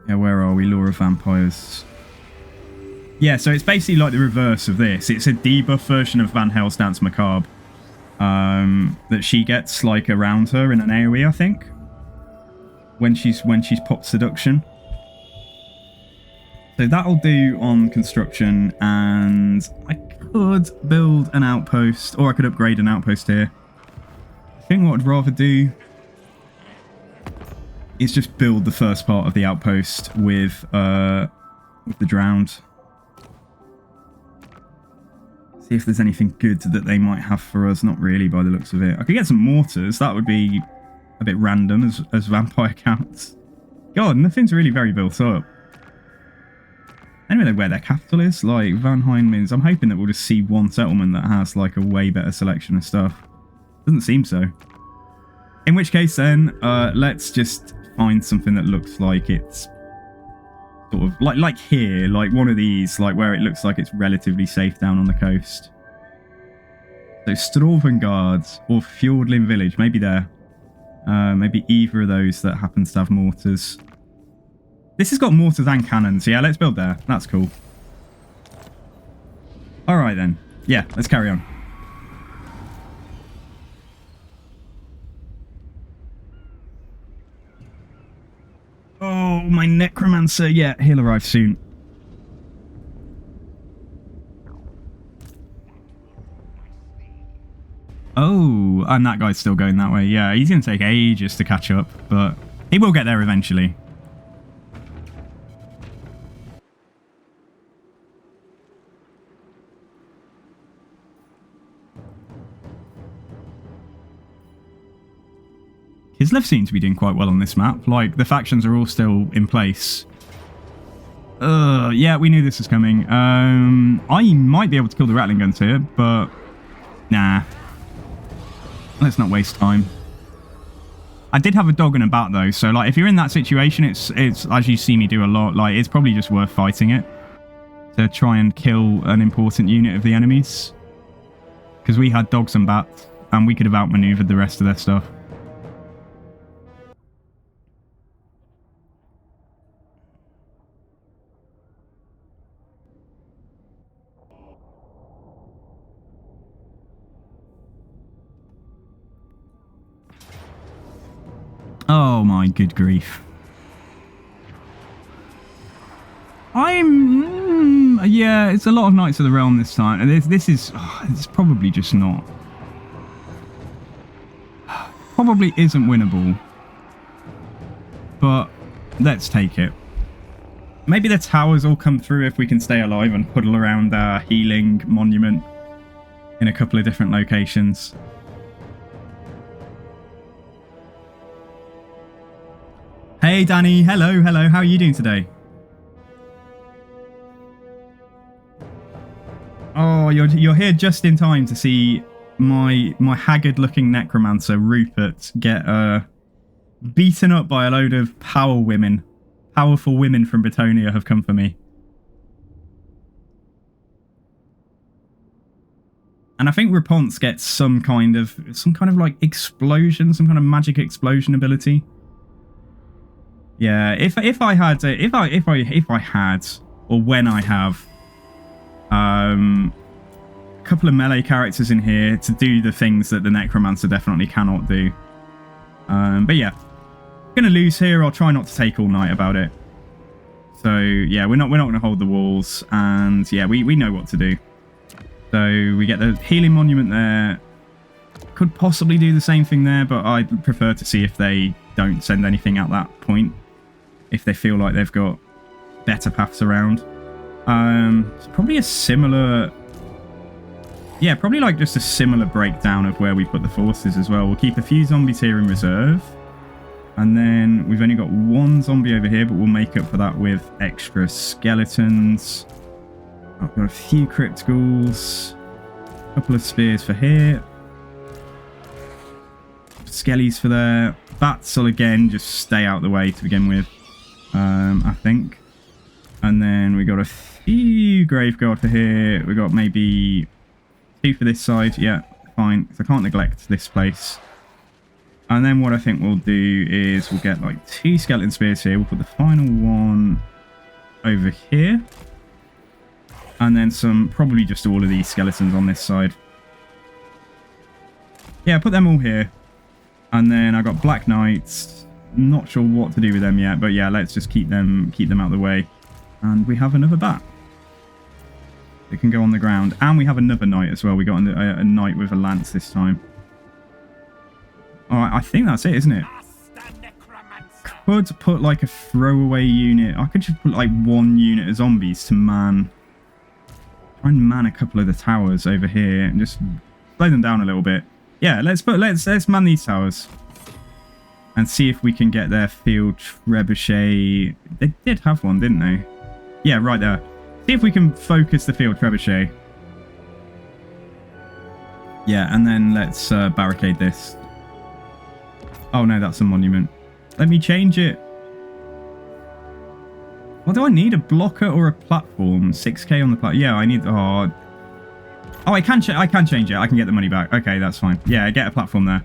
Yeah, where are we? Law of Vampires. Yeah, so it's basically like the reverse of this. It's a debuff version of Van Hels Dance Macabre that she gets like around her in an AoE, I think, when she's popped seduction. So that'll do on construction, and I could build an outpost, or I could upgrade an outpost here. I think what I'd rather do is just build the first part of the outpost with the Drowned. See if there's anything good that they might have for us. Not really, by the looks of it. I could get some mortars. That would be a bit random as vampire counts. God, nothing's really very built up. Anyway, where their capital is, like Van Heinmans. I'm hoping that we'll just see one settlement that has like a way better selection of stuff. Doesn't seem so. In which case then, let's just find something that looks like it's sort of like here, like one of these, like where it looks like it's relatively safe down on the coast. So Stravengard or Fjordlin Village, maybe there. Maybe either of those that happens to have mortars. This has got mortars and cannons. Yeah, let's build there. That's cool. All right, then. Yeah, let's carry on. Oh, my necromancer. Yeah, he'll arrive soon. Oh, and that guy's still going that way. Yeah, he's going to take ages to catch up, but he will get there eventually. Kislev seem to be doing quite well on this map. Like, the factions are all still in place. Yeah, we knew this was coming. I might be able to kill the Rattling Guns here, but nah. Let's not waste time. I did have a dog and a bat, though, so, like, if you're in that situation, it's as you see me do a lot, like, it's probably just worth fighting it to try and kill an important unit of the enemies. Because we had dogs and bats, and we could have outmaneuvered the rest of their stuff. Oh my good grief. I'm Yeah, it's a lot of Knights of the Realm this time. And this is... it's probably just not... Probably isn't winnable. But let's take it. Maybe the towers will come through if we can stay alive and huddle around our healing monument in a couple of different locations. Hey Danny, hello, hello, how are you doing today? Oh, you're here just in time to see my haggard-looking necromancer Rupert get beaten up by a load of powerful women from Britonia have come for me. And I think Raponce gets some kind of like explosion, some kind of magic explosion ability. Yeah, if I had, or when I have, a couple of melee characters in here to do the things that the Necromancer definitely cannot do. But yeah, gonna lose here. I'll try not to take all night about it. So yeah, we're not gonna hold the walls, and yeah, we know what to do. So we get the healing monument there. Could possibly do the same thing there, but I'd prefer to see if they don't send anything at that point. If they feel like they've got better paths around. It's probably a similar... Yeah, probably like just a similar breakdown of where we put the forces as well. We'll keep a few zombies here in reserve. And then we've only got one zombie over here, but we'll make up for that with extra skeletons. I've got a few crypt ghouls. A couple of spears for here. Skellies for there. Bats will again just stay out the way to begin with. I think. And then we got a few Graveguard for here. We got maybe 2 for this side. Yeah, fine. So I can't neglect this place. And then what I think we'll do is we'll get like 2 skeleton spears here. We'll put the final one over here. And then probably just all of these skeletons on this side. Yeah, put them all here. And then I got Black Knights. Not sure what to do with them yet, but yeah, let's just keep them out of the way. And we have another bat. It can go on the ground. And we have another knight as well. We got a knight with a lance this time. Alright, I think that's it, isn't it? Could put like a throwaway unit. I could just put like 1 unit of zombies to man. Try and man a couple of the towers over here and just slow them down a little bit. Yeah, let's man these towers. And see if we can get their field trebuchet. They did have one, didn't they? Yeah, right there. See if we can focus the field trebuchet. Yeah, and then let's barricade this. Oh no, that's a monument. Let me change it. What do I need? A blocker or a platform? 6k on the platform. Yeah, I need... Oh, I can change it. I can get the money back. Okay, that's fine. Yeah, get a platform there.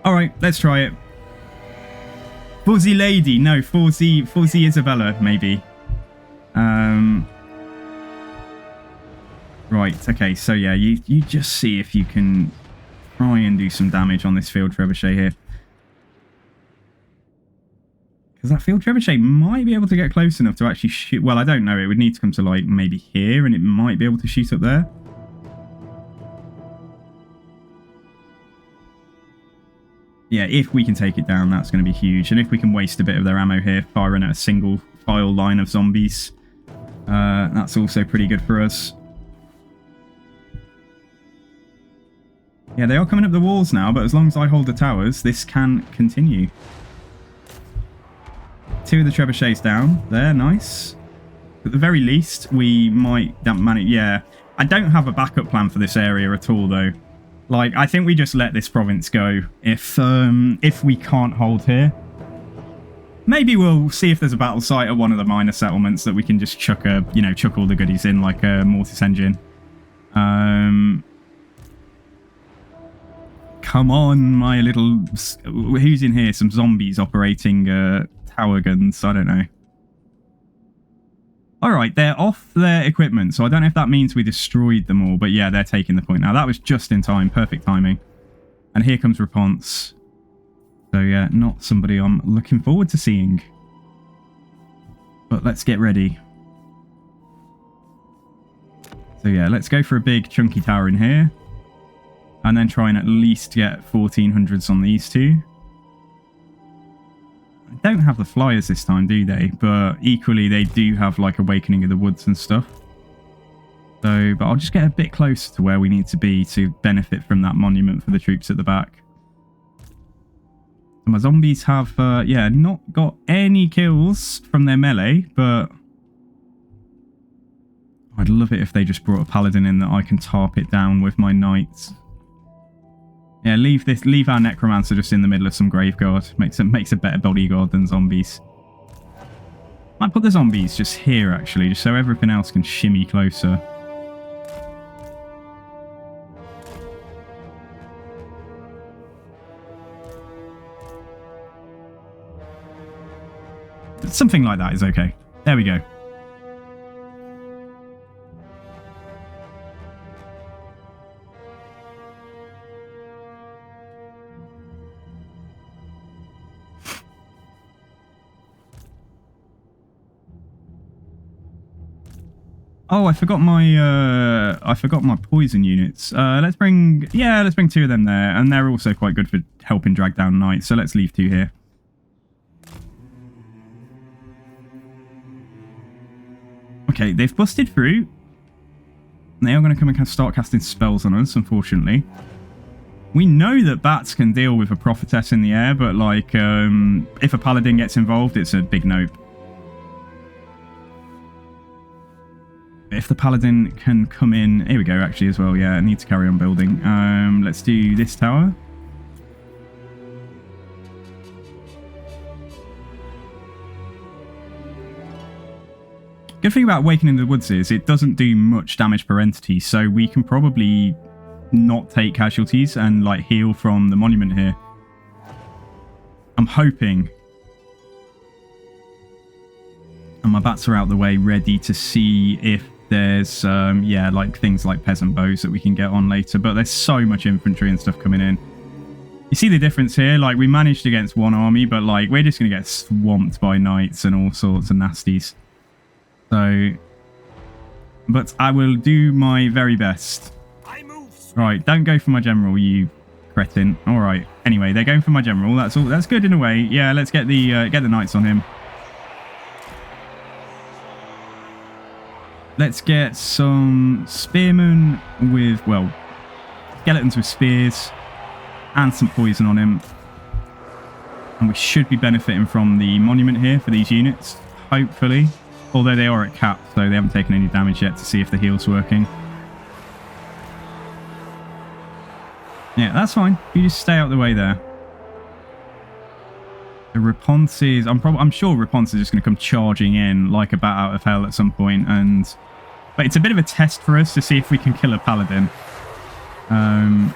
Alright, let's try it. Fuzzy Lady. No, Fuzzy Isabella, maybe. Right, okay, so yeah, you just see if you can try and do some damage on this field trebuchet here. Because that field trebuchet might be able to get close enough to actually shoot... Well, I don't know. It would need to come to, like, maybe here, and it might be able to shoot up there. Yeah, if we can take it down, that's going to be huge. And if we can waste a bit of their ammo here, firing at a single file line of zombies, that's also pretty good for us. Yeah, they are coming up the walls now, but as long as I hold the towers, this can continue. 2 of the trebuchets down. There, nice. At the very least, we might manage... Yeah, I don't have a backup plan for this area at all, though. Like, I think we just let this province go if we can't hold here. Maybe we'll see if there's a battle site at one of the minor settlements that we can just chuck all the goodies in, like a mortis engine. Come on, my little... Who's in here? Some zombies operating tower guns. I don't know. Alright, they're off their equipment, so I don't know if that means we destroyed them all, but yeah, they're taking the point now. That was just in time, perfect timing. And here comes Raponce. So yeah, not somebody I'm looking forward to seeing. But let's get ready. So yeah, let's go for a big chunky tower in here. And then try and at least get 1400s on these two. They don't have the flyers this time, do they? But equally, they do have like Awakening of the Woods and stuff. So, but I'll just get a bit closer to where we need to be to benefit from that monument for the troops at the back. And my zombies have, yeah, not got any kills from their melee, but I'd love it if they just brought a paladin in that I can tarp it down with my knights. Yeah, leave our necromancer just in the middle of some graveguard. Makes a better bodyguard than zombies. Might put the zombies just here actually, just so everything else can shimmy closer. Something like that is okay. There we go. Oh, I forgot my poison units. Let's bring 2 of them there, and they're also quite good for helping drag down knights. So let's leave 2 here. Okay, they've busted through. They are going to come and start casting spells on us, unfortunately. We know that bats can deal with a prophetess in the air, but like, if a paladin gets involved, it's a big nope. If the paladin can come in... Here we go, actually, as well. Yeah, I need to carry on building. Let's do this tower. Good thing about Awakening the Woods is it doesn't do much damage per entity, so we can probably not take casualties and like heal from the monument here. I'm hoping. And my bats are out the way, ready to see if there's, yeah, like things like peasant bows that we can get on later. But there's so much infantry and stuff coming in. You see the difference here? Like, we managed against one army, but like, we're just going to get swamped by knights and all sorts of nasties. So, but I will do my very best. Right, don't go for my general, you cretin. All right. Anyway, they're going for my general. That's all. That's good in a way. Yeah, let's get the knights on him. Let's get some spearmen with, well, skeletons with spears and some poison on him. And we should be benefiting from the monument here for these units, hopefully. Although they are at cap, so they haven't taken any damage yet to see if the heal's working. Yeah, that's fine. You just stay out of the way there. The Raponces, I'm sure Raponce is just going to come charging in like a bat out of hell at some point, but it's a bit of a test for us to see if we can kill a paladin. I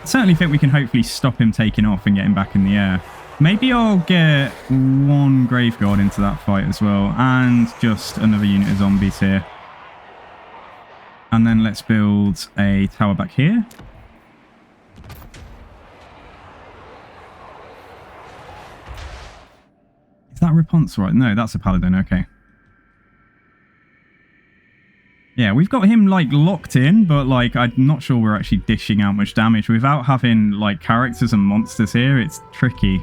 certainly think we can hopefully stop him taking off and get him back in the air. Maybe I'll get 1 graveguard into that fight as well, and just another unit of zombies here. And then let's build a tower back here. Is that Raponce right? No, that's a paladin, okay. Yeah, we've got him like locked in, but like I'm not sure we're actually dishing out much damage. Without having like characters and monsters here, it's tricky.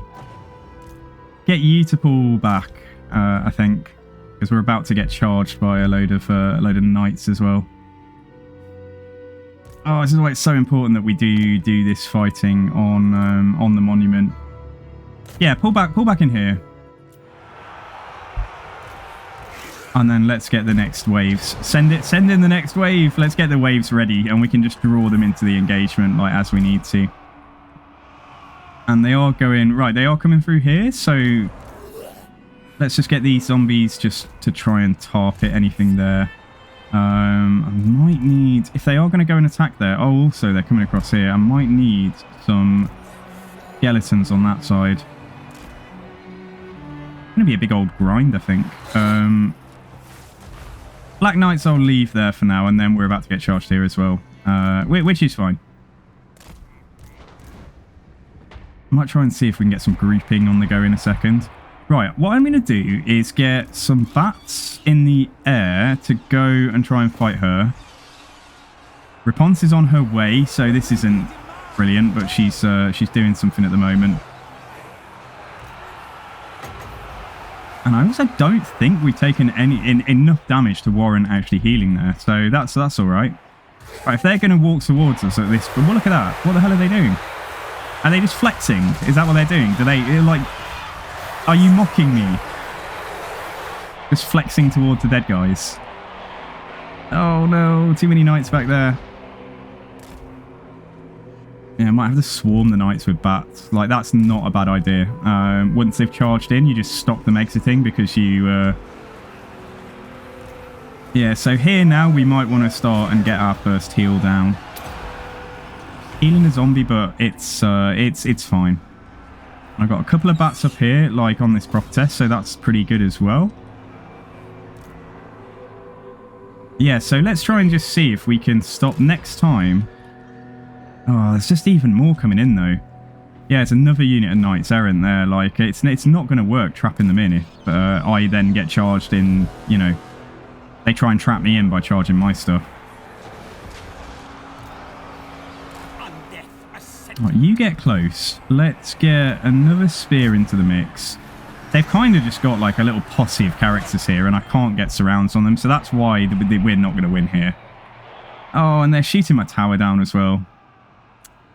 Get you to pull back, I think, because we're about to get charged by a load of knights as well. Oh, this is why it's so important that we do this fighting on the monument. Yeah, pull back in here. And then let's get the next waves. Send in the next wave. Let's get the waves ready, and we can just draw them into the engagement like as we need to. And they are going... Right, they are coming through here, so... Let's just get these zombies just to try and tarp it, anything there. I might need... If they are going to go and attack there... Oh, also, they're coming across here. I might need some skeletons on that side. It's going to be a big old grind, I think. Black Knights I'll leave there for now, and then we're about to get charged here as well. Which is fine. I might try and see if we can get some grouping on the go in a second. Right, what I'm going to do is get some bats in the air to go and try and fight her. Rapunz is on her way, so this isn't brilliant, but she's doing something at the moment. And I also don't think we've taken enough damage to warrant actually healing there, so that's all right. Right, if they're going to walk towards us at this, well, look at that. What the hell are they doing? Are they just flexing? Is that what they're doing? Do they like? Are you mocking me? Just flexing towards the dead guys. Oh no, too many knights back there. Yeah, I might have to swarm the knights with bats. Like, that's not a bad idea. Once they've charged in, you just stop them exiting because you... Yeah, so here now we might want to start and get our first heal down. Healing a zombie, but it's fine. I've got a couple of bats up here, like on this prophetess, so that's pretty good as well. Yeah, so let's try and just see if we can stop next time. Oh, there's just even more coming in, though. Yeah, it's another unit of knights errant there. Like, it's not going to work trapping them in if I then get charged in, you know. They try and trap me in by charging my stuff. Right, you get close. Let's get another spear into the mix. They've kind of just got, like, a little posse of characters here, and I can't get surrounds on them, so that's why we're not going to win here. Oh, and they're shooting my tower down as well.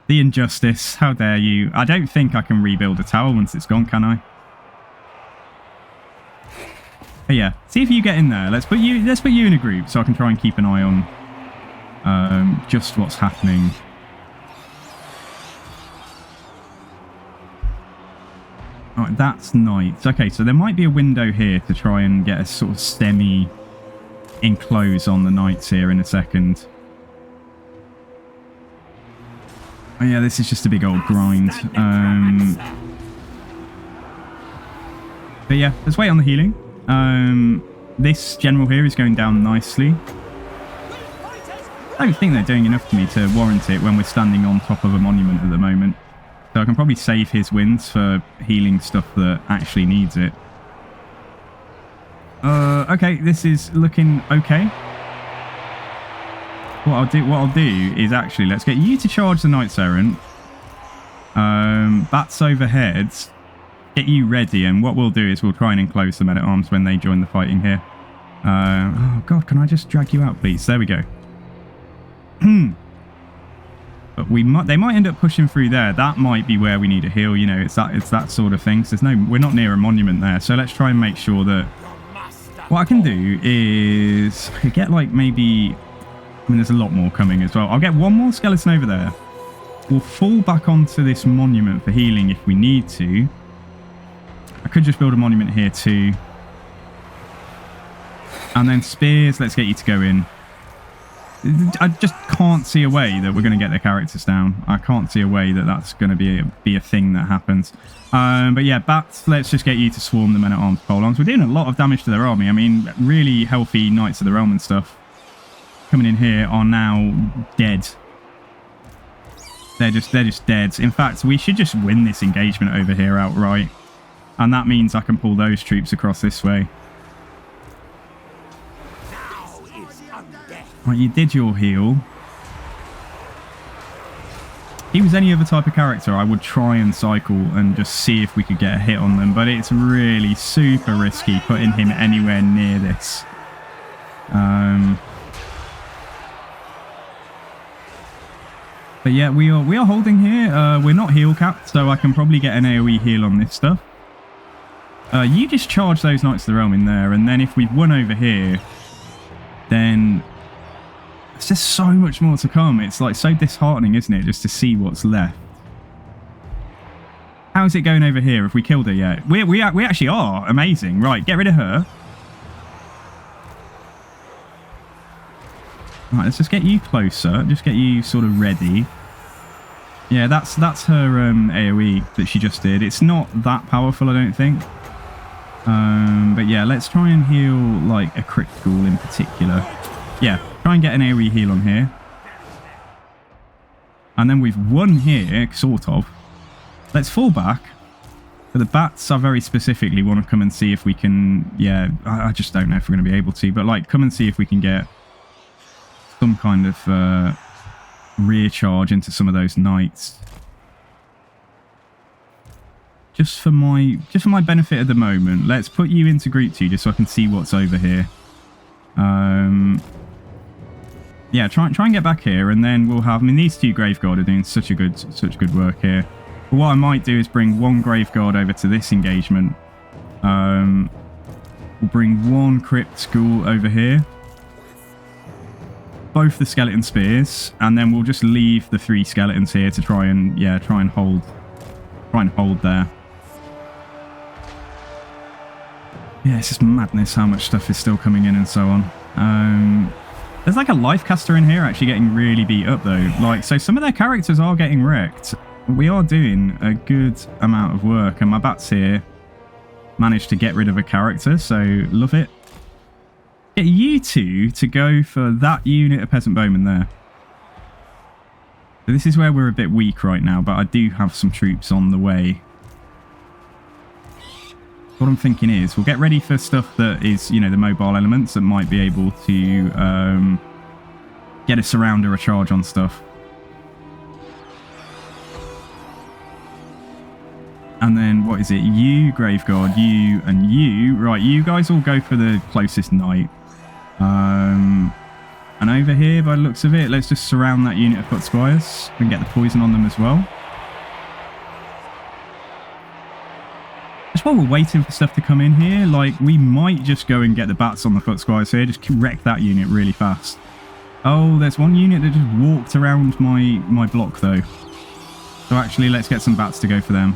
The injustice. How dare you? I don't think I can rebuild a tower once it's gone, can I? But yeah, see if you get in there. Let's put you in a group so I can try and keep an eye on just what's happening. Alright, that's knights. Okay, so there might be a window here to try and get a sort of semi-enclose on the knights here in a second. Oh yeah, this is just a big old grind. But yeah, let's wait on the healing. This general here is going down nicely. I don't think they're doing enough to me to warrant it when we're standing on top of a monument at the moment. So I can probably save his wins for healing stuff that actually needs it. Okay, this is looking okay. What I'll do is actually, let's get you to charge the Knights Errant. Bats overhead. Get you ready, and what we'll do is we'll try and enclose the men-at-arms when they join the fighting here. Oh god, can I just drag you out, please? There we go. But they might end up pushing through there. That might be where we need a heal. You know, it's that sort of thing. So we're not near a monument there. So let's try and make sure that what I can do is get like maybe. I mean, there's a lot more coming as well. I'll get one more skeleton over there. We'll fall back onto this monument for healing if we need to. I could just build a monument here too. And then spears, let's get you to go in. I just can't see a way that we're going to get their characters down. I can't see a way that that's going to be a thing that happens. But yeah, bats, let's just get you to swarm the men-at-arms polearms. We're doing a lot of damage to their army. I mean, really healthy Knights of the Realm and stuff coming in here are now dead. They're just dead. In fact, we should just win this engagement over here outright. And that means I can pull those troops across this way. Right, you did your heal. If he was any other type of character, I would try and cycle and just see if we could get a hit on them. But it's really super risky putting him anywhere near this. But yeah, we are holding here. We're not heal capped, so I can probably get an AoE heal on this stuff. You just charge those Knights of the Realm in there, and then if we've won over here, then there's just so much more to come. It's like so disheartening, isn't it, just to see what's left. How's it going over here? Have we killed her yet? We actually are. Amazing. Right, get rid of her. Right, let's just get you closer. Just get you sort of ready. Yeah, that's her AoE that she just did. It's not that powerful, I don't think. But yeah, let's try and heal like a critical in particular. Yeah, try and get an AoE heal on here. And then we've won here, sort of. Let's fall back. But the bats, I very specifically want to come and see if we can... Yeah, I just don't know if we're going to be able to. But, like, come and see if we can get some kind of rear charge into some of those knights. Just for my benefit at the moment, let's put you into group 2 just so I can see what's over here. Yeah, try and get back here, and then we'll have... I mean, these 2 Graveguard are doing such good work here. But what I might do is bring 1 Graveguard over to this engagement. We'll bring 1 Crypt School over here. Both the Skeleton Spears, and then we'll just leave the 3 Skeletons here to try and hold there. Yeah, it's just madness how much stuff is still coming in and so on. There's like a life caster in here actually getting really beat up though. Like, so some of their characters are getting wrecked. We are doing a good amount of work, and my bats here managed to get rid of a character, so love it. Get you 2 to go for that unit of Peasant Bowmen there. So this is where we're a bit weak right now, but I do have some troops on the way. What I'm thinking is we'll get ready for stuff that is, you know, the mobile elements that might be able to get a surround or a charge on stuff. And then, what is it? You, Graveguard, you, and you. Right, you guys all go for the closest knight. And over here, by the looks of it, let's just surround that unit of foot squires and get the poison on them as well. Just while we're waiting for stuff to come in here, like, we might just go and get the bats on the foot squires here. Just wreck that unit really fast. Oh, there's one unit that just walked around my block, though. So actually, let's get some bats to go for them.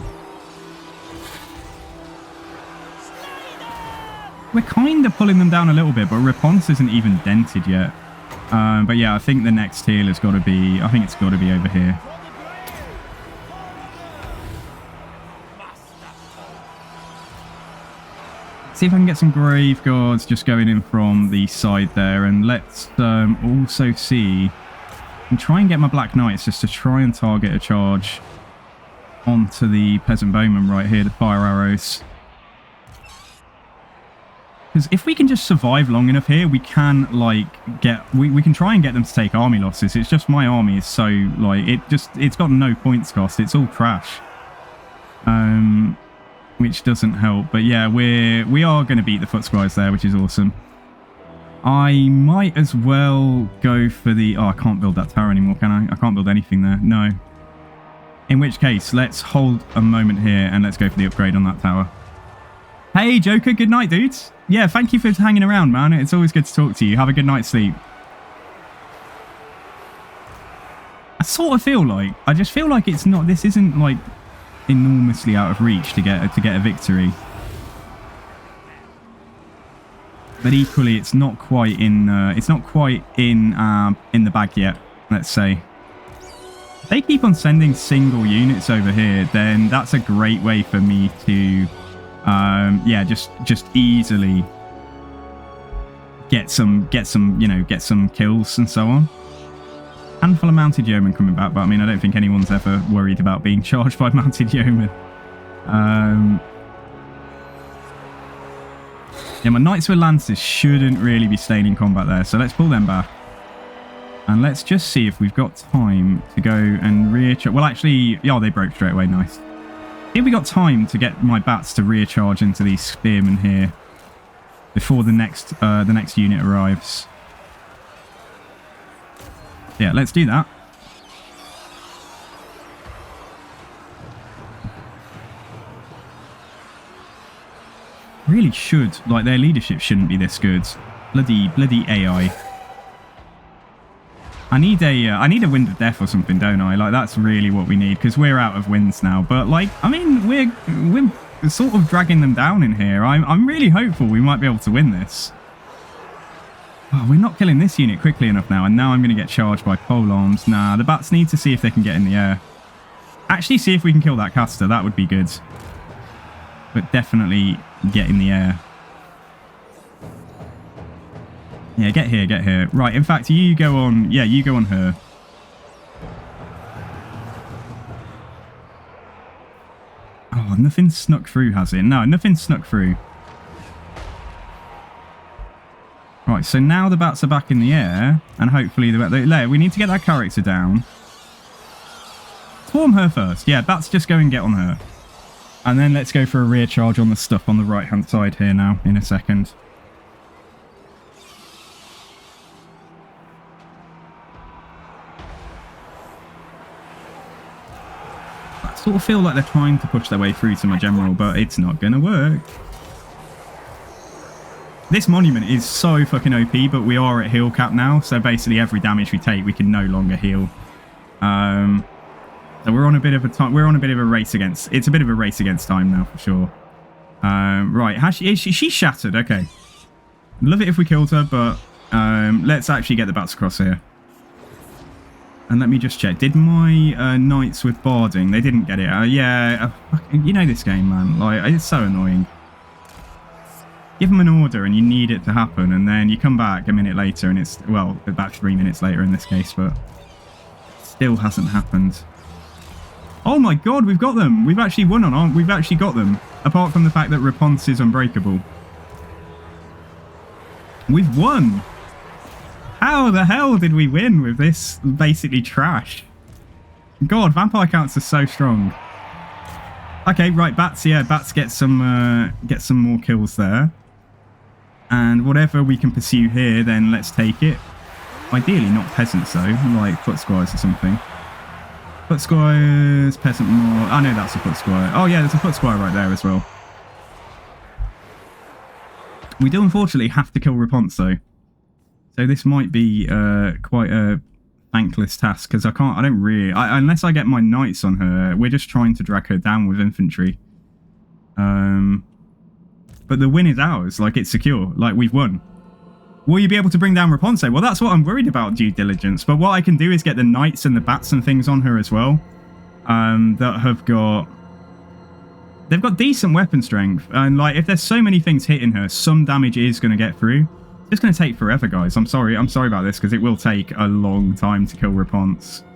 We're kind of pulling them down a little bit, but Response isn't even dented yet. But yeah, I think the next heal has got to be... I think it's got to be over here. See if I can get some Grave Guards just going in from the side there. And let's also see... and try and get my Black Knights just to try and target a charge onto the Peasant Bowman right here, the fire arrows. Because if we can just survive long enough here, we can, like, we can try and get them to take army losses. It's just my army is so, like, it's got no points cost. It's all trash. Which doesn't help. But yeah, we are going to beat the foot squires there, which is awesome. I might as well go for the... oh, I can't build that tower anymore, can I? I can't build anything there. No. In which case, let's hold a moment here and let's go for the upgrade on that tower. Hey, Joker. Good night, dudes. Yeah, thank you for hanging around, man. It's always good to talk to you. Have a good night's sleep. I sort of feel like... I just feel like it's not... this isn't, like, enormously out of reach to get a victory. But equally, it's not quite in... it's not quite in the bag yet, let's say. If they keep on sending single units over here, then that's a great way for me to... yeah, just easily get some kills and so on. Handful of mounted yeomen coming back, but I mean, I don't think anyone's ever worried about being charged by mounted yeomen. Yeah, my knights with lances shouldn't really be staying in combat there, so let's pull them back. And let's just see if we've got time to go and rear charge. Well, actually, yeah, they broke straight away. Nice. If we got time to get my bats to rear charge into these spearmen here before the next unit arrives. Yeah, let's do that. Really should, like, their leadership shouldn't be this good. Bloody AI. I need a Wind of Death or something, don't I? Like, that's really what we need, because we're out of winds now. But, like, I mean, we're sort of dragging them down in here. I'm really hopeful we might be able to win this. Oh, we're not killing this unit quickly enough now, and now I'm going to get charged by pole arms. Nah, the bats need to see if they can get in the air. Actually, see if we can kill that caster. That would be good. But definitely get in the air. Yeah, get here, get here. Right, in fact, you go on... yeah, you go on her. Oh, Oh, nothing snuck through, has it? No, nothing snuck through. Right, so now the bats are back in the air, and hopefully we need to get that character down. Swarm her first. Yeah, bats just go and get on her. And then let's go for a rear charge on the stuff on the right-hand side here now, in a second. I sort of feel like they're trying to push their way through to my general, but it's not going to work. This monument is so fucking OP, but we are at heal cap now, so basically every damage we take, we can no longer heal. So we're on a bit of a time. We're on a bit of a race against. It's a bit of a race against time now for sure. Right, she's shattered. Okay, love it if we killed her, but let's actually get the bats across here. And let me just check. Did my knights with barding? They didn't get it. Yeah, you know this game, man. Like, it's so annoying. Give them an order and you need it to happen, and then you come back a minute later and it's, well, about 3 minutes later in this case, but still hasn't happened. Oh my god, we've got them! We've actually won on, we've actually got them. Apart from the fact that Rapunzel is unbreakable. We've won! How the hell did we win with this basically trash? God, vampire counts are so strong. Okay, right, bats, yeah, bats get some more kills there. And whatever we can pursue here, then let's take it. Ideally not peasants though, like foot squires or something. Foot squires, peasant more. I know that's a foot squire. Oh yeah, there's a foot squire right there as well. We do unfortunately have to kill Rapunzel though. So this might be quite a thankless task, because I don't really, unless I get my knights on her, we're just trying to drag her down with infantry. But the win is ours, like it's secure, like we've won. Will you be able to bring down Rapunzel? Well, that's what I'm worried about, due diligence. But what I can do is get the knights and the bats and things on her as well. That have got... They've got decent weapon strength. And like, if there's so many things hitting her, some damage is going to get through. It's going to take forever, guys. I'm sorry about this, because it will take a long time to kill Rapunzel.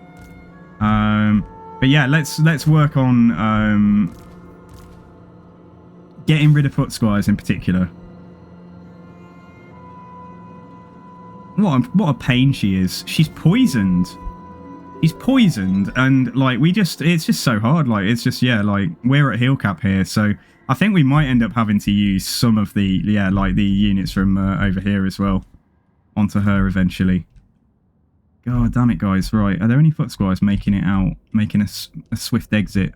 But yeah, let's work on getting rid of foot squires in particular. What a pain she is. She's poisoned. She's poisoned, and like it's just so hard. Like it's just, yeah, like we're at heal cap here, so I think we might end up having to use some of the, yeah, like the units from over here as well onto her eventually. God damn it, guys. Right, are there any foot squires making it out, making a swift exit?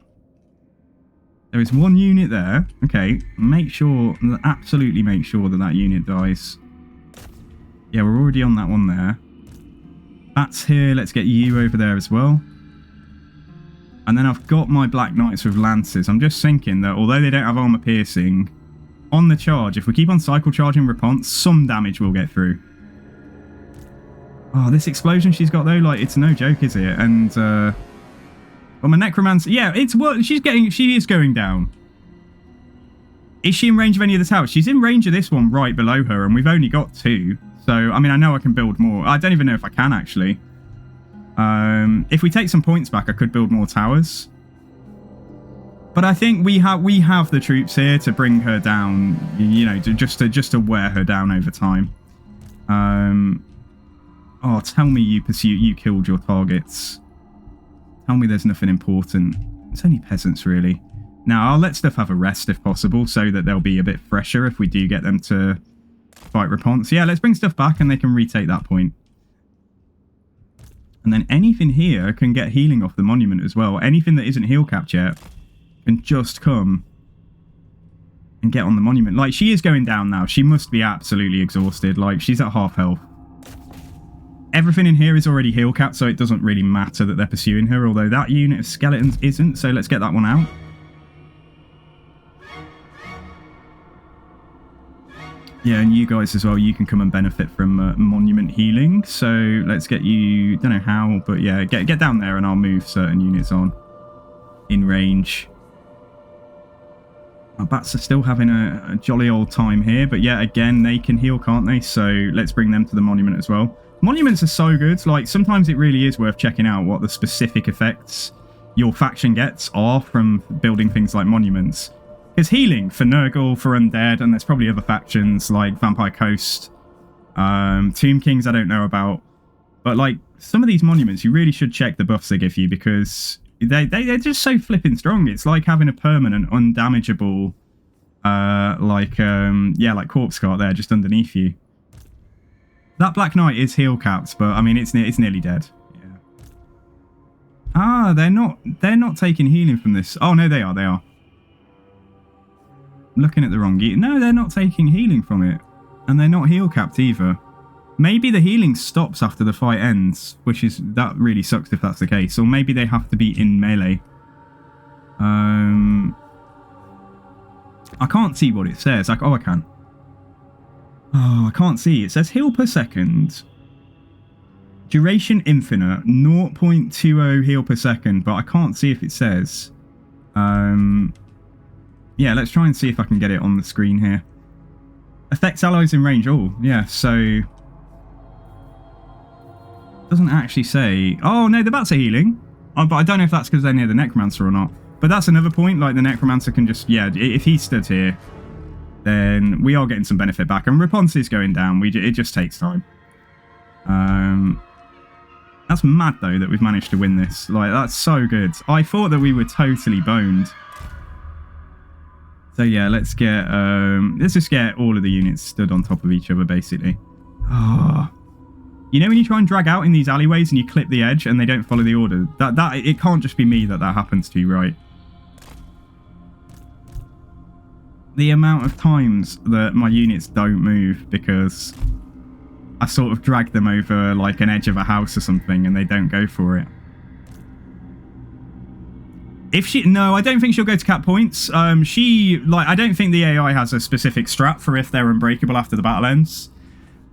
There is one unit there. Okay, make sure, absolutely make sure that that unit dies. Yeah, we're already on that one there. Bats here. Let's get you over there as well. And then I've got my Black Knights with lances. I'm just thinking that although they don't have armor piercing, on the charge, if we keep on cycle charging Rapunzel, some damage will get through. Oh, this explosion she's got though, like, it's no joke, is it? And well, my necromancer, yeah, it's what she is going down. Is she in range of any of the towers? She's in range of this one right below her, and we've only got 2. So, I mean, I know I can build more. I don't even know if I can, actually. If we take some points back, I could build more towers. But I think we have the troops here to bring her down, you know, just to wear her down over time. Oh, tell me you killed your targets. Tell me there's nothing important. It's only peasants, really. Now, I'll let stuff have a rest if possible, so that they'll be a bit fresher if we do get them to fight Rapunzel. Yeah, let's bring stuff back and they can retake that point. And then anything here can get healing off the monument as well. Anything that isn't heal capped yet can just come and get on the monument. Like, she is going down now. She must be absolutely exhausted. Like, she's at half health. Everything in here is already heal capped, so it doesn't really matter that they're pursuing her, although that unit of skeletons isn't, so let's get that one out. Yeah, and you guys as well, you can come and benefit from monument healing. So let's get you, don't know how, but yeah, get down there and I'll move certain units on in range. Our bats are still having a jolly old time here, but yeah, again, they can heal, can't they? So let's bring them to the monument as well. Monuments are so good. Like, sometimes it really is worth checking out what the specific effects your faction gets are from building things like monuments. Because healing for Nurgle, for Undead, and there's probably other factions like Vampire Coast, Tomb Kings I don't know about. But like some of these monuments, you really should check the buffs they give you because they're just so flipping strong. It's like having a permanent, undamageable, like corpse cart there just underneath you. That Black Knight is heal capped, but I mean it's nearly dead. Yeah. Ah, they're not taking healing from this. Oh no, they are. Looking at the wrong gear. No, they're not taking healing from it. And they're not heal capped either. Maybe the healing stops after the fight ends, that really sucks if that's the case. Or maybe they have to be in melee. I can't see what it says. I can. Oh, I can't see. It says heal per second. Duration infinite. 0.20 heal per second. But I can't see if it says. Yeah, let's try and see if I can get it on the screen here. Affects allies in range. Oh, yeah, so... Doesn't actually say... Oh, no, the bats are healing. But I don't know if that's because they're near the Necromancer or not. But that's another point. Like, the Necromancer can just... Yeah, if he stood here, then we are getting some benefit back. And Response is going down. It just takes time. That's mad, though, that we've managed to win this. Like, that's so good. I thought that we were totally boned. So yeah, let's just get all of the units stood on top of each other, basically. Oh. You know when you try and drag out in these alleyways and you clip the edge and they don't follow the order? It can't just be me that happens to, right? The amount of times that my units don't move because I sort of drag them over like an edge of a house or something and they don't go for it. No, I don't think she'll go to cap points. I don't think the AI has a specific strat for if they're unbreakable after the battle ends.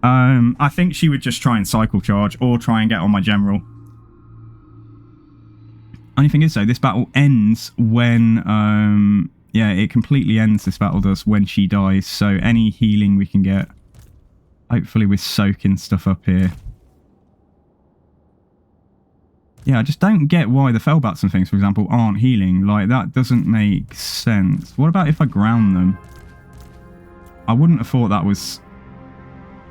I think she would just try and cycle charge or try and get on my general. Only thing is though, this battle ends when, yeah, it completely ends, this battle does, when she dies. So any healing we can get, hopefully we're soaking stuff up here. Yeah, I just don't get why the Fellbats and things, for example, aren't healing. Like, that doesn't make sense. What about if I ground them? I wouldn't have thought that was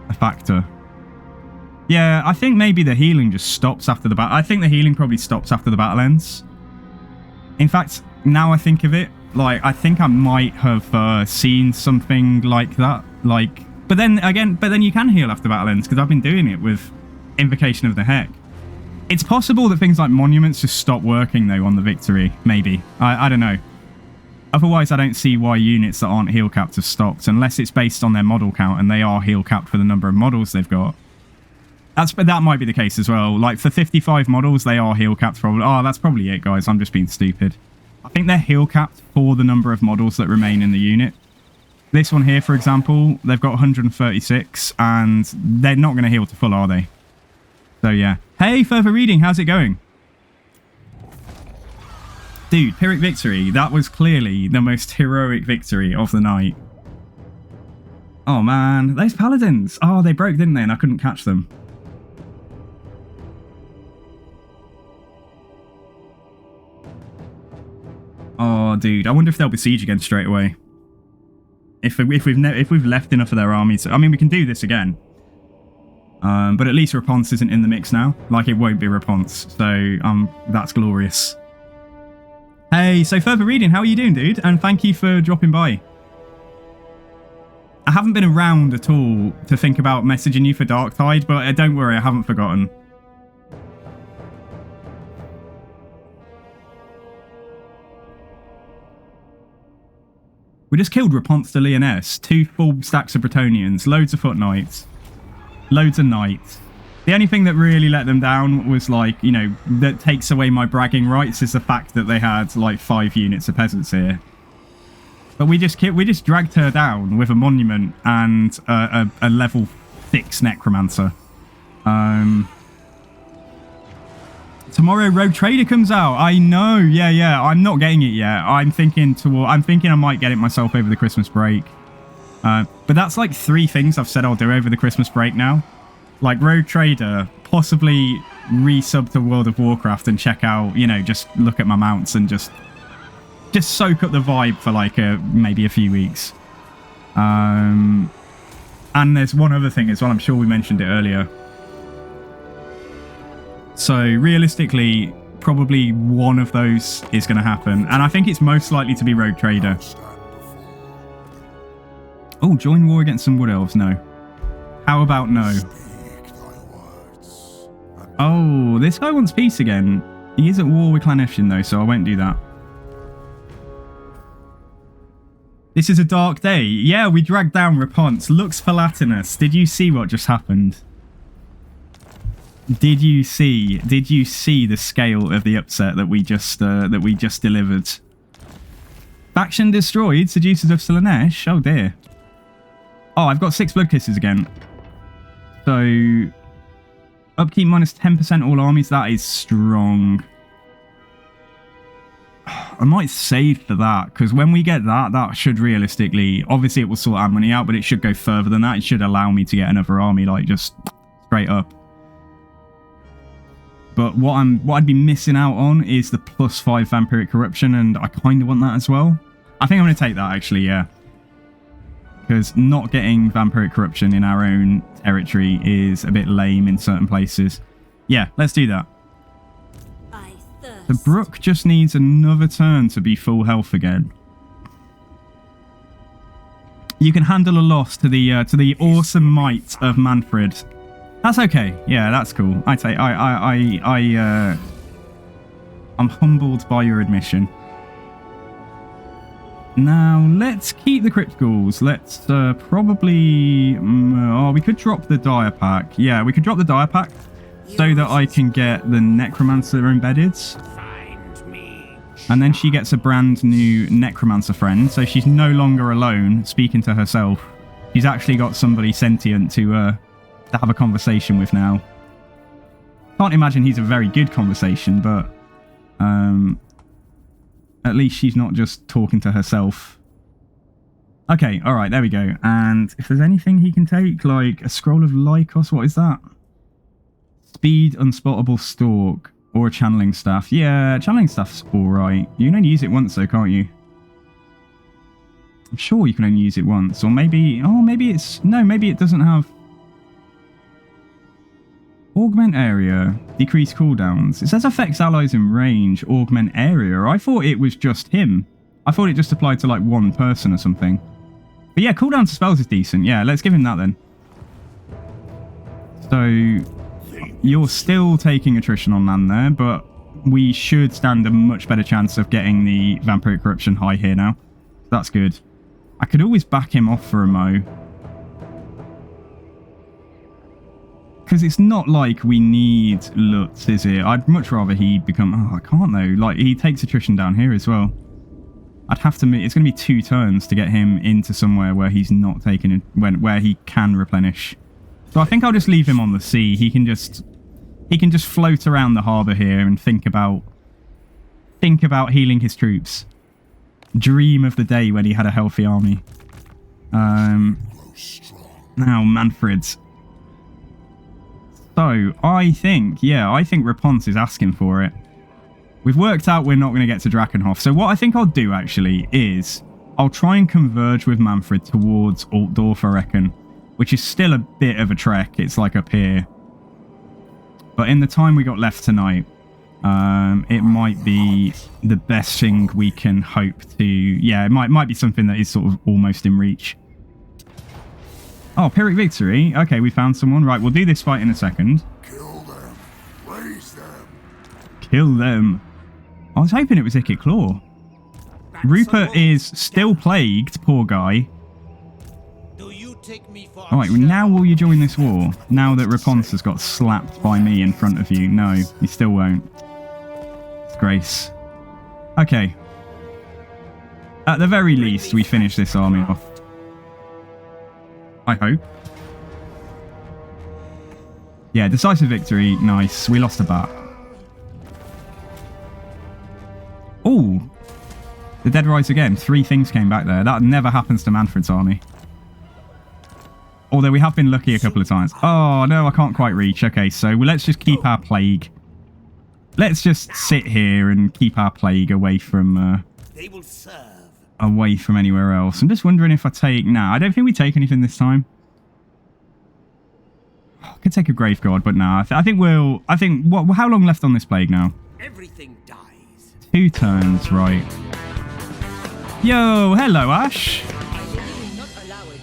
a factor. Yeah, I think maybe the healing just stops after the battle. I think the healing probably stops after the battle ends. In fact, now I think of it, like, I think I might have seen something like that. Like, but then you can heal after battle ends, because I've been doing it with Invocation of the Heck. It's possible that things like monuments just stop working, though, on the victory. Maybe. I don't know. Otherwise, I don't see why units that aren't heal capped have stopped, unless it's based on their model count, and they are heal capped for the number of models they've got. That might be the case as well. Like, for 55 models, they are heal capped probably. Oh, that's probably it, guys. I'm just being stupid. I think they're heal capped for the number of models that remain in the unit. This one here, for example, they've got 136, and they're not going to heal to full, are they? So, yeah. Hey, Further Reading, how's it going? Dude, Pyrrhic Victory, that was clearly the most heroic victory of the night. Oh, man. Those paladins. Oh, they broke, didn't they? And I couldn't catch them. Oh, dude. I wonder if they'll besiege again straight away. If we've left enough of their armies. I mean, we can do this again. But at least Response isn't in the mix now. Like, it won't be Response. So, that's glorious. Hey, so Further Reading, how are you doing, dude? And thank you for dropping by. I haven't been around at all to think about messaging you for Darktide, but don't worry, I haven't forgotten. We just killed Response to Leoness, 2 full stacks of Bretonnians, loads of Foot Knights. Loads of knights. The only thing that really let them down was, like, you know, that takes away my bragging rights is the fact that they had, like, 5 units of peasants here. But we just dragged her down with a monument and a level 6 necromancer. Tomorrow Rogue Trader comes out. I know. Yeah. I'm not getting it yet. I'm thinking I might get it myself over the Christmas break. But that's like 3 things I've said I'll do over the Christmas break now. Like Rogue Trader, possibly resub to World of Warcraft and check out, you know, just look at my mounts and just soak up the vibe for like maybe a few weeks. And there's one other thing as well. I'm sure we mentioned it earlier. So realistically, probably one of those is going to happen, and I think it's most likely to be Rogue Trader. Oh, join war against some Wood Elves? No. How about no? Oh, this guy wants peace again. He is at war with Clan Efshin though, so I won't do that. This is a dark day. Yeah, we dragged down Raponce. Lux Palatinus. Did you see what just happened? Did you see the scale of the upset that we just delivered? Faction destroyed, seducers of Slaanesh. Oh dear. Oh, I've got 6 blood kisses again. So upkeep minus 10% all armies. That is strong. I might save for that, because when we get that, that should realistically, obviously it will sort our money out, but it should go further than that. It should allow me to get another army, like just straight up. But what I'd be missing out on is the +5 Vampiric Corruption, and I kind of want that as well. I think I'm going to take that, actually, yeah. Because not getting Vampiric Corruption in our own territory is a bit lame in certain places. Yeah, let's do that. The Brook just needs another turn to be full health again. You can handle a loss to the awesome might of Mannfred. That's okay. Yeah, that's cool. I'm humbled by your admission. Now, let's keep the criticals. Let's probably... oh, we could drop the Dire Pack. Yeah, we could drop the Dire Pack so that I can get the Necromancer embedded. And then she gets a brand new Necromancer friend, so she's no longer alone speaking to herself. She's actually got somebody sentient to have a conversation with now. Can't imagine he's a very good conversation, but at least she's not just talking to herself. Okay, alright, there we go. And if there's anything he can take, like a Scroll of Lycos, what is that? Speed, Unspottable Stalk, or a Channeling Staff. Yeah, Channeling Staff's alright. You can only use it once though, can't you? I'm sure you can only use it once, or maybe... oh, maybe it's... no, maybe it doesn't have... Augment area, decrease cooldowns. It says affects allies in range, augment area. I thought it was just him. I thought it just applied to like one person or something. But yeah, cooldown to spells is decent. Yeah, let's give him that then. So you're still taking attrition on land there, but we should stand a much better chance of getting the Vampiric Corruption high here now. That's good. I could always back him off for a mo. Because it's not like we need Lutz, is it? I'd much rather he become... oh, I can't though. Like, he takes attrition down here as well. I'd have to... it's going to be 2 turns to get him into somewhere where he's not taking it... where he can replenish. So I think I'll just leave him on the sea. He can just float around the harbour here and think about healing his troops. Dream of the day when he had a healthy army. Now, Mannfred. So, I think Raponce is asking for it. We've worked out we're not going to get to Drakenhof. So what I think I'll do, actually, is I'll try and converge with Mannfred towards Altdorf, I reckon. Which is still a bit of a trek. It's like up here. But in the time we got left tonight, it might be the best thing we can hope to... yeah, it might be something that is sort of almost in reach. Oh, Pyrrhic Victory. Okay, we found someone. Right, we'll do this fight in a second. Kill them. Raise them. Kill them. I was hoping it was Ikit Claw. Rupert is still plagued, poor guy. Alright, well, now will you join this war? Now that Raponce has got slapped by me in front of you. No, he still won't. Disgrace. Okay. At the very least, we finish this army off. I hope. Yeah, decisive victory. Nice. We lost a bat. Oh! The dead rise again. 3 things came back there. That never happens to Mannfred's army. Although we have been lucky a couple of times. Oh, no, I can't quite reach. Okay, so let's just keep our plague. Let's just sit here and keep our plague away from They will serve. away from anywhere else. I'm just wondering if I take... Nah, I don't think we take anything this time. I could take a grave guard, but nah. I think we'll... I think... What? How long left on this plague now? Everything dies. 2 turns, right. Yo, hello, Ash. My lady will not allow it.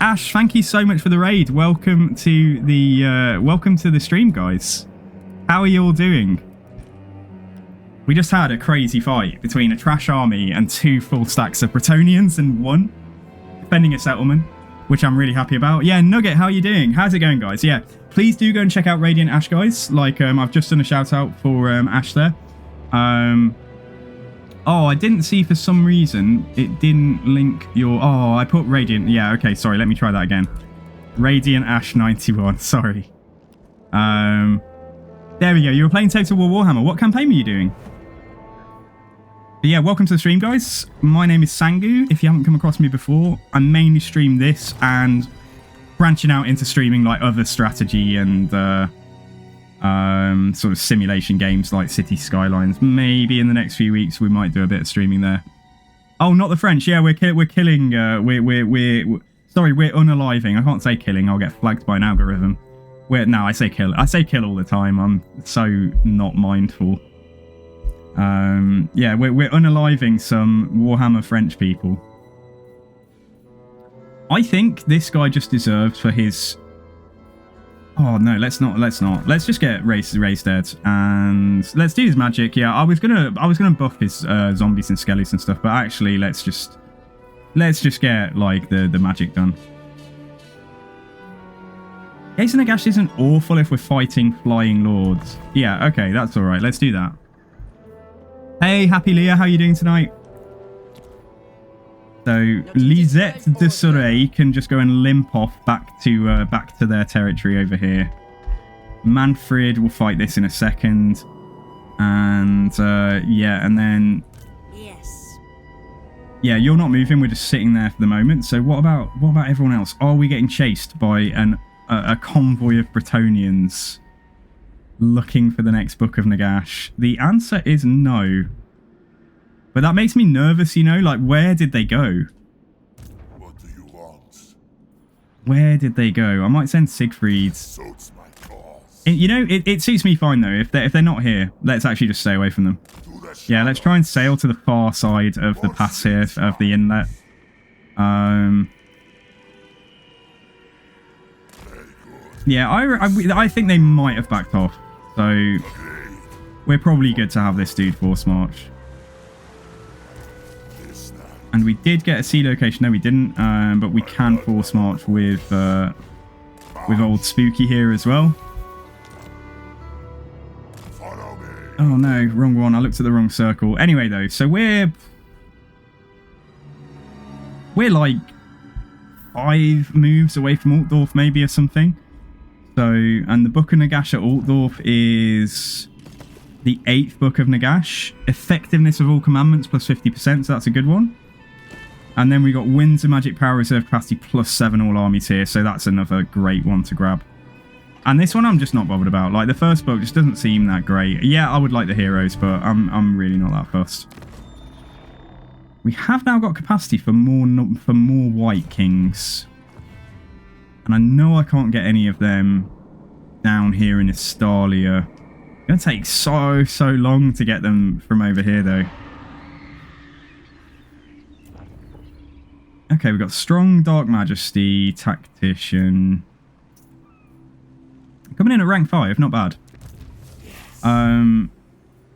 Ash, thank you so much for the raid. Welcome to the stream, guys. How are you all doing? We just had a crazy fight between a trash army and 2 full stacks of Bretonians and 1 defending a settlement, which I'm really happy about. Yeah, Nugget, how are you doing? How's it going, guys? Yeah, please do go and check out Radiant Ash, guys. Like, I've just done a shout out for Ash there. Oh, I didn't see for some reason it didn't link your... Oh, I put Radiant. Yeah, okay, sorry. Let me try that again. Radiant Ash 91. Sorry. There we go. You were playing Total War Warhammer. What campaign were you doing? But yeah, welcome to the stream, guys. My name is Sangu. If you haven't come across me before, I mainly stream this and branching out into streaming like other strategy and sort of simulation games like City Skylines. Maybe in the next few weeks we might do a bit of streaming there. Oh, not the French. Yeah, we're killing. Sorry, we're unaliving. I can't say killing. I'll get flagged by an algorithm. No, I say kill. I say kill all the time. I'm so not mindful. Yeah, we're unaliving some Warhammer French people. I think this guy just deserves for his... Oh no, let's not. Let's just get raised dead and let's do his magic. Yeah, I was gonna buff his zombies and skellies and stuff, but actually let's just get like the magic done. Gaze and Nagash isn't awful if we're fighting flying lords. Yeah, okay, that's all right. Let's do that. Hey, Happy Leah, how are you doing tonight? So Lisette de Soleil can just go and limp off back to their territory over here. Mannfred will fight this in a second, and yeah, and then Yes. yeah, you're not moving. We're just sitting there for the moment. So what about everyone else? Are we getting chased by a convoy of Bretonians looking for the next Book of Nagash? The answer is no. But that makes me nervous, you know? Like, where did they go? What do you want? Where did they go? I might send Siegfried. Suits my cause. You know, it suits me fine, though. If they're not here, let's actually just stay away from them. Yeah, let's try and sail to the far side of the pass here, of the inlet. Yeah, I think they might have backed off. So, we're probably good to have this dude force march. And we did get a sea location. No, we didn't. But we can force march with old Spooky here as well. Oh no, wrong one. I looked at the wrong circle. Anyway, though, so we're like 5 moves away from Altdorf, maybe, or something. So, and the Book of Nagash at Altdorf is the 8th Book of Nagash. Effectiveness of all commandments plus 50%, so that's a good one. And then we got Winds of Magic Power Reserve Capacity plus 7 all armies here, so that's another great one to grab. And this one I'm just not bothered about. Like, the first book just doesn't seem that great. Yeah, I would like the heroes, but I'm really not that fussed. We have now got capacity for more White Kings. And I know I can't get any of them down here in Estalia. It's going to take so long to get them from over here, though. Okay, we've got Strong Dark Majesty, Tactician. Coming in at rank 5, not bad. I'm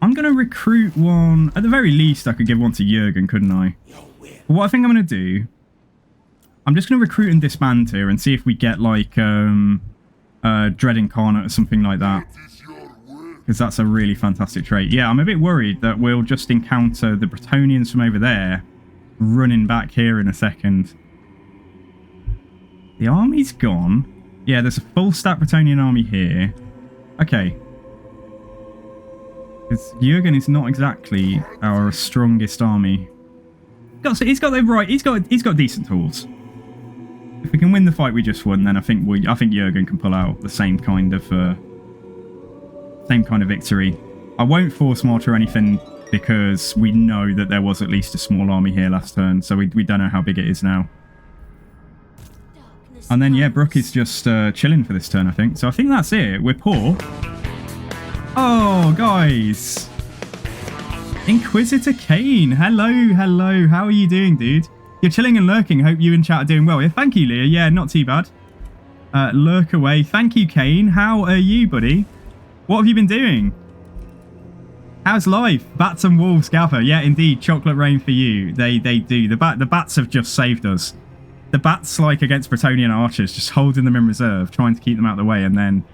going to recruit one. At the very least, I could give one to Jurgen, couldn't I? But what I think I'm going to do, I'm just going to recruit and disband here and see if we get like Dread Incarnate or something like that. Because that's a really fantastic trait. Yeah, I'm a bit worried that we'll just encounter the Bretonians from over there running back here in a second. The army's gone. Yeah, there's a full stack Bretonian army here. Okay. Because Jurgen is not exactly our strongest army. He's got decent tools. If we can win the fight we just won, then I think Jurgen can pull out the same kind of victory. I won't force march or anything because we know that there was at least a small army here last turn, so we don't know how big it is now. And then, yeah, Brooke is just chilling for this turn, I think. So I think that's it. We're poor. Oh, guys. Inquisitor Kane. Hello, hello. How are you doing, dude? You're chilling and lurking. Hope you and chat are doing well. Yeah, thank you, Leah. Yeah, not too bad. Lurk away. Thank you, Kane. How are you, buddy? What have you been doing? How's life? Bats and wolves gather. Yeah, indeed. Chocolate rain for you. They do. The bats have just saved us. The bats, like against Bretonnian archers, just holding them in reserve, trying to keep them out of the way, and then,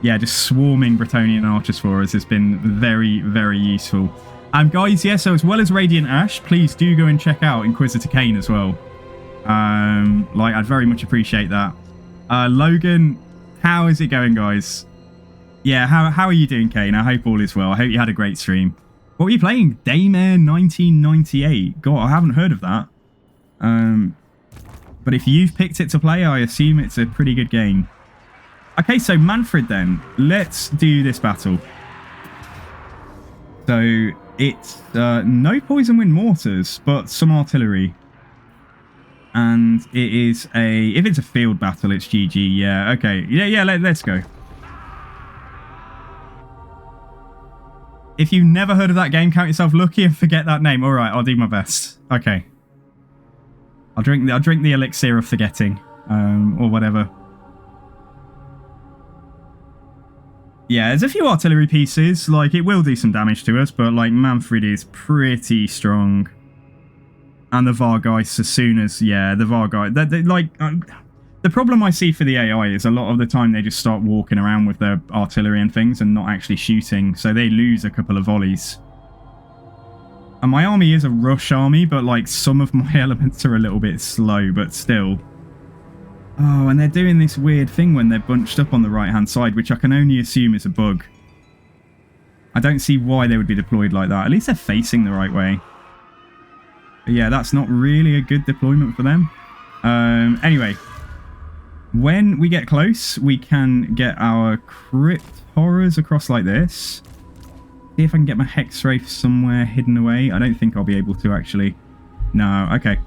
yeah, just swarming Bretonnian archers for us has been very, very useful. Guys, yeah, so as well as Radiant Ash, please do go and check out Inquisitor Kane as well. I'd very much appreciate that. Logan, how is it going, guys? Yeah, how are you doing, Kane? I hope all is well. I hope you had a great stream. What were you playing? Daymare 1998. God, I haven't heard of that. But if you've picked it to play, I assume it's a pretty good game. Okay, so Mannfred then. Let's do this battle. So it's no poison wind mortars, but some artillery. And it is if it's a field battle, it's GG. Yeah, okay. Yeah, let's go. If you've never heard of that game, count yourself lucky and forget that name. All right, I'll do my best. Okay. I'll drink the elixir of forgetting, or whatever. Yeah, there's a few artillery pieces. Like, it will do some damage to us, but like Mannfred is pretty strong. And the Vargeist, as soon as the Vargeist, the problem I see for the AI is a lot of the time they just start walking around with their artillery and things and not actually shooting, so they lose a couple of volleys. And my army is a rush army, but like some of my elements are a little bit slow, but still. Oh, and they're doing this weird thing when they're bunched up on the right-hand side, which I can only assume is a bug. I don't see why they would be deployed like that. At least they're facing the right way. But yeah, that's not really a good deployment for them. Anyway, when we get close, we can get our Crypt Horrors across like this. See if I can get my Hex Wraith somewhere hidden away. I don't think I'll be able to, actually. No, okay.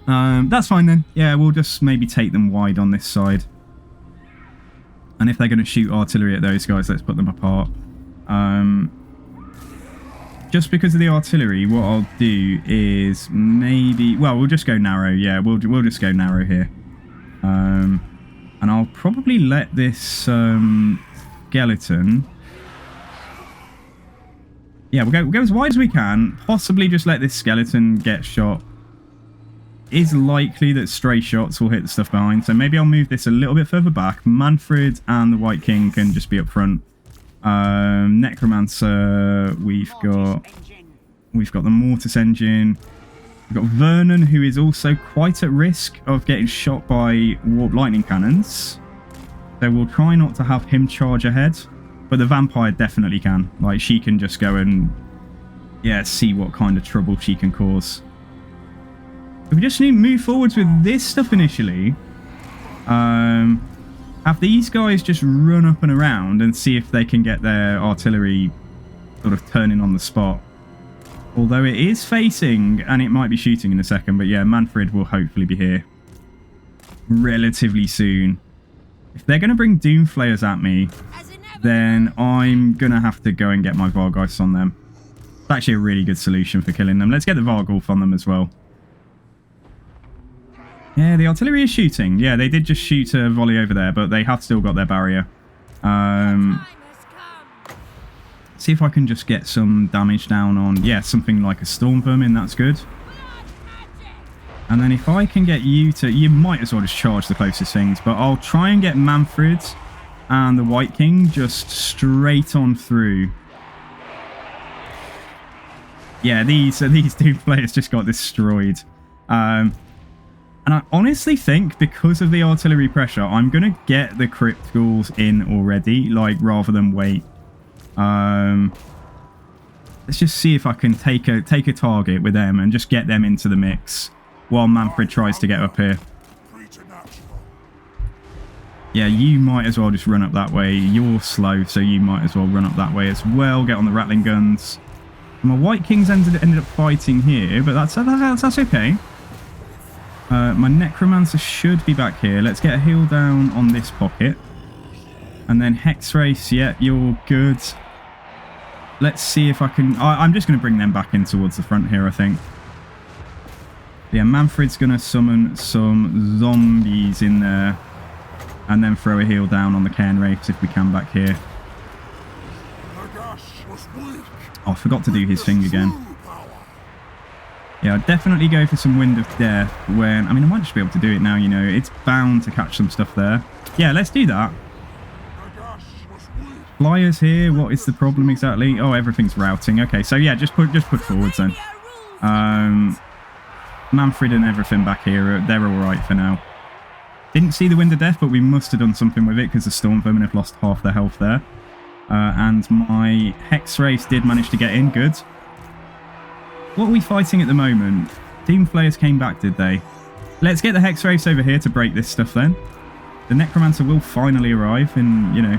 That's fine then. Yeah, we'll just maybe take them wide on this side. And if they're going to shoot artillery at those guys, let's put them apart. Just because of the artillery, what I'll do is maybe... Well, we'll just go narrow. Yeah, we'll just go narrow here. And I'll probably let this skeleton... Yeah, we'll go as wide as we can. Possibly just let this skeleton get shot. Is likely that stray shots will hit the stuff behind. So maybe I'll move this a little bit further back. Mannfred and the White King can just be up front. Necromancer, we've got the Mortis Engine. We've got Vernon, who is also quite at risk of getting shot by Warp Lightning Cannons. So we'll try not to have him charge ahead. But the Vampire definitely can. Like, she can just go and, yeah, see what kind of trouble she can cause. If we just need to move forwards with this stuff initially, have these guys just run up and around and see if they can get their artillery sort of turning on the spot. Although it is facing, and it might be shooting in a second, but yeah, Mannfred will hopefully be here relatively soon. If they're going to bring Doomflayers at me, then I'm going to have to go and get my Vargeists on them. It's actually a really good solution for killing them. Let's get the Vargulf on them as well. Yeah, the artillery is shooting. Yeah, they did just shoot a volley over there, but they have still got their barrier. See if I can just get some damage down on, yeah, something like a Storm Vermin. That's good. And then if I can get you to... You might as well just charge the closest things, but I'll try and get Mannfred and the White King just straight on through. Yeah, these two players just got destroyed. And I honestly think, because of the artillery pressure, I'm going to get the Crypt Ghouls in already, like, rather than wait. Let's just see if I can take a target with them and just get them into the mix while Mannfred tries to get up here. Yeah, you might as well just run up that way. You're slow, so you might as well run up that way as well. Get on the Rattling guns. My White Kings ended up fighting here, but that's okay. My Necromancer should be back here. Let's get a heal down on this pocket. And then Hex Race, yeah, you're good. Let's see if I can... I'm just going to bring them back in towards the front here, I think. Yeah, Mannfred's going to summon some zombies in there. And then throw a heal down on the Cairn Wraiths if we can back here. Oh, I forgot to do his thing again. Yeah, I'd definitely go for some Wind of Death when... I mean, I might just be able to do it now, you know. It's bound to catch some stuff there. Yeah, let's do that. Flyers here, what is the problem exactly? Oh, everything's routing. Okay, so yeah, just put forwards then. Mannfred and everything back here, they're alright for now. Didn't see the Wind of Death, but we must have done something with it because the Storm Vermin have lost half their health there. And my Hex Race did manage to get in. Good. What are we fighting at the moment? Demon Flayers came back, did they? Let's get the Hex Race over here to break this stuff then. The Necromancer will finally arrive in, you know,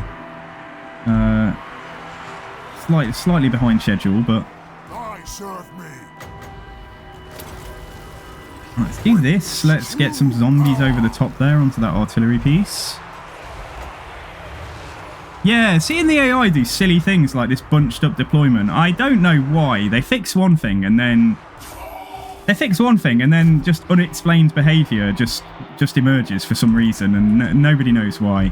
slightly behind schedule, but... Let's do this. Let's get some zombies over the top there onto that artillery piece. Yeah, seeing the AI do silly things like this bunched up deployment, I don't know why. They fix one thing and then... just unexplained behaviour just emerges for some reason and nobody knows why.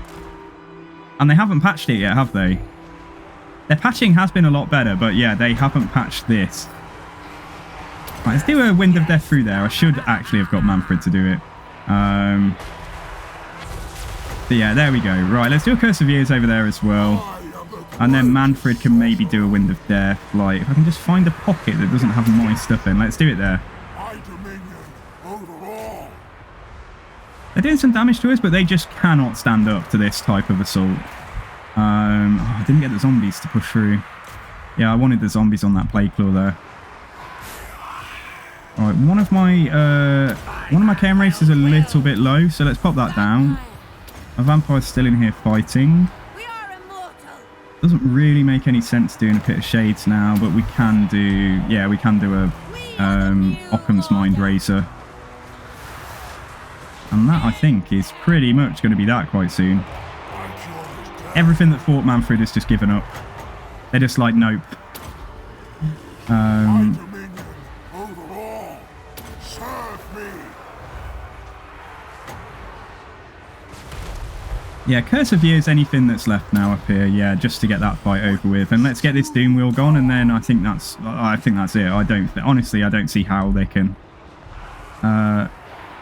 And they haven't patched it yet, have they? Their patching has been a lot better, but yeah, they haven't patched this. Right, let's do a Wind of Death through there. I should actually have got Mannfred to do it. So yeah, there we go. Right, let's do a Curse of Years over there as well. And then Mannfred can maybe do a Wind of Death. Like, if I can just find a pocket that doesn't have my stuff in. Let's do it there. They're doing some damage to us, but they just cannot stand up to this type of assault. I didn't get the zombies to push through. Yeah, I wanted the zombies on that Plague Claw there. Alright, one of my Cairn Wraiths is a little bit low, so let's pop that down. A Vampire's still in here fighting. Doesn't really make any sense doing a Pit of Shades now, but we can do... Yeah, we can do a Occam's Mind Razor. And that, I think, is pretty much going to be that quite soon. Everything that fought Mannfred has just given up. They're just like, nope. Yeah, Curse of Years, anything that's left now up here, yeah, just to get that fight over with. And let's get this Doom Wheel gone, and then I think that's it. Honestly, I don't see how they can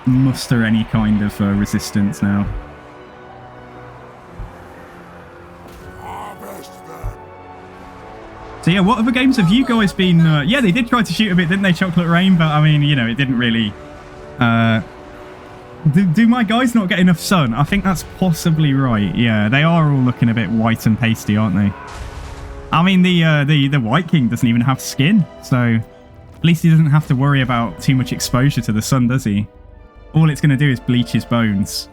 muster any kind of resistance now. So yeah, what other games have you guys been... yeah, they did try to shoot a bit, didn't they, Chocolate Rain? But I mean, you know, it didn't really... Do my guys not get enough sun? I think that's possibly right. Yeah, they are all looking a bit white and pasty, aren't they? I mean, the White King doesn't even have skin, so at least he doesn't have to worry about too much exposure to the sun, does he? All it's going to do is bleach his bones.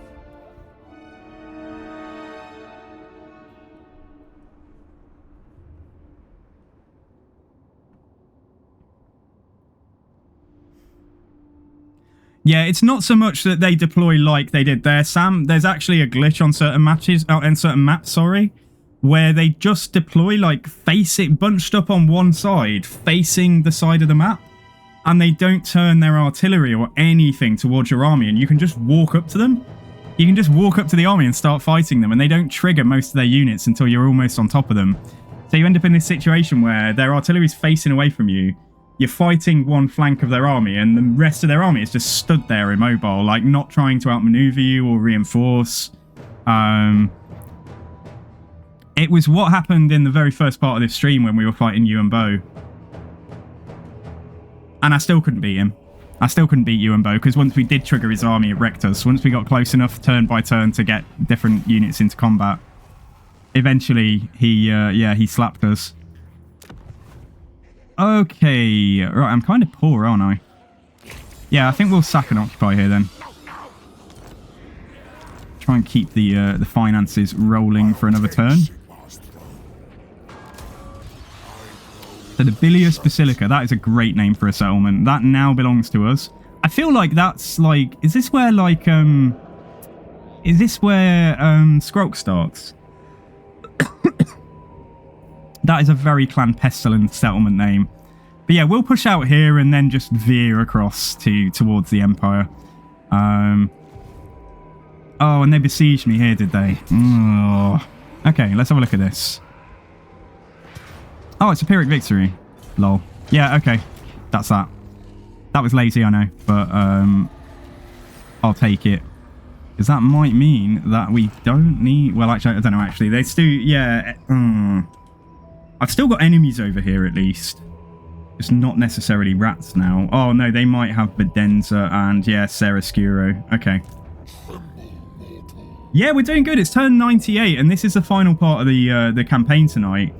Yeah, it's not so much that they deploy like they did there, Sam. There's actually a glitch on certain matches, and certain maps, sorry, where they just deploy like bunched up on one side, facing the side of the map, and they don't turn their artillery or anything towards your army, and you can just walk up to them. You can just walk up to the army and start fighting them, and they don't trigger most of their units until you're almost on top of them. So you end up in this situation where their artillery's facing away from you. You're fighting one flank of their army, and the rest of their army is just stood there immobile, like not trying to outmaneuver you or reinforce. It was what happened in the very first part of this stream when we were fighting Ewan Bow. And I still couldn't beat him. I still couldn't beat Ewan Bow, because once we did trigger his army, it wrecked us. Once we got close enough turn by turn to get different units into combat, eventually he slapped us. Okay, right, I'm kind of poor, aren't I? Yeah, I think we'll sack and occupy here then. Try and keep the finances rolling for another turn. So the Bilious Basilica, that is a great name for a settlement. That now belongs to us. I feel like that's like, is this where Skrulk starts? That is a very Clan Pestilence settlement name. But yeah, we'll push out here and then just veer across towards the Empire. Oh, and they besieged me here, did they? Oh. Okay, let's have a look at this. Oh, it's a Pyrrhic victory. Lol. Yeah, okay. That's that. That was lazy, I know, but I'll take it. Because that might mean that we don't need... Well, actually, I don't know, actually. They still... Yeah. I've still got enemies over here, at least. Just not necessarily rats now. Oh, no, they might have Bedenza and, yeah, Serascuro. Okay. Yeah, we're doing good. It's turn 98, and this is the final part of the campaign tonight.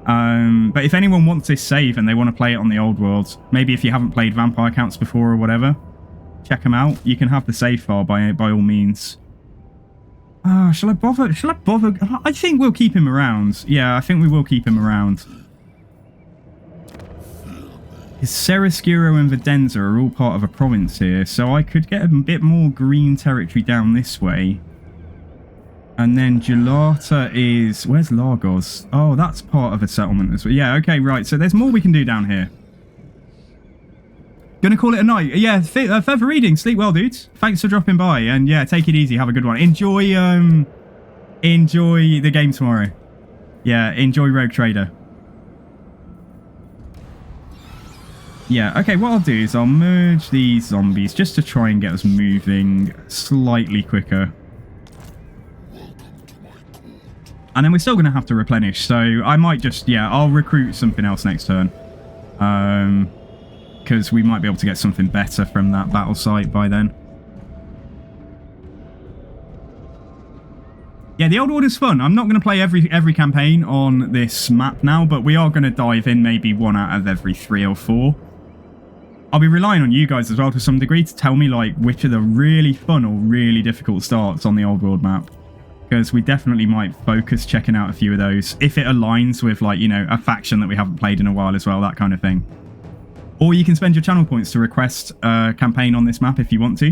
But if anyone wants this save and they want to play it on the old world, maybe if you haven't played Vampire Counts before or whatever, check them out. You can have the save file by all means. Shall I bother? I think we'll keep him around. Yeah, I think we will keep him around. Because Serascuro and Vedenza are all part of a province here, so I could get a bit more green territory down this way. And then Gelata is... Where's Lagos? Oh, that's part of a settlement as well. Yeah, okay, right. So there's more we can do down here. Gonna call it a night. Yeah, further reading. Sleep well, dudes. Thanks for dropping by. And yeah, take it easy. Have a good one. Enjoy the game tomorrow. Yeah, enjoy Rogue Trader. Yeah, okay, what I'll do is I'll merge these zombies just to try and get us moving slightly quicker. And then we're still going to have to replenish, so I might just, yeah, I'll recruit something else next turn. Because we might be able to get something better from that battle site by then. Yeah, the old order's fun. I'm not going to play every campaign on this map now, but we are going to dive in maybe 1 out of every 3 or 4. I'll be relying on you guys as well to some degree to tell me like which are the really fun or really difficult starts on the old world map. Because we definitely might focus checking out a few of those if it aligns with, like, you know, a faction that we haven't played in a while as well, that kind of thing. Or you can spend your channel points to request a campaign on this map if you want to.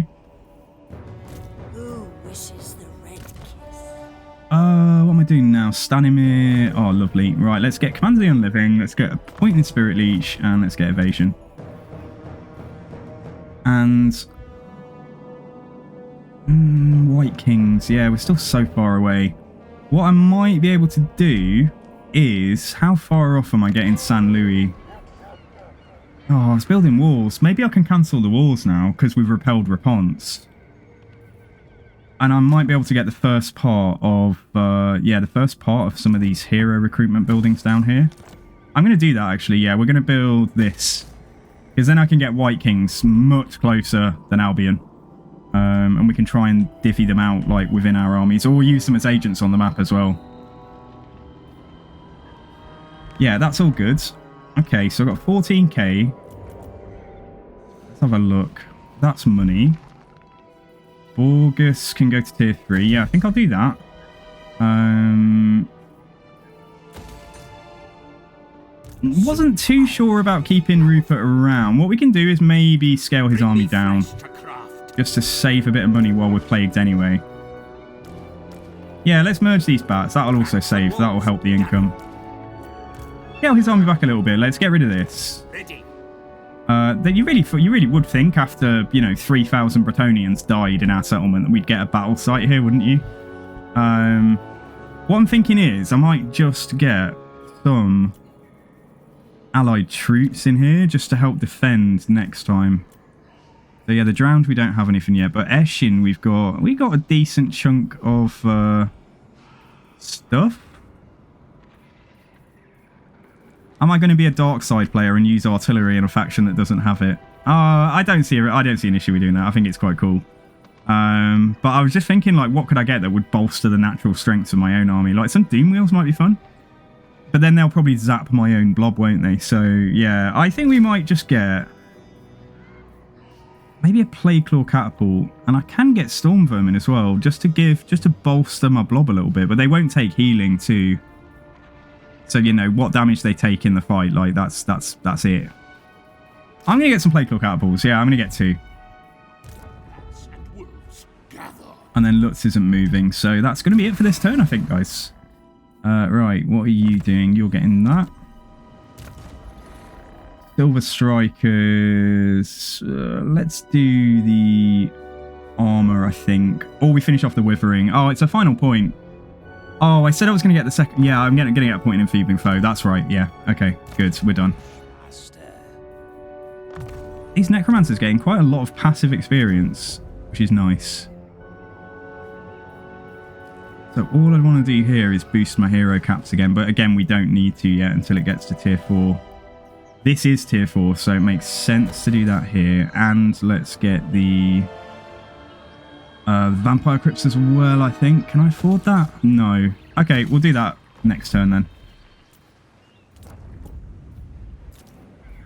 Who wishes the red kiss? What am I doing now? Stanimir. Oh, lovely. Right, let's get Command of the Unliving. Let's get a point in Spirit Leech. And let's get Evasion. And... White Kings. Yeah, we're still so far away. What I might be able to do is... How far off am I getting San Louis? Oh, I was building walls. Maybe I can cancel the walls now because we've repelled Raponce. And I might be able to get the first part of... yeah, the first part of some of these hero recruitment buildings down here. I'm going to do that, actually. Yeah, we're going to build this. Because then I can get White Kings much closer than Albion. And we can try and divvy them out like within our armies, or use them as agents on the map as well. Yeah, that's all good. Okay, so I've got 14k. Let's have a look. That's money. August can go to tier 3. Yeah, I think I'll do that. Wasn't too sure about keeping Rupert around. What we can do is maybe scale his army down. Just to save a bit of money while we're plagued anyway. Yeah, let's merge these bats. That'll also save. That'll help the income. Scale his army back a little bit. Let's get rid of this. That you really would think after, you know, 3,000 Bretonians died in our settlement that we'd get a battle site here, wouldn't you? What I'm thinking is I might just get some allied troops in here just to help defend next time. So yeah, the Drowned, we don't have anything yet, but Eshin, we got a decent chunk of stuff. Am I going to be a dark side player and use artillery in a faction that doesn't have it? I don't see an issue with doing that. I think it's quite cool. But I was just thinking, like, what could I get that would bolster the natural strengths of my own army? Like, some Doom Wheels might be fun. But then they'll probably zap my own blob, won't they? So yeah, I think we might just get... Maybe a Plague Claw Catapult. And I can get Storm Vermin as well, just to bolster my blob a little bit. But they won't take healing too. So, you know, what damage they take in the fight, like, that's it. I'm going to get some Plague Claw Catapults. Yeah, I'm going to get 2. And then Lutz isn't moving. So that's going to be it for this turn, I think, guys. Right, what are you doing? You're getting that. Silver Strikers. Let's do the armor, I think. Or we finish off the Withering. Oh, it's a final point. Oh, I said I was going to get the second. Yeah, I'm getting a point in Enfeebling Foe. That's right. Yeah. Okay, good. We're done. These Necromancers getting quite a lot of passive experience, which is nice. So all I want to do here is boost my hero caps again. But again, we don't need to yet until it gets to tier 4. This is tier 4, so it makes sense to do that here. And let's get the Vampire Crypts as well, I think. Can I afford that? No. Okay, we'll do that next turn then.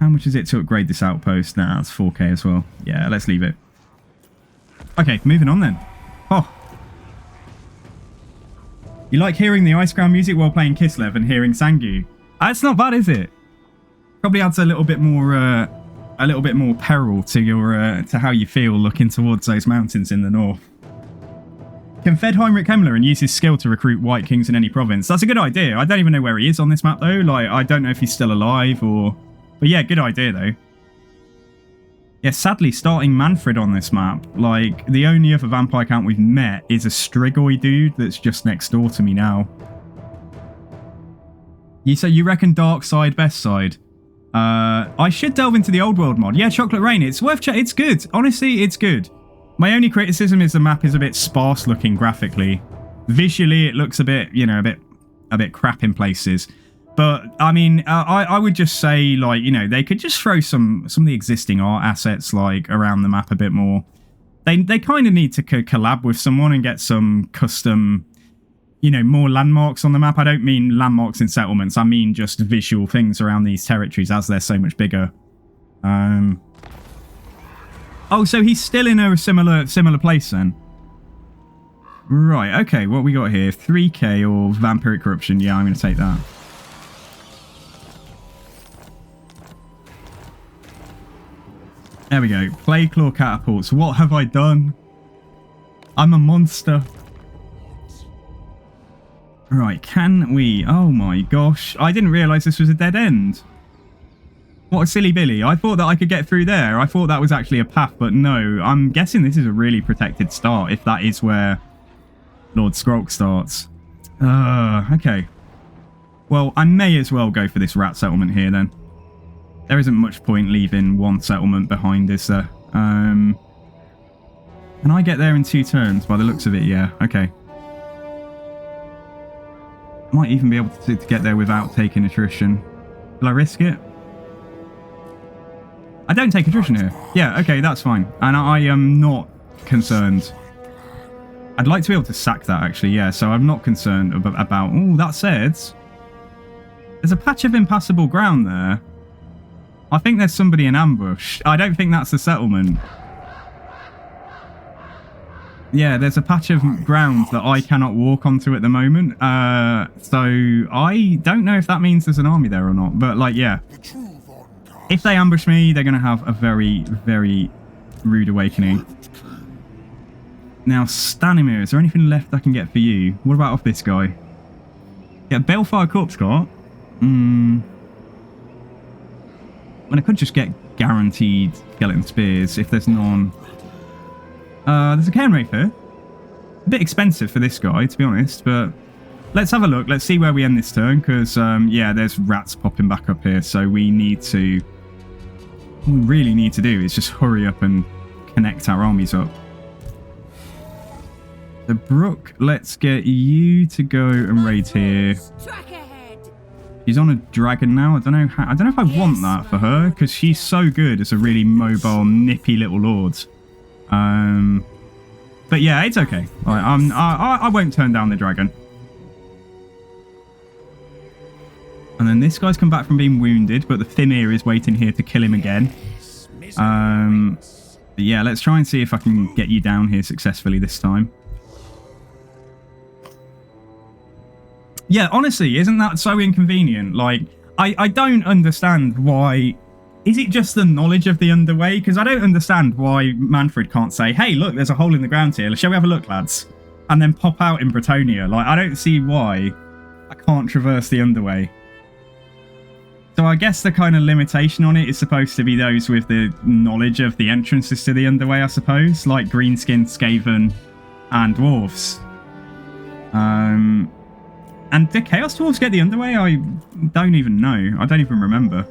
How much is it to upgrade this outpost? Nah, that's 4k as well. Yeah, let's leave it. Okay, moving on then. Oh. You like hearing the Ice Crown music while playing Kislev and hearing Sangu? That's not bad, is it? Probably adds a little bit more peril to your to how you feel looking towards those mountains in the north. Can Fed Heinrich Himmler and use his skill to recruit White Kings in any province? That's a good idea. I don't even know where he is on this map though. Like, I don't know if he's still alive or... But yeah, good idea though. Yeah, sadly, starting Mannfred on this map, like, the only other vampire count we've met is a Strigoi dude that's just next door to me now. You say you reckon Dark Side, Best Side? I should delve into the Old World mod. Yeah, Chocolate Rain, it's worth checking. It's good. Honestly, it's good. My only criticism is the map is a bit sparse looking graphically. Visually, it looks a bit, you know, a bit crap in places. But, I mean, I would just say, like, you know, they could just throw some of the existing art assets, like, around the map a bit more. They kind of need to collab with someone and get some custom, you know, more landmarks on the map. I don't mean landmarks in settlements. I mean just visual things around these territories as they're so much bigger. Oh, so he's still in a similar place then? Right, okay, what we got here? 3k or Vampiric Corruption? Yeah, I'm going to take that. There we go. Plague Claw Catapults. What have I done? I'm a monster. Right, can we... Oh my gosh. I didn't realise this was a dead end. What a silly Billy. I thought that I could get through there. I thought that was actually a path, but no. I'm guessing this is a really protected start, if that is where Lord Skrulk starts. Okay. Well, I may as well go for this rat settlement here, then. There isn't much point leaving one settlement behind, is there? Can I get there in 2 turns by the looks of it? Yeah, okay. Might even be able to get there without taking attrition. Will I risk it? I don't take attrition here. Yeah, okay, that's fine. And I am not concerned. I'd like to be able to sack that, actually, yeah. So I'm not concerned about... Oh, that said... There's a patch of impassable ground there. I think there's somebody in ambush. I don't think that's a settlement. Yeah, there's a patch of ground that I cannot walk onto at the moment. So I don't know if that means there's an army there or not. But, like, yeah. If they ambush me, they're going to have a very, very rude awakening. Now, Stanimir, is there anything left I can get for you? What about off this guy? Yeah, Balefire Corpse Cart. Well, I could just get guaranteed skeleton spears if there's none. There's a Cairn Wraith here. A bit expensive for this guy, to be honest, but let's have a look. Let's see where we end this turn, because, yeah, there's rats popping back up here, so we need to... What we really need to do is just hurry up and connect our armies up. So, Brooke, let's get you to go and raid here. She's on a dragon now. I don't know if I want that for her, because she's so good as a really mobile, nippy little lord. But yeah, it's okay. I won't turn down the dragon. And then this guy's come back from being wounded, but the Thimir is waiting here to kill him again. But yeah, let's try and see if I can get you down here successfully this time. Yeah, honestly, isn't that so inconvenient? Like, I don't understand why... Is it just the knowledge of the underway? Because I don't understand why Mannfred can't say, hey, look, there's a hole in the ground here. Shall we have a look, lads? And then pop out in Bretonia. Like, I don't see why I can't traverse the underway. So I guess the kind of limitation on it is supposed to be those with the knowledge of the entrances to the underway, I suppose. Like Greenskin, Skaven, and Dwarves. And did Chaos Dwarves get the underway? I don't even know. I don't even remember.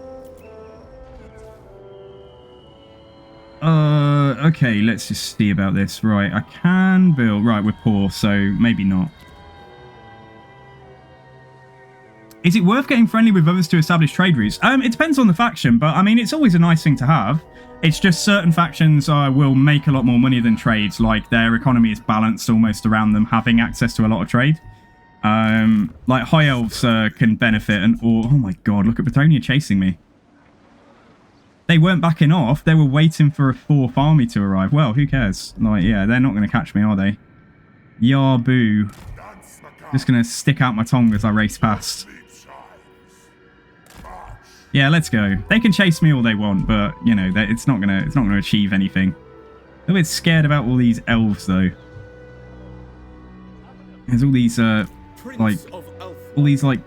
Okay, let's just see about this. Right, I can build... Right, we're poor, so maybe not. Is it worth getting friendly with others to establish trade routes? It depends on the faction, but I mean, it's always a nice thing to have. It's just certain factions will make a lot more money than trades, like their economy is balanced almost around them having access to a lot of trade. Like High Elves can benefit, and oh my god, look at Bretonia chasing me. They weren't backing off, they were waiting for a 4th army to arrive. Well, who cares? Like, yeah, they're not going to catch me, are they? Yarboo. Just going to stick out my tongue as I race past. Yeah, let's go. They can chase me all they want, but you know, it's not gonna achieve anything. A bit scared about all these elves though. There's all these like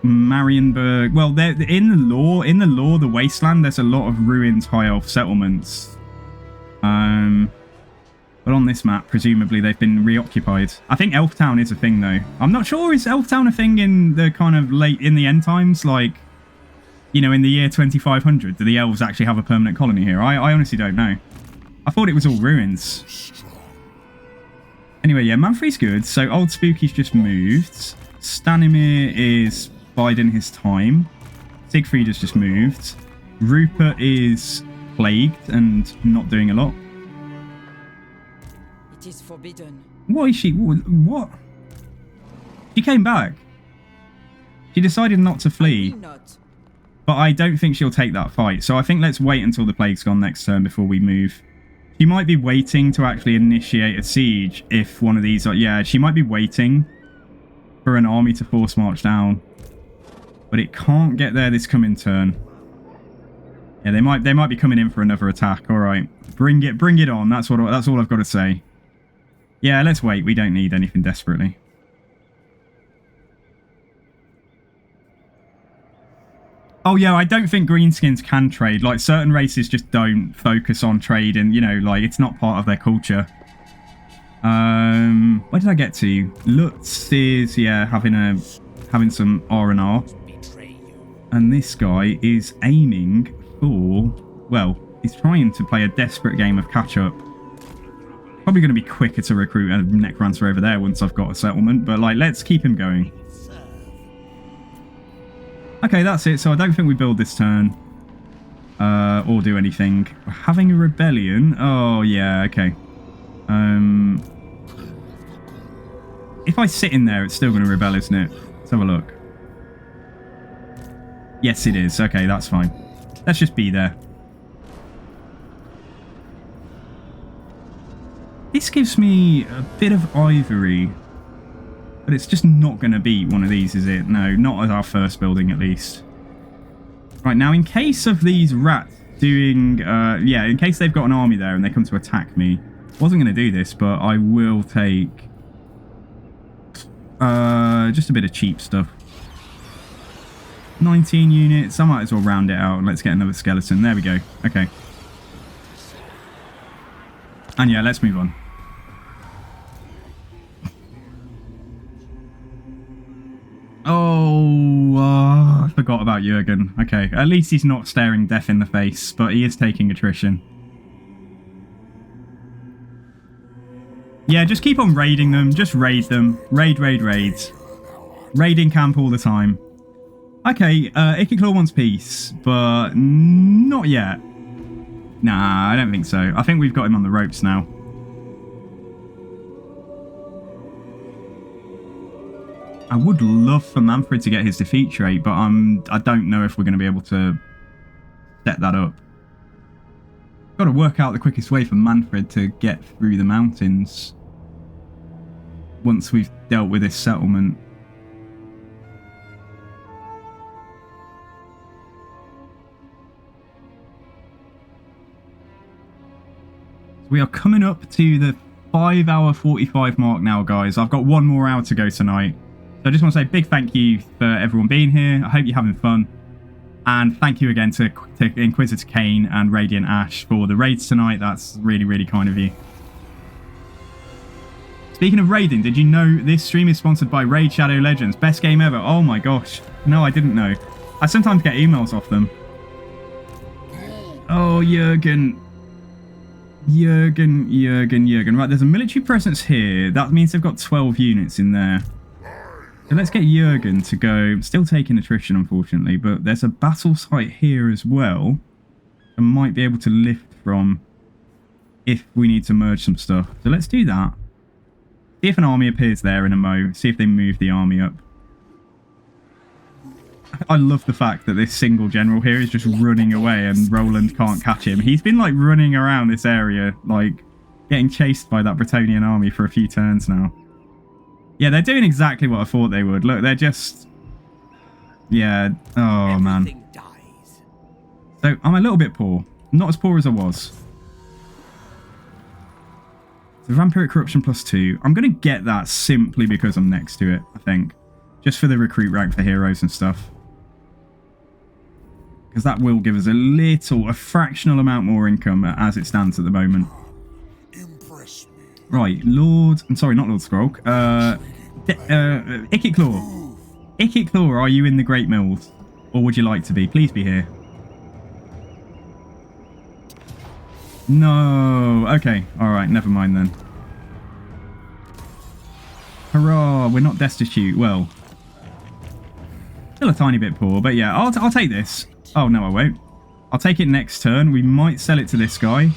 Marienburg. Well, they're in the lore. In the lore, the Wasteland, there's a lot of ruined high elf settlements. But on this map, presumably they've been reoccupied. I think Elftown is a thing though. I'm not sure, is Elftown a thing in the kind of in the end times, like, you know, in the year 2500? Do the elves actually have a permanent colony here? I honestly don't know. I thought it was all ruins. Anyway, yeah, Mannfred's good. So Old Spooky's just moved. Stanimir is biding his time. Siegfried has just moved. Rupert is plagued and not doing a lot. It is forbidden. What is she? What? She came back. She decided not to flee. But I don't think she'll take that fight. So I think let's wait until the plague's gone next turn before we move. She might be waiting to actually initiate a siege if one of these are... Yeah, she might be waiting for an army to force march down. But it can't get there this coming turn. Yeah, they might be coming in for another attack. All right. Bring it on. That's all I've got to say. Yeah, let's wait. We don't need anything desperately. Oh, yeah, I don't think greenskins can trade. Like, certain races just don't focus on trade and, you know, like, it's not part of their culture. Where did I get to? Lutz is, yeah, having some R&R. And this guy is aiming for, well, he's trying to play a desperate game of catch-up. Probably going to be quicker to recruit a Necromancer over there once I've got a settlement, but, like, let's keep him going. Okay, that's it. So I don't think we build this turn. Or do anything. We're having a rebellion. Oh, yeah, okay. If I sit in there, it's still going to rebel, isn't it? Let's have a look. Yes, it is. Okay, that's fine. Let's just be there. This gives me a bit of ivory. But it's just not going to beat one of these, is it? No, not as our first building, at least. Right, now, in case of these rats doing... yeah, in case they've got an army there and they come to attack me. Wasn't going to do this, but I will take... just a bit of cheap stuff. 19 units. I might as well round it out. Let's get another skeleton. There we go. Okay. And yeah, let's move on. Oh, I forgot about Jurgen. Okay, at least he's not staring death in the face, but he is taking attrition. Yeah, just keep on raiding them. Just raid them. Raids. Raiding camp all the time. Okay, Ikiclaw wants peace, but not yet. Nah, I don't think so. I think we've got him on the ropes now. I would love for Mannfred to get his defeat trait, but I don't know if we're going to be able to set that up. Got to work out the quickest way for Mannfred to get through the mountains once we've dealt with this settlement. So we are coming up to the 5-hour 45 mark now, guys. I've got 1 more hour to go tonight. So I just want to say a big thank you for everyone being here. I hope you're having fun. And thank you again to Inquisitor Kane and Radiant Ash for the raids tonight. That's really, really kind of you. Speaking of raiding, did you know this stream is sponsored by Raid Shadow Legends? Best game ever. Oh my gosh. No, I didn't know. I sometimes get emails off them. Oh, Jurgen. Jurgen. Right, there's a military presence here. That means they've got 12 units in there. So let's get Jurgen to go. Still taking attrition, unfortunately, but there's a battle site here as well. I might be able to lift from if we need to merge some stuff. So let's do that. See if an army appears there in a mo. See if they move the army up. I love the fact that this single general here is just running away and Roland can't catch him. He's been like running around this area, like getting chased by that Bretonnian army for a few turns now. Yeah, they're doing exactly what I thought they would. Look, they're just... Yeah. Oh, man. Dies. So, I'm a little bit poor. Not as poor as I was. So, Vampiric Corruption +2. I'm going to get that simply because I'm next to it, I think. Just for the recruit rank for heroes and stuff. Because that will give us a fractional amount more income as it stands at the moment. Impress me. Right, I'm sorry, not Lord Skrulk. Ikit-Claw. Ikit-Claw, are you in the Great Mills? Or would you like to be? Please be here. No. Okay, alright, never mind then. Hurrah, we're not destitute. Well, still a tiny bit poor, but yeah, I'll take this. Oh, no, I won't. I'll take it next turn. We might sell it to this guy.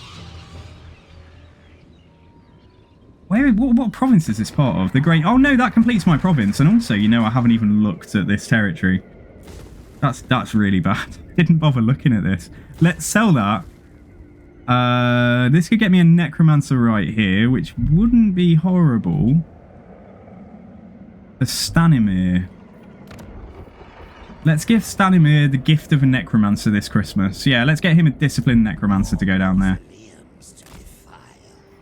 What province is this part of? The Great... Oh, no, that completes my province. And also, you know, I haven't even looked at this territory. That's really bad. Didn't bother looking at this. Let's sell that. This could get me a Necromancer right here, which wouldn't be horrible. The Stanimir. Let's give Stanimir the gift of a Necromancer this Christmas. Yeah, let's get him a Disciplined Necromancer to go down there.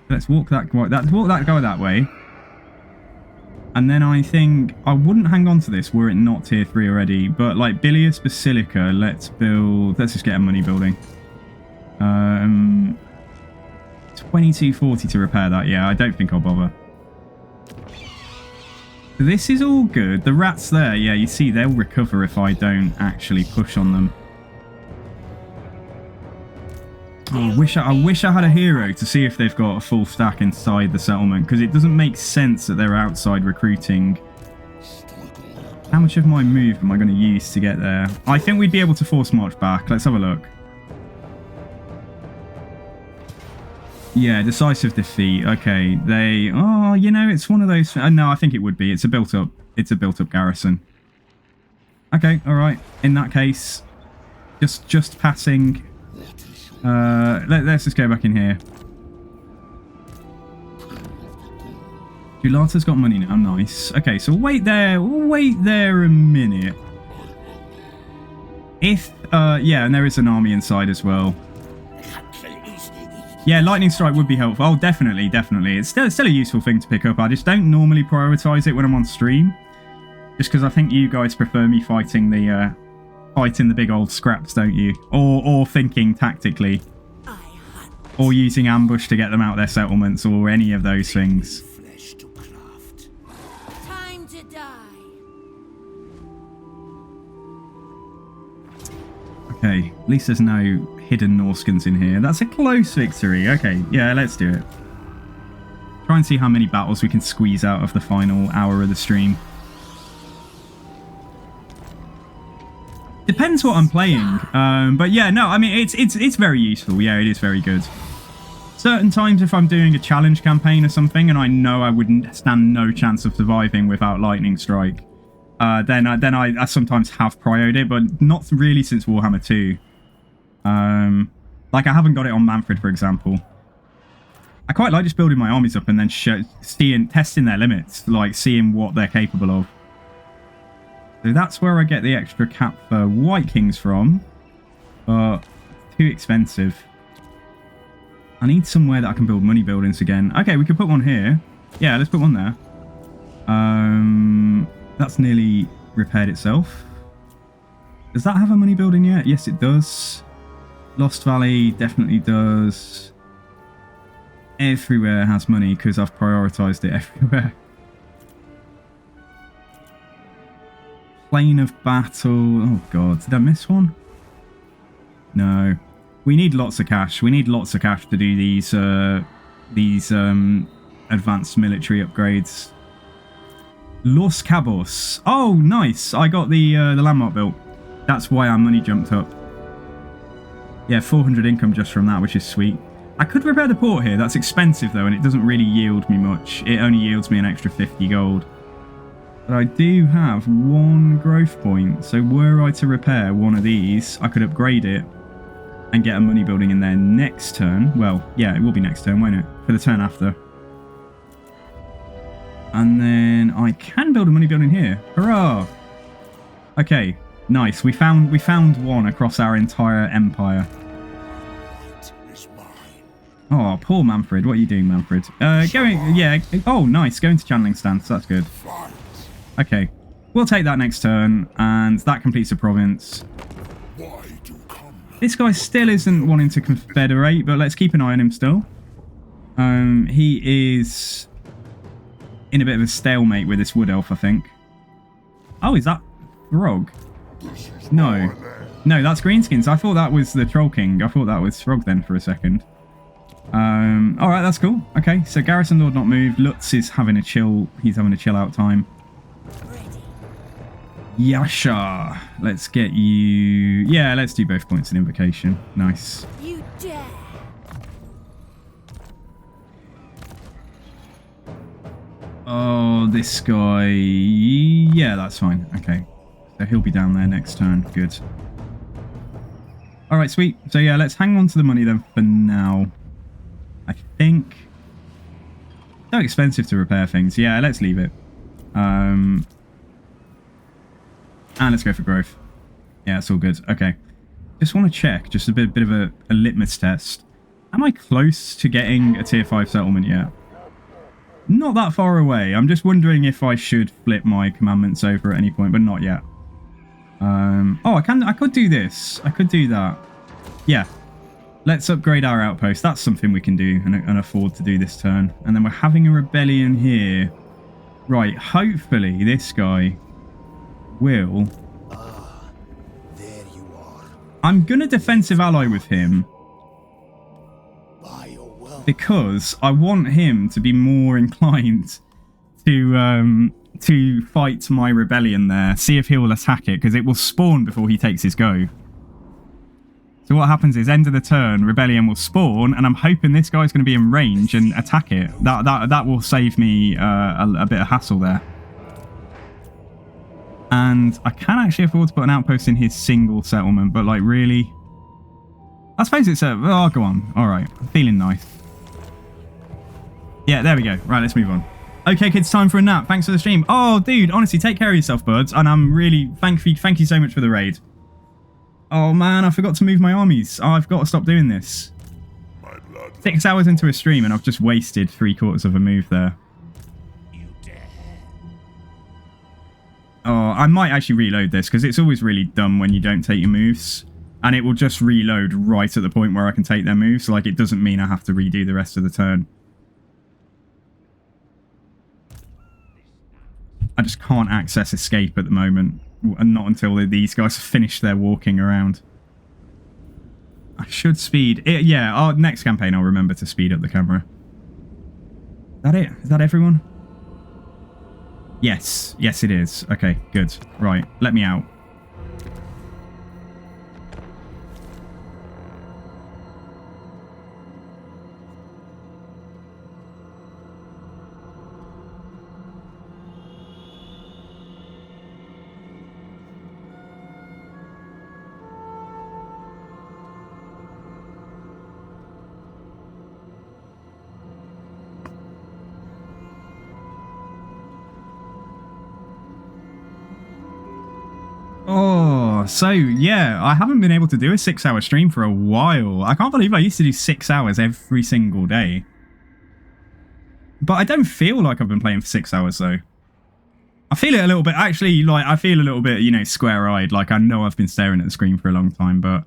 Let's walk that guy that way. And then I think I wouldn't hang on to this were it not tier 3 already. But like Bilious Basilica, let's just get a money building. 2240 to repair that. Yeah, I don't think I'll bother. This is all good. The rats there, yeah, you see, they'll recover if I don't actually push on them. Oh, I wish I had a hero to see if they've got a full stack inside the settlement, because it doesn't make sense that they're outside recruiting. How much of my move am I going to use to get there? I think we'd be able to force march back. Let's have a look. Yeah, decisive defeat. Okay, oh, you know, it's one of those. No, I think it would be. It's a built-up garrison. Okay, all right. In that case, just passing. Let's just go back in here. Julata's got money now. Nice. Okay, so we'll wait there a minute. If yeah, and there is an army inside as well. Yeah, Lightning Strike would be helpful. Oh, definitely. It's still a useful thing to pick up. I just don't normally prioritize it when I'm on stream, just because I think you guys prefer me fighting the big old scraps, don't you? Or thinking tactically, or using ambush to get them out their settlements, or any of those things. Time to die. Okay, at least there's no hidden Norskins in here. That's a close victory. Okay, yeah, let's do it. Try and see how many battles we can squeeze out of the final hour of the stream. Depends what I'm playing. But yeah, no, I mean, it's very useful. Yeah, it is very good. Certain times if I'm doing a challenge campaign or something and I know I wouldn't stand no chance of surviving without Lightning Strike, then I sometimes have prioed it, but not really since Warhammer 2. Like, I haven't got it on Mannfred, for example. I quite like just building my armies up and then testing their limits, like seeing what they're capable of. So that's where I get the extra cap for White Kings from, but too expensive. I need somewhere that I can build money buildings again. Okay, we could put one here. Yeah, let's put one there. That's nearly repaired itself. Does that have a money building yet? Yes, it does. Lost Valley definitely does. Everywhere has money because I've prioritized it everywhere. Plane of Battle. Oh god, did I miss one? No. We need lots of cash. We need lots of cash to do these advanced military upgrades. Los Cabos. Oh, nice. I got the landmark built. That's why our money jumped up. Yeah, 400 income just from that, which is sweet. I could repair the port here. That's expensive though, and it doesn't really yield me much. It only yields me an extra 50 gold. But I do have one growth point, so were I to repair one of these, I could upgrade it and get a money building in there next turn. Well, yeah, it will be next turn, won't it? For the turn after. And then I can build a money building here. Hurrah! Okay, nice. We found one across our entire empire. Oh, poor Mannfred. What are you doing, Mannfred? Yeah. Oh, nice. Going to channeling stance. That's good. Okay, we'll take that next turn, and that completes the province. This guy still isn't wanting to confederate, but let's keep an eye on him still. He is in a bit of a stalemate with this wood elf, I think. Oh, is that Throg? No, that's Greenskins. I thought that was the Troll King. I thought that was Throg then for a second. All right, that's cool. Okay, so Garrison Lord not moved. Lutz is having a chill. He's having a chill out time. Yasha, let's get you. Yeah, let's do both points in invocation. Nice. You dare. Oh, this guy. Yeah, that's fine. Okay, so he'll be down there next turn. Good. All right, sweet. So yeah, let's hang on to the money then for now. I think. So expensive to repair things. Yeah, let's leave it. And let's go for growth. Yeah, it's all good. Okay. Just want to check, just a bit of a litmus test. Am I close to getting a tier 5 settlement yet? Not that far away. I'm just wondering if I should flip my commandments over at any point, but not yet. Oh, I could do this. I could do that. Yeah. Let's upgrade our outpost. That's something we can do and afford to do this turn. And then we're having a rebellion here. Right, hopefully this guy will. There you are. I'm gonna defensive ally with him because I want him to be more inclined to fight my rebellion there. See if he will attack it, because it will spawn before he takes his go. So what happens is, end of the turn, rebellion will spawn, and I'm hoping this guy's going to be in range and attack it. That will save me a bit of hassle there. And I can actually afford to put an outpost in his single settlement, but like really, I suppose it's a. Oh, go on. All right, I'm feeling nice. Yeah, there we go. Right, let's move on. Okay, kids, time for a nap. Thanks for the stream. Oh, dude, honestly, take care of yourself, buds. And I'm really thank you so much for the raid. Oh man, I forgot to move my armies. Oh, I've got to stop doing this. 6 hours into a stream and I've just wasted 3/4 of a move there. Oh, I might actually reload this because it's always really dumb when you don't take your moves. And it will just reload right at the point where I can take their moves. Like, it doesn't mean I have to redo the rest of the turn. I just can't access escape at the moment. And not until these guys have finished their walking around. I should speed. Yeah, our next campaign I'll remember to speed up the camera. Is that it? Is that everyone? Yes. Yes, it is. Okay, good. Right, let me out. Oh, so yeah, I haven't been able to do a 6-hour stream for a while. I can't believe I used to do 6 hours every single day. But I don't feel like I've been playing for 6 hours though. I feel it a little bit, actually, like, I feel a little bit, you know, square-eyed. Like, I know I've been staring at the screen for a long time, but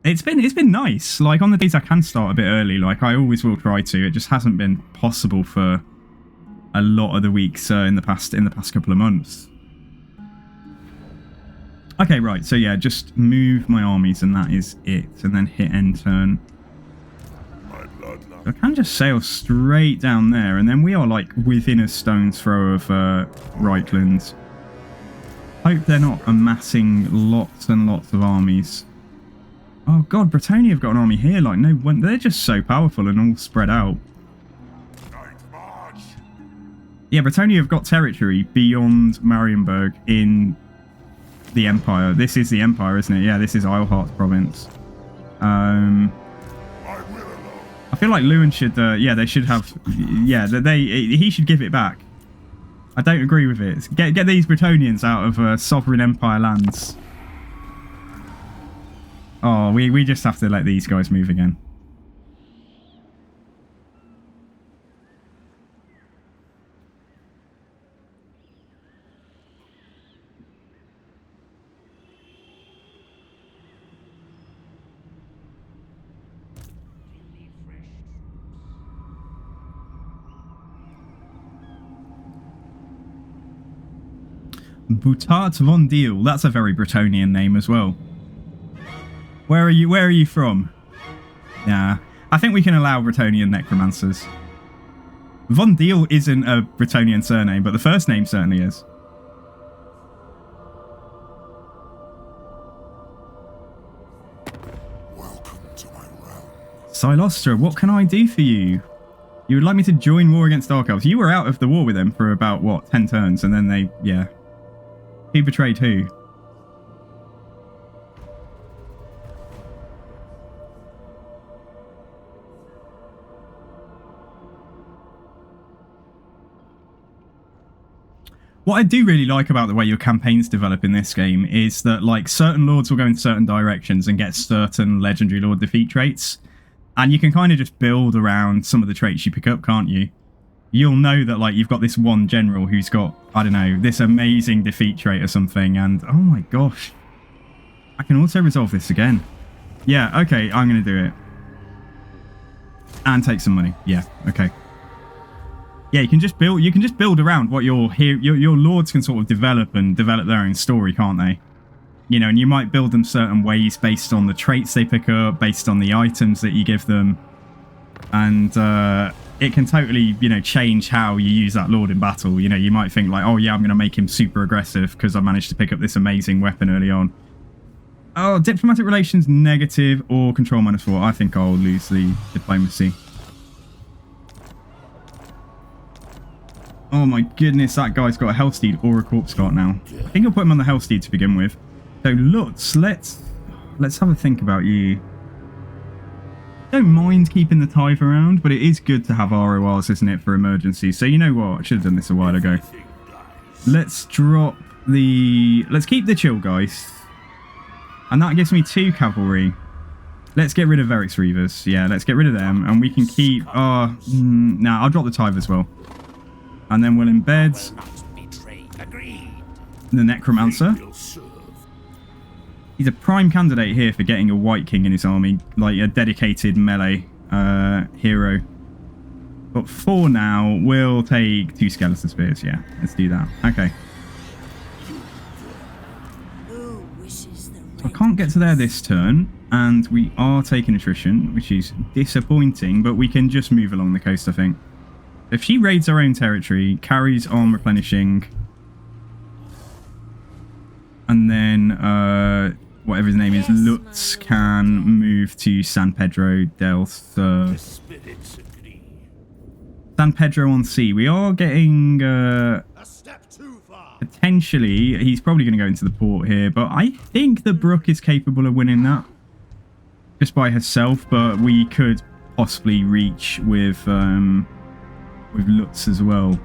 it's been nice. Like, on the days I can start a bit early, like, I always will try to. It just hasn't been possible for a lot of the weeks in the past couple of months. Okay, right, so yeah, just move my armies and that is it. And then hit end turn. I can just sail straight down there, and then we are like within a stone's throw of Reichland. Hope they're not amassing lots and lots of armies. Oh god, Britannia have got an army here, like no one. They're just so powerful and all spread out. Yeah, Britannia have got territory beyond Marienburg in the Empire. This is the Empire, isn't it? Yeah, this is Eilhart's province. I feel like Lewin should, yeah, they should have, yeah, he should give it back. I don't agree with it. Get these Bretonians out of sovereign Empire lands. Oh, we just have to let these guys move again. Butat von Deal. That's a very Bretonian name as well. Where are you from? Nah. I think we can allow Bretonian necromancers. Von Deal isn't a Bretonian surname, but the first name certainly is. Welcome to my realm. Silostra, what can I do for you? You would like me to join war against Dark Elves? You were out of the war with them for about, what, 10 turns, and then they, yeah. Who betrayed who? What I do really like about the way your campaigns develop in this game is that, like, certain lords will go in certain directions and get certain legendary lord defeat traits. And you can kind of just build around some of the traits you pick up, can't you? You'll know that, like, you've got this one general who's got, I don't know, this amazing defeat trait or something, and oh my gosh. I can also resolve this again. Yeah, okay, I'm going to do it. And take some money. Yeah, okay. Yeah, you can just build around what your lords can sort of develop their own story, can't they? You know, and you might build them certain ways based on the traits they pick up, based on the items that you give them. And it can totally, you know, change how you use that lord in battle. You know, you might think like, oh yeah, I'm going to make him super aggressive because I managed to pick up this amazing weapon early on. Oh, diplomatic relations negative or control -4. I think I'll lose the diplomacy. Oh my goodness, that guy's got a health steed or a corpse cart now. I think I'll put him on the health steed to begin with. So Lutz, let's have a think about you. Don't mind keeping the tithe around, but it is good to have RORs, isn't it, for emergencies. So you know what? I should have done this a while ago. Let's drop the... Let's keep the chill guys. And that gives me 2 cavalry. Let's get rid of Eric's Reavers. Yeah, let's get rid of them. And we can keep... nah, I'll drop the tithe as well. And then we'll embed the Necromancer. He's a prime candidate here for getting a White King in his army, like a dedicated melee hero. But for now, we'll take 2 Skeleton Spears. Yeah, let's do that. Okay. So I can't get to there this turn, and we are taking attrition, which is disappointing, but we can just move along the coast, I think. If she raids our own territory, carries on replenishing, and then whatever his name is, Lutz can move to San Pedro del Sur. San Pedro on Sea. We are getting potentially, he's probably going to go into the port here, but I think the Brook is capable of winning that just by herself, but we could possibly reach with Lutz as well.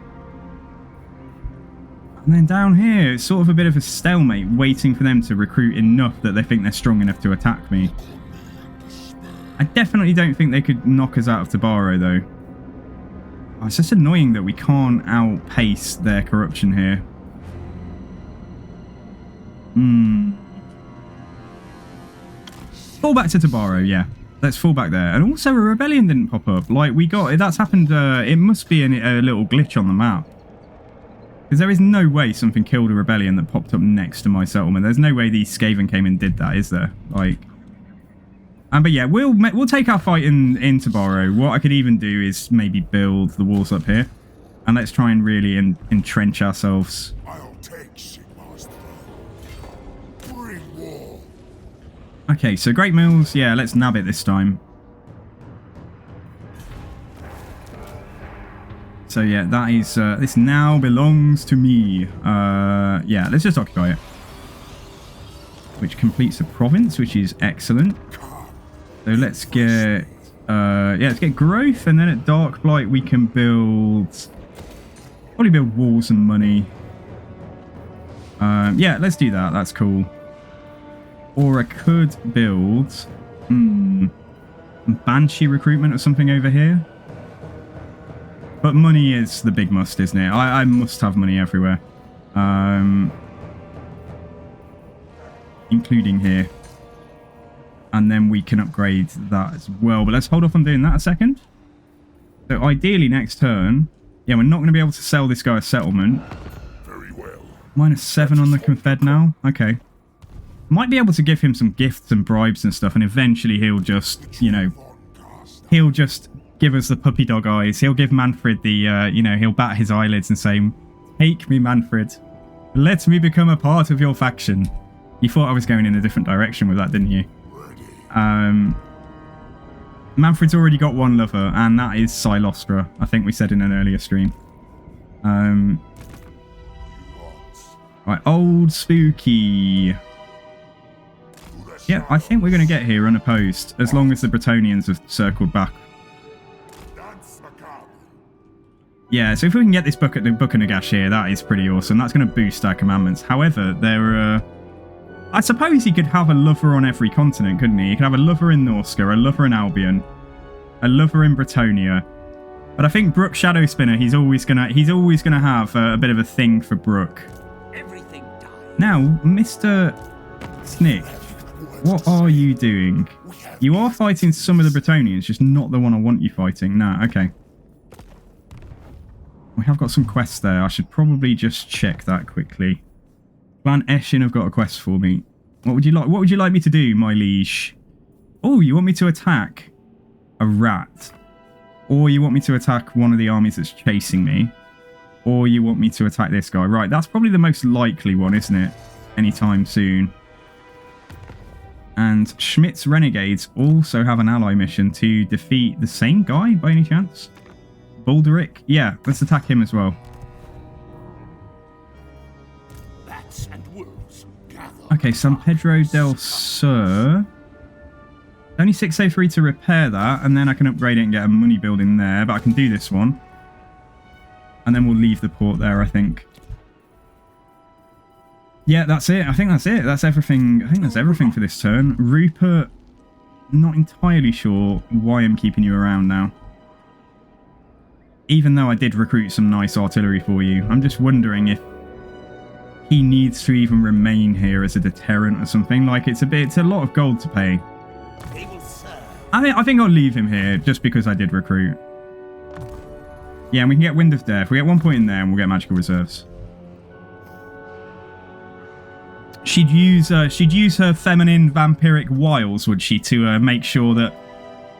And then down here, it's sort of a bit of a stalemate, waiting for them to recruit enough that they think they're strong enough to attack me. I definitely don't think they could knock us out of Tabaro, though. Oh, it's just annoying that we can't outpace their corruption here. Fall back to Tabaro, yeah. Let's fall back there. And also, a rebellion didn't pop up. Like, we got... That's happened... it must be a little glitch on the map. Because there is no way something killed a rebellion that popped up next to my settlement. There's no way these Skaven came and did that, is there? Like... but yeah, we'll take our fight in Tabaro. What I could even do is maybe build the walls up here. And let's try and really entrench ourselves. I'll take Sigmar's throne. Bring war. Okay, so Great Mills. Yeah, let's nab it this time. So yeah, that is... this now belongs to me. Yeah, let's just occupy it. Which completes a province, which is excellent. So let's get... yeah, let's get growth, and then at Darkblight we can build... Probably build walls and money. Yeah, let's do that. That's cool. Or I could build... Banshee recruitment or something over here. But money is the big must, isn't it? I must have money everywhere. Including here. And then we can upgrade that as well. But let's hold off on doing that a second. So ideally next turn... Yeah, we're not going to be able to sell this guy a settlement. Very well. -7 on the Confed now. Okay. Might be able to give him some gifts and bribes and stuff. And eventually he'll just, you know... He'll just give us the puppy dog eyes. He'll give Mannfred the, you know, he'll bat his eyelids and say, "Take me, Mannfred. Let me become a part of your faction." You thought I was going in a different direction with that, didn't you? Mannfred's already got one lover, and that is Silostra. I think we said in an earlier stream. Right, old spooky. Yeah, I think we're going to get here unopposed, as long as the Bretonnians have circled back. Yeah, so if we can get this book at the Book of Nagash here, that is pretty awesome. That's going to boost our commandments. However, there are... I suppose he could have a lover on every continent, couldn't he? He could have a lover in Norsca, a lover in Albion, a lover in Bretonnia. But I think Brook Shadowspinner, he's always gonna have a bit of a thing for Brook. Everything died. Now, Mr. Snick, what are you doing? You are fighting some of the Bretonnians, just not the one I want you fighting. Nah, okay. We have got some quests there. I should probably just check that quickly. Clan Eshin have got a quest for me. What would you like? What would you like me to do, my liege? Oh, you want me to attack a rat, or you want me to attack one of the armies that's chasing me, or you want me to attack this guy? Right, that's probably the most likely one, isn't it? Anytime soon. And Schmidt's Renegades also have an ally mission to defeat the same guy, by any chance? Balderic? Yeah, let's attack him as well. And wolves gather. Okay, San Pedro del Sur. Only 603 to repair that, and then I can upgrade it and get a money building there, but I can do this one. And then we'll leave the port there, I think. Yeah, that's it. I think that's it. That's everything. I think that's everything for this turn. Rupert, not entirely sure why I'm keeping you around now. Even though I did recruit some nice artillery for you. I'm just wondering if he needs to even remain here as a deterrent or something. Like, it's a lot of gold to pay. They will serve. I think I'll leave him here just because I did recruit. Yeah, and we can get Wind of Death. We get 1 point in there and we'll get magical reserves. She'd use her feminine vampiric wiles, would she, to make sure that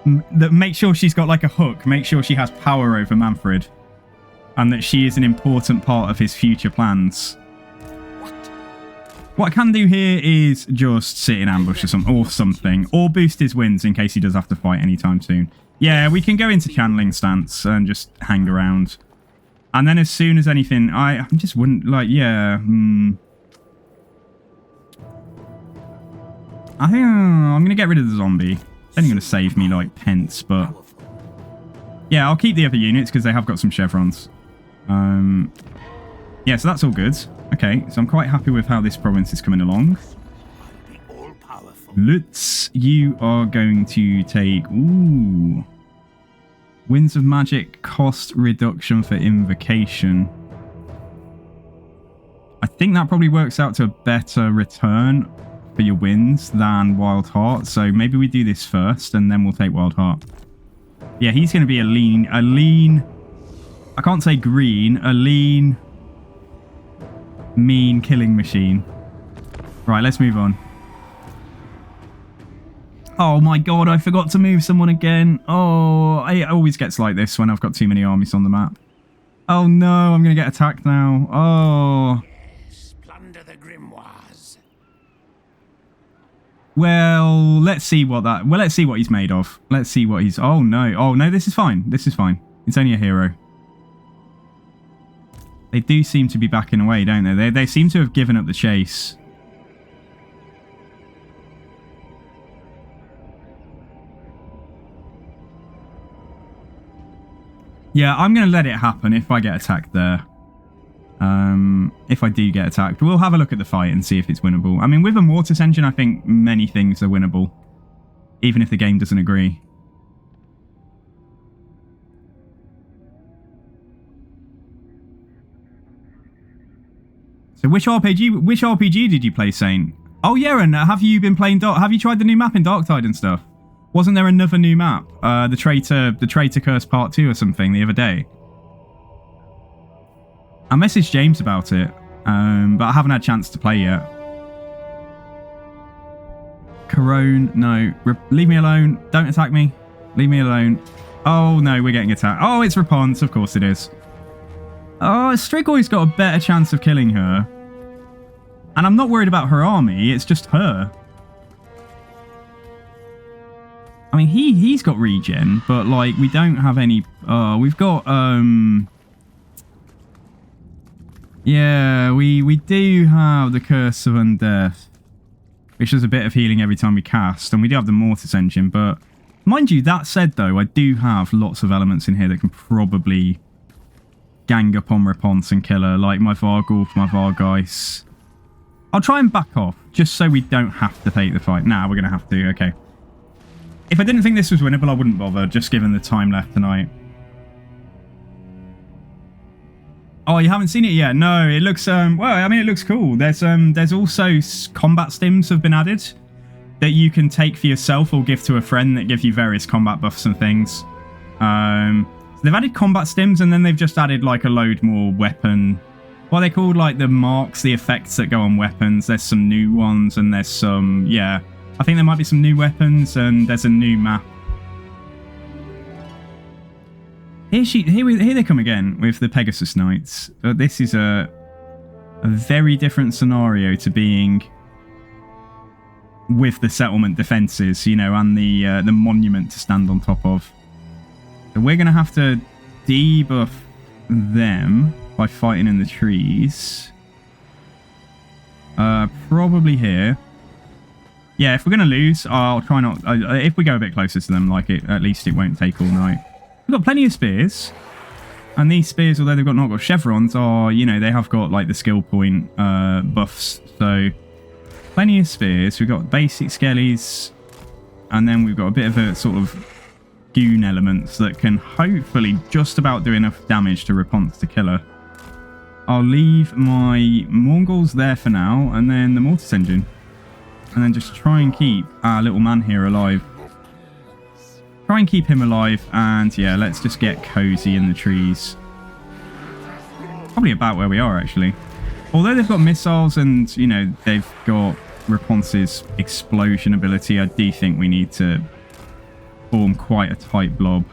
make sure she's got like a hook, make sure she has power over Mannfred, and that she is an important part of his future plans. What I can do here is just sit in ambush or something, or boost his wins in case he does have to fight anytime soon. Yeah, we can go into channeling stance and just hang around. And then as soon as anything, I just wouldn't, like, yeah. I think I'm going to get rid of the zombie. It's only going to save me, like, pence, but... Yeah, I'll keep the other units because they have got some chevrons. Yeah, so that's all good. Okay, so I'm quite happy with how this province is coming along. Lutz, you are going to take... Ooh. Winds of Magic cost reduction for invocation. I think that probably works out to a better return for your winds than Wild Heart. So maybe we do this first and then we'll take Wild Heart. Yeah, he's going to be a lean... I can't say green. A lean... mean killing machine. Right, let's move on. Oh my god, I forgot to move someone again. Oh, it always gets like this when I've got too many armies on the map. Oh no, I'm going to get attacked now. Oh. Plunder the grimoires. Well, let's see what that... Well, let's see what he's made of. Let's see what he's... Oh no. Oh no, this is fine. This is fine. It's only a hero. They do seem to be backing away, don't they? They seem to have given up the chase. Yeah, I'm going to let it happen if I get attacked there. If I do get attacked. We'll have a look at the fight and see if it's winnable. I mean, with a Mortis engine, I think many things are winnable. Even if the game doesn't agree. So which RPG did you play, Saint? Oh yeah, and have you been playing have you tried the new map in Darktide and stuff? Wasn't there another new map? The Traitor Curse Part 2 or something the other day. I messaged James about it, but I haven't had a chance to play yet. Corone, no. Leave me alone. Don't attack me. Leave me alone. Oh no, we're getting attacked. Oh, it's Rapunzel. Of course it is. Oh, Strigoi got a better chance of killing her. And I'm not worried about her army. It's just her. I mean, he's got regen, but like we don't have any. We've got yeah, we do have the Curse of Undeath, which is a bit of healing every time we cast, and we do have the Mortis engine. But mind you, that said though, I do have lots of elements in here that can probably gang up on Rapunz and kill her, like my Vargulf, my Vargeist. I'll try and back off just so we don't have to take the fight. Nah, we're gonna have to. Okay. If I didn't think this was winnable, I wouldn't bother, just given the time left tonight. Oh, you haven't seen it yet? No, it looks, well, I mean, it looks cool. There's also combat stims have been added that you can take for yourself or give to a friend that give you various combat buffs and things. So they've added combat stims, and then they've just added, like, a load more weapon... What are they called? Like, the marks, the effects that go on weapons. There's some new ones, and there's some, yeah... I think there might be some new weapons, and there's a new map. Here they come again with the Pegasus Knights. This is a very different scenario to being with the settlement defences, you know, and the monument to stand on top of. So we're going to have to debuff them by fighting in the trees. Probably here. Yeah, if we're going to lose, I'll try not... if we go a bit closer to them, like at least it won't take all night. We've got plenty of spears. And these spears, although they've not got chevrons, are, you know, they have got, like, the skill point buffs. So, plenty of spears. We've got basic skellies. And then we've got a bit of a sort of goon elements that can hopefully just about do enough damage to Rapunzel to kill her. I'll leave my Mongols there for now, and then the Mortis engine. And then just try and keep our little man here alive. Try and keep him alive, and yeah, let's just get cozy in the trees. Probably about where we are, actually. Although they've got missiles and, you know, they've got Rapunzel's explosion ability, I do think we need to form quite a tight blob.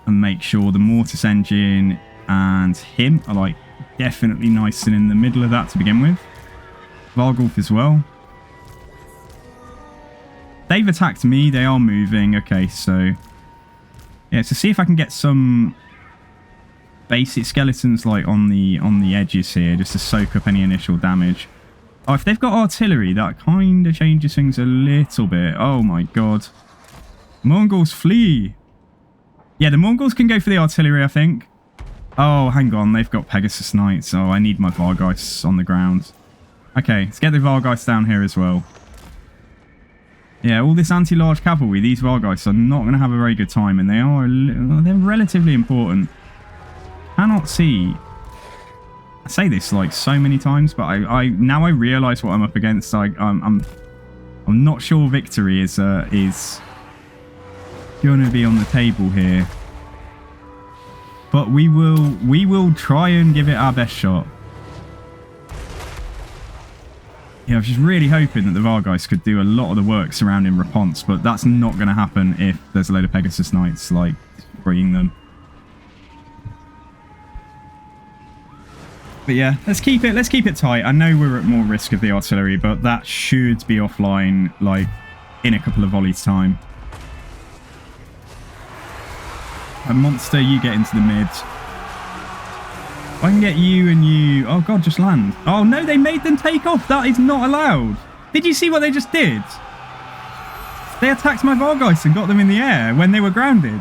And make sure the Mortis engine and him are, like, definitely nice and in the middle of that to begin with. Vargulf as well. They've attacked me. They are moving. Okay, so... yeah, so see if I can get some basic skeletons, like, on the edges here, just to soak up any initial damage. Oh, if they've got artillery, that kind of changes things a little bit. Oh, my God. Mongols flee. Yeah, the Mongols can go for the artillery, I think. Oh, hang on. They've got Pegasus Knights. Oh, I need my Vargeists on the ground. Okay, let's get the Vargeists down here as well. Yeah, all this anti-large cavalry, these Vargeists are not going to have a very good time, and they're relatively important. Cannot see. I say this like so many times, but I now I realise what I'm up against. I'm not sure victory is going to be on the table here, but we will try and give it our best shot. Yeah, I was just really hoping that the Vargeists could do a lot of the work surrounding Raponce, but that's not going to happen if there's a load of Pegasus Knights, like, freeing them. But yeah, let's keep it tight. I know we're at more risk of the artillery, but that should be offline, like, in a couple of volleys' time. A monster, you get into the mid. I can get you and you... Oh, God, just land. Oh, no, they made them take off. That is not allowed. Did you see what they just did? They attacked my Vargeists and got them in the air when they were grounded.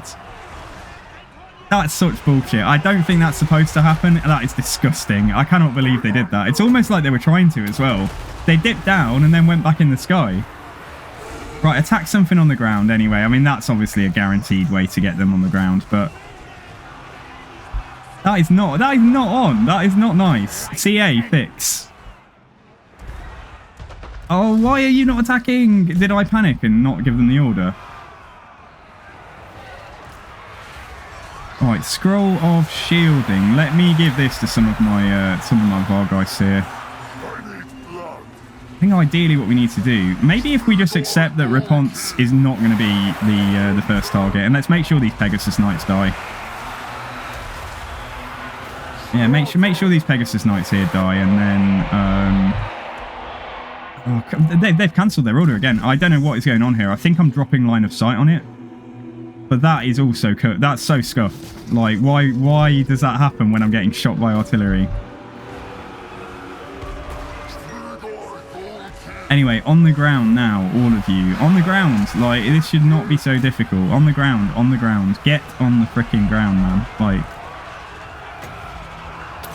That's such bullshit. I don't think that's supposed to happen. That is disgusting. I cannot believe they did that. It's almost like they were trying to as well. They dipped down and then went back in the sky. Right, attack something on the ground anyway. I mean, that's obviously a guaranteed way to get them on the ground, but... That is not on. That is not nice. CA, fix. Oh, why are you not attacking? Did I panic and not give them the order? Alright, scroll of shielding. Let me give this to some of my Vargeists here. I think ideally what we need to do, maybe if we just accept that Raponce is not going to be the first target, and let's make sure these Pegasus Knights die. Yeah, make sure these Pegasus Knights here die, and then... they've cancelled their order again. I don't know what is going on here. I think I'm dropping line of sight on it. But that is also... That's so scuffed. Like, why does that happen when I'm getting shot by artillery? Anyway, on the ground now, all of you. On the ground. Like, this should not be so difficult. On the ground, on the ground. Get on the freaking ground, man. Like...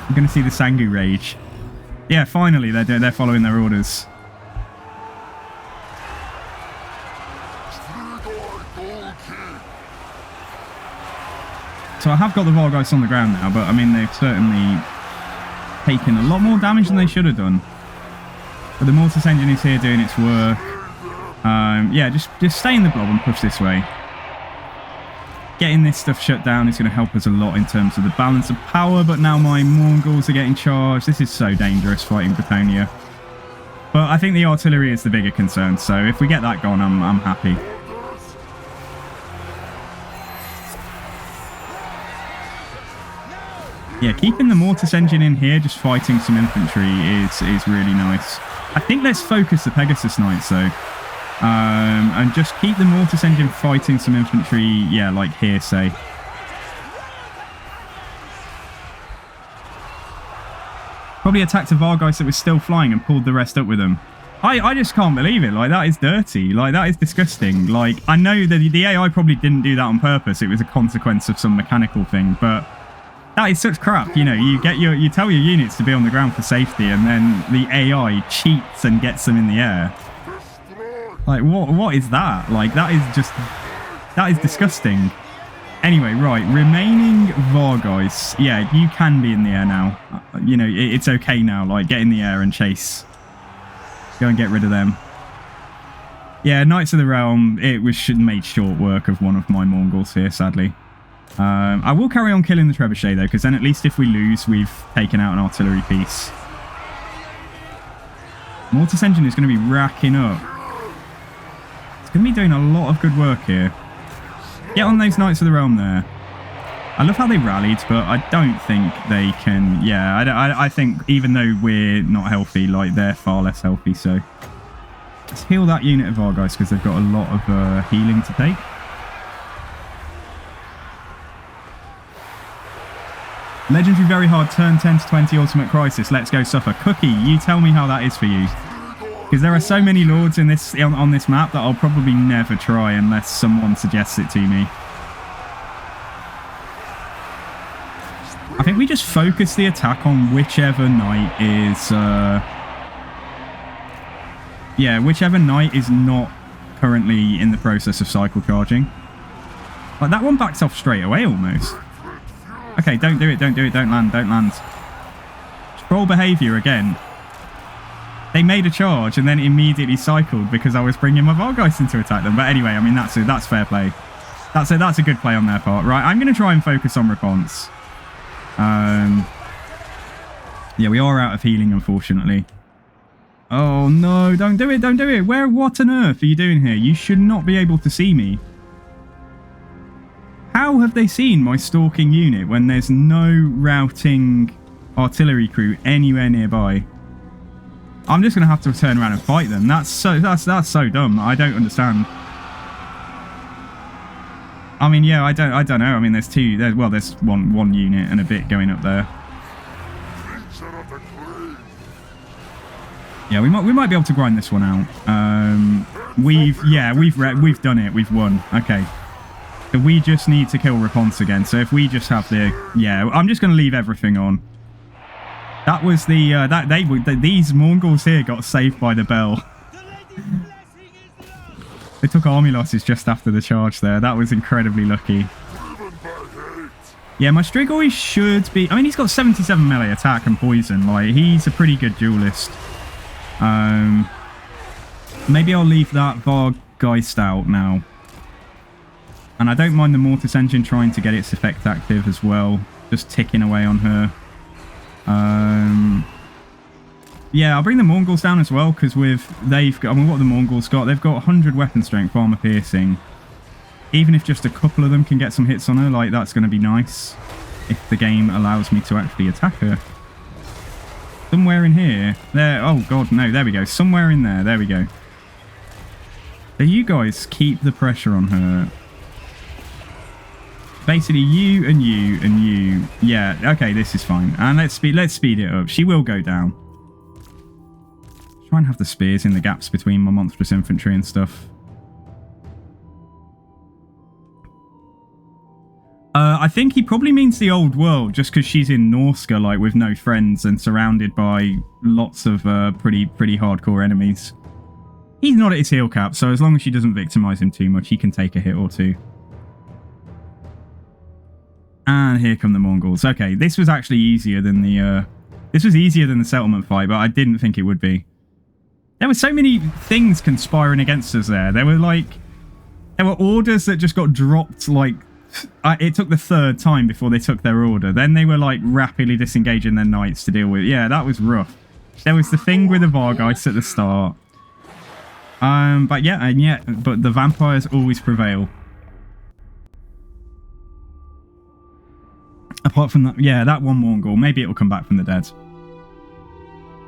I'm going to see the Sangu rage. Yeah, finally, they're following their orders. So I have got the Vargeists on the ground now, but I mean, they've certainly taken a lot more damage than they should have done. But the Mortis engine is here doing its work. Yeah, just stay in the blob and push this way. Getting this stuff shut down is going to help us a lot in terms of the balance of power, but now my Mongols are getting charged. This is so dangerous fighting Britannia. But I think the artillery is the bigger concern, so if we get that gone, I'm happy. Yeah, keeping the Mortis engine in here, just fighting some infantry is really nice. I think let's focus the Pegasus Knights, though. And just keep the Mortis engine fighting some infantry, yeah, like here, say. Probably attacked a Vargeist that was still flying and pulled the rest up with them. I just can't believe it. Like, that is dirty. Like, that is disgusting. Like, I know that the AI probably didn't do that on purpose. It was a consequence of some mechanical thing, but that is such crap. You know, you tell your units to be on the ground for safety, and then the AI cheats and gets them in the air. Like, what is that? Like, that is disgusting. Anyway, right, remaining Vargeists. Yeah, you can be in the air now. You know, it's okay now. Like, get in the air and chase. Go and get rid of them. Yeah, Knights of the Realm, it was made short work of one of my Mongols here, sadly. I will carry on killing the Trebuchet, though, because then at least if we lose, we've taken out an artillery piece. Mortis engine is going to be racking up. It's going to be doing a lot of good work here. Get on those Knights of the Realm there. I love how they rallied, but I don't think they can... Yeah, I think even though we're not healthy, like, they're far less healthy, so... Let's heal that unit of Vargeists, because they've got a lot of healing to take. Legendary very hard, turn 10 to 20 Ultimate Crisis. Let's go suffer. Cookie, you tell me how that is for you. Because there are so many lords in this on this map that I'll probably never try unless someone suggests it to me. I think we just focus the attack on whichever knight is... yeah, whichever knight is not currently in the process of cycle charging. Like, that one backs off straight away, almost. Okay, don't do it, don't do it, don't land, don't land. Troll behaviour again. They made a charge and then immediately cycled because I was bringing my Vargeist in to attack them. But anyway, I mean, that's fair play. That's a good play on their part. Right, I'm going to try and focus on response. Yeah, we are out of healing, unfortunately. Oh, no, don't do it, don't do it. What on earth are you doing here? You should not be able to see me. How have they seen my stalking unit when there's no routing artillery crew anywhere nearby? I'm just going to have to turn around and fight them. That's so dumb. I don't understand. I mean, yeah, I don't know. I mean, there's one unit and a bit going up there. Yeah, we might be able to grind this one out. We've done it. We've won. Okay. So we just need to kill Raponce again. So if we just have the... Yeah, I'm just going to leave everything on. That was the... these Mongols here got saved by the bell. They took army losses just after the charge there. That was incredibly lucky. Yeah, my Strigoi should be... I mean, he's got 77 melee attack and poison. Like, he's a pretty good duelist. Maybe I'll leave that Vargeist out now. And I don't mind the Mortis Engine trying to get its effect active as well. Just ticking away on her. Yeah, I'll bring the Mongols down as well, because they've got... I mean, what have the Mongols got? They've got 100 weapon strength, armor piercing. Even if just a couple of them can get some hits on her, like, that's going to be nice. If the game allows me to actually attack her. Somewhere in here. There. Oh, God, no. There we go. Somewhere in there. There we go. So you guys keep the pressure on her. Basically, you and you and you. Yeah, okay, this is fine. And let's speed it up. She will go down. Try and have the spears in the gaps between my monstrous infantry and stuff. I think he probably means the old world, just because she's in Norska, like, with no friends and surrounded by lots of pretty hardcore enemies. He's not at his heel cap, so as long as she doesn't victimize him too much, he can take a hit or two. And here come the Mongols. Okay, this was actually easier than the... this was easier than the settlement fight, but I didn't think it would be. There were so many things conspiring against us there. There were orders that just got dropped, like... it took the third time before they took their order. Then they were, like, rapidly disengaging their knights to deal with. Yeah, that was rough. There was the thing with the Vargeist at the start. But yeah, but the vampires always prevail. Apart from that, yeah, that one Mongol. Maybe it'll come back from the dead.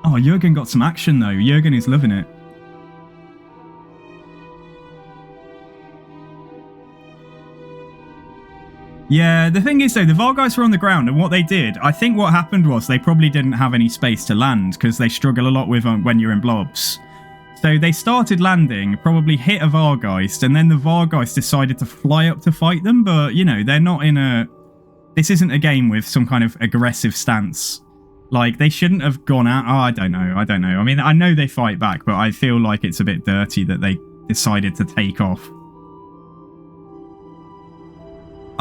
Oh, Jürgen got some action, though. Jürgen is loving it. Yeah, the thing is, though, the Vargeist were on the ground, and what they did, I think what happened was they probably didn't have any space to land, because they struggle a lot with when you're in blobs. So they started landing, probably hit a Vargeist, and then the Vargeist decided to fly up to fight them, but, you know, they're not in a... This isn't a game with some kind of aggressive stance. Like, they shouldn't have gone out... Oh, I don't know. I mean, I know they fight back, but I feel like it's a bit dirty that they decided to take off.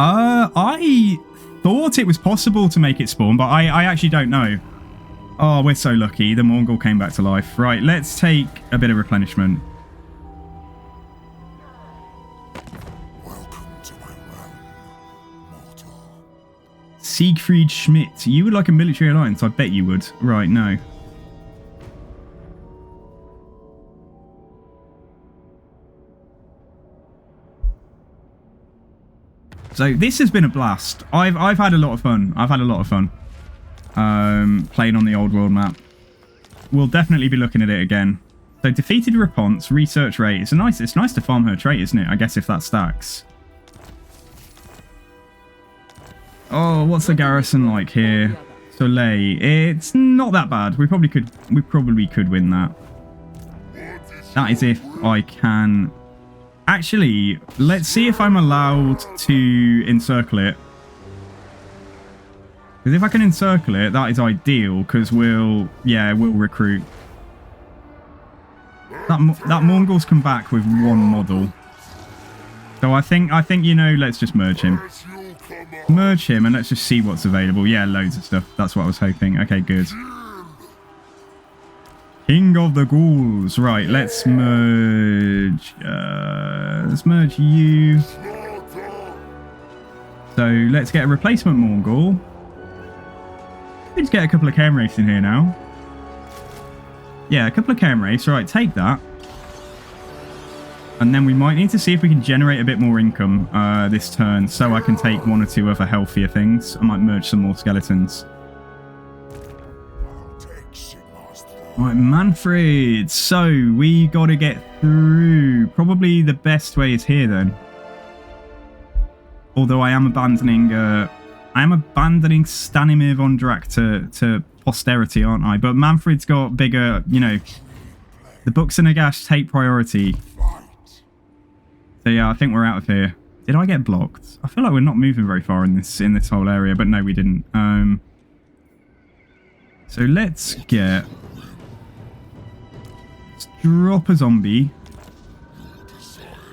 I thought it was possible to make it spawn, but I actually don't know. Oh, we're so lucky. The Mongol came back to life. Right, let's take a bit of replenishment. Welcome to my realm, mortal. Siegfried Schmidt. You would like a military alliance? I bet you would. Right, no. So this has been a blast. I've had a lot of fun. Playing on the old world map. We'll definitely be looking at it again. So defeated Raponce, research rate. It's nice to farm her trait, isn't it? I guess if that stacks. Oh, what's the garrison like here? Soleil. It's not that bad. We probably could win that. That is if I can. Actually, let's see if I'm allowed to encircle it. Because if I can encircle it, that is ideal, because we'll recruit. That Mongol's come back with one model. So I think, you know, let's just merge him. Merge him and let's just see what's available. Yeah, loads of stuff. That's what I was hoping. Okay, good. King of the Ghouls. Right, let's merge. Let's merge you. So let's get a replacement Mongol. Let's get a couple of chem wraiths in here now. Yeah, a couple of chem wraiths. Right, take that. And then we might need to see if we can generate a bit more income this turn, so I can take one or two other healthier things. I might merge some more skeletons. Right, Mannfred. So we got to get through. Probably the best way is here then. Although I am abandoning Stanimir von Drac to posterity, aren't I? But Mannfred's got bigger, you know, the Books and Nagash take priority. So yeah, I think we're out of here. Did I get blocked? I feel like we're not moving very far in this whole area, but no, we didn't. So let's drop a zombie.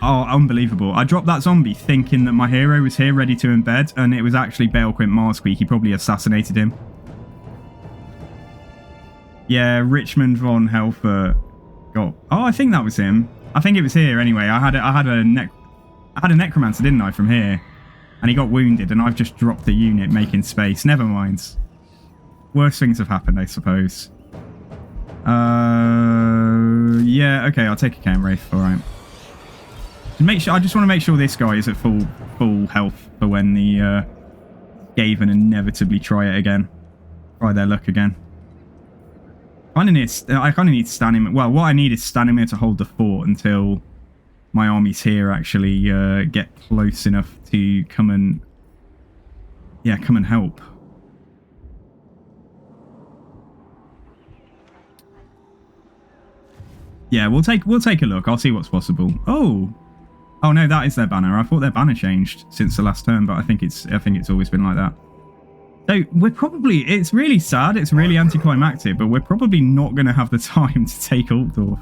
Oh, unbelievable. I dropped that zombie thinking that my hero was here ready to embed, and it was actually Balequint Marsqueak. He probably assassinated him. Yeah, Richmond von Helfer got... Oh, I think that was him. I think it was here anyway. I had a necromancer, didn't I, from here? And he got wounded, and I've just dropped the unit making space. Never mind. Worse things have happened, I suppose. Yeah, okay, I'll take a chem wraith. All right. Make sure. I just want to make sure this guy is at full health for when the Skaven inevitably try it again. Try their luck again. I kind of need Stanimir. Well, what I need is Stanimir to hold the fort until my armies here actually get close enough to come and help. Yeah, we'll take a look. I'll see what's possible. Oh no, that is their banner. I thought their banner changed since the last turn, but I think it's always been like that. So we're probably, it's really sad, it's really anticlimactic, but we're probably not going to have the time to take Altdorf.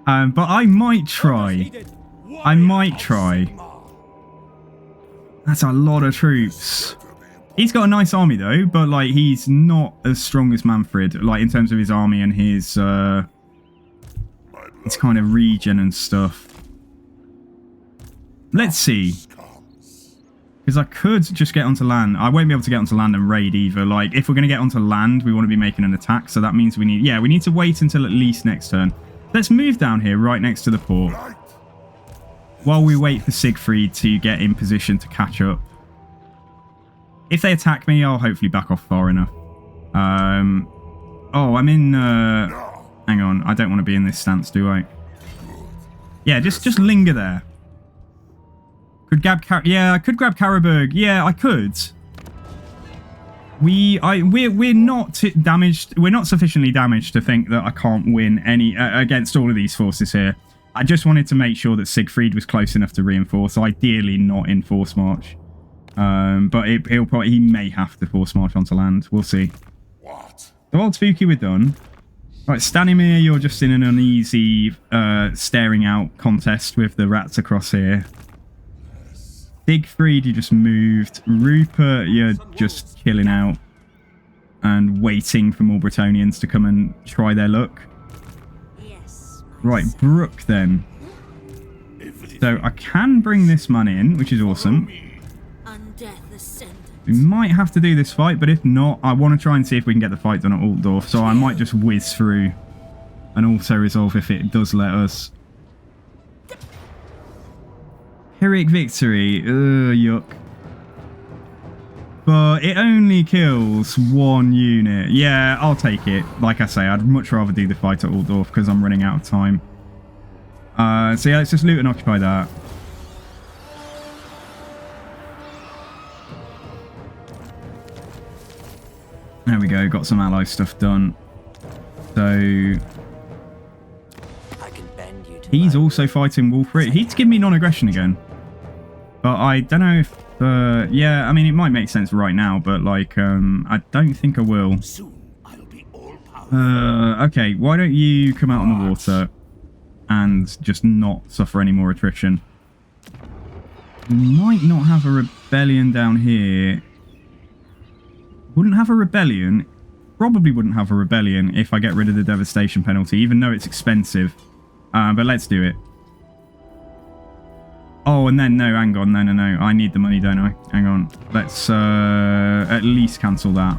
But I might try. That's a lot of troops. He's got a nice army though, but like he's not as strong as Mannfred, like in terms of his army and his kind of region and stuff. Let's see. Because I could just get onto land. I won't be able to get onto land and raid either. Like, if we're going to get onto land, we want to be making an attack. So that means we need to wait until at least next turn. Let's move down here right next to the port. While we wait for Siegfried to get in position to catch up. If they attack me, I'll hopefully back off far enough. Oh, I'm in... hang on. I don't want to be in this stance, do I? Yeah, just linger there. Could grab I could grab Karaburg. Yeah, I could. We're not damaged. We're not sufficiently damaged to think that I can't win any against all of these forces here. I just wanted to make sure that Siegfried was close enough to reinforce. Ideally, not in force march. But he may have to force march onto land. We'll see. What? So old Spooky, we're done. Right, Stanimir, you're just in an uneasy staring out contest with the rats across here. Siegfried, you just moved. Rupert, you're just chilling out and waiting for more Bretonians to come and try their luck. Yes. Right, Brook then. So I can bring this man in, which is awesome. Undeath ascendant. We might have to do this fight, but if not, I want to try and see if we can get the fight done at Altdorf. So I might just whiz through and auto-resolve if it does let us. Heroic victory. Yuck. But it only kills one unit. Yeah, I'll take it. Like I say, I'd much rather do the fight at Altdorf because I'm running out of time. So yeah, let's just loot and occupy that. There we go. Got some ally stuff done. So... he's also fighting Wulfric. He'd give me non-aggression again. But I don't know if Yeah, I mean, it might make sense right now, but, like, I don't think I will. Soon I'll be all powerful. Okay, why don't you come out on the water and just not suffer any more attrition? We might not have a rebellion down here. Wouldn't have a rebellion. Probably wouldn't have a rebellion if I get rid of the devastation penalty, even though it's expensive. But let's do it. Oh, and then, no, hang on. No. I need the money, don't I? Hang on. Let's at least cancel that.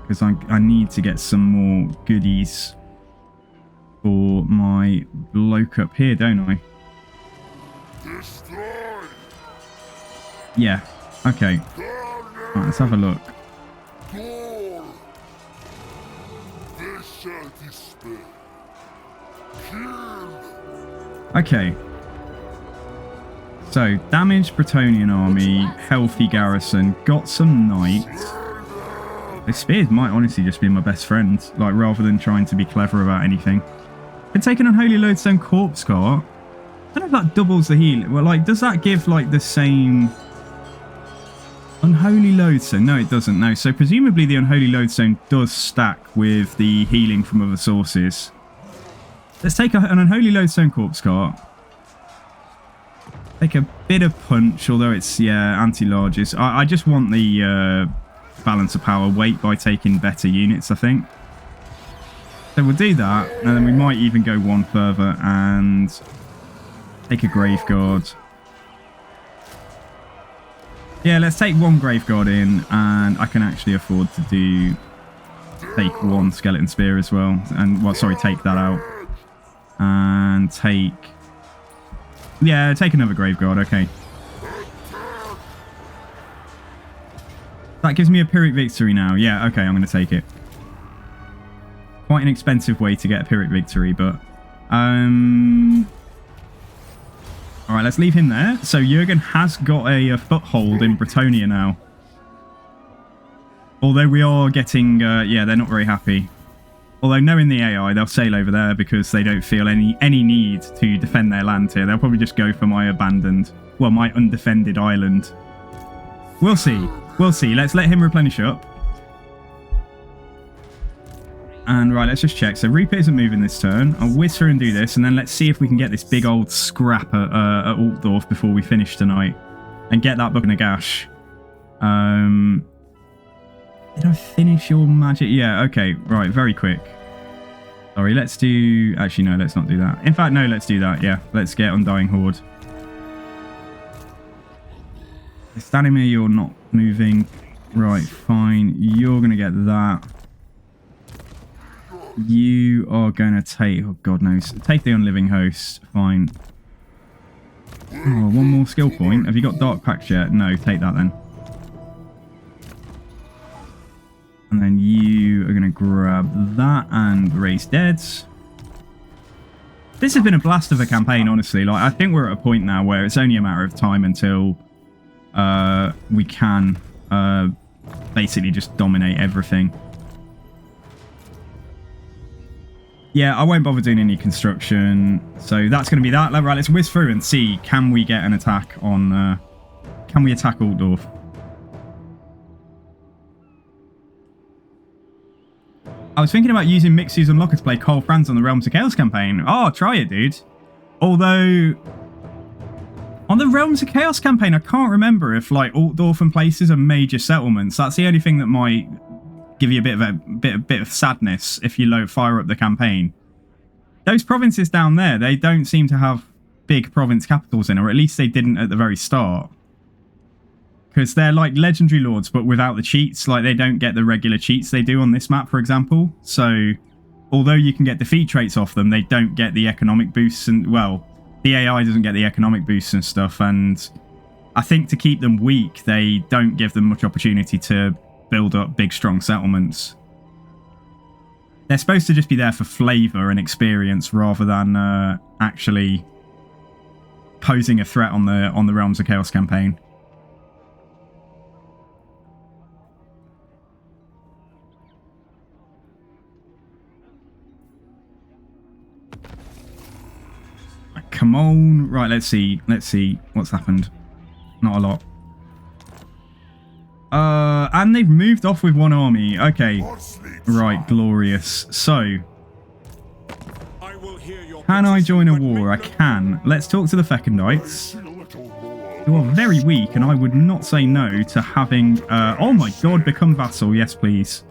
Because I need to get some more goodies for my bloke up here, don't I? Destroy. Yeah. Okay. Right, let's have a look. Door. They shall despair. Kill. Okay. So, damaged Bretonnian army, healthy garrison, got some knights. The spears might honestly just be my best friend, like, rather than trying to be clever about anything. Been taken Unholy Lodestone Corpse Cart. I don't know if that doubles the heal. Well, like, does that give, like, the same... Unholy Lodestone? No, it doesn't. No, so presumably the Unholy Lodestone does stack with the healing from other sources. Let's take an Unholy Lodestone Corpse Cart. Take a bit of punch, although it's, yeah, anti-larges. I just want the balance of power weight by taking better units, I think. So we'll do that, and then we might even go one further and take a Graveguard. Yeah, let's take one Graveguard in, and I can actually afford to take one Skeleton Spear as well. And, well, sorry, take that out. And take... Yeah, take another Graveguard, okay. That gives me a Pyrrhic victory now. Yeah, okay, I'm going to take it. Quite an expensive way to get a Pyrrhic victory, but... Alright, let's leave him there. So Jurgen has got a foothold in Bretonnia now. Although we are getting... yeah, they're not very happy. Although knowing the AI, they'll sail over there because they don't feel any need to defend their land here. They'll probably just go for my abandoned, well, my undefended island. We'll see. We'll see. Let's let him replenish up. And right, let's just check. So Rupert isn't moving this turn. I'll whiz through and do this, and then let's see if we can get this big old scrap at Altdorf before we finish tonight. And get that Book of Nagash. Did I finish your magic? Yeah, okay. Right, very quick. Sorry, let's do... Actually, no, let's not do that. In fact, no, let's do that. Yeah, let's get Undying Horde. Stanimir, you're not moving. Right, fine. You're going to get that. You are going to take... Oh, God knows. Take the Unliving Host. Fine. Oh, one more skill point. Have you got Dark Pact yet? No, take that then. And then you are going to grab that and raise deads. This has been a blast of a campaign, honestly. Like, I think we're at a point now where it's only a matter of time until we can basically just dominate everything. Yeah, I won't bother doing any construction. So that's going to be that. Right, let's whiz through and see, can we get an attack on... can we attack Altdorf? I was thinking about using Mixus Unlocker to play Cole Franz on the Realms of Chaos campaign. Oh, try it, dude. Although, on the Realms of Chaos campaign, I can't remember if, like, Altdorf and places are major settlements. That's the only thing that might give you a bit of sadness if you fire up the campaign. Those provinces down there, they don't seem to have big province capitals in, or at least they didn't at the very start. Because they're like legendary lords, but without the cheats. Like, they don't get the regular cheats they do on this map, for example. So, although you can get defeat traits off them, they don't get the economic boosts. And, well, the AI doesn't get the economic boosts and stuff. And I think to keep them weak, they don't give them much opportunity to build up big, strong settlements. They're supposed to just be there for flavour and experience rather than actually posing a threat on the Realms of Chaos campaign. Come on. Right, let's see. Let's see what's happened. Not a lot. and they've moved off with one army. Okay, Or sleep right, glorious. So, I will hear your can I join a petition, but war? I make no can. Let's talk to the Fecondites, a little more. who are very weak, and I would not say no to having... oh my god, become vassal. Yes, please.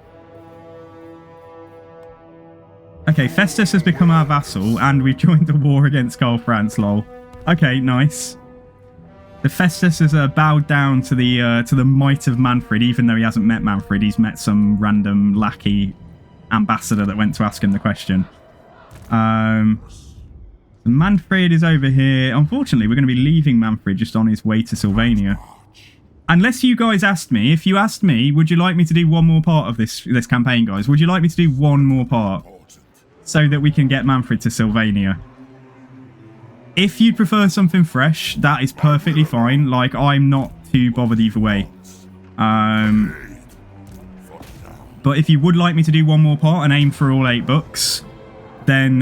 Okay, Festus has become our vassal, and we've joined a war against Karl Franz, lol. Okay, nice. The Festus has bowed down to the might of Mannfred, even though he hasn't met Mannfred. He's met some random lackey ambassador that went to ask him the question. Mannfred is over here. Unfortunately, we're going to be leaving Mannfred just on his way to Sylvania. Unless you guys asked me. If you asked me, would you like me to do one more part of this campaign, guys? Would you like me to do one more part so that we can get Mannfred to Sylvania? If you'd prefer something fresh, that is perfectly fine. Like, I'm not too bothered either way. But if you would like me to do one more part and aim for all 8 books, then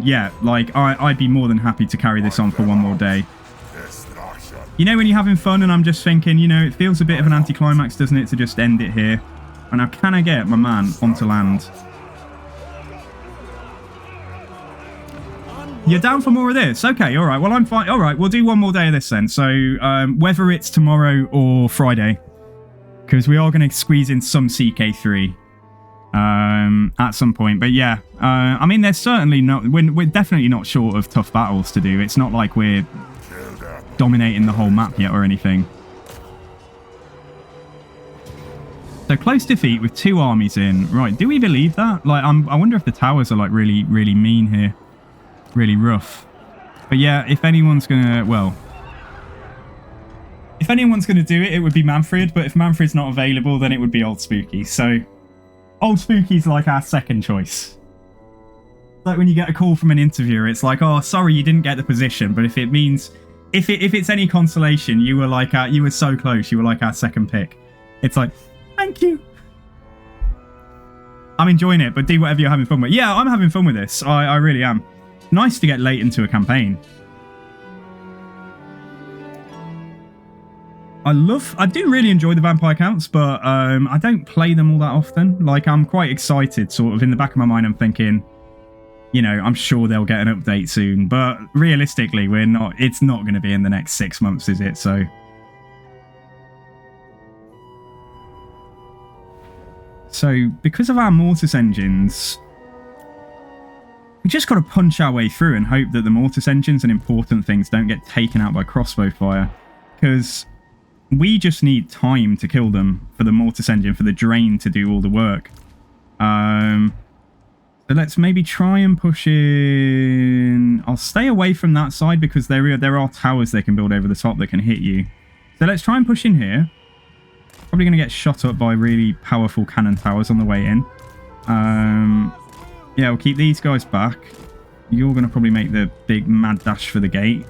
yeah, like, I'd be more than happy to carry this on for one more day. You know when you're having fun and I'm just thinking, you know, it feels a bit of an anticlimax, doesn't it, to just end it here? And now can I get my man onto land? You're down for more of this? Okay, all right. Well, I'm fine. All right, we'll do one more day of this then. So whether it's tomorrow or Friday, because we are going to squeeze in some CK3 at some point. But yeah, I mean, there's certainly not... We're definitely not short of tough battles to do. It's not like we're dominating the whole map yet or anything. So close defeat with 2 armies in. Right, do we believe that? Like, I wonder if the towers are like really, really mean here. Really rough. But yeah, if anyone's gonna, well, if anyone's gonna do it, it would be Mannfred. But if Mannfred's not available, then it would be Old Spooky. So Old Spooky's like our second choice. Like when you get a call from an interviewer, it's like, oh, sorry, you didn't get the position. But if it means, if it's any consolation, you were like you were so close. You were like our second pick. It's like, thank you. I'm enjoying it, but do whatever you're having fun with. Yeah, I'm having fun with this. I really am. Nice to get late into a campaign. I do really enjoy the vampire counts, but I don't play them all that often. Like, I'm quite excited, sort of in the back of my mind. I'm thinking, you know, I'm sure they'll get an update soon, but realistically, it's not going to be in the next 6 months, is it? So because of our mortis engines, we just got to punch our way through and hope that the mortis engines and important things don't get taken out by crossbow fire. Because we just need time to kill them for the mortis engine, for the drain to do all the work. So let's maybe try and push in... I'll stay away from that side because there are towers they can build over the top that can hit you. So let's try and push in here. Probably going to get shot up by really powerful cannon towers on the way in. Yeah, we'll keep these guys back. You're going to probably make the big mad dash for the gate.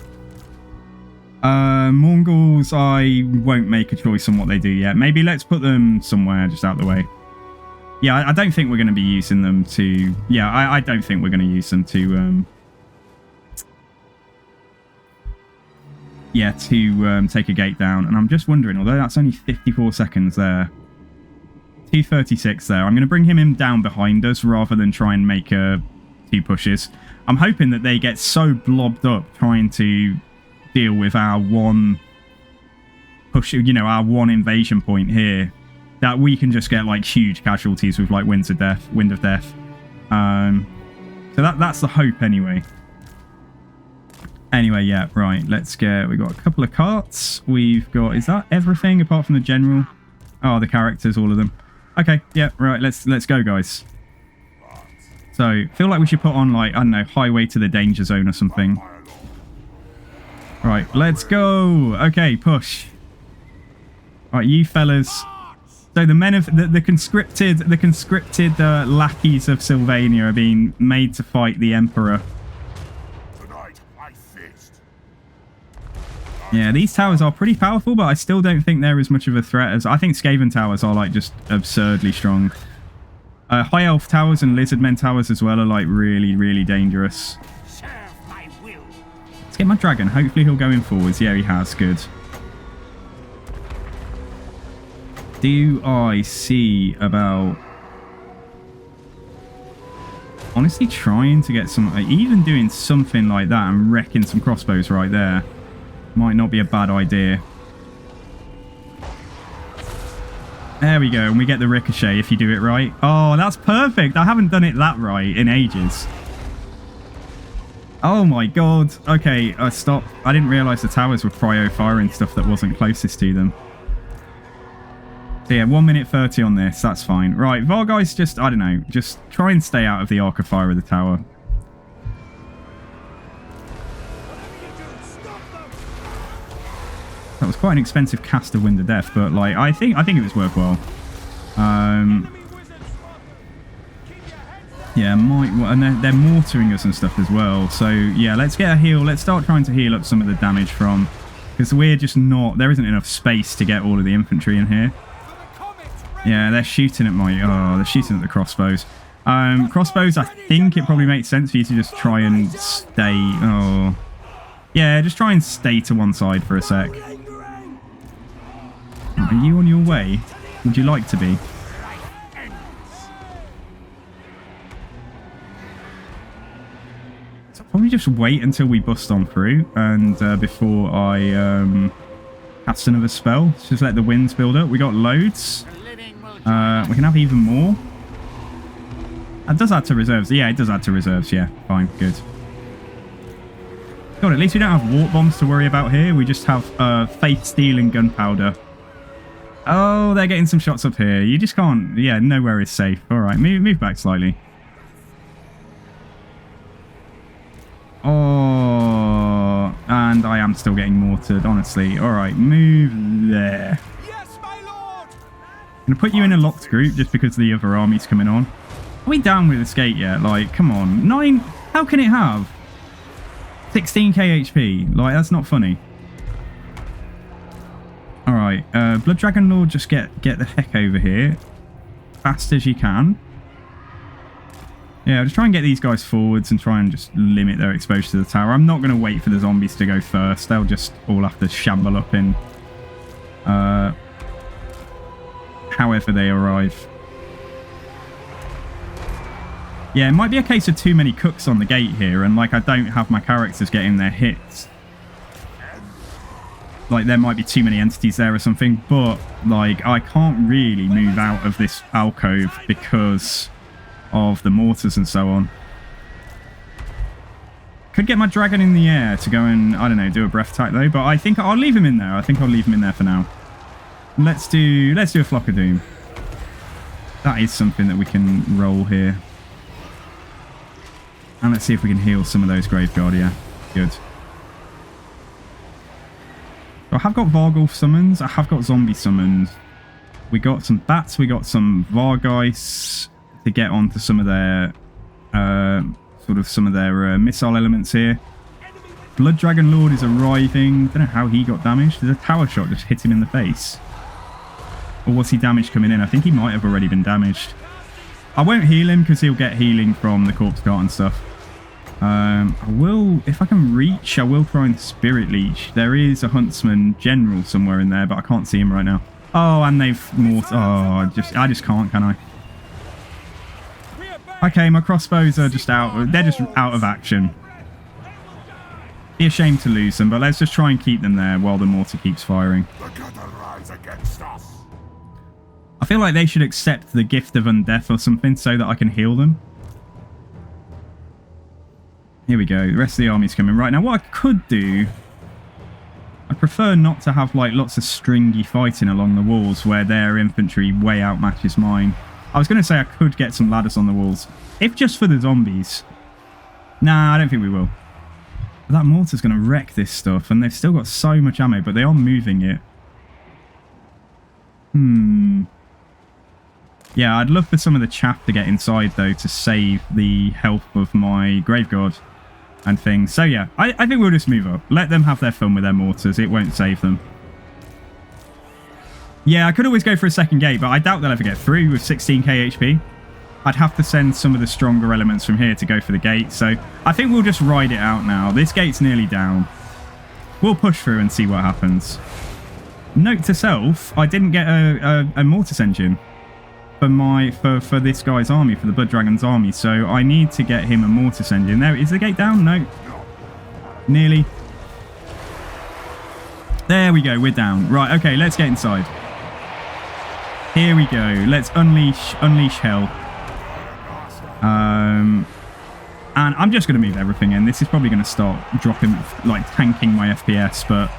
Mongols, I won't make a choice on what they do yet. Maybe let's put them somewhere just out the way. Yeah, I don't think we're going to be using them to... Yeah, I don't think we're going to use them to... Yeah, to take a gate down. And I'm just wondering, although that's only 54 seconds there... 236 there. I'm going to bring him down behind us rather than try and make 2 pushes. I'm hoping that they get so blobbed up trying to deal with our one push, you know, our one invasion point here, that we can just get like huge casualties with like Wind of Death. So that's the hope anyway. Anyway, yeah, right. Let's get. We got a couple of carts. We've got. Is that everything apart from the general? Oh, the characters, all of them. Okay, yeah, right, let's go, guys. So, feel like we should put on, like, I don't know, highway to the danger zone or something. Right, let's go. Okay, push. Right, you fellas. So the men of the conscripted lackeys of Sylvania are being made to fight the Emperor. Tonight, I feast. Yeah, these towers are pretty powerful, but I still don't think they're as much of a threat as... I think Skaven towers are, like, just absurdly strong. High Elf towers and Lizardmen towers as well are, like, really, really dangerous. Serve my will. Let's get my dragon. Hopefully he'll go in forwards. Yeah, he has. Good. do I see about... honestly trying to get some... even doing something like that and wrecking some crossbows right there might not be a bad idea. There we go, and we get the ricochet if you do it right. Oh, that's perfect. I haven't done it that right in ages. Oh my god. Okay, I stopped. I didn't realise the towers were cryo-firing stuff that wasn't closest to them. So yeah, 1 minute 30 on this. That's fine. Right, Vargeist just, I don't know, just try and stay out of the arc of fire of the tower. That was quite an expensive cast of Wind of Death, but like I think it was worthwhile. Yeah, and they're mortaring us and stuff as well. So yeah, let's get a heal. Let's start trying to heal up some of the damage from, because we're just not. There isn't enough space to get all of the infantry in here. Yeah, they're shooting at my. Oh, they're shooting at the crossbows. Crossbows. I think it probably makes sense for you to just try and stay. Oh, yeah, just try and stay to one side for a sec. Are you on your way? Would you like to be? So I'll probably just wait until we bust on through and before I cast another spell. Let's just let the winds build up. We got loads. We can have even more. That does add to reserves. Yeah, it does add to reserves. Yeah, fine, good. God, at least we don't have warp bombs to worry about here. We just have faith steel and gunpowder. Oh, they're getting some shots up here. You just can't... yeah, nowhere is safe. All right, move back slightly. Oh, and I am still getting mortared, honestly. All right, move there. Yes, my lord. I'm going to put you in a locked group just because the other army's coming on. Are we down with this gate yet? Like, come on. 9... how can it have 16k HP? Like, that's not funny. Alright, Blood Dragon Lord, just get the heck over here. Fast as you can. Yeah, just try and get these guys forwards and try and just limit their exposure to the tower. I'm not going to wait for the zombies to go first. They'll just all have to shamble up in however they arrive. Yeah, it might be a case of too many cooks on the gate here, and like I don't have my characters getting their hits. Like there might be too many entities there or something, but like I can't really move out of this alcove because of the mortars and so on. Could get my dragon in the air to go and, I don't know, do a breath attack though, but I think I'll leave him in there. I think I'll leave him in there for now. Let's do a Flock of Doom. That is something that we can roll here. And let's see if we can heal some of those Graveguard, yeah. Good. So I have got Vargulf summons. I have got zombie summons. We got some bats. We got some Vargeists to get onto some of their missile elements here. Blood Dragon Lord is arriving. Don't know how he got damaged. Did a tower shot just hit him in the face? Or was he damaged coming in? I think he might have already been damaged. I won't heal him because he'll get healing from the corpse cart and stuff. I will, if I can reach, I will try and Spirit Leech. There is a Huntsman General somewhere in there, but I can't see him right now. Oh, and they've mortared. Oh, I just can't, can I? Okay, my crossbows are just out. They're just out of action. Be a shame to lose them, but let's just try and keep them there while the mortar keeps firing. I feel like they should accept the gift of undeath or something so that I can heal them. Here we go. The rest of the army's coming. Right, now what I could do... I prefer not to have like lots of stringy fighting along the walls where their infantry way outmatches mine. I was going to say I could get some ladders on the walls. If just for the zombies. Nah, I don't think we will. But that mortar's going to wreck this stuff. And they've still got so much ammo, but they are moving it. Yeah, I'd love for some of the chaff to get inside, though, to save the health of my Graveguard and things. So, yeah, I think we'll just move up. Let them have their fun with their mortars. It won't save them. Yeah, I could always go for a second gate, but I doubt they'll ever get through with 16k HP. I'd have to send some of the stronger elements from here to go for the gate. So, I think we'll just ride it out now. This gate's nearly down. We'll push through and see what happens. note to self, I didn't get a mortis engine for this guy's army, for the Blood Dragon's army, so I need to get him a mortis engine. There, is the gate down? No. Nearly. There we go, we're down. Right, okay, let's get inside. Here we go. Let's unleash hell. And I'm just going to move everything in. This is probably going to start dropping, like tanking my FPS, but...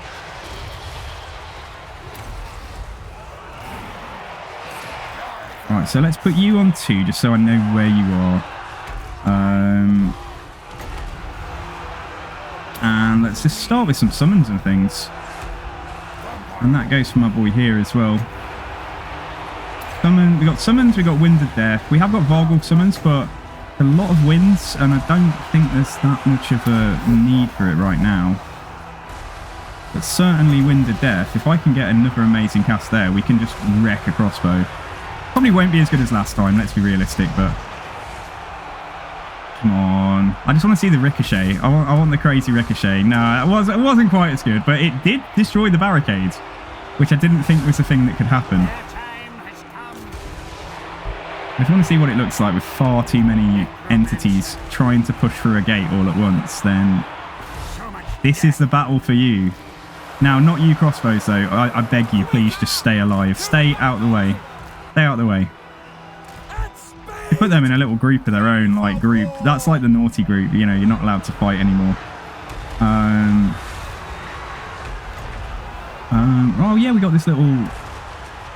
Right, so let's put you on 2, just so I know where you are. And let's just start with some summons and things. And that goes for my boy here as well. We got summons, we got Wind of Death. We have got Vargul summons, but a lot of winds, and I don't think there's that much of a need for it right now. But certainly Wind of Death. If I can get another amazing cast there, we can just wreck a crossbow. Probably won't be as good as last time, let's be realistic, but... Come on. I just want to see the ricochet. I want the crazy ricochet. No, it wasn't quite as good, but it did destroy the barricades, which I didn't think was a thing that could happen. I just want to see what it looks like with far too many entities trying to push through a gate all at once. Then this is the battle for you. Now, not you crossbows, though. I beg you, please just stay alive. Stay out of the way. Stay out of the way. They put them in a little group of their own, like, group. That's like the naughty group, you know, you're not allowed to fight anymore. Oh, yeah, we got this little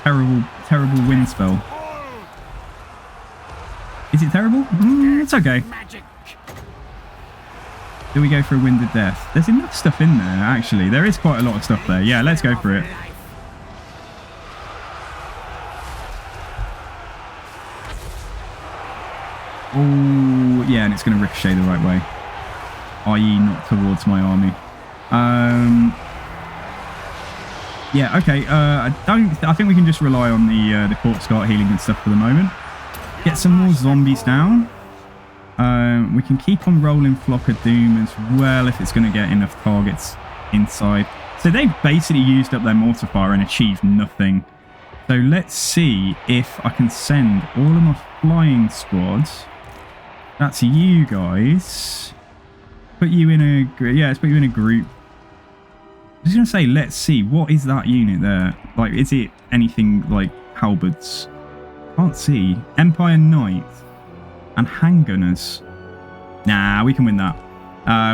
terrible wind spell. Is it terrible? It's okay. Do we go for a Wind of Death? There's enough stuff in there, actually. There is quite a lot of stuff there. Yeah, let's go for it. Oh, yeah, and it's going to ricochet the right way. I.e. not towards my army. Yeah, okay. I think we can just rely on the corpse guard healing and stuff for the moment. Get some more zombies down. We can keep on rolling Flock of Doom as well if it's going to get enough targets inside. So they've basically used up their mortifier and achieved nothing. So let's see if I can send all of my flying squads. That's you guys. Put you in a... Yeah, let's put you in a group. I was going to say, let's see. What is that unit there? Like, is it anything like halberds? Can't see. Empire Knight. And handgunners. Nah, we can win that.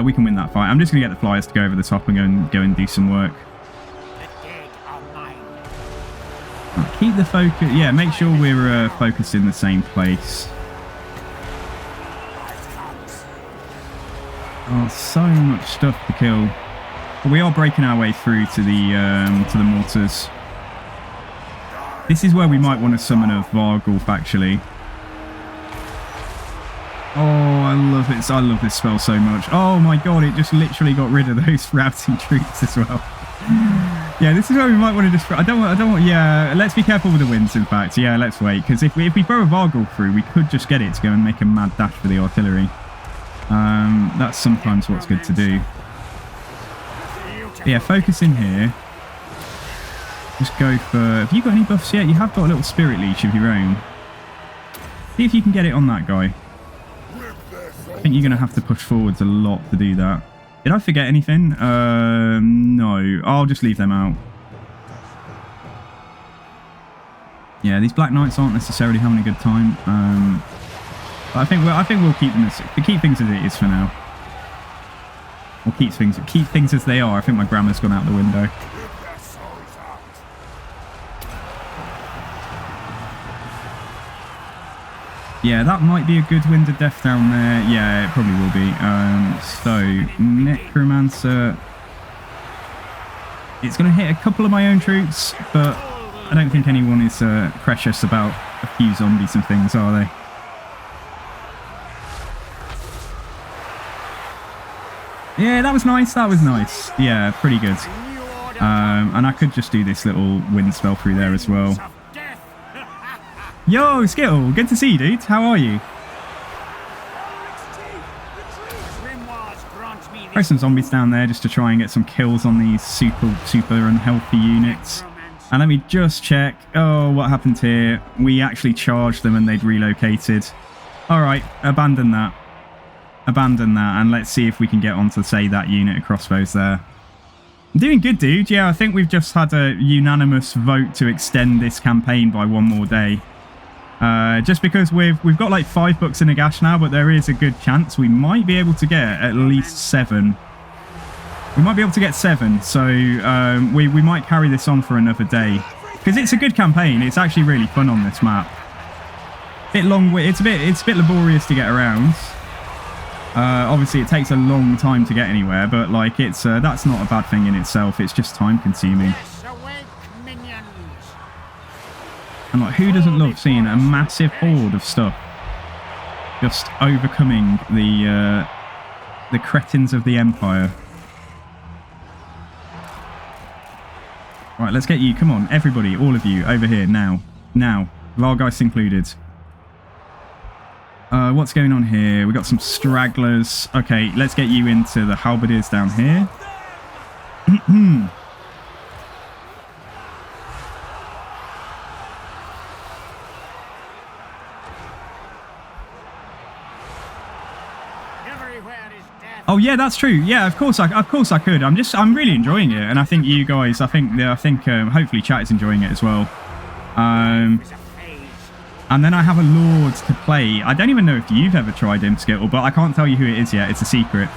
We can win that fight. I'm just going to get the flyers to go over the top and go and do some work. Right, keep the focus. Yeah, make sure we're focused in the same place. Oh, so much stuff to kill. But we are breaking our way through to the mortars. This is where we might want to summon a Vargulf, actually. Oh, I love it. I love this spell so much. Oh my god, it just literally got rid of those routing troops as well. Yeah, this is where we might want to just... I don't want... Yeah, let's be careful with the winds, in fact. Yeah, let's wait. Because if we throw a Vargulf through, we could just get it to go and make a mad dash for the artillery. That's sometimes what's good to do. But yeah, focus in here. Just go for... Have you got any buffs yet? You have got a little Spirit Leech of your own. See if you can get it on that guy. I think you're going to have to push forwards a lot to do that. Did I forget anything? No. I'll just leave them out. Yeah, these Black Knights aren't necessarily having a good time. But I think we'll keep them keep things as it is for now. We'll keep things as they are. I think my grammar's gone out the window. Yeah, that might be a good Wind of Death down there. Yeah, it probably will be. So, Necromancer. It's going to hit a couple of my own troops, but I don't think anyone is precious about a few zombies and things, are they? Yeah, that was nice. That was nice. Yeah, pretty good. And I could just do this little wind spell through there as well. Yo, Skittle, good to see you, dude. How are you? Throw some zombies down there just to try and get some kills on these super unhealthy units. And let me just check. Oh, what happened here? We actually charged them and they'd relocated. All right, abandon that. Abandon that, and let's see if we can get onto, say, that unit of crossbows there. I'm doing good, dude. Yeah, I think we've just had a unanimous vote to extend this campaign by one more day. Just because we've got like 5 books in Nagash now, but there is a good chance we might be able to get at least 7. We might be able to get 7, so we might carry this on for another day. Because it's a good campaign. It's actually really fun on this map. Bit long. It's a bit laborious to get around. Obviously, it takes a long time to get anywhere, but like that's not a bad thing in itself. It's just time consuming. And like, who doesn't love seeing a massive horde of stuff just overcoming the cretins of the Empire? Right, let's get you. Come on, everybody, all of you, over here now. Now, Vargeist included. What's going on here? We got some stragglers. Okay, let's get you into the halberdiers down here. Oh yeah, that's true. Yeah, of course I could. I'm really enjoying it, and I think you guys. I think hopefully chat is enjoying it as well. And then I have a Lord to play. I don't even know if you've ever tried him, Skittle, but I can't tell you who it is yet. It's a secret.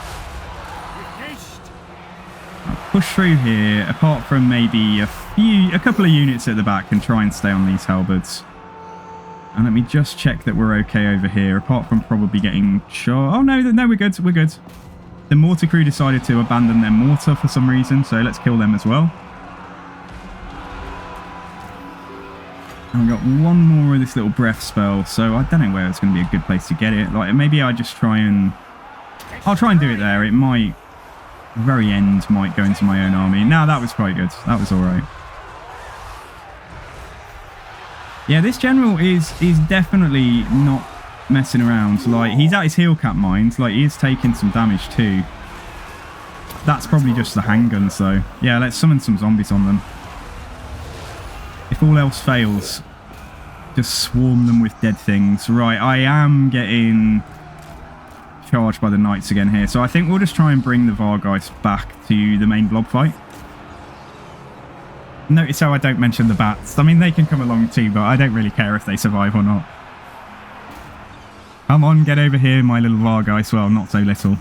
I'll push through here, apart from maybe a couple of units at the back, and try and stay on these halberds. And let me just check that we're okay over here, apart from probably getting shot. Oh, no, we're good. We're good. The mortar crew decided to abandon their mortar for some reason, so let's kill them as well. And we've got one more of this little breath spell, so I don't know where it's going to be a good place to get it. Like, maybe I just try and... I'll try and do it there. It might... very end might go into my own army. No, that was quite good. That was alright. Yeah, this general is definitely not messing around. Like, he's at his heel cap mines. Like, he is taking some damage too. That's probably just the handguns, though. Yeah, let's summon some zombies on them. If all else fails, just swarm them with dead things. Right, I am getting charged by the knights again here. So I think we'll just try and bring the Vargeist back to the main blob fight. Notice how I don't mention the bats. I mean, they can come along too, but I don't really care if they survive or not. Come on, get over here, my little Vargeist. Well, not so little.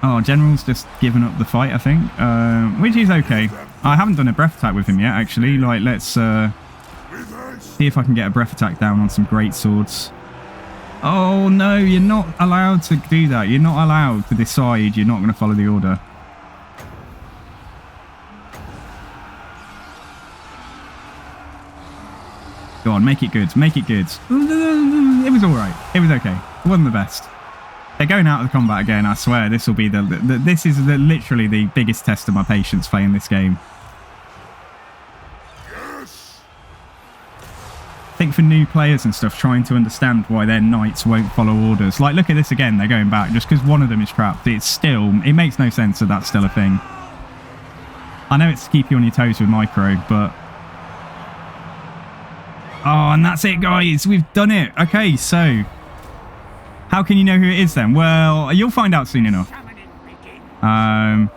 Oh, General's just given up the fight, I think. Which is okay. I haven't done a breath attack with him yet, actually. Like, let's see if I can get a breath attack down on some great swords. Oh, no, you're not allowed to do that. You're not allowed to decide you're not going to follow the order. Go on, make it good. Make it good. It was all right. It was okay. It wasn't the best. They're going out of the combat again. I swear, this will be this is literally the biggest test of my patience playing this game. Yes. I think for new players and stuff, trying to understand why their knights won't follow orders. Like, look at this again. They're going back just because one of them is trapped. It makes no sense that that's still a thing. I know it's to keep you on your toes with micro, but... Oh, and that's it, guys. We've done it. Okay, so... How can you know who it is then? Well, you'll find out soon enough. That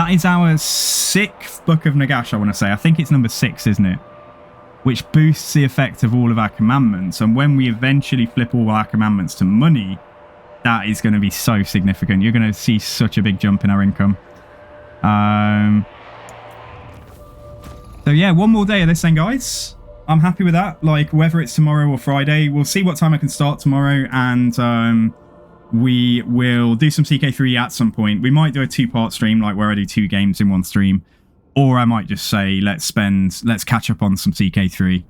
is our 6th Book of Nagash, I want to say. I think it's number 6, isn't it? Which boosts the effect of all of our commandments. And when we eventually flip all our commandments to money, that is going to be so significant. You're going to see such a big jump in our income. So yeah, one more day of this then, guys. I'm happy with that. Like, whether it's tomorrow or Friday, we'll see what time I can start tomorrow, and we will do some CK3 at some point. We might do a 2-part stream, like where I do 2 games in one stream, or I might just say let's catch up on some CK3,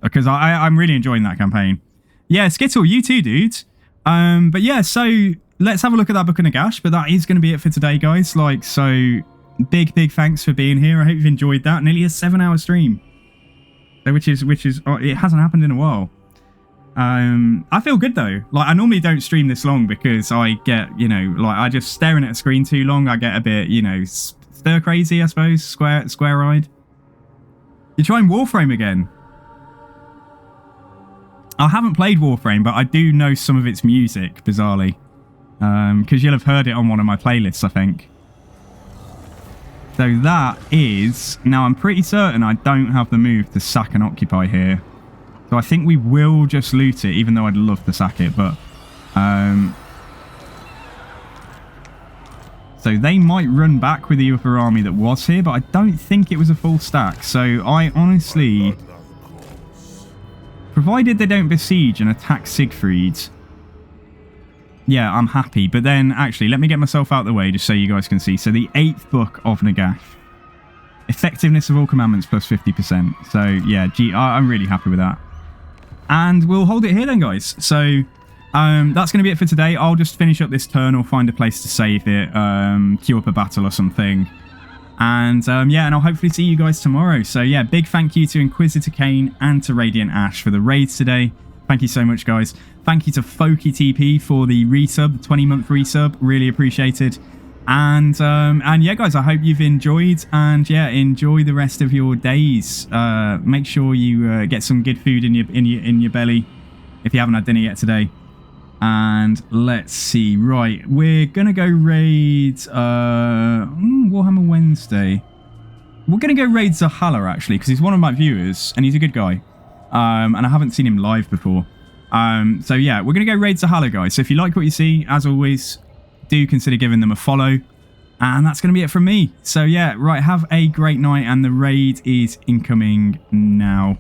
because I'm really enjoying that campaign. Yeah, Skittle, you too, dude. But yeah, so let's have a look at that Book of Nagash. But that is going to be it for today, guys. Like, so big thanks for being here. I hope you've enjoyed that. Nearly a 7-hour stream. Which is it hasn't happened in a while. I feel good though. Like, I normally don't stream this long because I get, you know, like, I just staring at a screen too long. I get a bit, you know, stir crazy, I suppose. Square-eyed. You're trying Warframe again. I haven't played Warframe, but I do know some of its music, bizarrely. Because you'll have heard it on one of my playlists, I think. So that is... Now, I'm pretty certain I don't have the move to sack and occupy here. So I think we will just loot it, even though I'd love to sack it, but... So they might run back with the other army that was here, but I don't think it was a full stack. So I honestly... Provided they don't besiege and attack Siegfried... Yeah, I'm happy. But then, actually, let me get myself out of the way just so you guys can see. So the 8th book of Nagash. Effectiveness of all commandments plus 50%. So, yeah, I'm really happy with that. And we'll hold it here then, guys. So, that's going to be it for today. I'll just finish up this turn or find a place to save it. Queue up a battle or something. And, yeah, and I'll hopefully see you guys tomorrow. So, yeah, big thank you to Inquisitor Kane and to Radiant Ash for the raids today. Thank you so much, guys. Thank you to Folky TP for the resub, the 20-month resub. Really appreciated. And yeah, guys, I hope you've enjoyed. And yeah, enjoy the rest of your days. Make sure you get some good food in your belly if you haven't had dinner yet today. And let's see. Right, we're gonna go raid Warhammer Wednesday. We're gonna go raid Zahala actually, because he's one of my viewers and he's a good guy. And I haven't seen him live before. So yeah, we're going to go raid Zahala, guys. So if you like what you see, as always, do consider giving them a follow. And that's going to be it from me. So yeah, right, have a great night. And the raid is incoming now.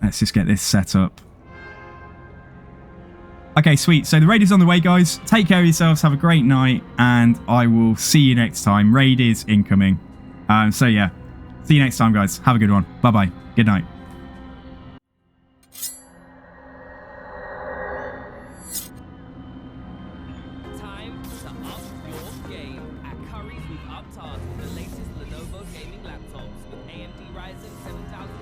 Let's just get this set up. Okay, sweet. So the raid is on the way, guys. Take care of yourselves. Have a great night. And I will see you next time. Raid is incoming. So yeah, see you next time, guys. Have a good one. Bye-bye. Good night. Time to up your game. At Currys, we've upped ours with the latest Lenovo gaming laptops with AMD Ryzen 7000